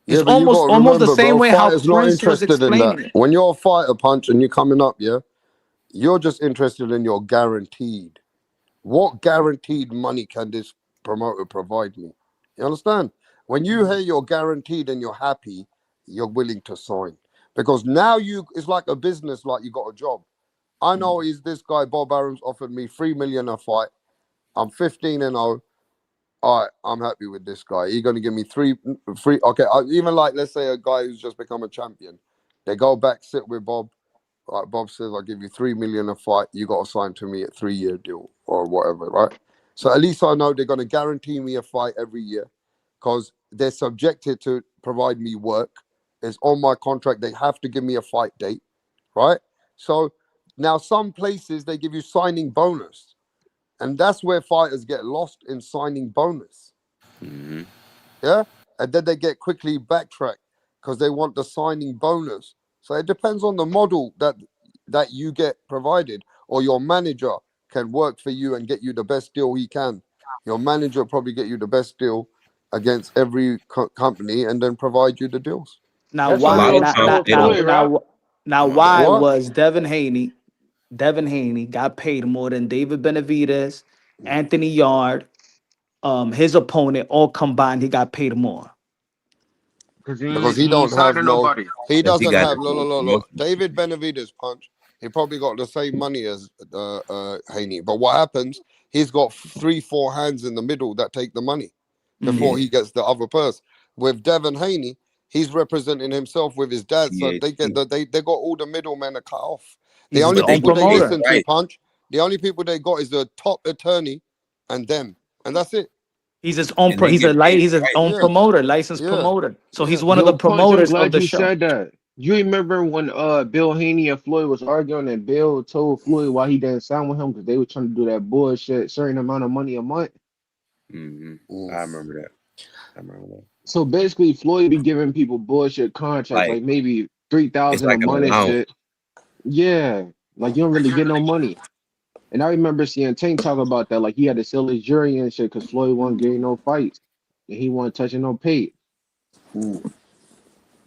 It's Yeah, but you got to almost the remember, same bro, way how fighters not Prince was interested in that. explaining it. When you're a fighter, Punch, and you're coming up, yeah, you're just interested in your guaranteed. What guaranteed money can this promoter provide me? You understand? When you hear you're guaranteed and you're happy, you're willing to sign. Because now it's like a business, like you got a job. I know is this guy, Bob Arum's offered me 3 million a fight. I'm 15-0. All right, I'm happy with this guy. He's gonna give me three. Okay, even like let's say a guy who's just become a champion, they go back sit with Bob. Like Bob says, I'll give you 3 million a fight. You got to sign to me a 3-year deal or whatever, right? So at least I know they're gonna guarantee me a fight every year, because they're subjected to provide me work. It's on my contract. They have to give me a fight date, right? So now some places they give you signing bonus. And that's where fighters get lost in signing bonus. Yeah. And then they get quickly backtracked because they want the signing bonus. So it depends on the model that you get provided or your manager can work for you and get you the best deal he can. Your manager will probably get you the best deal against every company and then provide you the deals. Now That's how why? they lot of gonna Now times settle now with they now don't. Floyd, right? now My bad. why What? was Devin Haney got paid more than David Benavidez, Anthony Yard, his opponent, all combined? He got paid more. Because Because he he ain't don't have signing no, nobody. he Because he doesn't got have, the look. promotion. David Benavidez punch, he probably got the same money as Haney. But what happens, he's got 3-4 hands in the middle that take the money before Yeah, he gets the other purse. With Devin Haney, he's representing himself with his dad. So they get THC. they got all the middlemen are cut off. The He's his only But they own people get they paid promoter. listen to, twice. punch, the only people they got is the top attorney and them. And that's it. He's his own. And they get paid He's his twice. own Yeah, promoter, licensed yeah, promoter. So yeah. he's one of the Yo, Punch, I'm promoters of glad the you show. said that. You remember when Bill Haney and Floyd was arguing and Bill told Floyd why he didn't sign with him because they were trying to do that bullshit, certain amount of money a month. I remember that. I remember that. So basically, Floyd be giving people bullshit contracts, Like like maybe it's 3,000 a like an month and allowance. shit. Yeah, like you don't really get no money. And I remember seeing Tank talk about that, like he had to sell his jury and shit because Floyd wasn't getting no fights and he wasn't touching no pay.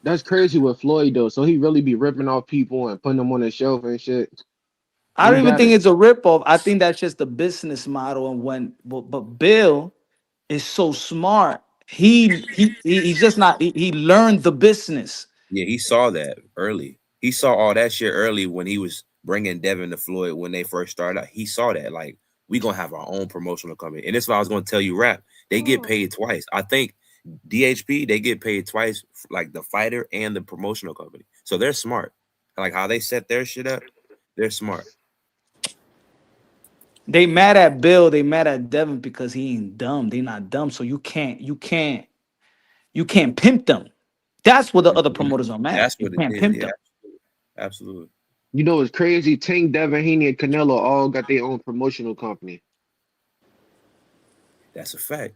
That's crazy with Floyd though. So he really be ripping off people and putting them on the shelf and shit. I We don't even got think it. it's a ripoff. I think that's just the business model. And but Bill is so smart. He's just not. He learned the business. Yeah, he saw that early. He saw all that shit early when he was bringing Devin to Floyd when they first started out. He saw that like we gonna have our own promotional company, and that's why I was gonna tell you, rap. They get paid twice. I think DHP they get paid twice, like the fighter and the promotional company. So they're smart. Like how they set their shit up, they're smart. They mad at Bill. They mad at Devin because he ain't dumb. They not dumb. So you can't pimp them. That's what the other promoters are mad. That's You what it can't is. pimp Yeah, them. absolutely. You know, it's crazy. Tank, Devin Haney, and Canelo all got their own promotional company. That's a fact.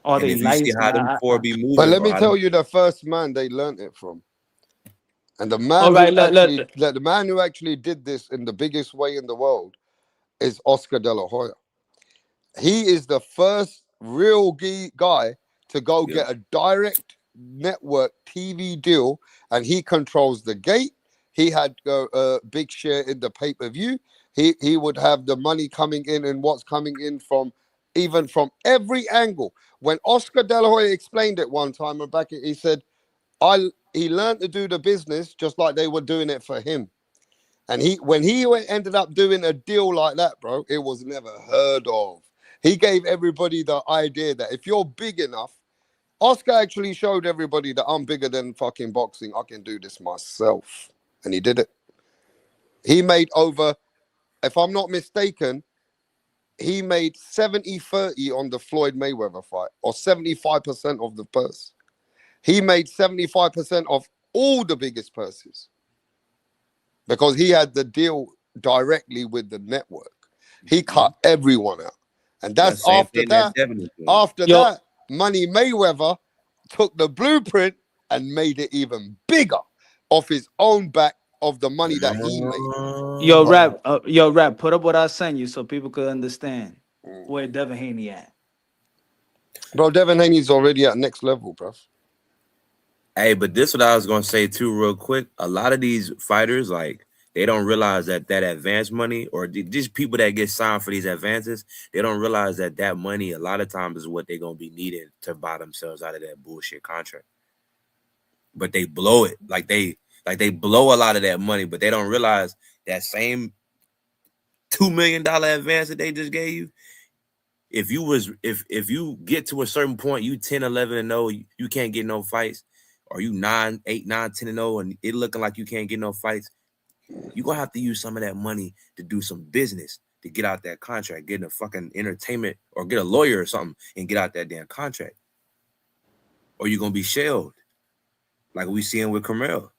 Are And they if you see lights? how them four be But moving, let or me how tell them, you the first man they learned it from. And the All man right, who actually the man who actually did this in the biggest way in the world is Oscar De La Hoya. He is the first real guy to go yeah, get a direct network TV deal, and he controls the gate. He had a big share in the pay-per-view. He would have the money coming in and what's coming in from even from every angle. When Oscar De La Hoya explained it one time, Rebecca, he said, he learned to do the business just like they were doing it for him. And when he ended up doing a deal like that, bro, it was never heard of. He gave everybody the idea that if you're big enough, Oscar actually showed everybody that I'm bigger than fucking boxing. I can do this myself. And he did it. He made over, if I'm not mistaken, he made 70-30 on the Floyd Mayweather fight, or 75% of the purse. He made 75% of all the biggest purses because he had the deal directly with the network. He cut everyone out. And that's that's the same after thing that that. Devin is doing. After that, Money Mayweather took the blueprint and made it even bigger off his own back of the money that he made. Rap, put up what I sent you so people could understand where Devin Haney at. Bro, Devin Haney's already at next level, bro. Hey, but this what I was gonna say too, real quick. A lot of these fighters, like, they don't realize that advance money, or just people that get signed for these advances, they don't realize that money a lot of times is what they're gonna be needing to buy themselves out of that bullshit contract. But they blow it, like they blow a lot of that money, but they don't realize that same $2 million advance that they just gave you. If you get to a certain point, you 10, 11 and 0, you can't get no fights, or you 9, 8, 9, 10 and 0, and it looking like you can't get no fights, you're gonna have to use some of that money to do some business to get out that contract, get a fucking entertainment, or get a lawyer or something and get out that damn contract. Or you're gonna be shelled, like we seeing with Carmel.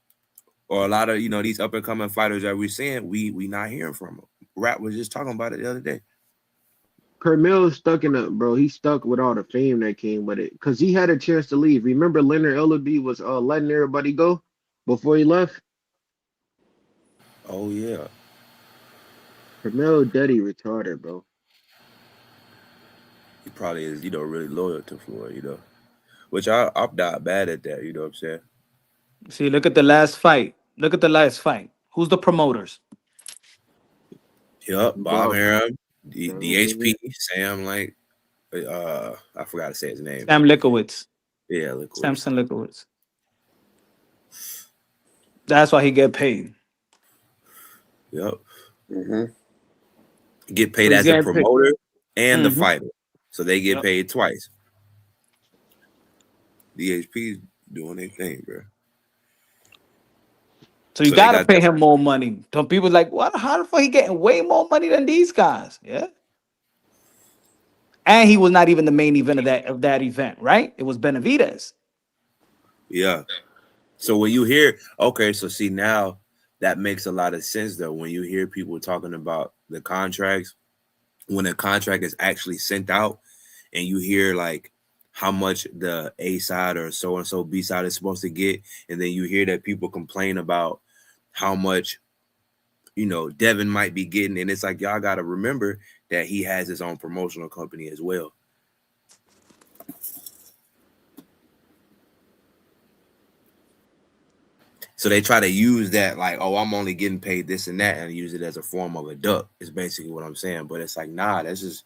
Or a lot of these up and coming fighters that we're seeing, we not hearing from them. Rap was just talking about it the other day. Carmel's stuck in a bro. He's stuck with all the fame that came with it because he had a chance to leave. Remember, Leonard Ellaby was letting everybody go before he left. Oh yeah. Carmelo Duddy retarded, bro. He probably is, really loyal to Floyd, which I'm not bad at that. You know what I'm saying? See, look at the last fight. Look at the last fight. Who's the promoters? Yep, Bob Bob. Arum, Sam DHP, Davis. Sam, I forgot to say his name. Sam Likowitz. Yeah, Liquid. Samson Likowitz. That's why he get paid. Yep. Mm-hmm. Get paid So he's as a getting paid. promoter and the Mm-hmm. fighter. So they get Yep. paid twice. DHP's doing their thing, bro. So you So they gotta got pay that. him more money. Some people like, what? How the fuck he getting way more money than these guys? Yeah. And he was not even the main event of that event, right? It was Benavidez. Yeah. So when you hear, okay, so see now that makes a lot of sense though. When you hear people talking about the contracts, when a contract is actually sent out and you hear like how much the A side or so and so B side is supposed to get, and then you hear that people complain about how much Devin might be getting, and it's like y'all got to remember that he has his own promotional company as well. So they try to use that like, oh, I'm only getting paid this and that, and use it as a form of a duck. Is basically what I'm saying. But it's like, nah, that's just,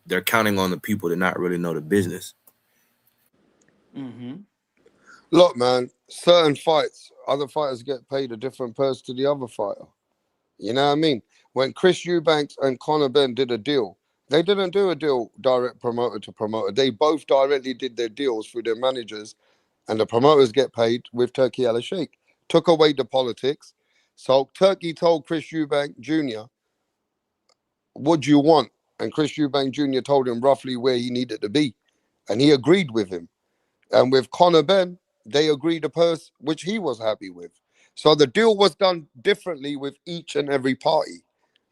they're counting on the people to not really know the business. Mm-hmm. Look, man, certain fights, other fighters get paid a different purse to the other fighter. You know what I mean? When Chris Eubanks and Conor Benn did a deal, they didn't do a deal direct promoter to promoter. They both directly did their deals through their managers, and the promoters get paid with Turkey Al Sheikh. Took away the politics. So Turkey told Chris Eubank Jr., what do you want? And Chris Eubank Jr. told him roughly where he needed to be. And he agreed with him. And with Conor Benn, they agreed a purse which he was happy with. So the deal was done differently with each and every party.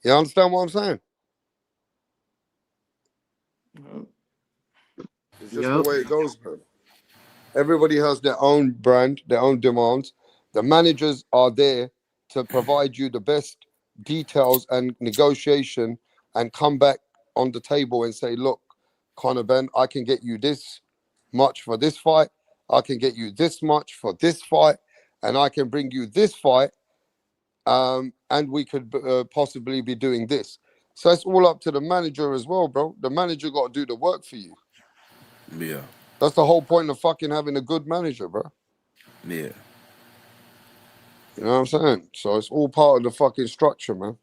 You understand what I'm saying? It's just the way it goes, man. Everybody has their own brand, their own demands. The managers are there to provide you the best details and negotiation and come back on the table and say, look, Conor Benn, I can get you this much for this fight. I can get you this much for this fight. And I can bring you this fight. And we could possibly be doing this. So it's all up to the manager as well, bro. The manager got to do the work for you. Yeah. That's the whole point of fucking having a good manager, bro. Yeah. You know what I'm saying? So it's all part of the fucking structure, man.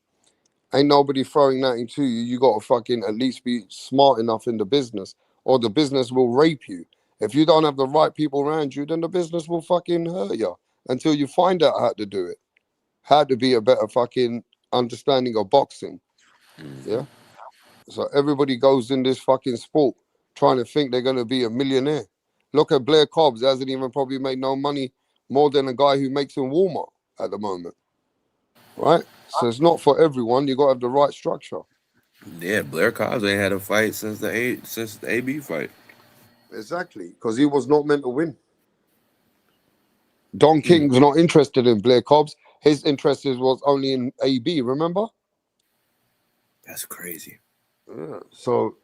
Ain't nobody throwing that into you. You got to fucking at least be smart enough in the business, or the business will rape you. If you don't have the right people around you, then the business will fucking hurt you until you find out how to do it. How to be a better fucking understanding of boxing. Yeah? So everybody goes in this fucking sport trying to think they're going to be a millionaire. Look at Blair Cobbs. Hasn't even probably made no money more than a guy who makes in Walmart at the moment. Right? So it's not for everyone. You got to have the right structure. Yeah, Blair Cobbs ain't had a fight since the AB fight. Exactly, because he was not meant to win. Don King's not interested in Blair Cobbs. His interest was only in AB, remember? That's crazy. Yeah. So,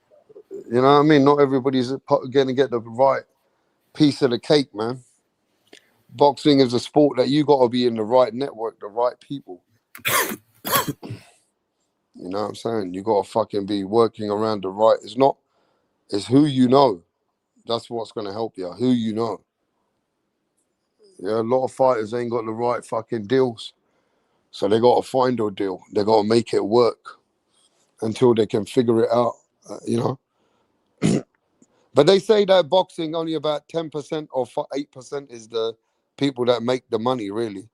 you know what I mean? Not everybody's going to get the right piece of the cake, man. Boxing is a sport that you got to be in the right network, the right people. You know what I'm saying? You got to fucking be working around the right. It's who you know. That's what's going to help you, who you know. Yeah, a lot of fighters ain't got the right fucking deals. So they got to find a deal. They got to make it work until they can figure it out, you know. But they say that boxing only about 10% or 8% is the people that make the money, really.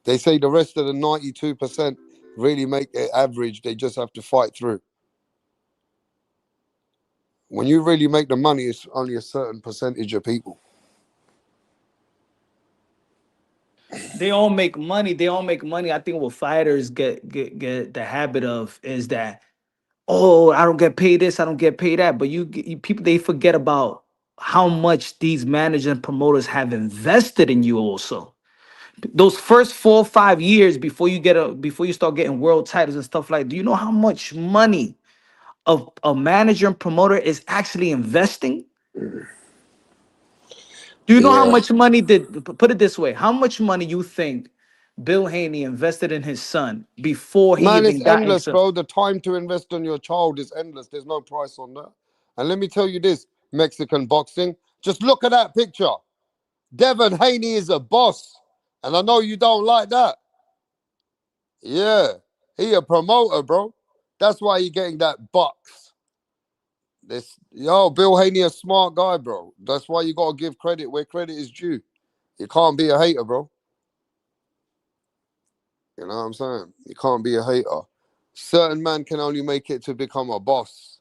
They say the rest of the 92% really make it average. They just have to fight through. When you really make the money, it's only a certain percentage of people. They all make money. They all make money. I think what fighters get the habit of is that, oh, I don't get paid this, I don't get paid that. But you people, they forget about how much these managers and promoters have invested in you also. Those first 4 or 5 years before you start getting world titles and stuff like, do you know how much money a manager and promoter is actually investing? Do you know how Yeah. much money put it this way, how much money you think Bill Haney invested in his son before he Man, even it's got endless, into? bro. The time to invest on your child is endless. There's no price on that. And let me tell you this, Mexican boxing, just look at that picture. Devin Haney is a boss. And I know you don't like that. Yeah. He a promoter, bro. That's why he getting that box. Bill Haney a smart guy, bro. That's why you gotta give credit where credit is due. You can't be a hater, bro. You know what I'm saying? You can't be a hater. Certain man can only make it to become a boss.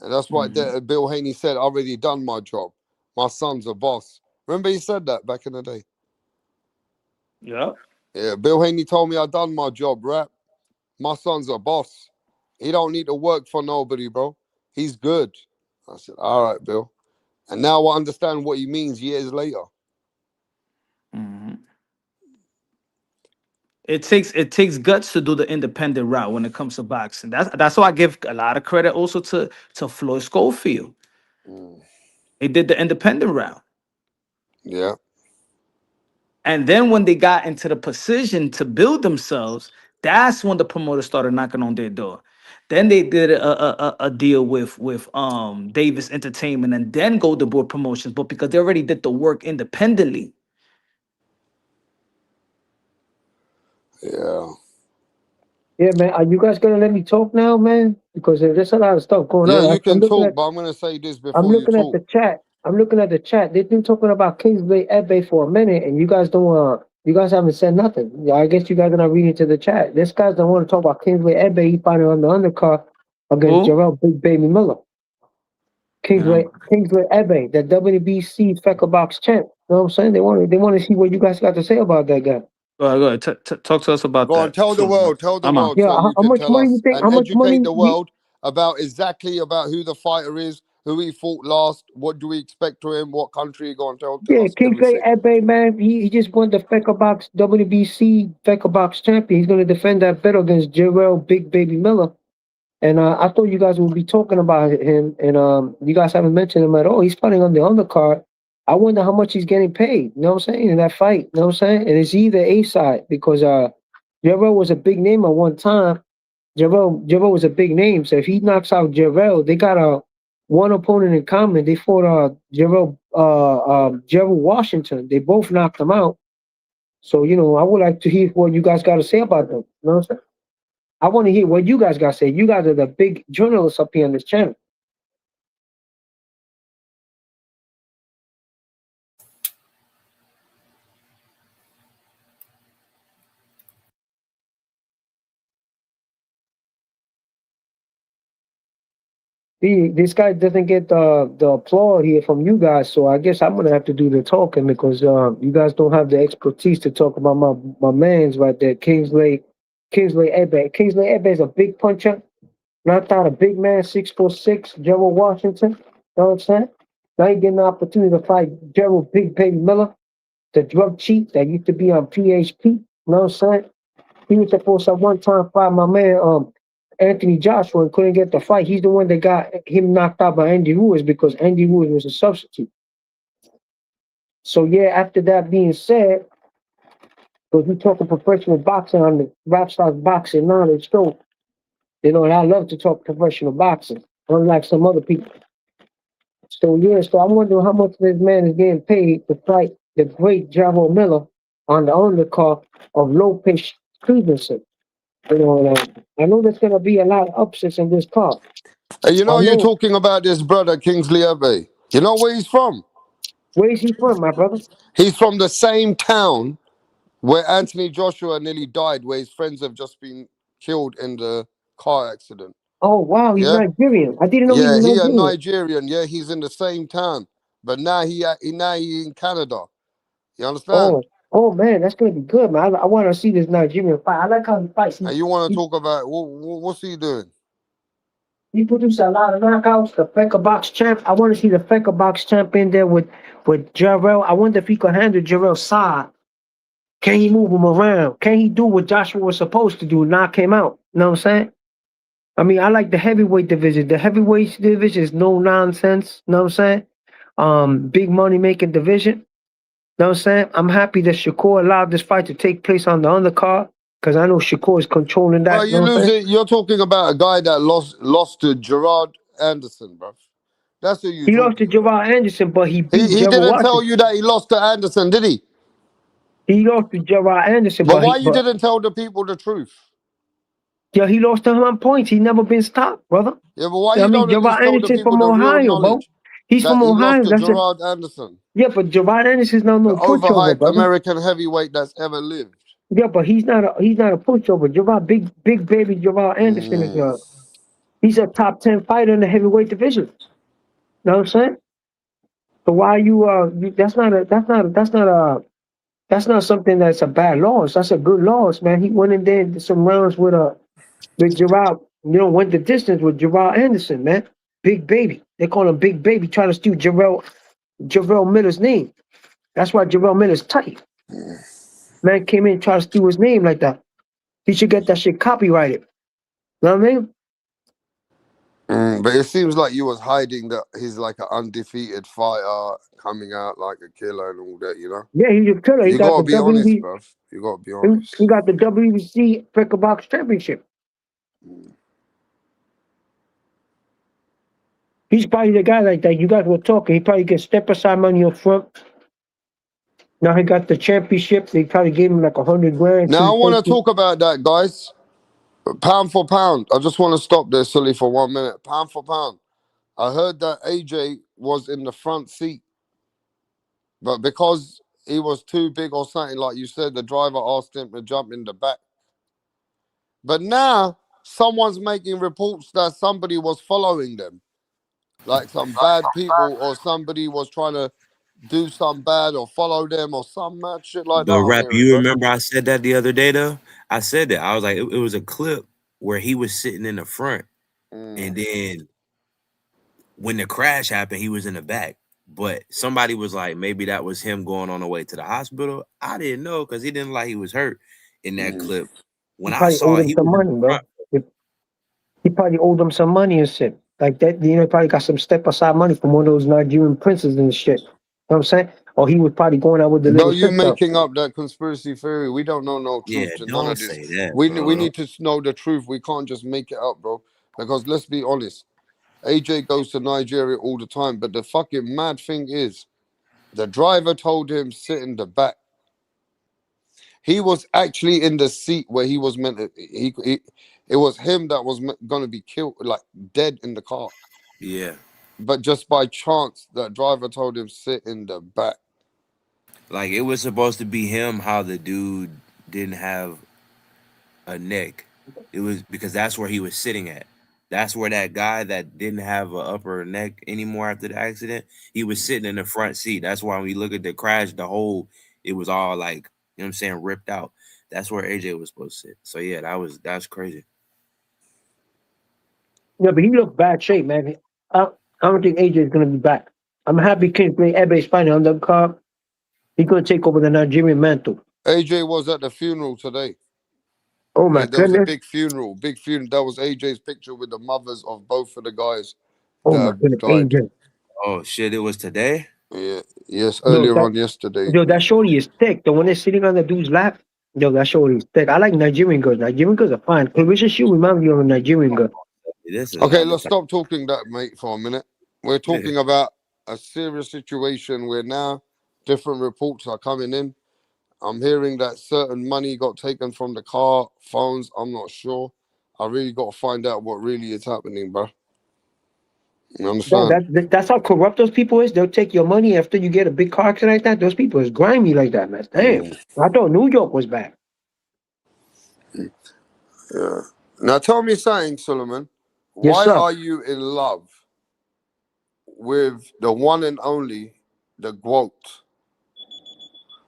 And that's why Bill Haney said, I already done my job. My son's a boss. Remember he said that back in the day? Yeah. Yeah, Bill Haney told me I done my job, rap. My son's a boss. He don't need to work for nobody, bro. He's good. I said, all right, Bill. And now I understand what he means years later. It takes guts to do the independent route when it comes to boxing. That's why I give a lot of credit also to Floyd Schofield. He did the independent route. Yeah. And then when they got into the position to build themselves, that's when the promoters started knocking on their door. Then they did a deal with Davis Entertainment and then Golden Boy Promotions, but because they already did the work independently. Yeah. Yeah, man. Are you guys gonna let me talk now, man? Because there's a lot of stuff going Yeah, on. you I'm can looking talk, at but I'm going to say this I'm before you looking at talk. the chat. I'm looking at the chat. They've been talking about Kingsley Ebbe for a minute, and you guys don't. You guys haven't said nothing. Yeah, I guess you guys are not reading to the chat. This guys don't want to talk about Kingsley Ebbe. He fighting on the undercard against Who? Jarrell Big Baby Miller. Yeah. Kingsley Ebbe, the WBC Fecker Box champ. You know what I'm saying? They want to see what you guys got to say about that guy. Go ahead. Talk to us about Go on, that. tell the world, I'm Yeah, so you how can much tell money you us think? and How much educate money? the world about exactly about who the fighter is, who he fought last, what do we expect to him, what country he going to tell Yeah, us Kingsley everything. Ebbe, man, he just won the Fecker Box WBC Fecker Box champion. He's going to defend that belt against Jarrell Big Baby Miller. And I thought you guys would be talking about him, and you guys haven't mentioned him at all. He's fighting on the undercard. I wonder how much he's getting paid. You know what I'm saying? In that fight, you know what I'm saying? And it's either A side because Jarrell was a big name at one time. Jarrell was a big name. So if he knocks out Jarrell, they got one opponent in common. They fought Gerald Washington. They both knocked him out. So I would like to hear what you guys got to say about them. You know what I'm saying? I want to hear what you guys got to say. You guys are the big journalists up here on this channel. This guy doesn't get the applaud here from you guys, so I guess I'm gonna have to do the talking because you guys don't have the expertise to talk about my man's right there, Kingsley Ebbe. Kingsley Ebbe is a big puncher, knocked out a big man, 6'6", Gerald Washington. You know what I'm saying? Now he getting the opportunity to fight Gerald Big Baby Miller, the drug cheat that used to be on PHP. You know what I'm saying? He was supposed to one time fight my man Anthony Joshua and couldn't get the fight. He's the one that got him knocked out by Andy Ruiz because Andy Ruiz was a substitute. So yeah, after that being said, because we talking professional boxing on the Rap Stars Boxing Knowledge Show, and I love to talk professional boxing, unlike some other people. So yeah, so I'm wondering how much this man is getting paid to fight the great Javo Miller on the undercard of Lopez Stevenson. I know there's gonna be a lot of upsets in this card. Hey, I you're know. talking about this brother, Kingsley Ebbe. You know where he's from? Where is he from, my brother? He's from the same town where Anthony Joshua nearly died, where his friends have just been killed in the car accident. Oh wow, he's Yeah? Nigerian. I didn't know he Yeah, was he a Nigerian. Nigerian. Yeah, he's in the same town. But now he in Canada. You understand? Oh man, that's gonna be good, man. I want to see this Nigerian fight. I like how he fights. And you want to talk about what's he doing? He produced a lot of knockouts. The Fecker Box champ. I want to see the Fecker Box champ in there with Jarrell. I wonder if he could handle Jarrell's side. Can he move him around? Can he do what Joshua was supposed to do? Knock him out. You know what I'm saying? I mean, I like the heavyweight division. The heavyweight division is no nonsense. You know what I'm saying? Big money making division. You know what I'm saying? I'm happy that Shakur allowed this fight to take place on the undercard because I know Shakur is controlling that. Well, You know what I'm saying? you're talking about a guy that lost to Gerard Anderson, bro. That's who you He lost to talking about. Gerard Anderson, but he beat He Gerald didn't tell Washington. you that he lost to Anderson, did he? He lost to Gerard Anderson, But why you didn't tell the people the truth? Yeah, he lost to him on points. He never been stopped, brother. Yeah, but why I you mean, don't at least Gerard tell the Anderson people from the real Ohio, bro. knowledge? He's That from he lost Ohio. to That's it. Gerard Anderson. Yeah, but Gerard Anderson's not The no pushover, overhyped brother. American heavyweight that's ever lived. Yeah, but he's not a pushover. Gerard, big baby Gerard Anderson is he's a top 10 fighter in the heavyweight division. You know what I'm saying? So why that's not something that's a bad loss. That's a good loss, man. He went in there and did some rounds with Gerard, went the distance with Gerard Anderson, man. Big baby. They call him Big Baby, trying to steal Jarrell Miller's name. That's why Jarrell Miller's tight. Man came in and tried to steal his name like that. He should get that shit copyrighted. You know what I mean? But it seems like you was hiding that he's like an undefeated fighter coming out like a killer and all that, you know? Yeah, he's a killer. He You got the gotta be honest, WBC. bruv. You gotta be honest. He got the WBC Picker Box Championship. He's probably the guy like that. You guys were talking. He probably gets step aside money up front. Now he got the championship. They probably gave him like 100 grand. Now I want to talk about that, guys. Pound for pound. I just want to stop there, Sully, for 1 minute. Pound for pound. I heard that AJ was in the front seat, but because he was too big or something, like you said, the driver asked him to jump in the back. But now someone's making reports that somebody was following them, like some bad people or somebody was trying to do some bad or follow them or some mad shit like that. But I'm Rap, hearing, you bro. remember I said that the other day though? I said that. I was like, it was a clip where he was sitting in the front, and then when the crash happened, he was in the back. But somebody was like, maybe that was him going on the way to the hospital. I didn't know because he didn't like he was hurt in that clip. When I saw it, he was money, bro. He probably owed him some money and shit. Like that, he probably got some step aside money from one of those Nigerian princes and shit. You know what I'm saying? Or he was probably going out with the little Bro, you sister. making up that conspiracy theory. We don't know no truth to none of this. Say that, we need to know the truth. We can't just make it up, bro. Because let's be honest, AJ goes to Nigeria all the time. But the fucking mad thing is, the driver told him sit in the back. He was actually in the seat where he was meant to. It was him that was going to be killed, like dead in the car. Yeah. But just by chance, that driver told him sit in the back. Like it was supposed to be him. How the dude didn't have a neck. It was because that's where he was sitting at. That's where that guy that didn't have an upper neck anymore after the accident, he was sitting in the front seat. That's why when we look at the crash, it was all like, you know what I'm saying, ripped out. That's where AJ was supposed to sit. So yeah, that's crazy. Yeah, but he looked bad shape, man. I don't think AJ is gonna be back. I'm happy Kingsley Ebe's fighting on the card. He's gonna take over the Nigerian mantle. AJ was at the funeral today. Oh my There was a goodness. big funeral. That was AJ's picture with the mothers of both of the guys. Oh my goodness, died. AJ. Oh shit, it was today? Yeah, yes, earlier on yesterday. Yo, that shorty is thick. The one that's sitting on the dude's lap. Yo, that shorty is thick. I like Nigerian girls. Nigerian girls are fine. Clarissa Shield reminds me of a Nigerian girl. Okay, let's stop talking that, mate, for a minute. We're talking about a serious situation where now different reports are coming in. I'm hearing that certain money got taken from the car, phones. I'm not sure. I really got to find out what really is happening, bro. You understand? Yeah, that's how corrupt those people is. They'll take your money after you get a big car accident like that. Those people is grimy like that, man. Damn. I thought New York was bad. Yeah. Now tell me something, Solomon. Yes, Why sir. are you in love with the one and only, the GWOAT?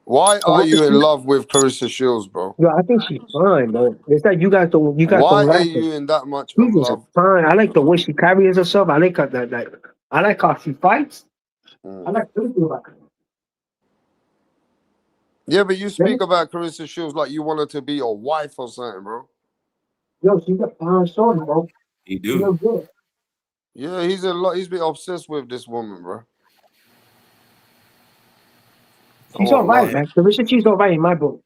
Why are you in love with Clarissa Shields, bro? Yeah, I think she's fine, bro. It's like you guys don't Why like are her. you in that much She's of just love? fine. I like the way she carries herself. I like her I like how she fights. I like everything about her. Yeah, but you speak about Carissa Shields like you want her to be your wife or something, bro. Yo, she got fine shorty, bro. He She do. look good. Yeah, he's been obsessed with this woman, bro. She's Oh, all right, Allah. man. Carissa, she's all right in my book.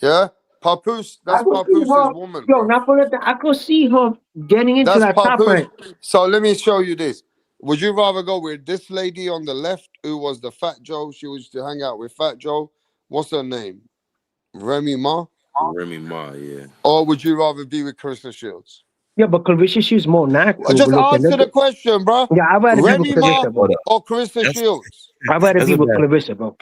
Yeah, Papoose. I That's could see Papoose's her. woman, Yo, bro. not for nothing. I could see her getting into That's that top Papoose. rank. So let me show you this. Would you rather go with this lady on the left, who was the Fat Joe? She used to hang out with Fat Joe. What's her name? Remy Ma? Remy Ma, yeah. Or would you rather be with Carissa Shields? Yeah, but Clarissa, she's more natural. Just Looking. answer the question, bro. Yeah, I'd rather be with Remy Ma Clarissa, bro. or Carissa Shields? I'd rather That's be a with bad. Clarissa, bro.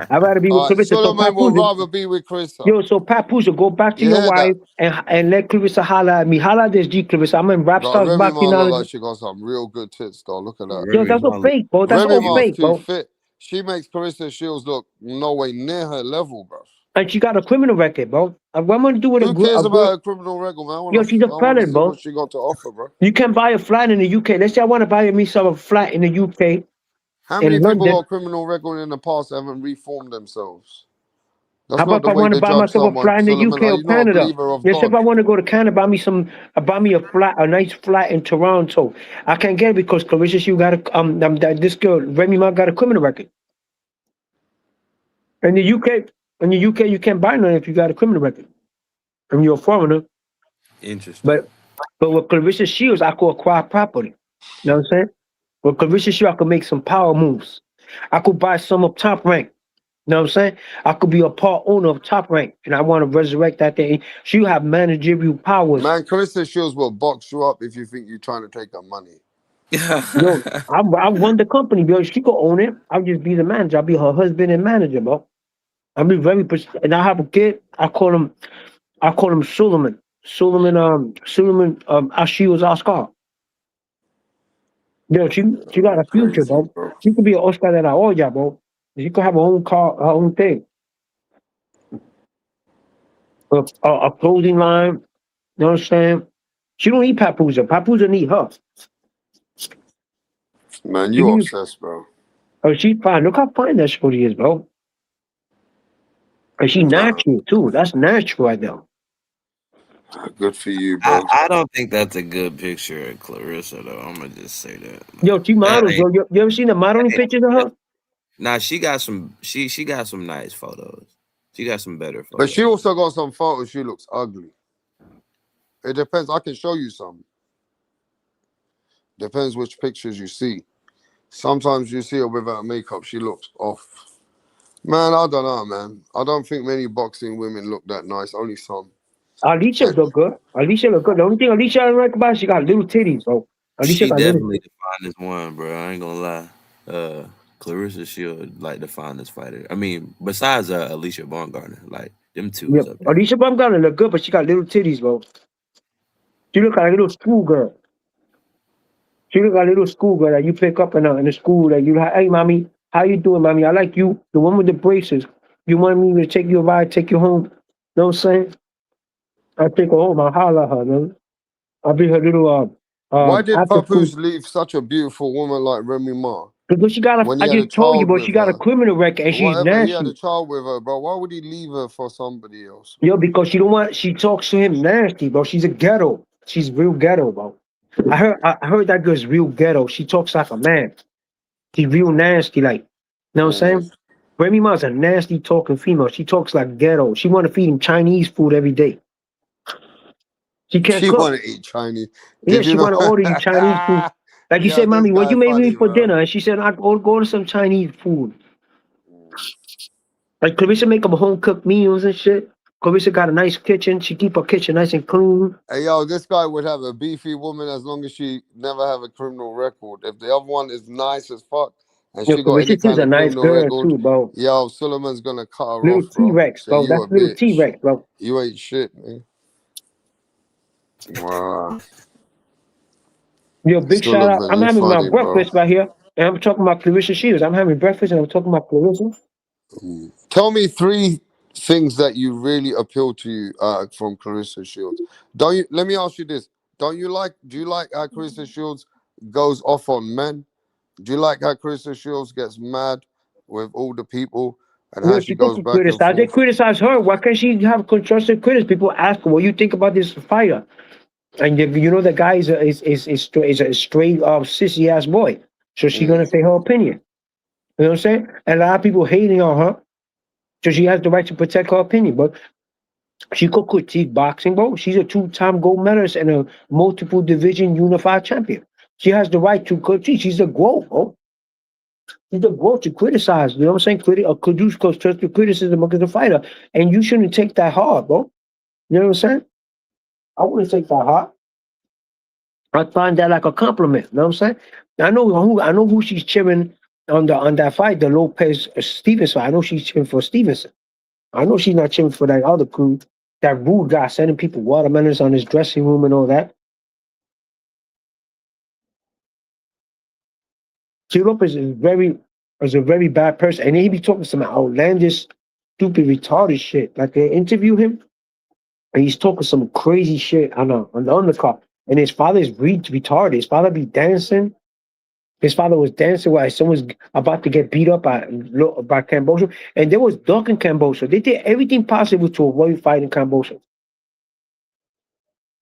I'd rather be with All right, Clarissa. So Solomon would Papoose, rather be with Carissa. yo, so Papoose, go back to You your hear that? wife and let Clarissa holler at me. Holler at this G, Clarissa. I'm in rap But stars Remy Ma boxing look knowledge. like she got some real good tits, though. Look at that. Yo, Remy that's Ma all fake, bro. That's Remy all Ma's fake, too bro. fit. She makes Carissa Shields look no way near her level, bro. And she got a criminal record, bro. What I'm gonna do with Who cares a about girl? her criminal record, man? Yo, she's a I want to felon, see bro. what she got to offer, bro. You can buy a flat in the UK. Let's say I want to buy me some flat in the UK, How many in people London. got criminal record in the past that haven't reformed themselves? How That's about not if the I way want to to buy judge myself a someone. flat in the Solomon, UK are or you not a Canada? believer of Let's say if I God? want to go to Canada, buy me a flat, a nice flat in Toronto. I can't get it because Clarissa, you got a this girl Remy Ma got a criminal record. In the UK, you can't buy none if you got a criminal record and you're a foreigner. Interesting. But with Clarissa Shields, I could acquire property. You know what I'm saying? With Clarissa Shields, I could make some power moves. I could buy some of Top Rank. You know what I'm saying? I could be a part owner of Top Rank, and I want to resurrect that thing. She have managerial powers. Man, Carissa Shields will box you up if you think you're trying to take her money. Yo, I run the company, bro. She could own it. I'll just be the manager. I'll be her husband and manager, bro. I'll be and I have a kid. I call him Suleiman. Suleiman Ashiel's Oscar. Yo, she got a future, Crazy, bro. bro. She could be an Oscar de la Hoya, bro. She could have her own car, her own thing. A clothing line. You know what I'm saying? She don't need Papoose. Papoose need her. Man, She you need, obsessed, bro. oh, she's fine. Look how fine that shorty is, bro. And she Nah, natural too. That's natural right there. good for you, I, bro. I don't think that's a good picture of Clarissa though. I'm gonna just say that. Yo, she That models, ain't, bro. You ever seen the modeling pictures of her? nah, she got some nice photos. She got some better But she photos. also got some photos. She looks ugly. It depends. I can show you some. Depends which pictures you see. Sometimes you see her without makeup. She looks off. Man, I don't know, man. I don't think many boxing women look that nice. Only some. Alicia And look good. Alicia look good. The only thing Alicia I don't like about her, she got little titties, bro. Alicia She got little definitely titties. the finest one, bro. I ain't gonna lie. Clarissa Shield like the finest fighter. I mean, besides Alicia Baumgartner, like them two Yep. is up there. Alicia Baumgartner look good, but she got little titties, bro. She look like a little schoolgirl. She look like a little schoolgirl that you pick up in the school that you like, hey, mommy, how you doing, mommy? I like you, the one with the braces. You want me to take you a ride, take you home? You know what I'm saying? I take her home. I holler at her, man. I'll be her little why did after school. Papoose leave such a beautiful woman like Remy Ma Because she got a, when I he had a just told you, child bro, she with got a her? criminal record and she's Whatever, he had a nasty. child with her, bro. Why would he leave her for somebody else, Yo, bro? because she talks to him nasty, bro. She's a ghetto. She's real ghetto, bro. I heard that girl's real ghetto. She talks like a man. She's real nasty, like, you know what I'm saying? Remy Ma's a nasty talking female. She talks like ghetto. She want to feed him Chinese food every day. She can't She cook. want to eat Chinese. Yeah, Did you she know? want to order you Chinese food. Like you Yo, said, this mommy, what guy you made me funny, for bro. dinner? And she said, I go to some Chinese food. Like Clarissa make them home cooked meals and shit. Clarissa got a nice kitchen. She keep her kitchen nice and clean. Hey, yo, this guy would have a beefy woman as long as she never have a criminal record. If the other one is nice as fuck and Yo, she got Clarissa, any she's kind a of nice criminal girl record, too, bro. yo, Suleiman's gonna cut her Little off, bro. T-Rex, Say bro. you That's a little bitch. T-Rex, bro. You ain't shit, man. Wow. Yo, big shout out. Suleiman, I'm you having my funny, bro. breakfast right here. And I'm talking about Clarissa Shields. I'm having breakfast and I'm talking about Clarissa. Tell me 3 things that you really appeal to you from Clarissa Shields. Don't you? Let me ask you this: Do you like how Clarissa Shields goes off on men? Do you like how Clarissa Shields gets mad with all the people? And No, how she she could goes back and criticize. They forth. criticize her. Why can't she have constructive criticism? People ask her, what you think about this fighter? And you know the guy is a straight sissy ass boy. So she's gonna say her opinion. You know what I'm saying? And a lot of people hating on her. So she has the right to protect her opinion. But she could critique boxing, bro. She's a two-time gold medalist and a multiple division unified champion. She has the right to critique. She's a GOAT, bro. She's a GOAT to criticize. You know what I'm saying? Produce constructive criticism against the fighter. And you shouldn't take that hard, bro. You know what I'm saying? I wouldn't take that hard. I find that like a compliment. You know what I'm saying? I know who she's cheering on that fight, the Lopez Stevenson. I know she's cheering for Stevenson. I know she's not cheering for that other crew, that rude guy sending people watermelons on his dressing room and all that. G. Lopez is a very bad person, and he be talking some outlandish, stupid, retarded shit. Like they interview him, and he's talking some crazy shit on the undercard. And his father is retarded. His father be dancing. His father was dancing while someone's about to get beat up by Cambodia, and they was ducking Cambodia. They did everything possible to avoid fighting Cambodia.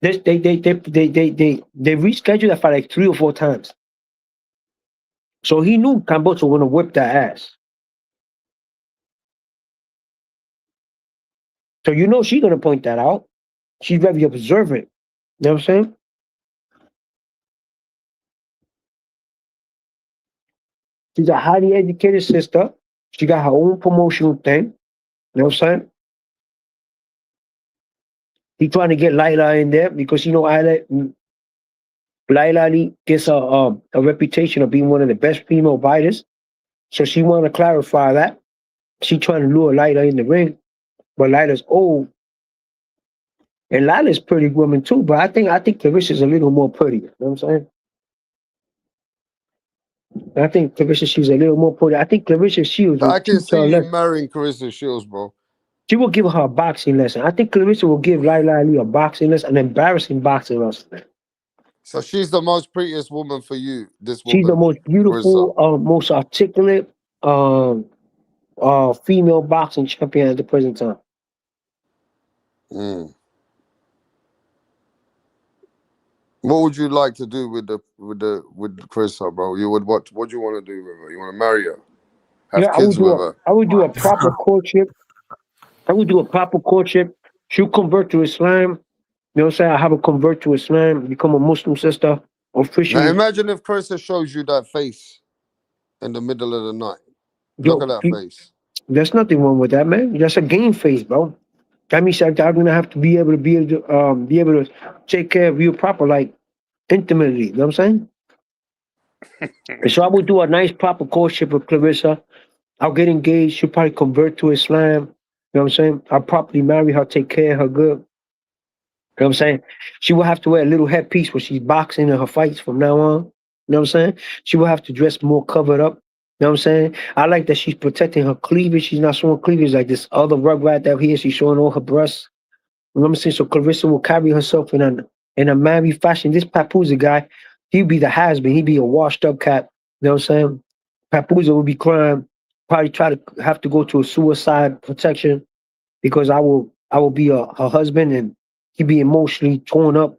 They rescheduled that fight like 3 or 4 times. So he knew Cambodia was gonna whip that ass. So you know she's gonna point that out. She's very observant. You know what I'm saying? She's a highly educated sister. She got her own promotional thing. You know what I'm saying? He trying to get Laila in there because you know Laila Ali gets a reputation of being one of the best female fighters. So she want to clarify that. She trying to lure Laila in the ring, but Laila's old. And Laila's pretty woman too, but I think Clarissa's a little more pretty. You know what I'm saying? I think Clarissa, she's a little more pretty. I think Clarissa Shields will I can teach her a see you lesson. marrying Carissa Shields, bro. She will give her a boxing lesson. I think Clarissa will give Laila Ali a boxing lesson, an embarrassing boxing lesson. So she's the most prettiest woman for you, this She's the woman, most Carissa. beautiful, most articulate female boxing champion at the present time. What would you like to do with Carissa, bro? You would what do you want to do with her? You want to marry her? Have kids with her? I would do a proper courtship. I would do a proper courtship. She'll convert to Islam. You know what I'm saying? I have her convert to Islam, become a Muslim sister officially. Now imagine if Carissa shows you that face in the middle of the night. Look at that face. There's nothing wrong with that, man. That's a game face, bro. That means that I'm gonna have to be able to take care of you proper, like intimately. You know what I'm saying? And so I would do a nice proper courtship with Clarissa. I'll get engaged. She'll probably convert to Islam. You know what I'm saying? I'll properly marry her, take care of her good. You know what I'm saying? She will have to wear a little headpiece when she's boxing in her fights from now on. You know what I'm saying? She will have to dress more covered up. You know what I'm saying? I like that she's protecting her cleavage. She's not showing cleavage like this other rugrat out here. She's showing all her breasts. You know what I'm saying? So Clarissa will carry herself in a manly fashion. This Papuza guy, he'd be the has-been. He'd be a washed-up cat. You know what I'm saying? Papuza would be crying. Probably try to have to go to a suicide protection because I will be her husband and he'd be emotionally torn up.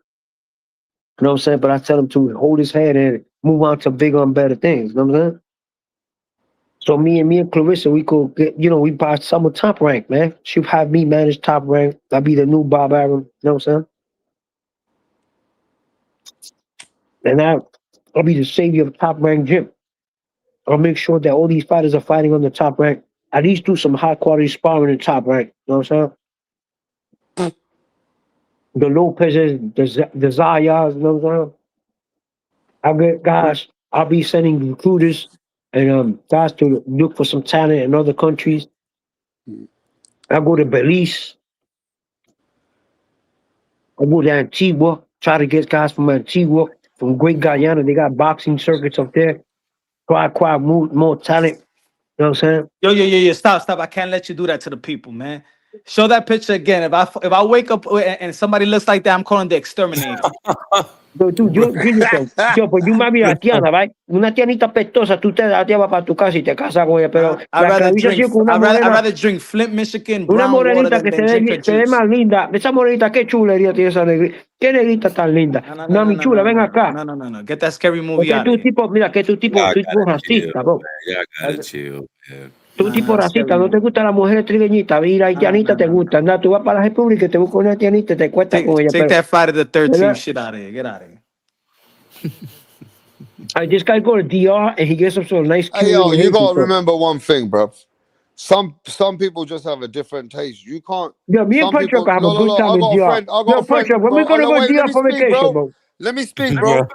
You know what I'm saying? But I tell him to hold his head and move on to bigger and better things. You know what I'm saying? So me and Clarissa, we could get, we buy some Top Rank, man. She'll have me manage Top Rank. I'll be the new Bob Arum. You know what I'm saying? And I'll be the savior of Top Rank gym. I'll make sure that all these fighters are fighting on the Top Rank. At least do some high quality sparring in Top Rank. You know what I'm saying? The Lopez's, the Zayas, you know what I'm saying? I'll get guys, I'll be sending recruiters and guys to look for some talent in other countries. I'll go to Belize. I'll go to Antigua, try to get guys from Antigua, from Great Guyana. They got boxing circuits up there. Acquire more talent. You know what I'm saying? Yo. Stop. I can't let you do that to the people, man. Show that picture again. If I wake up and somebody looks like that, I'm calling the exterminator. Pero tú, yo, pues yo me vi a Tiana, ¿vale? Una tianita pestosa, tú te la llevas para tu casa y te casas con ella, pero I'd la rather esclaviza drink. así con una I'd morena, rather drink Flint, Michigan una brown water morenita que than drink her se ve juice. más linda. Esa morenita, qué chulería tiene esa negrita. Qué negrita tan linda. No, mi chula, ven acá. No. Get that scary Es movie que out tú of here. tipo, mira, que tú tipo Y'all gotta chill, racista, bro. man. Y'all gotta chill, man. Tú tipo Scary racista, no te movie. gustan las mujeres trigueñitas, mira, y tianita te gustan. No, tú vas para la República y te buscas una tianita y te cuestas con ella. Take Pero, that Friday the 13th ¿verdad? shit out of here. Get out of here. This guy go to DR and he gets some sort of nice, cute Hey, yo, little you Haitian gotta stuff. remember one thing, bro. Some people just have a different taste. You can't. Yo, me and Some Punch Up people. have a No. good time I in got a DR. friend. Yo, Punch Up, when we bro. gonna No, go wait. Let DR me for speak, vacation, bro. bro? Let me speak, bro.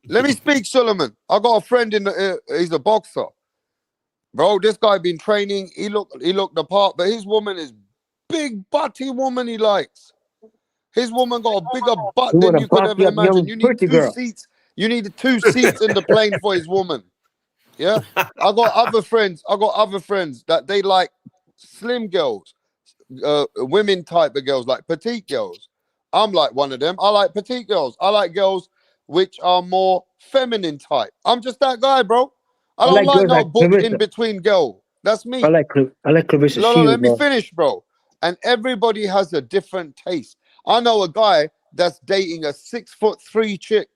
Let me speak, Solomon. I got a friend in the. He's a boxer, bro. This guy been training. He looked the part, but his woman is big, butty woman. He likes. His woman got a bigger butt You than want a you could bossy ever up imagine. young You need pretty two girl. seats. You need 2 seats in the plane for his woman. Yeah, I got other friends that they like slim girls, women type of girls, like petite girls. I'm like one of them. I like petite girls. I like girls which are more feminine type. I'm just that guy, bro. I I don't like like girls no like book in Clarissa. between girl. That's me. I like Clarissa No, Shields, let me bro. finish, bro. And everybody has a different taste. I know a guy that's dating a 6'3" chick,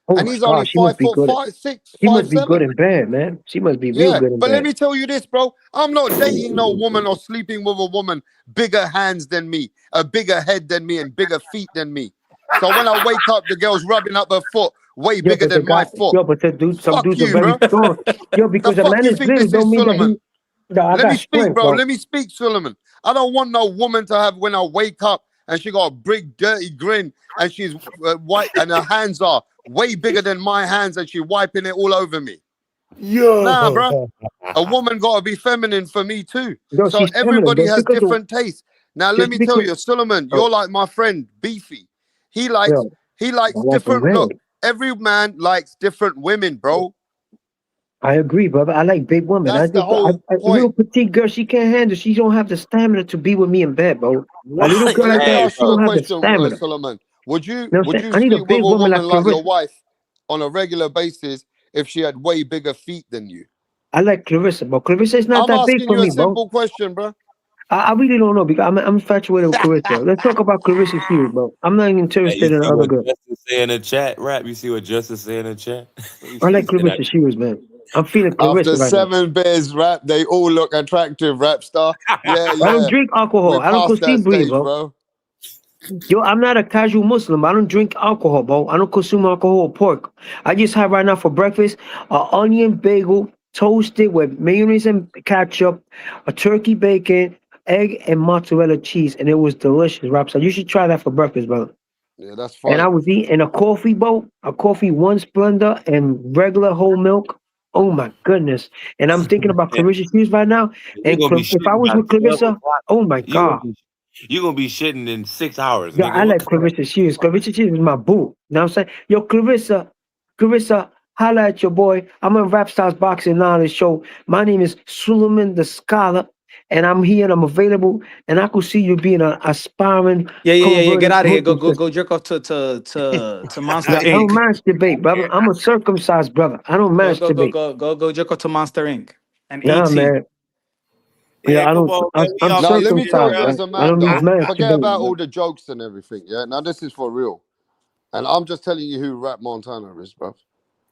Oh and my he's only God, she must be good. 5'6", She must be good 5'7". in bed, man. She must be real Yeah, good in but let bed. me tell you this, bro. I'm not dating no woman or sleeping with a woman bigger hands than me, a bigger head than me, and bigger feet than me. So when I wake up, the girl's rubbing up her foot way Yo, bigger but the than my guy, foot. yo, but some Fuck dudes are you, very bro. strong. Yo, The because a fuck man you is think little this don't is, mean that Solomon? he. No, I Let me got speak, strength, bro. bro. Let me speak, Solomon. I don't want no woman to have when I wake up and she got a big dirty grin and she's white and her hands are way bigger than my hands and she wiping it all over me. Nah, bro. A woman got to be feminine for me too. Yo, So she's feminine. everybody has different tastes. Now let Just me tell because. you, Solomon, Oh, you're like my friend Beefy. He likes yo, he I likes like a different. Look, red. every man likes different women, bro. I agree, brother. I like big women. That's the whole A little point. petite girl, she can't handle. She don't have the stamina to be with me in bed, bro. A little What? girl But let like me that, Hey, ask she you a don't have the question, stamina. Solomon. Would you You know what I'm would saying? you I need a sleep with big a woman woman like like your Clarissa. wife on a regular basis if she had way bigger feet than you? I like Clarissa, but Clarissa is not I'm that big asking for you a me, bro. simple question, bro. I really don't know because I'm infatuated with Clarissa. Let's talk about Clarissa Shields, bro. I'm not even hey, you interested in see other what girls. Justice say in the chat, rap? You see what Justice say in the chat? he I like said, Clarissa Shields, man. I'm feeling Clarissa After right now. 7 beers rap, they all look attractive, rap star. Yeah, I don't yeah. drink alcohol. We're I don't past that consume weed, stage, bro. bro. Yo, I'm not a casual Muslim. I don't drink alcohol, bro. I don't consume alcohol or pork. I just had right now for breakfast an onion bagel toasted with mayonnaise and ketchup, a turkey bacon, egg, and mozzarella cheese, and it was delicious, Rob. So you should try that for breakfast, brother. Yeah, that's And I fine. was eating a coffee, bro, a coffee one Splenda and regular whole milk. Oh my goodness! And I'm thinking about Clarissa Shields right now. You're And gonna be If I shitting was by with 12 Clarissa, o'clock. oh my You gonna God. be you gonna be shitting in 6 hours, Yo, I nigga. What like kind of Clarissa Shields. Clarissa Shields is my boo. You know what I'm saying? Yo, Clarissa, holla at your boy. I'm on Rap Stars Boxing Knowledge Show. My name is Suleiman the Scholar, and I'm here and I'm available. And I could see you being an aspiring Yeah. Get converted out of here. Muslim sister. Go jerk off to Monster Yeah, I don't Inc. masturbate, brother. I'm a circumcised brother. I don't masturbate. Go jerk off to Monster Inc. And Nah, ET. man. Yeah, Yeah, I come don't. on, man. We I'm all Now, let got me shit, tell circumcised, you bro. man. as a I man, don't use though, forget masturbate, about man. all the jokes and everything, yeah? Now, this is for real. And I'm just telling you who Rap Montana is, bro.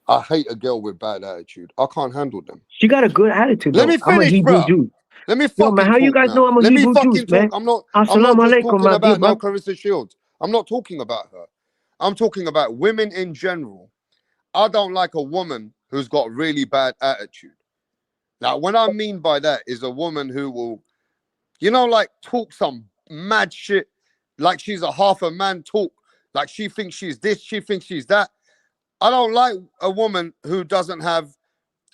I hate a girl with bad attitude. I can't handle them. She got a good attitude, Let me though. I'm a finish, Hebrew bro. Jew. Let me Yo, man, fucking how you talk guys know now. I'm a Let me Hebrew Jew, fucking talk. man? I'm not Assalamu just alaikum, talking my dear about no brother. Clarissa Shields. I'm not talking about her. I'm talking about women in general. I don't like a woman who's got really bad attitude. Now, what I mean by that is a woman who will, like talk some mad shit, like she's a half a man talk, like she thinks she's this, she thinks she's that. I don't like a woman who doesn't have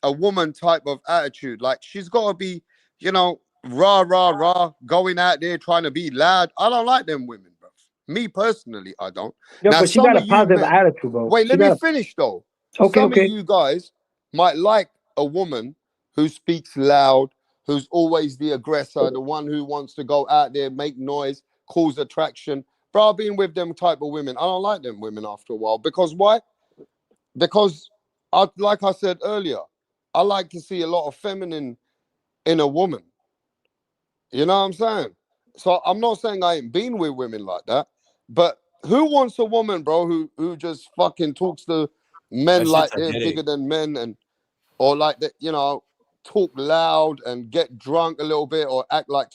a woman type of attitude. Like she's got to be, rah, rah, rah, going out there trying to be loud. I don't like them women, bro. Me personally, I don't. Yo, Now, but she some got a of you positive men, attitude, bro. wait, She let me got a finish though. okay, Some of okay. you guys might like a woman who speaks loud, who's always the aggressor, the one who wants to go out there, make noise, cause attraction. Bro, I've been with them type of women. I don't like them women after a while. Because why? Because, like I said earlier, I like to see a lot of feminine in a woman. You know what I'm saying? So I'm not saying I ain't been with women like that, but who wants a woman, bro, who just fucking talks to men That like shit's a they're headache. bigger than men, and or like that, you know, talk loud and get drunk a little bit or act like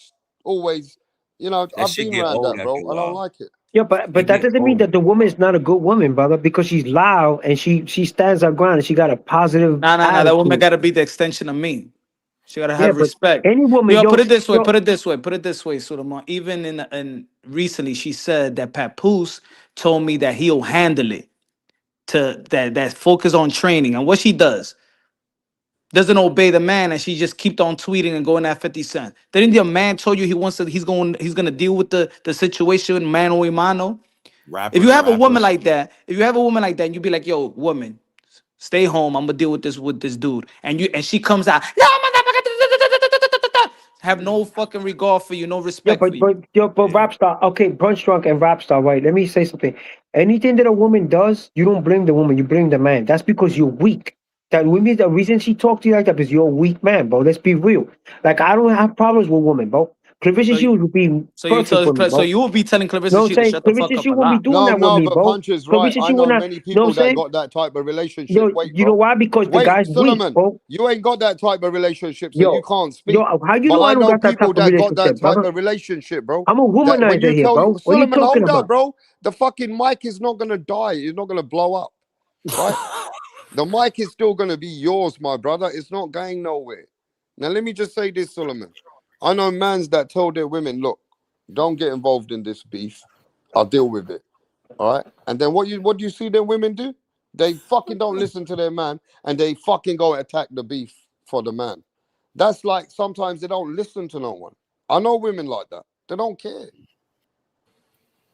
always, you know, That I've shit been get around old that, after bro. a I don't while. like it. Yeah, but It that get doesn't mean old. that the woman is not a good woman, brother, because she's loud and she stands her ground and she got a positive Nah, nah, nah. That woman attitude. gotta be the extension of me. She gotta Yeah, have but respect. any woman, Yo, put yo, it this way. yo, Put it this way. Put it this way, Suleiman. Even in recently, she said that Papoose told me that he'll handle it. To that focus on training and what she doesn't obey the man, and she just keep on tweeting and going at 50 Cent. Didn't the man told you he's gonna deal with the situation mano a mano? If Rapper you to have a rapper. woman like that, and you be like, yo, woman, stay home. I'm gonna deal with this dude. And she comes out, no, motherfucker, have no fucking regard for you, no yo, respect for you. but rap star, okay, brunch drunk and rap star, right? Let me say something. Anything that a woman does, you don't blame the woman, you blame the man. That's because you're weak. That women, the reason she talked to you like that is you're a weak man, bro. Let's be real. Like I don't have problems with women, bro. Clarissa So Shields would be so you perfect tell for me, so bro. you will be telling Know Clarissa what I'm Shield to saying? shut the Clarissa fuck up a Shields won't be lot. doing that with No, me, but bro. Punch is right. Clarissa I Shields will know not. many Know what people I'm that saying? got that type of relationship. Yo, Wait, you know bro. why? Because the Wait, guy's weak, Solomon, bro. you ain't got that type of relationship, so you Yo, can't yo, speak. how you But know I I don't know got that people type of that got that relationship, type brother? of relationship, bro. I'm a That when womanizer you here, tell you, bro. What are you Solomon, talking hold up, about? bro. The fucking mic is not gonna die. It's not gonna blow up, right? The mic is still gonna be yours, my brother. It's not going nowhere. Now let me just say this, Solomon. I know mans that tell their women, look, don't get involved in this beef. I'll deal with it. All right. And then what do you see them women do? They fucking don't listen to their man and they fucking go attack the beef for the man. That's like sometimes they don't listen to no one. I know women like that. They don't care.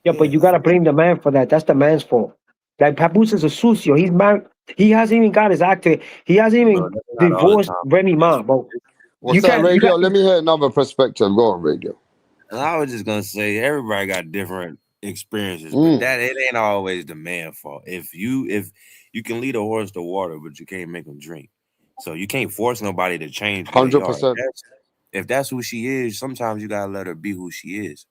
Yeah, but you gotta blame the man for that. That's the man's fault. Like Papoose is a sucio. He's married. He hasn't even got his actor. He hasn't Bro, even that's not all the divorced time. Remy Ma, bro. What's that, You radio? got. Let me hear another perspective. Go on, radio. And I was just gonna say everybody got different experiences, but Mm, that it ain't always the man's fault. If you can lead a horse to water, but you can't make him drink. So you can't force nobody to change who they are. 100%. If that's who she is, sometimes you gotta let her be who she is.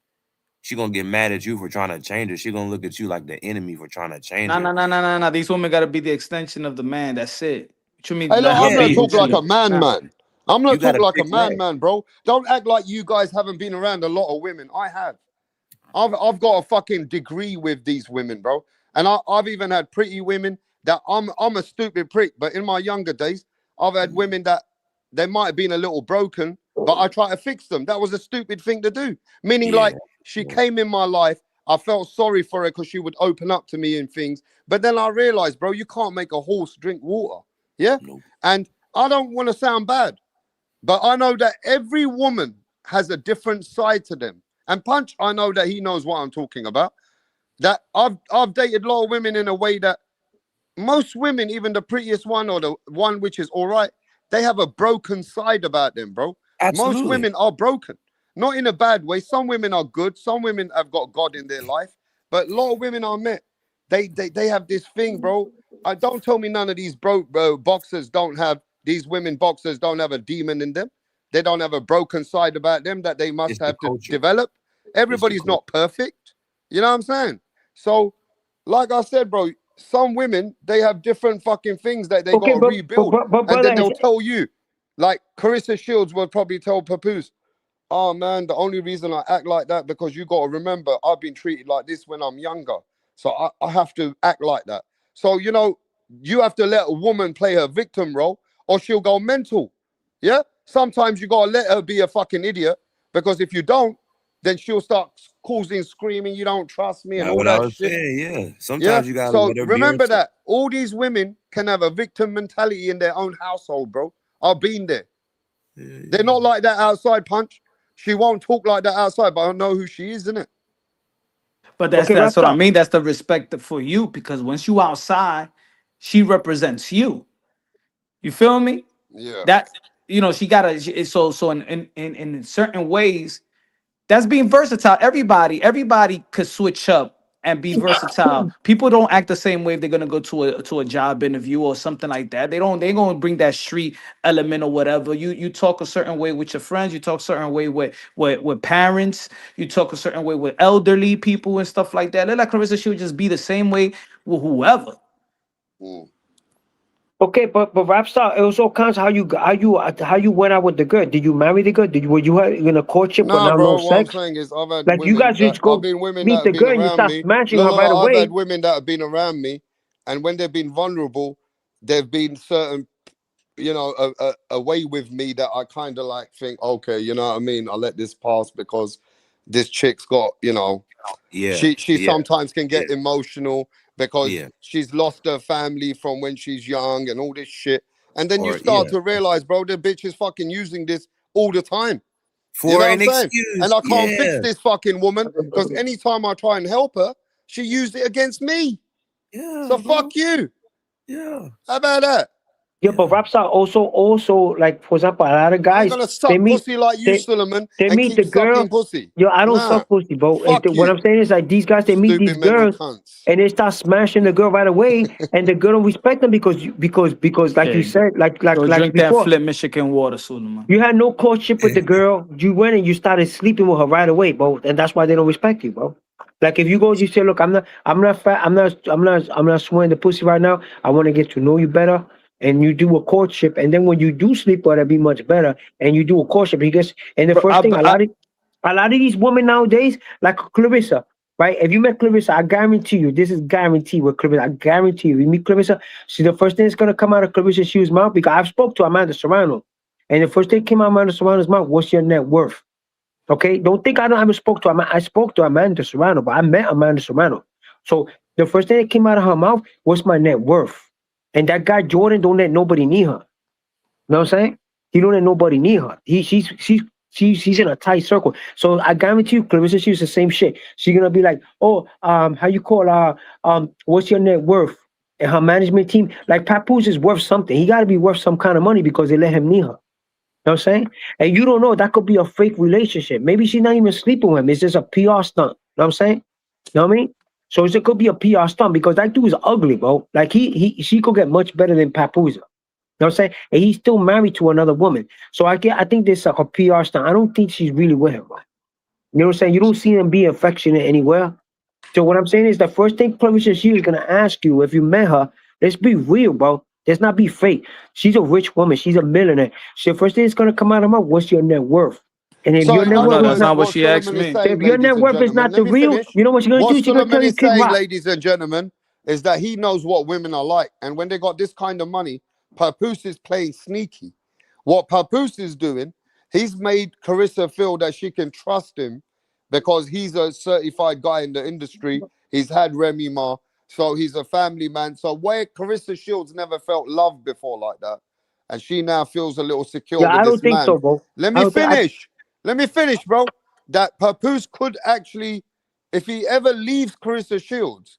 She gonna get mad at you for trying to change her. She gonna look at you like the enemy for trying to change No, her. no, no, no, no, no. These women gotta be the extension of the man. That's it. What you mean? Hey, look, Let her I'm Yeah, gonna be you who talk she like gotta a is. man, Nah. man. I'm gonna you talk gotta like a pick man, right. man, bro. Don't act like you guys haven't been around a lot of women. I have. I've got a fucking degree with these women, bro. And I've even had pretty women that I'm a stupid prick, but in my younger days, I've had women that they might have been a little broken, but I try to fix them. That was a stupid thing to do. Meaning, Yeah. like, she came in my life, I felt sorry for her because she would open up to me and things. But then I realized, bro, you can't make a horse drink water. Yeah? Nope. And I don't want to sound bad, but I know that every woman has a different side to them. And Punch, I know that he knows what I'm talking about. That I've dated a lot of women in a way that most women, even the prettiest one or the one which is all right, they have a broken side about them, bro. Most Absolutely. women are broken, not in a bad way. Some women are good. Some women have got God in their life, but a lot of women I met, they have this thing, bro. Don't tell me none of these boxers don't have these women boxers don't have a demon in them. They don't have a broken side about them that they must It's the have to culture. develop. It's the Everybody's culture. not perfect. You know what I'm saying? So, like I said, bro, some women they have different fucking things that they Okay, got to rebuild, but and brother, then they'll tell you, like Carissa Shields will probably tell Papoose, "Oh man, the only reason I act like that because you got to remember I've been treated like this when I'm younger, so I have to act like that." So you know, you have to let a woman play her victim role, or she'll go mental. Yeah, sometimes you gotta let her be a fucking idiot because if you don't, then she'll start causing screaming. You don't trust me and That's all what I that was shit. saying. Yeah. Yeah. Sometimes you gotta So let her be remember herself. that all these women can have a victim mentality in their own household, bro. I've been there. They're Yeah. not like that outside, Punch. She won't talk like that outside, but I know who she is, isn't it? But okay, that's rap what I star. mean. That's the respect for you because once you outside, she represents you. You feel me? Yeah. That you know, she got a so in certain ways, that's being versatile. Everybody could switch up and be versatile. People don't act the same way if they're gonna go to a job interview or something like that. They gonna bring that street element or whatever. You talk a certain way with your friends, you talk a certain way with parents, you talk a certain way with elderly people and stuff like that. Like Clarissa, she would just be the same way with whoever. Okay, but Rapstar, it was all kinds of how you went out with the girl. Did you marry the girl? Were you in a courtship but Nah, now no bro. What I'm sex? saying is, I've had Like you women guys that just go that meet the have been girl and you around start me. smashing Look, her look, right look, I've away. had women that have been around me, and when they've been vulnerable, they've been certain, a way with me that I kind of like think, okay, you know what I mean? I'll let this pass because this chick's got, Yeah, she yeah, sometimes can yeah, get emotional because yeah. she's lost her family from when she's young and all this shit. And then you Or start yeah, to realize, bro, the bitch is fucking using this all the time. You for know what I'm an saying? And excuse. I can't fix Yeah, this fucking woman because anytime I try and help her, she used it against me. yeah, So bro. fuck you. Yeah, How about that? Yeah, but yeah. Rapstar also like for example, a lot of I ain't guys gonna they suck meet pussy like you, they Suleiman, they and meet keep the girl. sucking pussy. Yo, I don't Nah, suck pussy, bro. fuck What you. I'm saying is like these guys they meet these Stupid mental girls cunts. and they start smashing the girl right away, and the girl don't respect them because like you Hey, said, go like drink that before. Flint, Michigan water, Suleiman. You had no courtship with the girl. You went and you started sleeping with her right away, bro. And that's why they don't respect you, bro. Like if you go, you say, look, I'm not fat, I'm not swearing the pussy right now. I want to get to know you better. And you do a courtship, and then when you do sleep with her, be much better. And you do a courtship, because and the Bro, first thing a lot of these women nowadays, like Clarissa, right? If you met Clarissa, I guarantee you, this is guaranteed with Clarissa. I guarantee you meet Clarissa. See, the first thing that's gonna come out of Clarissa's shoes mouth, because I've spoke to Amanda Serrano. And the first thing came out of Amanda Serrano's mouth, what's your net worth? Okay, don't think I don't ever spoke to Amanda. I spoke to Amanda Serrano, but I met Amanda Serrano. So the first thing that came out of her mouth, what's my net worth? And that guy Jordan don't let nobody near her. You know what I'm saying? He don't let nobody near her. She's in a tight circle. So I guarantee you, Clarissa, she's the same shit. She's gonna be like, oh, how you call what's your net worth? And her management team, like Papoose is worth something. He gotta be worth some kind of money because they let him near her. You know what I'm saying? And you don't know, that could be a fake relationship. Maybe she's not even sleeping with him. It's just a PR stunt. You know what I'm saying? You know what I mean? So it could be a PR stunt because that dude is ugly, bro. Like she could get much better than Papoose. You know what I'm saying? And he's still married to another woman. So I think this is like a PR stunt. I don't think she's really with him, bro. You know what I'm saying? You don't see him be affectionate anywhere. So what I'm saying is the first thing Clarissa she is gonna ask you if you met her, let's be real, bro. Let's not be fake. She's a rich woman. She's a millionaire. So the first thing that's gonna come out of her mouth, what's your net worth? And if So your in net Oh other no, worth is that's words, not, not what what she asked Solomon is me. saying, if your ladies net and worth is gentlemen, not let the me real, finish. you know what she's gonna What do? She's gonna Solomon tell you, is Kid saying, Rock. ladies and gentlemen, is that he knows what women are like. And when they got this kind of money, Papoose is playing sneaky. What Papoose is doing, he's made Carissa feel that she can trust him because he's a certified guy in the industry. He's had Remy Ma, so he's a family man. So where Carissa Shields never felt loved before like that, and she now feels a little secure Yeah, with I don't this think man. so, bro. Let I me don't think I finish. Let me finish, bro. That Papoose could actually, if he ever leaves Carissa Shields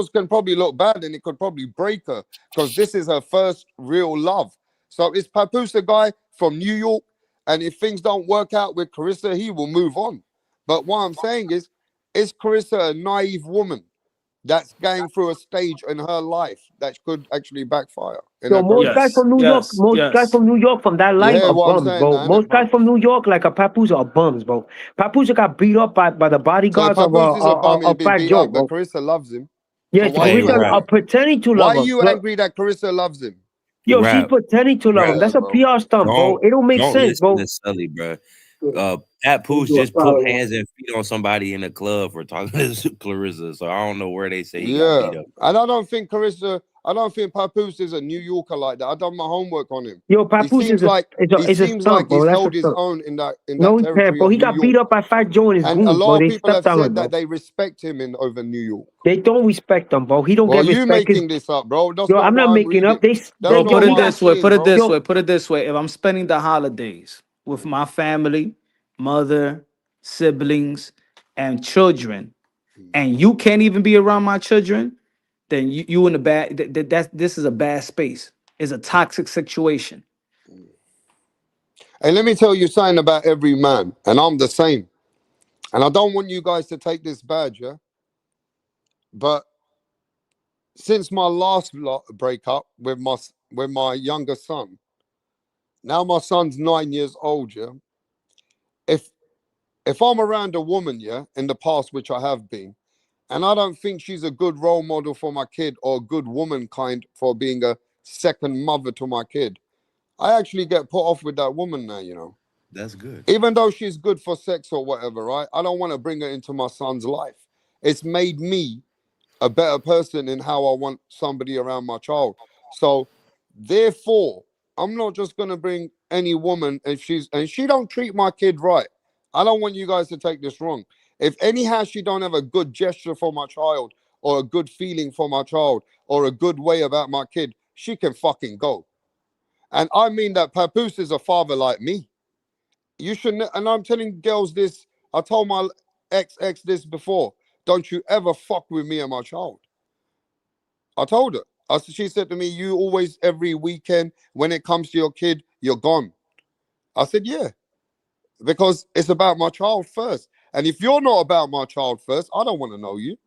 can probably look bad and it could probably break her because this is her first real love. So is Papoose a guy from New York? And if things don't work out with Carissa, he will move on. But what I'm saying is Carissa a naive woman that's going through a stage in her life that could actually backfire in Yo, her career? Yes, yes, most guys yes. from New York from that You life hear are what I'm bums, saying bro. now, innit, Most guys bro? from New York, like a Papoose, are bums, bro. Papoose got beat up by the So bodyguards Papoose is a bum, he's been Fat beat Joe, up, but bro. Carissa loves him. So Yes, why are you Carissa are angry? Rap, pretending to Why love are him. you angry that Carissa loves him? Yo, she's rap, pretending to love him. rap. Yeah, That's a bro. PR stunt, bro. Don't It don't make don't sense, listen bro. to Sully, bro. Pat Poose just put hands and feet on somebody in the club for talking to Clarissa. So I don't know where they say he got Yeah. beat up. And I don't think Papoose is a New Yorker like that. I've done my homework on him. Yo, He Papoose seems like he is a seems like stunt, he's bro. That's a held his stunt. own in No, that he can't, territory bro. of He New got beat York. up by Fat Joe and his And a goons, bro. lot of They people have stepped on him, said that bro. they respect him in over New York. They don't respect him, bro. He don't Well, get you respect. making this up, bro. That's Yo, not I'm not what I'm making up. reading. That's Bro, not put He it what got I'm this way, seeing, put it bro. this way, yo. put it this way. If I'm spending the holidays with my family, mother, siblings, and children, and you can't even be around my children, then you in a bad this is a bad space. It's a toxic situation. And let me tell you something about every man, and I'm the same. And I don't want you guys to take this bad, yeah? But since my last breakup with my younger son, now my son's 9 years old, yeah? If if I'm around a woman, yeah, in the past, which I have been, and I don't think she's a good role model for my kid or a good womankind for being a second mother to my kid, I actually get put off with that woman now, you know. That's good. Even though she's good for sex or whatever, right? I don't want to bring her into my son's life. It's made me a better person in how I want somebody around my child. So therefore, I'm not just gonna bring any woman if she don't treat my kid right. I don't want you guys to take this wrong. If anyhow she don't have a good gesture for my child or a good feeling for my child or a good way about my kid, she can fucking go. And I mean that Papoose is a father like me. You shouldn't, and I'm telling girls this. I told my ex this before. Don't you ever fuck with me and my child. I told her. She said to me, "You always every weekend when it comes to your kid, you're gone." I said, "Yeah, because it's about my child first. And if you're not about my child first, I don't want to know you.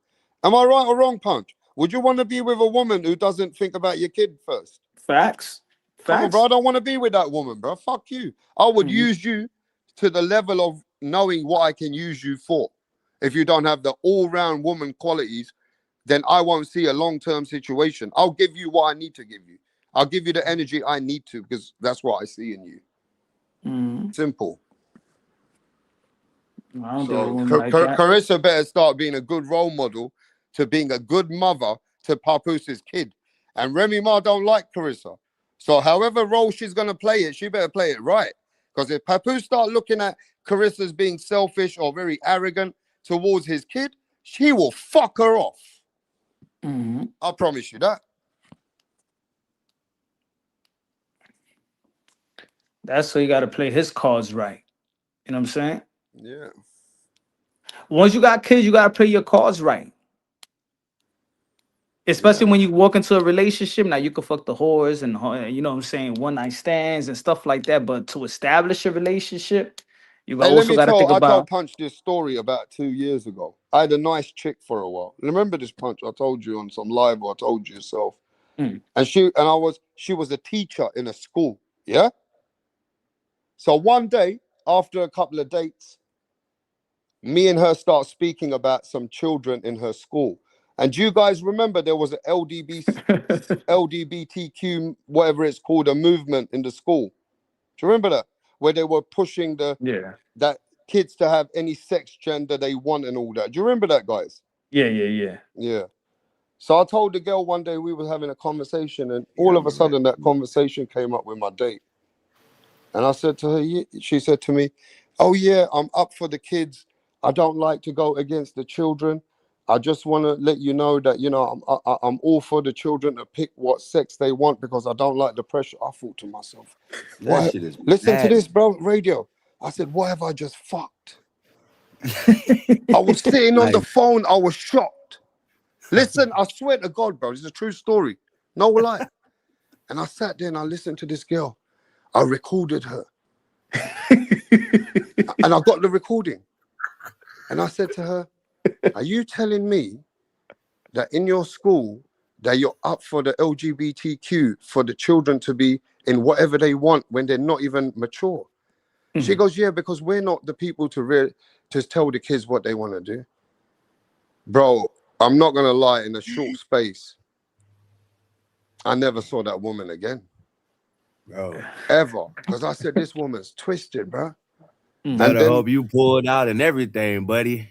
Am I right or wrong, Punch? Would you want to be with a woman who doesn't think about your kid first? Facts. Come on, bro. Facts. I don't want to be with that woman, bro. Fuck you. I would Mhm. use you to the level of knowing what I can use you for. If you don't have the all-round woman qualities, then I won't see a long-term situation. I'll give you what I need to give you. I'll give you the energy I need to because that's what I see in you. Mhm. Simple. I don't deal with So women like that. Carissa better start being a good role model to being a good mother to Papoos's kid. And Remy Ma don't like Carissa. So however role she's going to play it, she better play it right. Because if Papoose start looking at Carissa's being selfish or very arrogant towards his kid, she will fuck her off. Mhm. I promise you that. That's so you got to play his cards right. You know what I'm saying? Yeah. Once you got kids, you got to play your cards right. Especially Yeah. when you walk into a relationship, now you can fuck the whores and you know what I'm saying, one night stands and stuff like that. But to establish a relationship, you Hey, let also me got to think tell, I told about. Punch this story about 2 years ago. I had a nice chick for a while. Remember this, Punch? I told you on some live, or I told you yourself. Mm. And she was a teacher in a school. Yeah. So one day, after a couple of dates, me and her start speaking about some children in her school. And do you guys remember there was an LGBTQ, whatever it's called, a movement in the school? Do you remember that? Where they were pushing Yeah. that kids to have any sex gender they want and all that. Do you remember that, guys? Yeah. Yeah. So I told the girl one day we were having a conversation, and Yeah, I all of a remember sudden that conversation came up with my date. And I said to her, she said to me, "Oh yeah, I'm up for the kids. I don't like to go against the children. I just want to let you know that I'm all for the children to pick what sex they want because I don't like the pressure." I thought to myself, that "Why? shit is Listen to bad. this, bro. Radio." I said, "What have I just fucked?" I was sitting on the Like, phone. I was shocked. Listen, I swear to God, bro, it's a true story. No lie. And I sat there and I listened to this girl. I recorded her. And I got the recording. And I said to her, "Are you telling me that in your school that you're up for the LGBTQ for the children to be in whatever they want when they're not even mature?" She Mhm. goes, "Yeah, because we're not the people to tell the kids what they want to do." Bro, I'm not gonna lie, in a short space, I never saw that woman again. bro, Ever. Because I said, this woman's twisted, bro. And better then hope you pulled out and everything, buddy.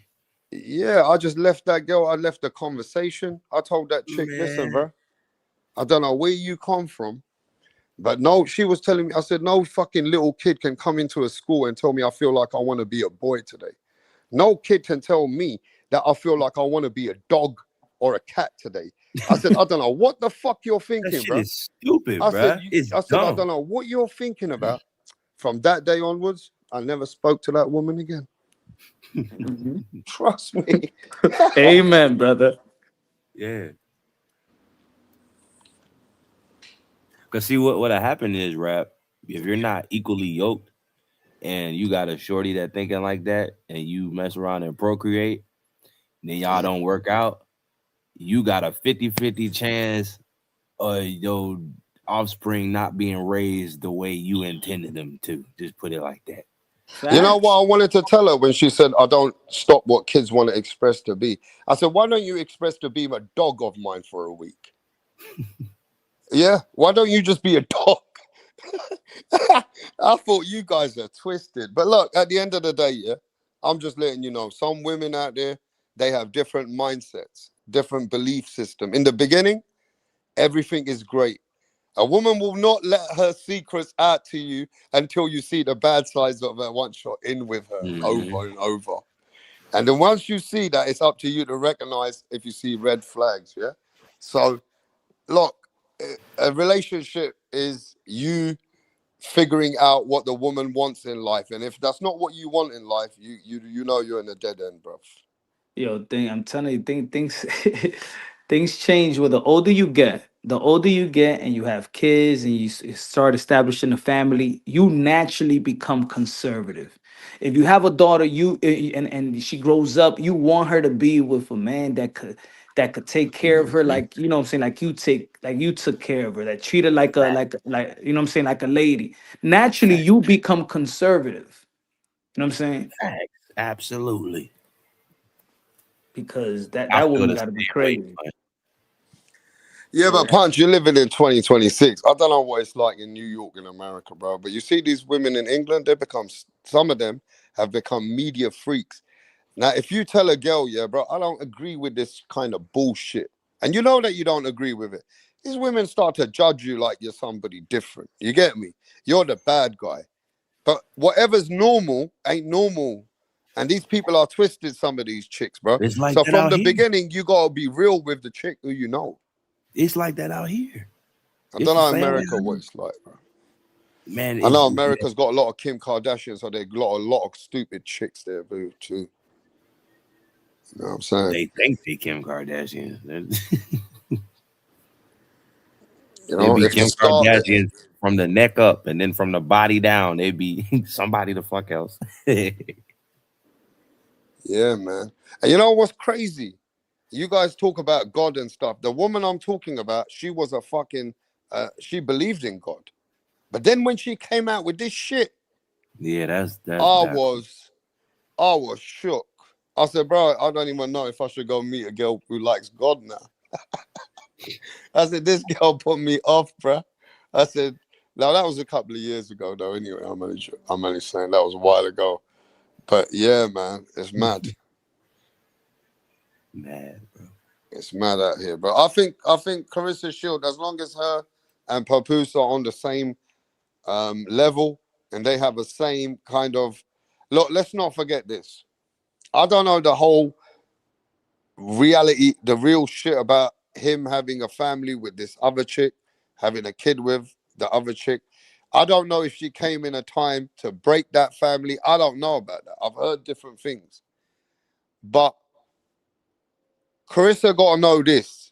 yeah, I just left that girl. I left the conversation. I told that chick, "Listen, Man, bro, I don't know where you come from, but no," she was telling me, I said, "No fucking little kid can come into a school and tell me I feel like I want to be a boy today. No kid can tell me that I feel like I want to be a dog or a cat today." I said, "I don't know what the fuck you're that thinking, shit bro." is stupid, I said, bruh. It's "I dumb. don't know what you're thinking about." From that day onwards, I never spoke to that woman again. Mhm. Trust me. Amen, brother. Yeah. Cause see what happened is, rap. If you're not equally yoked, and you got a shorty that thinking like that, and you mess around and procreate, then y'all don't work out, you got a 50-50 chance of your offspring not being raised the way you intended them to. Just put it like that. You know what I wanted to tell her when she said, I don't stop what kids want to express to be? I said, why don't you express to be a dog of mine for a week? Yeah, why don't you just be a dog? I thought you guys are twisted. But look, at the end of the day, yeah, I'm just letting you know, some women out there, they have different mindsets, different belief system. In the beginning, everything is great. A woman will not let her secrets out to you until you see the bad sides of her once you're in with her over and over. And then once you see that, it's up to you to recognize if you see red flags, yeah? So, look, a relationship is you figuring out what the woman wants in life. And if that's not what you want in life, you know you're in a dead end, bro. Yo, I'm telling you, things things change with the older you get. The older you get, and you have kids, and you start establishing a family, you naturally become conservative. If you have a daughter, and she grows up, you want her to be with a man that could take care of her, like, you know what I'm saying, like you took care of her, that treat her like you know what I'm saying, like a lady. Naturally, you become conservative. You know what I'm saying? Facts. Absolutely. Because that I that feel woman the got to be same way. crazy. Yeah, but Punch, you're living in 2026. I don't know what it's like in New York in America, bro. But you see these women in England, some of them have become media freaks. Now, if you tell a girl, yeah, bro, I don't agree with this kind of bullshit, and you know that you don't agree with it, these women start to judge you like you're somebody different. You get me? You're the bad guy. But whatever's normal ain't normal. And these people are twisted, some of these chicks, bro. It's like So that from out the here. beginning, you gotta be real with the chick who you know. It's like that out here. I It's don't the know same way. America what it's like, bro. Man, I know America's got a lot of Kim Kardashians, so they got a lot of stupid chicks there, boo, too. You know what I'm saying? They think they Kim Kardashian. You They know, be if the Kim star, Kardashian from the neck up, and then from the body down, they be somebody the fuck else. yeah, man. And you know what's crazy? You guys talk about God and stuff. The woman I'm talking about, she was a fucking, she believed in God. But then when she came out with this shit, Yeah, that's I backwards. was shook. I said, bro, I don't even know if I should go meet a girl who likes God now. I said, this girl put me off, bro. I said, now that was a couple of years ago, though. Anyway, I'm only saying that was a while ago. But yeah, man, it's mad. Mad, bro. It's mad out here. But I think Carissa Shield, as long as her and Papoose are on the same level and they have the same kind of look, let's not forget this. I don't know the whole reality, the real shit about him having a family with this other chick, having a kid with the other chick. I don't know if she came in a time to break that family. I don't know about that. I've heard different things. But Carissa gotta know this.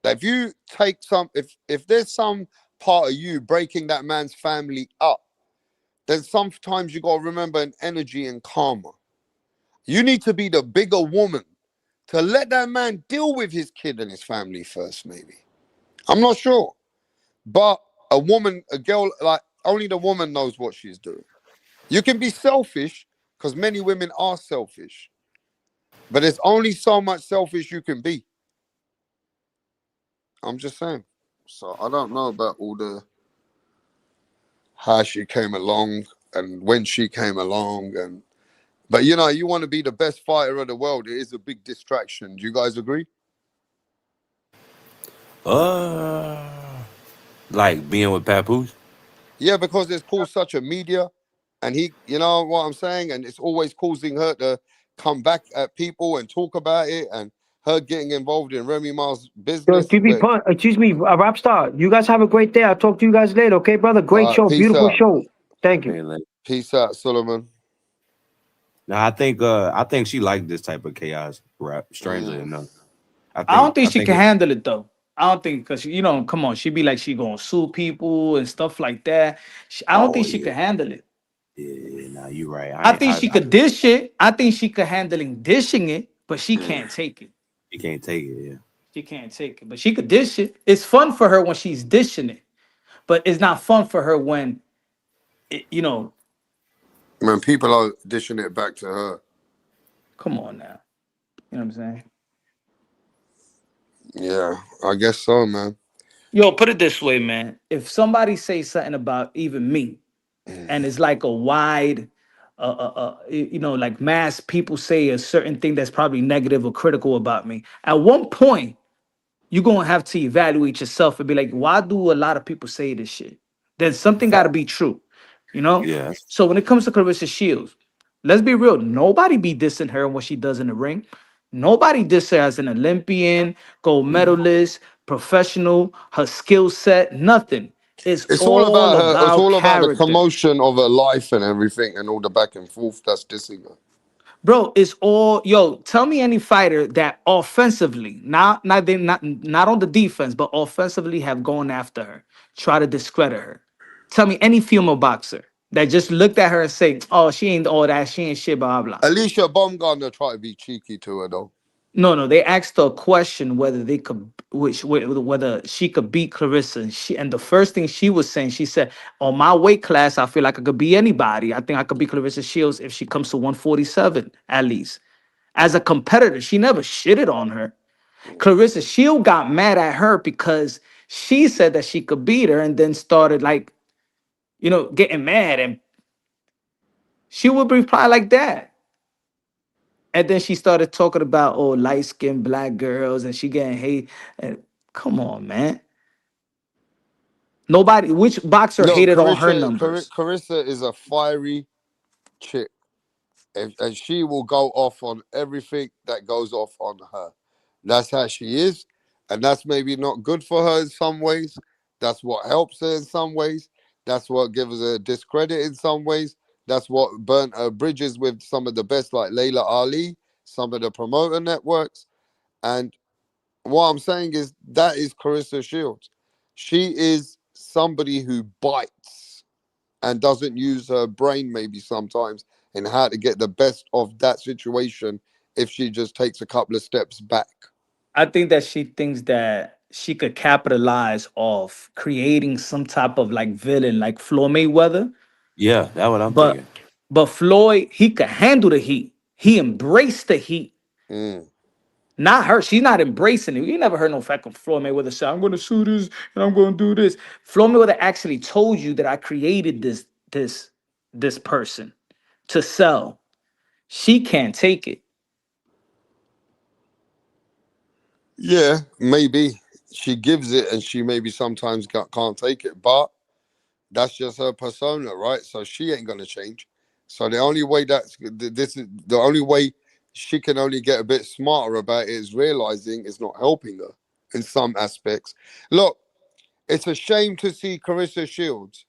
That if you take if there's some part of you breaking that man's family up, then sometimes you gotta remember an energy and karma. You need to be the bigger woman to let that man deal with his kid and his family first, maybe. I'm not sure. But a girl, like only the woman knows what she's doing. You can be selfish because many women are selfish, but there's only so much selfish you can be. I'm just saying. So I don't know about all the how she came along and when she came along but you know, you want to be the best fighter of the world. It is a big distraction. Do you guys agree? Like being with Papoose. Yeah, because it's caused such a media, and you know what I'm saying, and it's always causing her to come back at people and talk about it, and her getting involved in Remy Ma's Yo, business. Where, excuse me, rap star. You guys have a great day. I'll talk to you guys later, okay, brother? Great show, peace beautiful out, show. Thank you. peace out, Solomon. Now I think she liked this type of chaos rap. Strangely enough, I don't think I she think can it, handle it though. I don't think because come on, she be like she gonna sue people and stuff like that. I don't oh think she yeah, can handle it. Yeah, nah, you right. I think she could dish it. I think she could handling dishing it, but she can't take it. You can't take it. Yeah. She can't take it, but she could dish it. It's fun for her when she's dishing it, but it's not fun for her when, you know. When people are dishing it back to her. Come on now. You know what I'm saying? Yeah, I guess so, man. Yo, put it this way, man. If somebody says something about even me, and it's like a wide, like mass people say a certain thing that's probably negative or critical about me, at one point, you're going to have to evaluate yourself and be like, why do a lot of people say this shit? Then something got to be true, you know? Yeah. So when it comes to Clarissa Shields, let's be real. Nobody be dissing her and what she does in the ring. Nobody diss her as an Olympian, gold medalist, professional, her skill set, nothing. It's It's all all about her. It's about all about the character. commotion of her life and everything, and all the back and forth that's dissing her. Bro, it's all tell me any fighter that offensively, not on the defense, but offensively have gone after her, try to discredit her. Tell me any female boxer that just looked at her and say, "Oh, she ain't all that, she ain't shit, blah blah." Alicia Baumgartner tried to be cheeky to her though. No, they asked her a question whether they could, whether she could beat Clarissa, and the first thing she was saying, she said, "On my weight class, I feel like I could beat anybody. I think I could beat Clarissa Shields if she comes to 147 at least." As a competitor, she never shitted on her. Clarissa Shield got mad at her because she said that she could beat her and then started like, getting mad, and she would reply like that. And then she started talking about light-skinned black girls and she getting hate. And come on, man. Nobody, which boxer No, hated on her numbers? Carissa is a fiery chick, and she will go off on everything that goes off on her. That's how she is, and that's maybe not good for her in some ways. That's what helps her in some ways. That's what gives her discredit in some ways. That's what burnt her bridges with some of the best, like Layla Ali, some of the promoter networks. And what I'm saying is that is Carissa Shields. She is somebody who bites and doesn't use her brain maybe sometimes in how to get the best of that situation if she just takes a couple of steps back. I think that she thinks that she could capitalize off creating some type of like villain, like Floyd Mayweather. Yeah, that's what I'm But thinking. but Floyd, he could handle the heat. He embraced the heat. Mm. Not her. She's not embracing it. You never heard no fact of Floyd Mayweather say, "I'm going to sue this and I'm going to do this." Floyd Mayweather actually told you that I created this person to sell. She can't take it. Yeah, maybe she gives it and she maybe sometimes can't take it, but that's just her persona, right? So she ain't gonna change. So the only way this is the only way she can only get a bit smarter about it is realizing it's not helping her in some aspects. Look, it's a shame to see Carissa Shields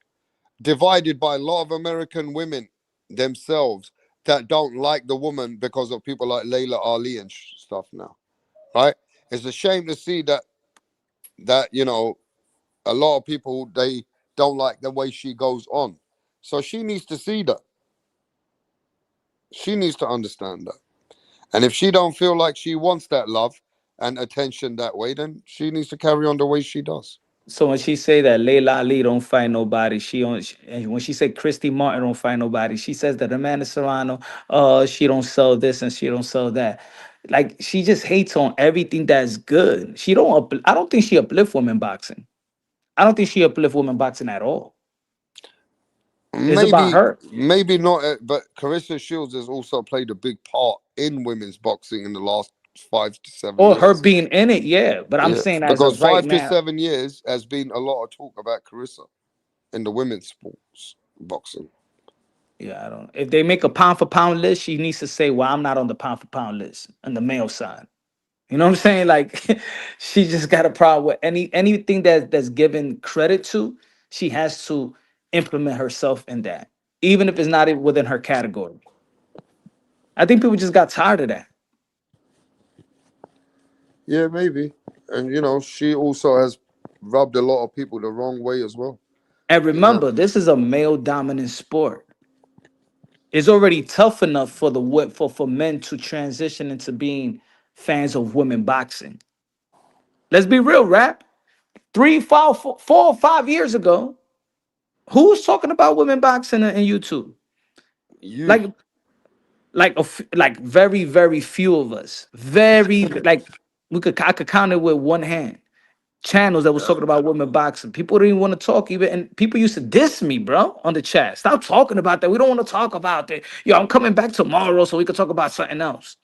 divided by a lot of American women themselves that don't like the woman because of people like Layla Ali and stuff now, right? It's a shame to see that a lot of people they don't like the way she goes on. So she needs to see that. She needs to understand that. And if she don't feel like she wants that love and attention that way, then she needs to carry on the way she does. So when she say that Layla Ali don't fight nobody, and when she say Christy Martin don't fight nobody, she says that Amanda Serrano, she don't sell this and she don't sell that. Like she just hates on everything that's good. I don't think she uplift women boxing. I don't think she uplift women boxing at all. It's about Maybe, her. maybe not, but Carissa Shields has also played a big part in women's boxing in the last 5 to 7 Or her years. being in it, yeah. But I'm Yeah, saying as because of right five to now, 7 years has been a lot of talk about Carissa in the women's sports boxing. yeah, I don't. If they make a pound for pound list, she needs to say, "Well, I'm not on the pound for pound list on the male side." You know what I'm saying? Like, she just got a problem with anything that's given credit to. She has to implement herself in that, even if it's not within her category. I think people just got tired of that. Yeah, maybe. And she also has rubbed a lot of people the wrong way as well. And In that. remember, this is a male dominant sport. It's already tough enough for for men to transition into being fans of women boxing. Let's be real, rap. 4 or 5 years ago, who was talking about women boxing in YouTube? You. Like, like very, very few of us. Very like I could count it with one hand. Channels that was Yeah. talking about women boxing. People didn't even want to talk even, and people used to diss me, bro, on the chat. Stop talking about that. We don't want to talk about that. Yo, I'm coming back tomorrow so we could talk about something else.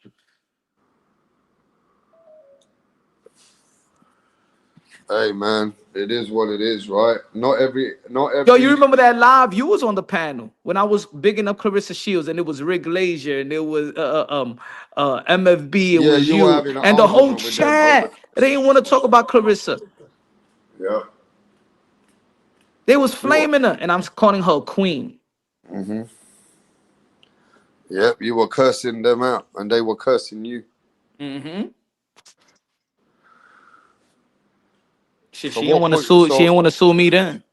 Hey man, it is what it is, right? Not Yo, you every. remember that live? You was on the panel when I was bigging up Clarissa Shields, and it was Rick Glazier, and it was MFB. It Yeah, was you were you, having an and the whole argument with them over chat. They didn't want to talk about Clarissa. yeah. They was You were. flaming her, and I'm calling her a queen. Mm-hmm. Yep, you were cursing them out, and they were cursing you. Mm-hmm. So She didn't what want to point? sue. She didn't want to sue me then.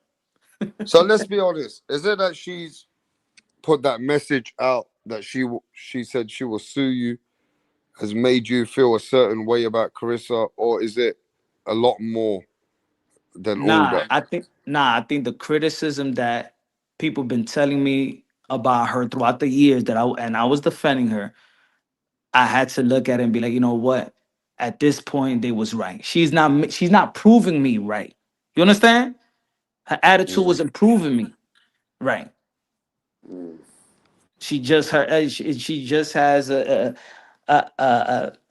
So let's be honest. Is it that she's put that message out that she said she will sue you has made you feel a certain way about Carissa, or is it a lot more than all that? I think the criticism that people been telling me about her throughout the years that I was defending her, I had to look at it and be like, you know what? At this point, they was right. She's not proving me right. You understand? Her attitude Mm, was improving me right. mm. She just has a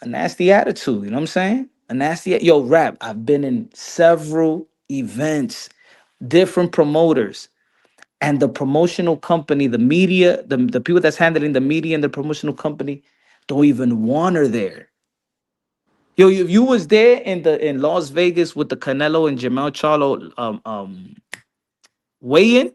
nasty attitude. You know what I'm saying? A nasty yo rap. I've been in several events, different promoters, and the promotional company, the media, the people that's handling the media and the promotional company don't even want her there. Yo, if you was there in Las Vegas with the Canelo and Jamel Charlo weigh-in,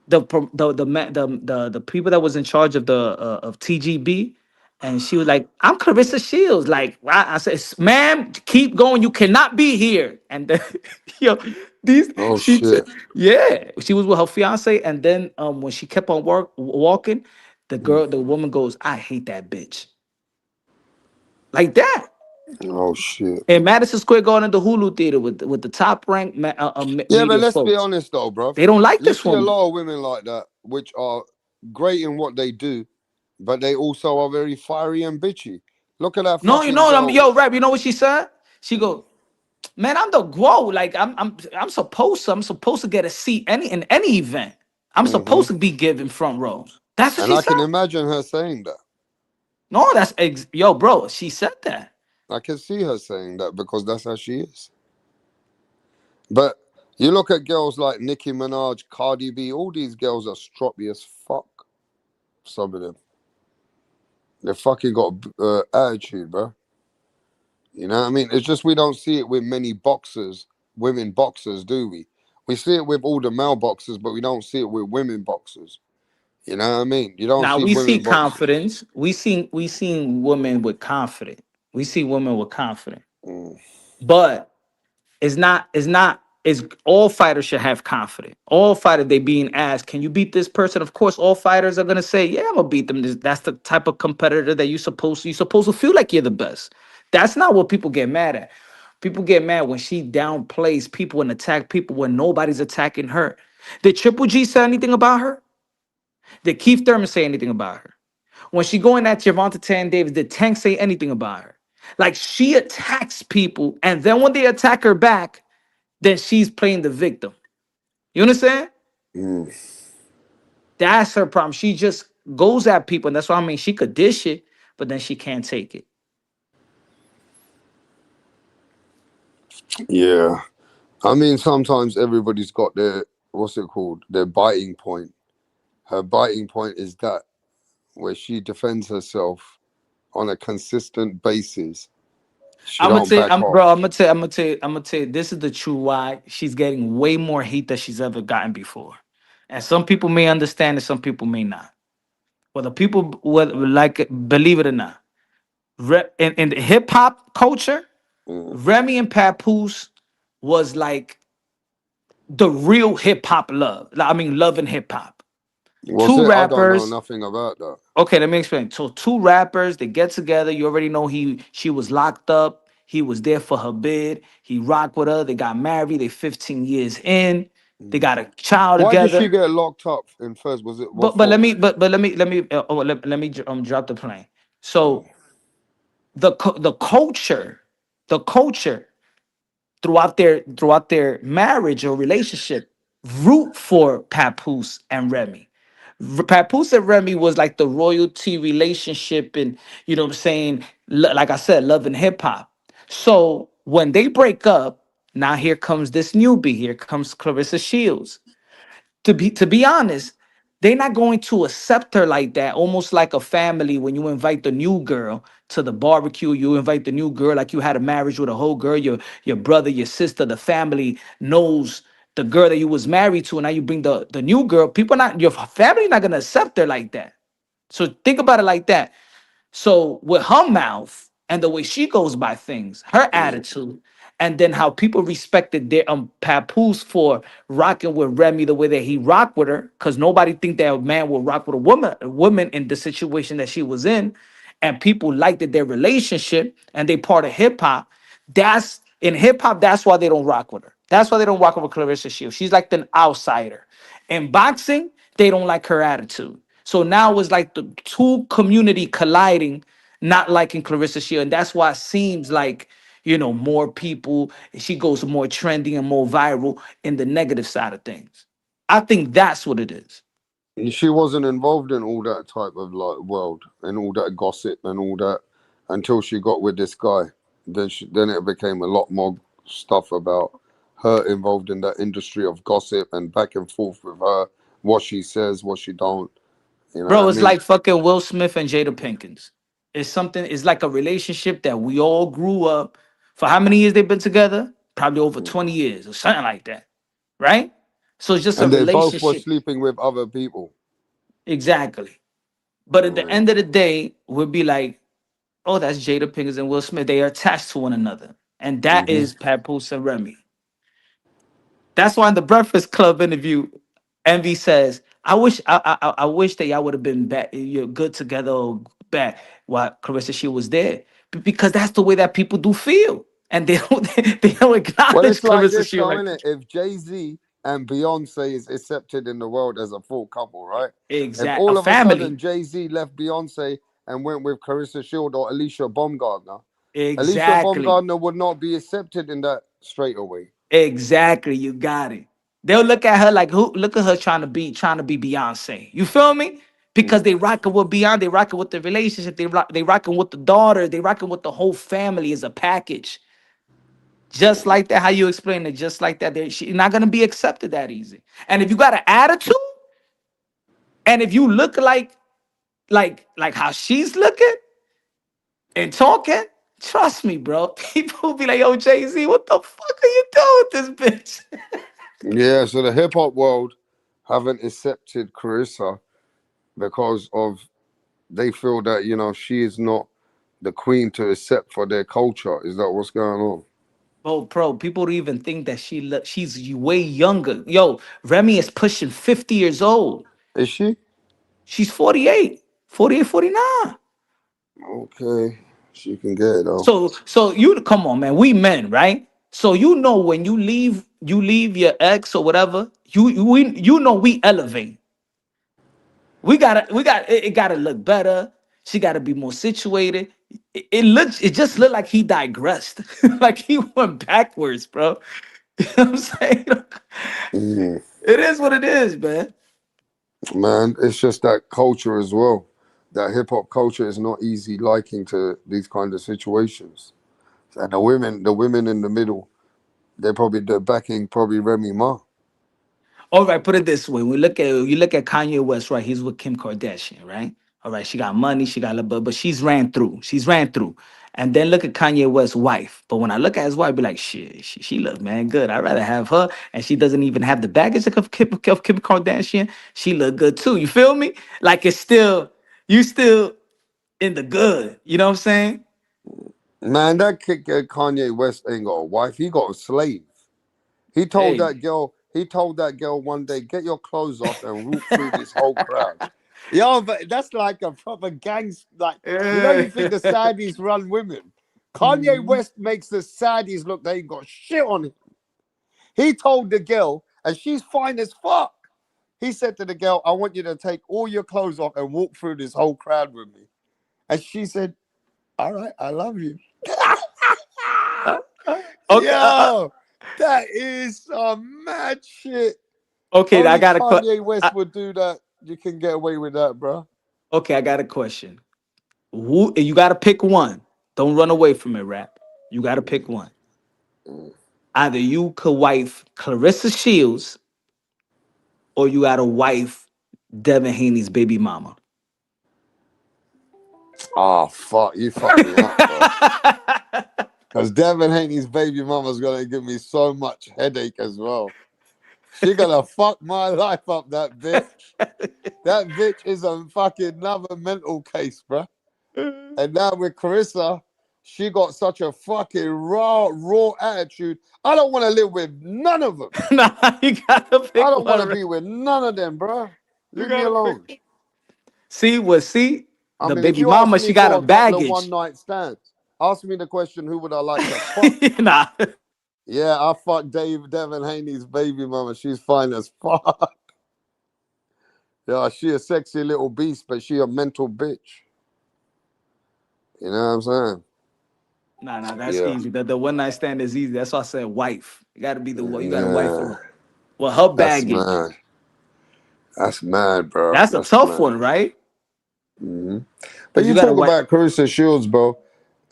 the people that was in charge of the of TGB, and she was like, "I'm Clarissa Shields." Like I said, "Ma'am, keep going. You cannot be here." And then, yo, these Oh she shit! said, yeah, she was with her fiance, and then when she kept on walking, the woman goes, "I hate that bitch," like that. Oh shit! In Madison Square Garden, the Hulu Theater with the top ranked Yeah, but media let's be folks, honest though, bruv. they don't like You this see a woman. lot of women like that, which are great in what they do, but they also are very fiery and bitchy. Look at that No, you fucking know, girl. yo, rap. You know what she said? She go, man, I'm the GWO. Like I'm supposed to get a seat in any event. I'm Hmm. supposed to be given front row. That's what And she I can said. imagine her saying that. No, yo, bro. She said that. I can see her saying that because that's how she is. But you look at girls like Nicki Minaj, Cardi B, all these girls are stroppy as fuck. Some of them. They fucking got attitude, bro. You know what I mean? It's just we don't see it with many boxers, women boxers, do we? We see it with all the male boxers, but we don't see it with women boxers. You know what I mean? You don't Now see we see women boxers. confidence. We seen women with confidence. We see women with confidence. Mm. But it's all fighters should have confidence. All fighters, they being asked, can you beat this person? Of course, all fighters are gonna say, yeah, I'm gonna beat them. That's the type of competitor that you're supposed to feel like you're the best. That's not what people get mad at. People get mad when she downplays people and attack people when nobody's attacking her. Did Triple G say anything about her? Did Keith Thurman say anything about her? When she going at Gervonta Tan Davis, did Tank say anything about her? Like she attacks people, and then when they attack her back, then she's playing the victim. You understand? Mm. That's her problem. She just goes at people, and that's why I mean she could dish it, but then she can't take it. Yeah. I mean, sometimes everybody's got their, what's it called? Their biting point. Her biting point is that where she defends herself on a consistent basis. She I'm gonna don't tell, back bro. off. I'm gonna tell you. This is the true why she's getting way more heat than she's ever gotten before, and some people may understand it, some people may not. Whether people whether like it, believe it or not, in the hip hop culture, Mm. Remy and Papoose was like the real hip hop love. I mean, love and hip hop. Was Two it? I don't know rappers. nothing about that. Okay, let me explain. So two rappers, they get together. You already know she was locked up. He was there for her bid. He rocked with her. They got married. They 15 years in. They got a child Why did she together. get locked up in first? Was it what But for? let me drop the plane. So the culture throughout their marriage or relationship root for Papoose and Remy. Papoose and Remy was like the royalty relationship, and you know what I'm saying. Like I said, love and hip hop. So when they break up, now here comes this newbie. Here comes Clarissa Shields. To be honest, they're not going to accept her like that, almost like a family. When you invite the new girl to the barbecue, you invite the new girl like you had a marriage with a whole girl, your brother, your sister, the family knows the girl that you was married to, and now you bring the new girl. People not your family not gonna accept her like that. So think about it like that. So with her mouth and the way she goes by things, her attitude, and then how people respected their Papoose for rocking with Remy the way that he rocked with her, because nobody think that a man will rock with a woman in the situation that she was in, and people liked it, their relationship, and they part of hip hop. That's in hip hop. That's why they don't rock with her. That's why they don't rock with Clarissa Shields. She's like an outsider. In boxing, they don't like her attitude. So now it's like the two community colliding, not liking Clarissa Shield. And that's why it seems like, more people, she goes more trendy and more viral in the negative side of things. I think that's what it is. She wasn't involved in all that type of like world and all that gossip and all that until she got with this guy. Then it became a lot more stuff about her involved in that industry of gossip and back and forth with her, what she says, what she don't. You know what Bro, I it's mean? like fucking Will Smith and Jada Pinkins. It's like a relationship that we all grew up. For how many years they've been together? Probably over 20 years or something like that. Right? So it's just a And they both were relationship. sleeping with other people. Exactly. But at the Right. end of the day, we'll be like, oh, that's Jada Pinkins and Will Smith. They are attached to one another. And that Mm-hmm. is Papoose and Remy. That's why in the Breakfast Club interview, Envy says, I wish that y'all would have been back, you're good together or back while Clarissa Shield was there. Because that's the way that people do feel. And they don't they don't Well, acknowledge it's like Clarissa this Shield though, like innit? If Jay-Z and Beyonce is accepted in the world as a full couple, right? If exact a all of a sudden family. Jay-Z left Beyonce and went with Carissa Shield or Alicia Baumgardner, Alicia Exactly. Baumgardner would not be accepted in that straight away. Exactly. You got it. They'll look at her like who look at her trying to be Beyonce. You feel me? Because they rocking with Beyonce, they rocking with the relationship, they rocking with the daughter, they rocking with the whole family as a package. Just like that, how you explain it, just like that, she's not gonna be accepted that easy. And if you got an attitude, and if you look like how she's looking and talking, trust me, bro. People will be like, yo, Jay-Z, what the fuck are you doing with this bitch? Yeah, so the hip hop world haven't accepted Carissa because of they feel that she is not the queen to accept for their culture. Is that what's going on? Bro, people don't even think that she's way younger. Yo, Remy is pushing 50 years old. Is she? She's 48, 48, 49. Okay, she can get it though. So you come on, man. We men, right? So when you leave your ex or whatever, we elevate. It gotta look better. She gotta be more situated. It just looked like he digressed. Like he went backwards, bro. You know what I'm saying? Mhm. It is what it is, man. Man, it's just that culture as well. That hip hop culture is not easy liking to these kind of situations. And the women in the middle, they're backing probably Remy Ma. All right, put it this way: you look at Kanye West, right? He's with Kim Kardashian, right? All right, she got money, she got a but she's ran through. She's ran through. And then look at Kanye West's wife. But when I look at his wife, I be like, shit, she look man good. I'd rather have her, and she doesn't even have the baggage of Kim Kardashian. She look good too. You feel me? Like you still in the good. You know what I'm saying? Man, that Kanye West ain't got a wife. He got a slave. He told Hey, that girl He told that girl one day, get your clothes off and walk through this whole crowd. Yo, but that's like a proper gangs. Like, you think the Saudis run women. Kanye West makes the Saudis look they ain't got shit on him. He told the girl, and she's fine as fuck. He said to the girl, I want you to take all your clothes off and walk through this whole crowd with me. And she said, all right, I love you. Yo, that is some mad shit. Okay, Only I got Kanye West would do that. You can get away with that, bro. Okay, I got a question. Who you got to pick one? Don't run away from it, rap. You got to pick one. Either you could wife Clarissa Shields, or you got to wife Devin Haney's baby mama. Oh, fuck. You fucked me up, bro. Because Devin Haney's baby mama's going to give me so much headache as well. She going to fuck my life up, that bitch. That bitch is a fucking another mental case, bro. And now with Carissa, she got such a fucking raw attitude. I don't want to live with none of them. Nah, you gotta pick I don't one. want to be with none of them, bro. Leave me alone. See, I the mean, if baby you ask mama, me she got for a a couple of baggage. one-night stands, ask me the question, who would I like to fuck? Nah. Yeah, I fuck Devin Haney's baby mama. She's fine as fuck. Yeah, she a sexy little beast, but she a mental bitch. You know what I'm saying? Nah, that's easy. The one night stand is easy. That's why I said wife. You gotta be you gotta wife Yeah. her. Well, her That's baggage. mad. That's mad, bro. That's a tough mad. one, right? But you you gotta talk about Carissa Shields, bro,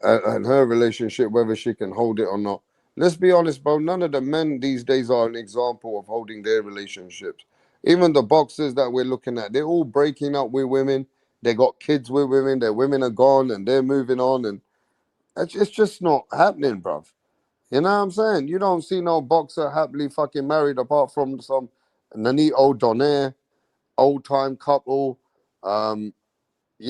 and her relationship, whether she can hold it or not. Let's be honest, bro. None of the men these days are an example of holding their relationships. Even the boxers that we're looking at, they're all breaking up with women. They got kids with women. Their women are gone and they're moving on. And it's just not happening, bruv. You know what I'm saying? You don't see no boxer happily fucking married apart from some Nanito Donaire, old time couple. You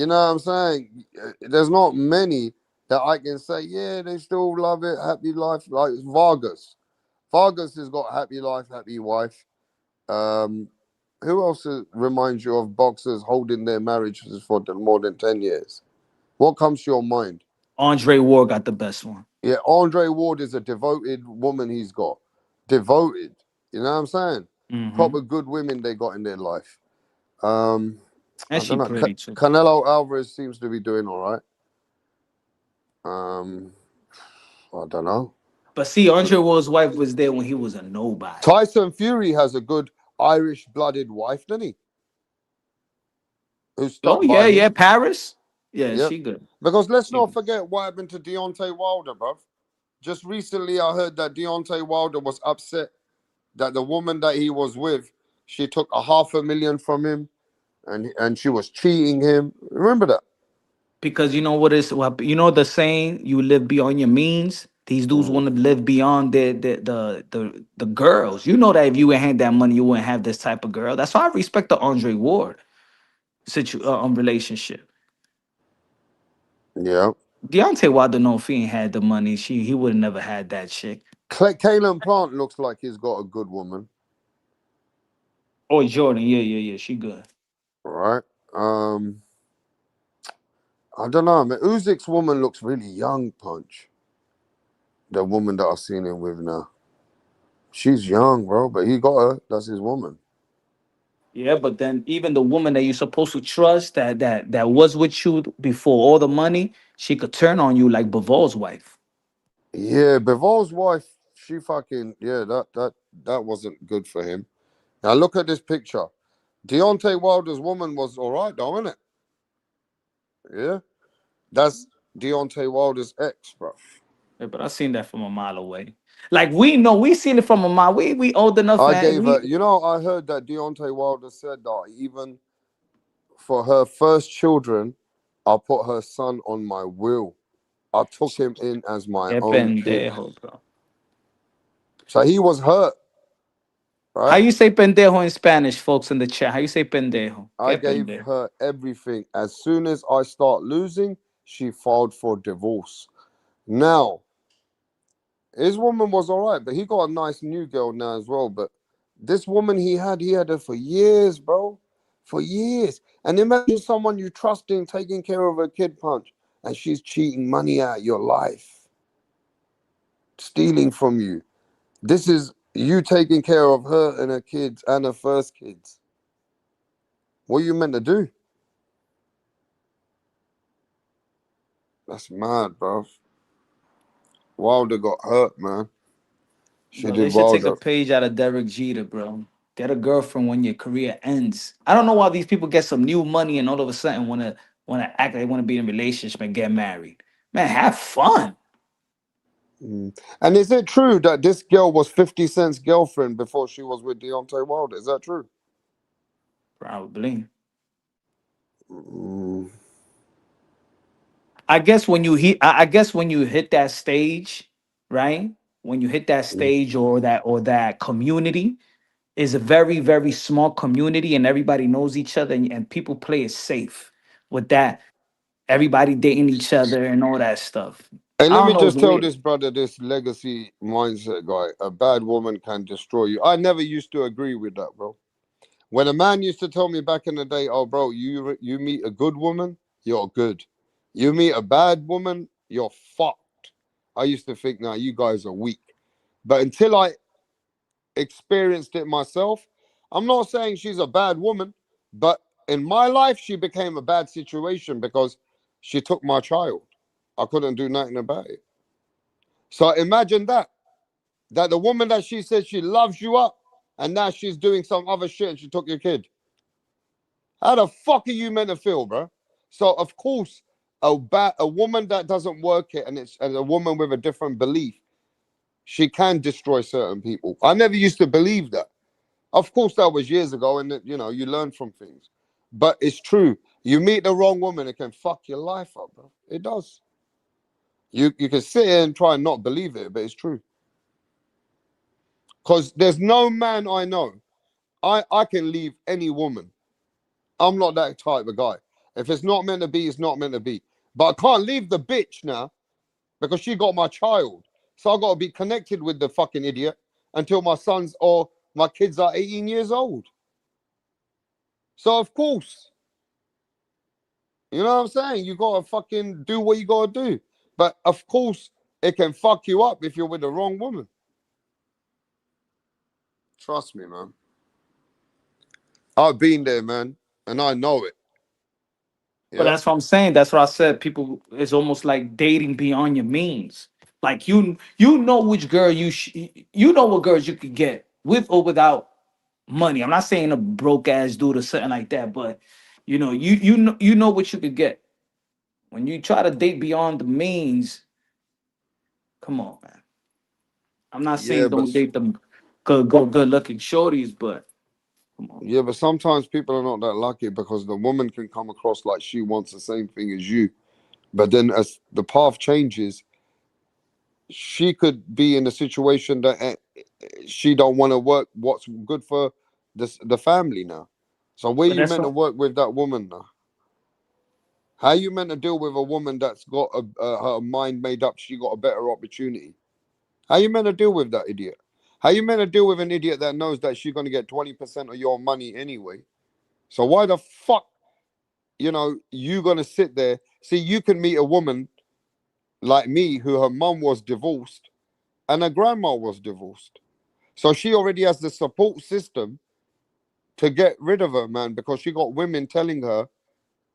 know what I'm saying? There's not many that I can say, yeah, they still love it, happy life. Like Vargas. Vargas has got happy life, happy wife. Who else reminds you of boxers holding their marriages for more than 10 years? What comes to your mind? Andre Ward got the best one. Yeah, Andre Ward is a devoted woman he's got. Devoted. You know what I'm saying? Proper good women they got in their life. And I she don't know. pretty too. Canelo Alvarez seems to be doing all right. I don't know. But see, Andre Ward's wife was there when he was a nobody. Tyson Fury has a good Irish-blooded wife, doesn't he? Who's stuck by him. Yeah, Paris. Yeah, she good. Because let's not forget what happened to Deontay Wilder, bro. Just recently, I heard that Deontay Wilder was upset that the woman that he was with, she took $500,000 from him, and she was cheating him. Remember that? Because you know you know the saying, you live beyond your means. These dudes want to live beyond the girls. You know that if you ain't had that money, you wouldn't have this type of girl. That's why I respect the Andre Ward relationship. Yeah. Deontay Wilder, know if he ain't had the money, he would have never had that chick. Kalen Plant looks like he's got a good woman. Oh, Jordan, yeah, she good. All right. I don't know, man. Uzyk's woman looks really young, Punch. The woman that I've seen him with now. She's young, bro, but he got her. That's his woman. Yeah, but then even the woman that you're supposed to trust that was with you before all the money, she could turn on you like Bivol's wife. Yeah, Bivol's wife, she fucking that wasn't good for him. Now look at this picture. Deontay Wilder's woman was all right, though, isn't it? Yeah, that's Deontay Wilder's ex, bro. Yeah, but I seen that from a mile away. Like we seen it from a mile. We old enough, I man. gave her. You know, I heard that Deontay Wilder said that even for her first children, I put her son on my will. I took him in as my own kid. Bro. So he was hurt, right? How you say pendejo in Spanish, folks in the chat? How you say pendejo? I gave her everything. As soon as I start losing, she filed for divorce. Now, his woman was all right, but he got a nice new girl now as well. But This woman he had her for years, bro. For years. And imagine someone you trust in taking care of a kid, Punch, and she's cheating money out of your life, stealing from you. This is you taking care of her and her kids and her first kids. What are you meant to do? That's mad, bro. Wilder got hurt, man. She Bro, did they should take a Wilder. page out of Derek Jeter, bro. Get a girlfriend when your career ends. I don't know why these people get some new money and all of a sudden wanna act like they want to be in a relationship and get married. Man, have fun. And is it true that this girl was 50 Cent's girlfriend before she was with Deontay Wilder? Is that true? Probably. Mm. I guess when you hit I guess when you hit that stage, right? When you hit that stage or that community is a very, very small community and everybody knows each other and people play it safe with that. Everybody dating each other and all that stuff. Hey, I let don't me know. It's just tell weird. this brother, this legacy mindset guy, a bad woman can destroy you. I never used to agree with that, bro. When a man used to tell me back in the day, oh, bro, you meet a good woman, you're good. You meet a bad woman, you're fucked. I used to think, now you guys are weak. But until I experienced it myself, I'm not saying she's a bad woman, but in my life, she became a bad situation because she took my child. I couldn't do nothing about it. So imagine that the woman that she said she loves you up, and now she's doing some other shit and she took your kid. How the fuck are you meant to feel, bro? So of course, a woman that doesn't work it, and a woman with a different belief, she can destroy certain people. I never used to believe that. Of course, that was years ago, and you learn from things. But it's true. You meet the wrong woman, it can fuck your life up, bro. It does. You can sit here and try and not believe it, but it's true. Because there's no man I know. I can leave any woman. I'm not that type of guy. If it's not meant to be, it's not meant to be. But I can't leave the bitch now because she got my child. So I got to be connected with the fucking idiot until my sons or my kids are 18 years old. So of course, you know what I'm saying? You got to fucking do what you got to do. But of course, it can fuck you up if you're with the wrong woman. Trust me, man. I've been there, man, and I know it. But Yeah. that's what I'm saying. That's what I said. People, it's almost like dating beyond your means. Like you know which girl you know what girls you could get with or without money. I'm not saying a broke ass dude or something like that, but you know what you could get. When you try to date beyond the means, come on, man. I'm not Yeah, saying but don't date them good looking shorties, but come on. yeah, but sometimes people are not that lucky because the woman can come across like she wants the same thing as you. But then as the path changes, she could be in a situation that she don't want to work what's good for the family now. So where But you that's meant to what work with that woman now? How you meant to deal with a woman that's got her mind made up? She got a better opportunity. How you meant to deal with that idiot? How you meant to deal with an idiot that knows that she's gonna get 20% of your money anyway? So why the fuck, you gonna sit there? See, you can meet a woman like me who her mum was divorced and her grandma was divorced. So she already has the support system to get rid of her, man, because she got women telling her,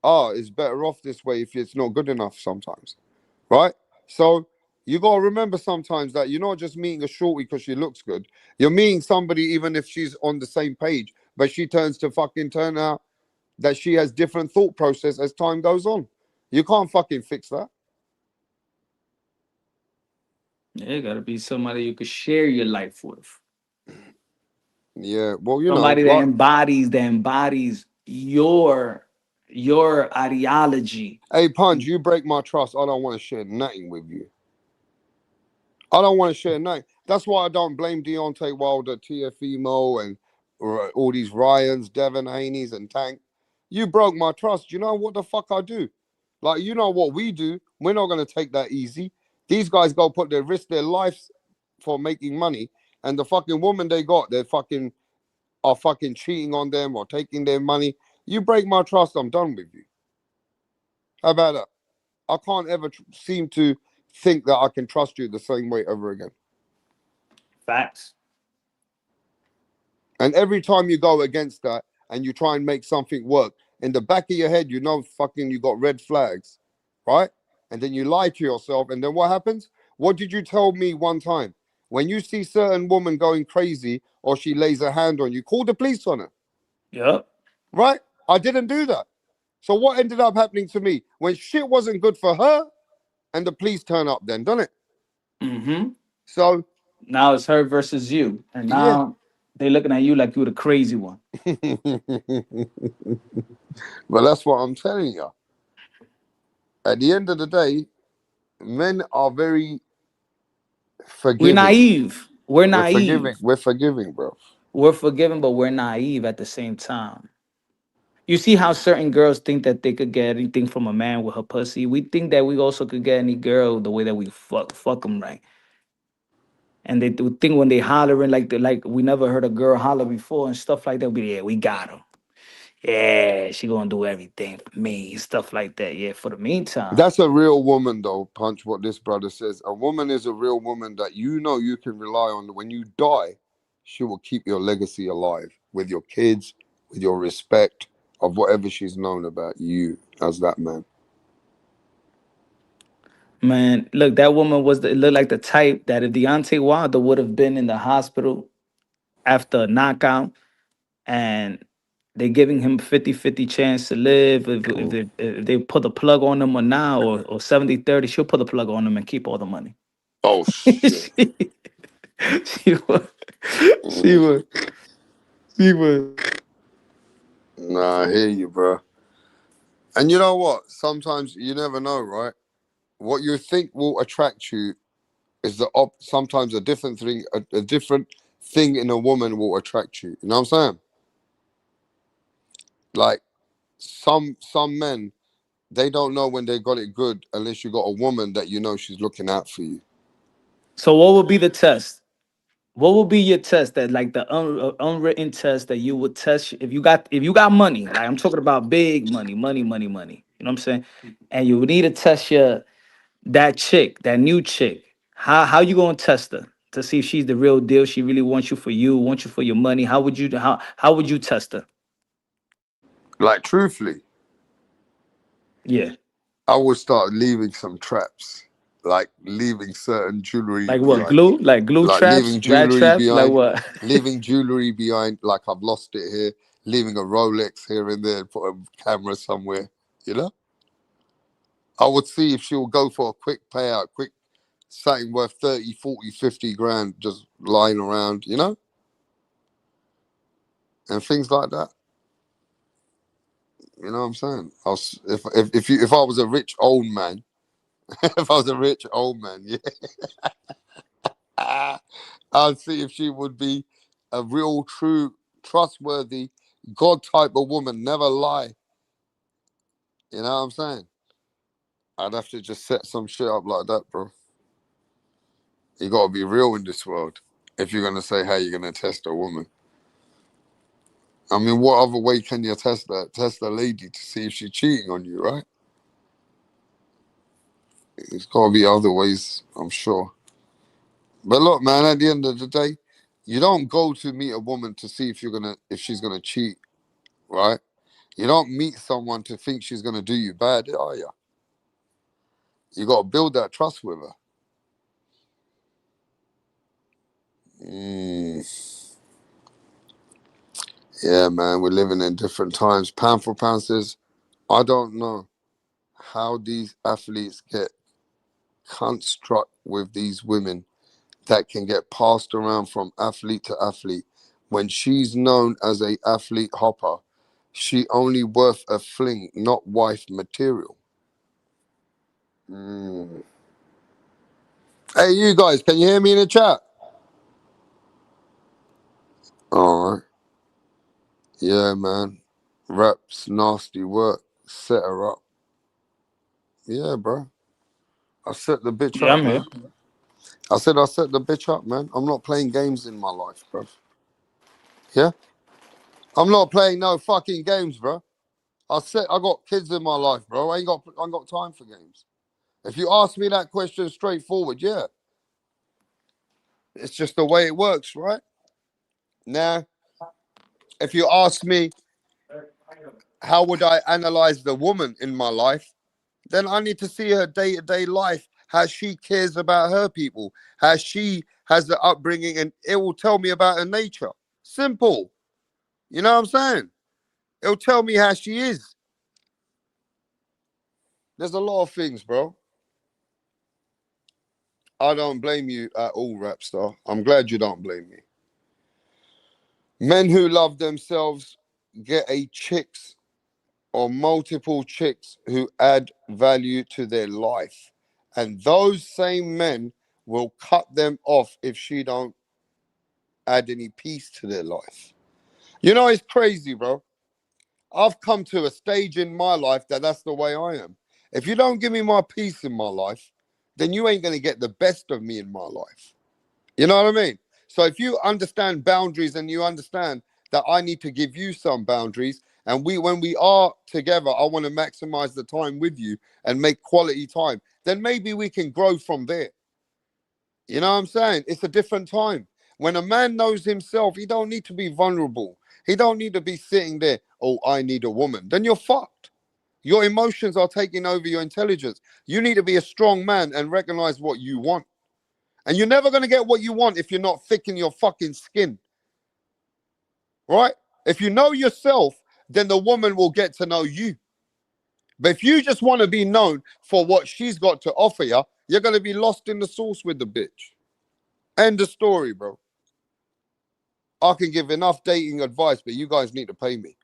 it's better off this way if it's not good enough sometimes. Right? So you gotta remember sometimes that you're not just meeting a shorty because she looks good. You're meeting somebody even if she's on the same page, but she turn out that she has different thought process as time goes on. You can't fucking fix that. yeah, it gotta be somebody you could share your life with. Yeah, well, Somebody like, that embodies your ideology. hey, Punch, you break my trust. I don't want to share nothing with you. I don't want to share nothing. That's why I don't blame Deontay Wilder, TFEMO, and all these Ryans, Devin Haney's, and Tank. You broke my trust. You know what the fuck I do? Like, you know what we do? We're not going to take that easy. These guys go put their lives for making money. And the fucking woman they got, they're fucking are fucking cheating on them or taking their money, you break my trust, I'm done with you. How about that? I can't ever seem to think that I can trust you the same way ever again. Facts. And every time you go against that and you try and make something work, in the back of your head, you know fucking you got red flags, right? And then you lie to yourself, and then what happens? What did you tell me one time? When you see certain woman going crazy or she lays a hand on you, call the police on her. Yep. Right? I didn't do that. So what ended up happening to me? When shit wasn't good for her, and the police turn up then, doesn't it? Mm-hmm. So now it's her versus you. And now they looking at you like you the crazy one. But that's what I'm telling you. At the end of the day, men are very forgiving. We're naive. We're naive. We're forgiving, bro. We're forgiving, but we're naive at the same time. You see how certain girls think that they could get anything from a man with her pussy? We think that we also could get any girl the way that we fuck them right. And they do think when they hollering like we never heard a girl holler before and stuff like that. Yeah, we got her. Yeah, she gonna do everything for me, stuff like that. Yeah, for the meantime. That's a real woman, though, Punch, what this brother says. A woman is a real woman that you know you can rely on. When you die, she will keep your legacy alive with your kids, with your respect of whatever she's known about you as that man. Man, look, that woman looked like the type that if Deontay Wilder would have been in the hospital after a knockout and they're giving him 50-50 chance to live, if they put the plug on him or now or 70-30, she'll put the plug on him and keep all the money. Oh, shit. she would. She would. She would. Nah, I hear you, bro. And you know what? Sometimes you never know, right? What you think will attract you is sometimes a different thing. A different thing in a woman will attract you. You know what I'm saying? Like some men, they don't know when they got it good unless you got a woman that you know she's looking out for you. So what would be the test? What would be your test that like the unwritten test that you would test if you got money? Like I'm talking about big money. You know what I'm saying? And you would need to test that chick, that new chick. How you gonna test her to see if she's the real deal? She really wants you for your money. How would you test her? Like truthfully, Yeah. I would start leaving some traps, like leaving certain jewelry Like what? behind. Glue? Like glue Like traps? leaving Rat jewelry traps? Like behind. what? Leaving jewelry behind, like I've lost it here. Leaving a Rolex here and there, put a camera somewhere, you know? I would see if she'll go for a quick payout, quick something worth 30, 40, 50 grand just lying around, you know? And things like that. You know what I'm saying? If I was a rich old man, if I was a rich old man, yeah, I'd see if she would be a real, true, trustworthy, God type of woman, never lie. You know what I'm saying? I'd have to just set some shit up like that, bro. You gotta be real in this world if you're gonna say how you're gonna test a woman. I mean, what other way can you test that? Test a lady to see if she's cheating on you, right? There's gotta be other ways, I'm sure. But look, man, at the end of the day, you don't go to meet a woman to see if she's gonna cheat, right? You don't meet someone to think she's gonna do you bad, are you? You gotta build that trust with her. Yeah, man, we're living in different times. Pound for pound says, I don't know how these athletes get construct with these women that can get passed around from athlete to athlete. When she's known as a athlete hopper, she only worth a fling, not wife material. Hey, you guys, can you hear me in the chat? All right. Yeah, man. Reps, nasty work. Set her up. Yeah, bro. I set the bitch up, man. I said I set the bitch up, man. I'm not playing games in my life, bro. Yeah? I'm not playing no fucking games, bro. I got kids in my life, bro. I ain't got time for games. If you ask me that question straightforward, yeah. It's just the way it works, right? Now, if you ask me how would I analyze the woman in my life, then I need to see her day-to-day life, how she cares about her people, how she has the upbringing, and it will tell me about her nature. Simple. You know what I'm saying? It'll tell me how she is. There's a lot of things, bro. I don't blame you at all, Rapstar. I'm glad you don't blame me. Men who love themselves get a chicks or multiple chicks who add value to their life. And those same men will cut them off if she don't add any peace to their life. You know, it's crazy, bro. I've come to a stage in my life that that's the way I am. If you don't give me my peace in my life, then you ain't going to get the best of me in my life. You know what I mean? So if you understand boundaries and you understand that I need to give you some boundaries, and when we are together, I want to maximize the time with you and make quality time, then maybe we can grow from there. You know what I'm saying? It's a different time. When a man knows himself, he don't need to be vulnerable. He don't need to be sitting there, oh, I need a woman. Then you're fucked. Your emotions are taking over your intelligence. You need to be a strong man and recognize what you want. And you're never going to get what you want if you're not thick in your fucking skin. Right? If you know yourself, then the woman will get to know you. But if you just want to be known for what she's got to offer you, you're going to be lost in the sauce with the bitch. End of story, bro. I can give enough dating advice, but you guys need to pay me.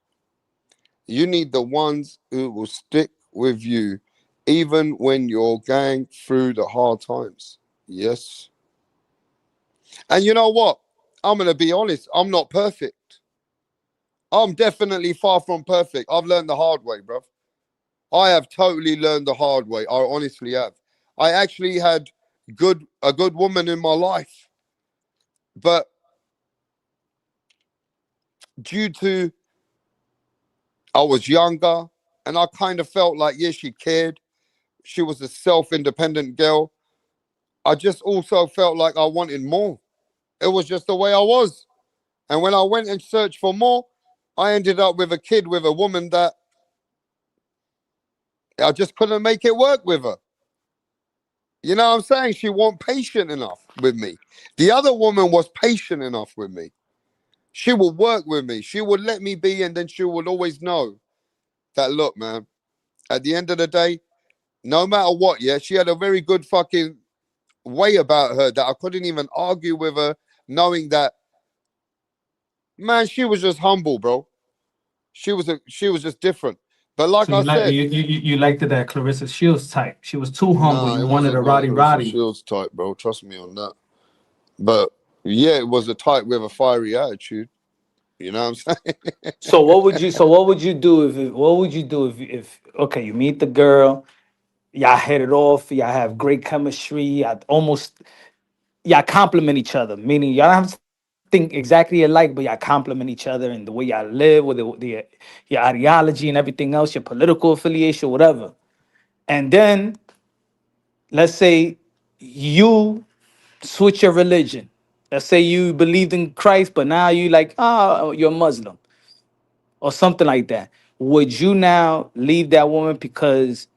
You need the ones who will stick with you even when you're going through the hard times. Yes. And you know what? I'm going to be honest. I'm not perfect. I'm definitely far from perfect. I've learned the hard way, bro. I have totally learned the hard way. I honestly have. I actually had a good woman in my life, but due to I was younger and I kind of felt like, yeah, she cared. She was a self-independent girl. I just also felt like I wanted more. It was just the way I was. And when I went and searched for more, I ended up with a kid with a woman that I just couldn't make it work with her. You know what I'm saying? She wasn't patient enough with me. The other woman was patient enough with me. She would work with me. She would let me be, and then she would always know that, look, man, at the end of the day, no matter what, yeah, she had a very good fucking way about her that I couldn't even argue with her, knowing that, man, she was just humble, bro. She was just different. But like So I you like said, you liked that Clarissa Shields type. She was too humble. nah, You it wanted a wasn't no Roddy Clarissa Roddy. Shields type, bro. Trust me on that. But yeah, it was a type with a fiery attitude. You know what I'm saying? What would you do what would you do if okay, you meet the girl, y'all hit it off, y'all have great chemistry, y'all complement each other, meaning y'all don't have to think exactly alike, but y'all complement each other in the way y'all live, with your ideology and everything else, your political affiliation, whatever. And then let's say you switch your religion. Let's say you believed in Christ, but now you like, you're Muslim or something like that. Would you now leave that woman because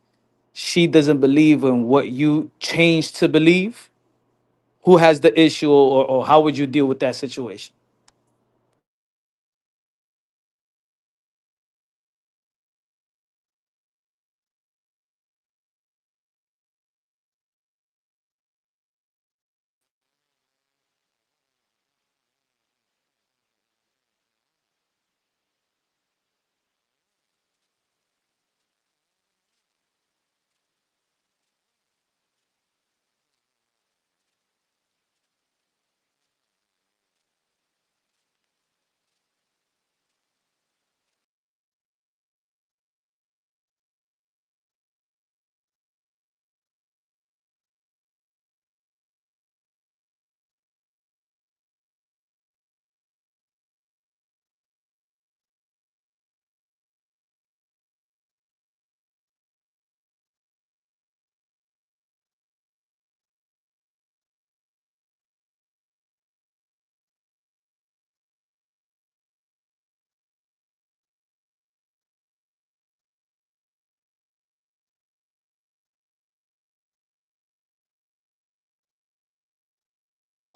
she doesn't believe in what you changed to believe? Who has the issue, or how would you deal with that situation?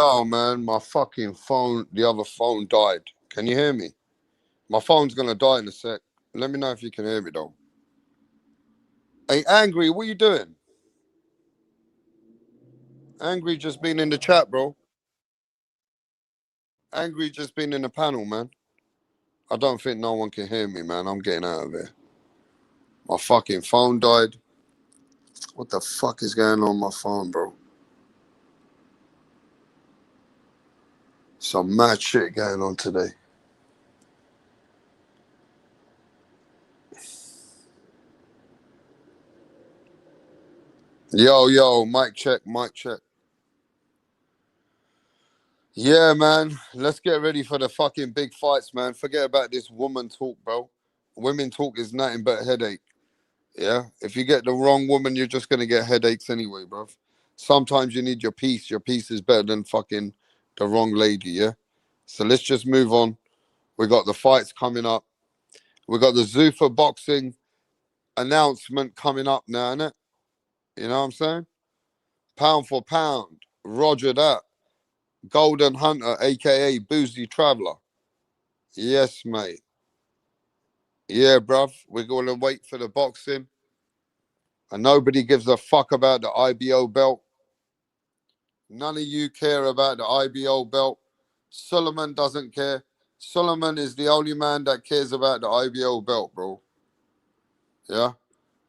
Oh man, my fucking phone, the other phone died. Can you hear me? My phone's gonna die in a sec. Let me know if you can hear me though. Hey, Angry, what you doing? Angry just been in the chat, bro. Angry just been in the panel, man. I don't think no one can hear me, man. I'm getting out of here. My fucking phone died. What the fuck is going on my phone, bro? Some mad shit going on today. Yo, mic check, mic check. Yeah, man. Let's get ready for the fucking big fights, man. Forget about this woman talk, bro. Women talk is nothing but a headache. Yeah? If you get the wrong woman, you're just going to get headaches anyway, bro. Sometimes you need your peace. Your peace is better than fucking the wrong lady, yeah? So let's just move on. We got the fights coming up. We got the Zuffa boxing announcement coming up now, innit? You know what I'm saying? Pound for pound. Roger that. Golden Hunter, aka Boozy Traveller. Yes, mate. Yeah, bruv. We're going to wait for the boxing. And nobody gives a fuck about the IBO belt. None of you care about the IBO belt. Suleiman doesn't care. Suleiman is the only man that cares about the IBO belt, bro. Yeah?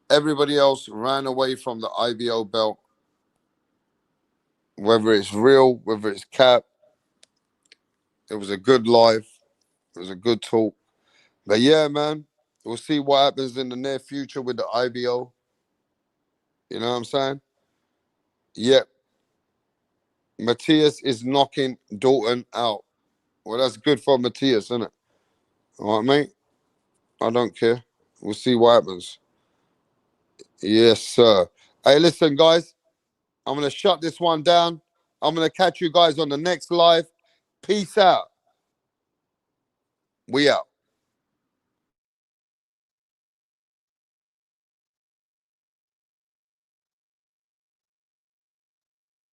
Everybody else ran away from the IBO belt. Whether it's real, whether it's cap. It was a good live. It was a good talk. But yeah, man, we'll see what happens in the near future with the IBO. You know what I'm saying? Yep. Matthias is knocking Dalton out. Well, that's good for Matthias, isn't it? All right, mate? I don't care. We'll see what happens. Yes, sir. Hey, listen, guys. I'm going to shut this one down. I'm going to catch you guys on the next live. Peace out. We out.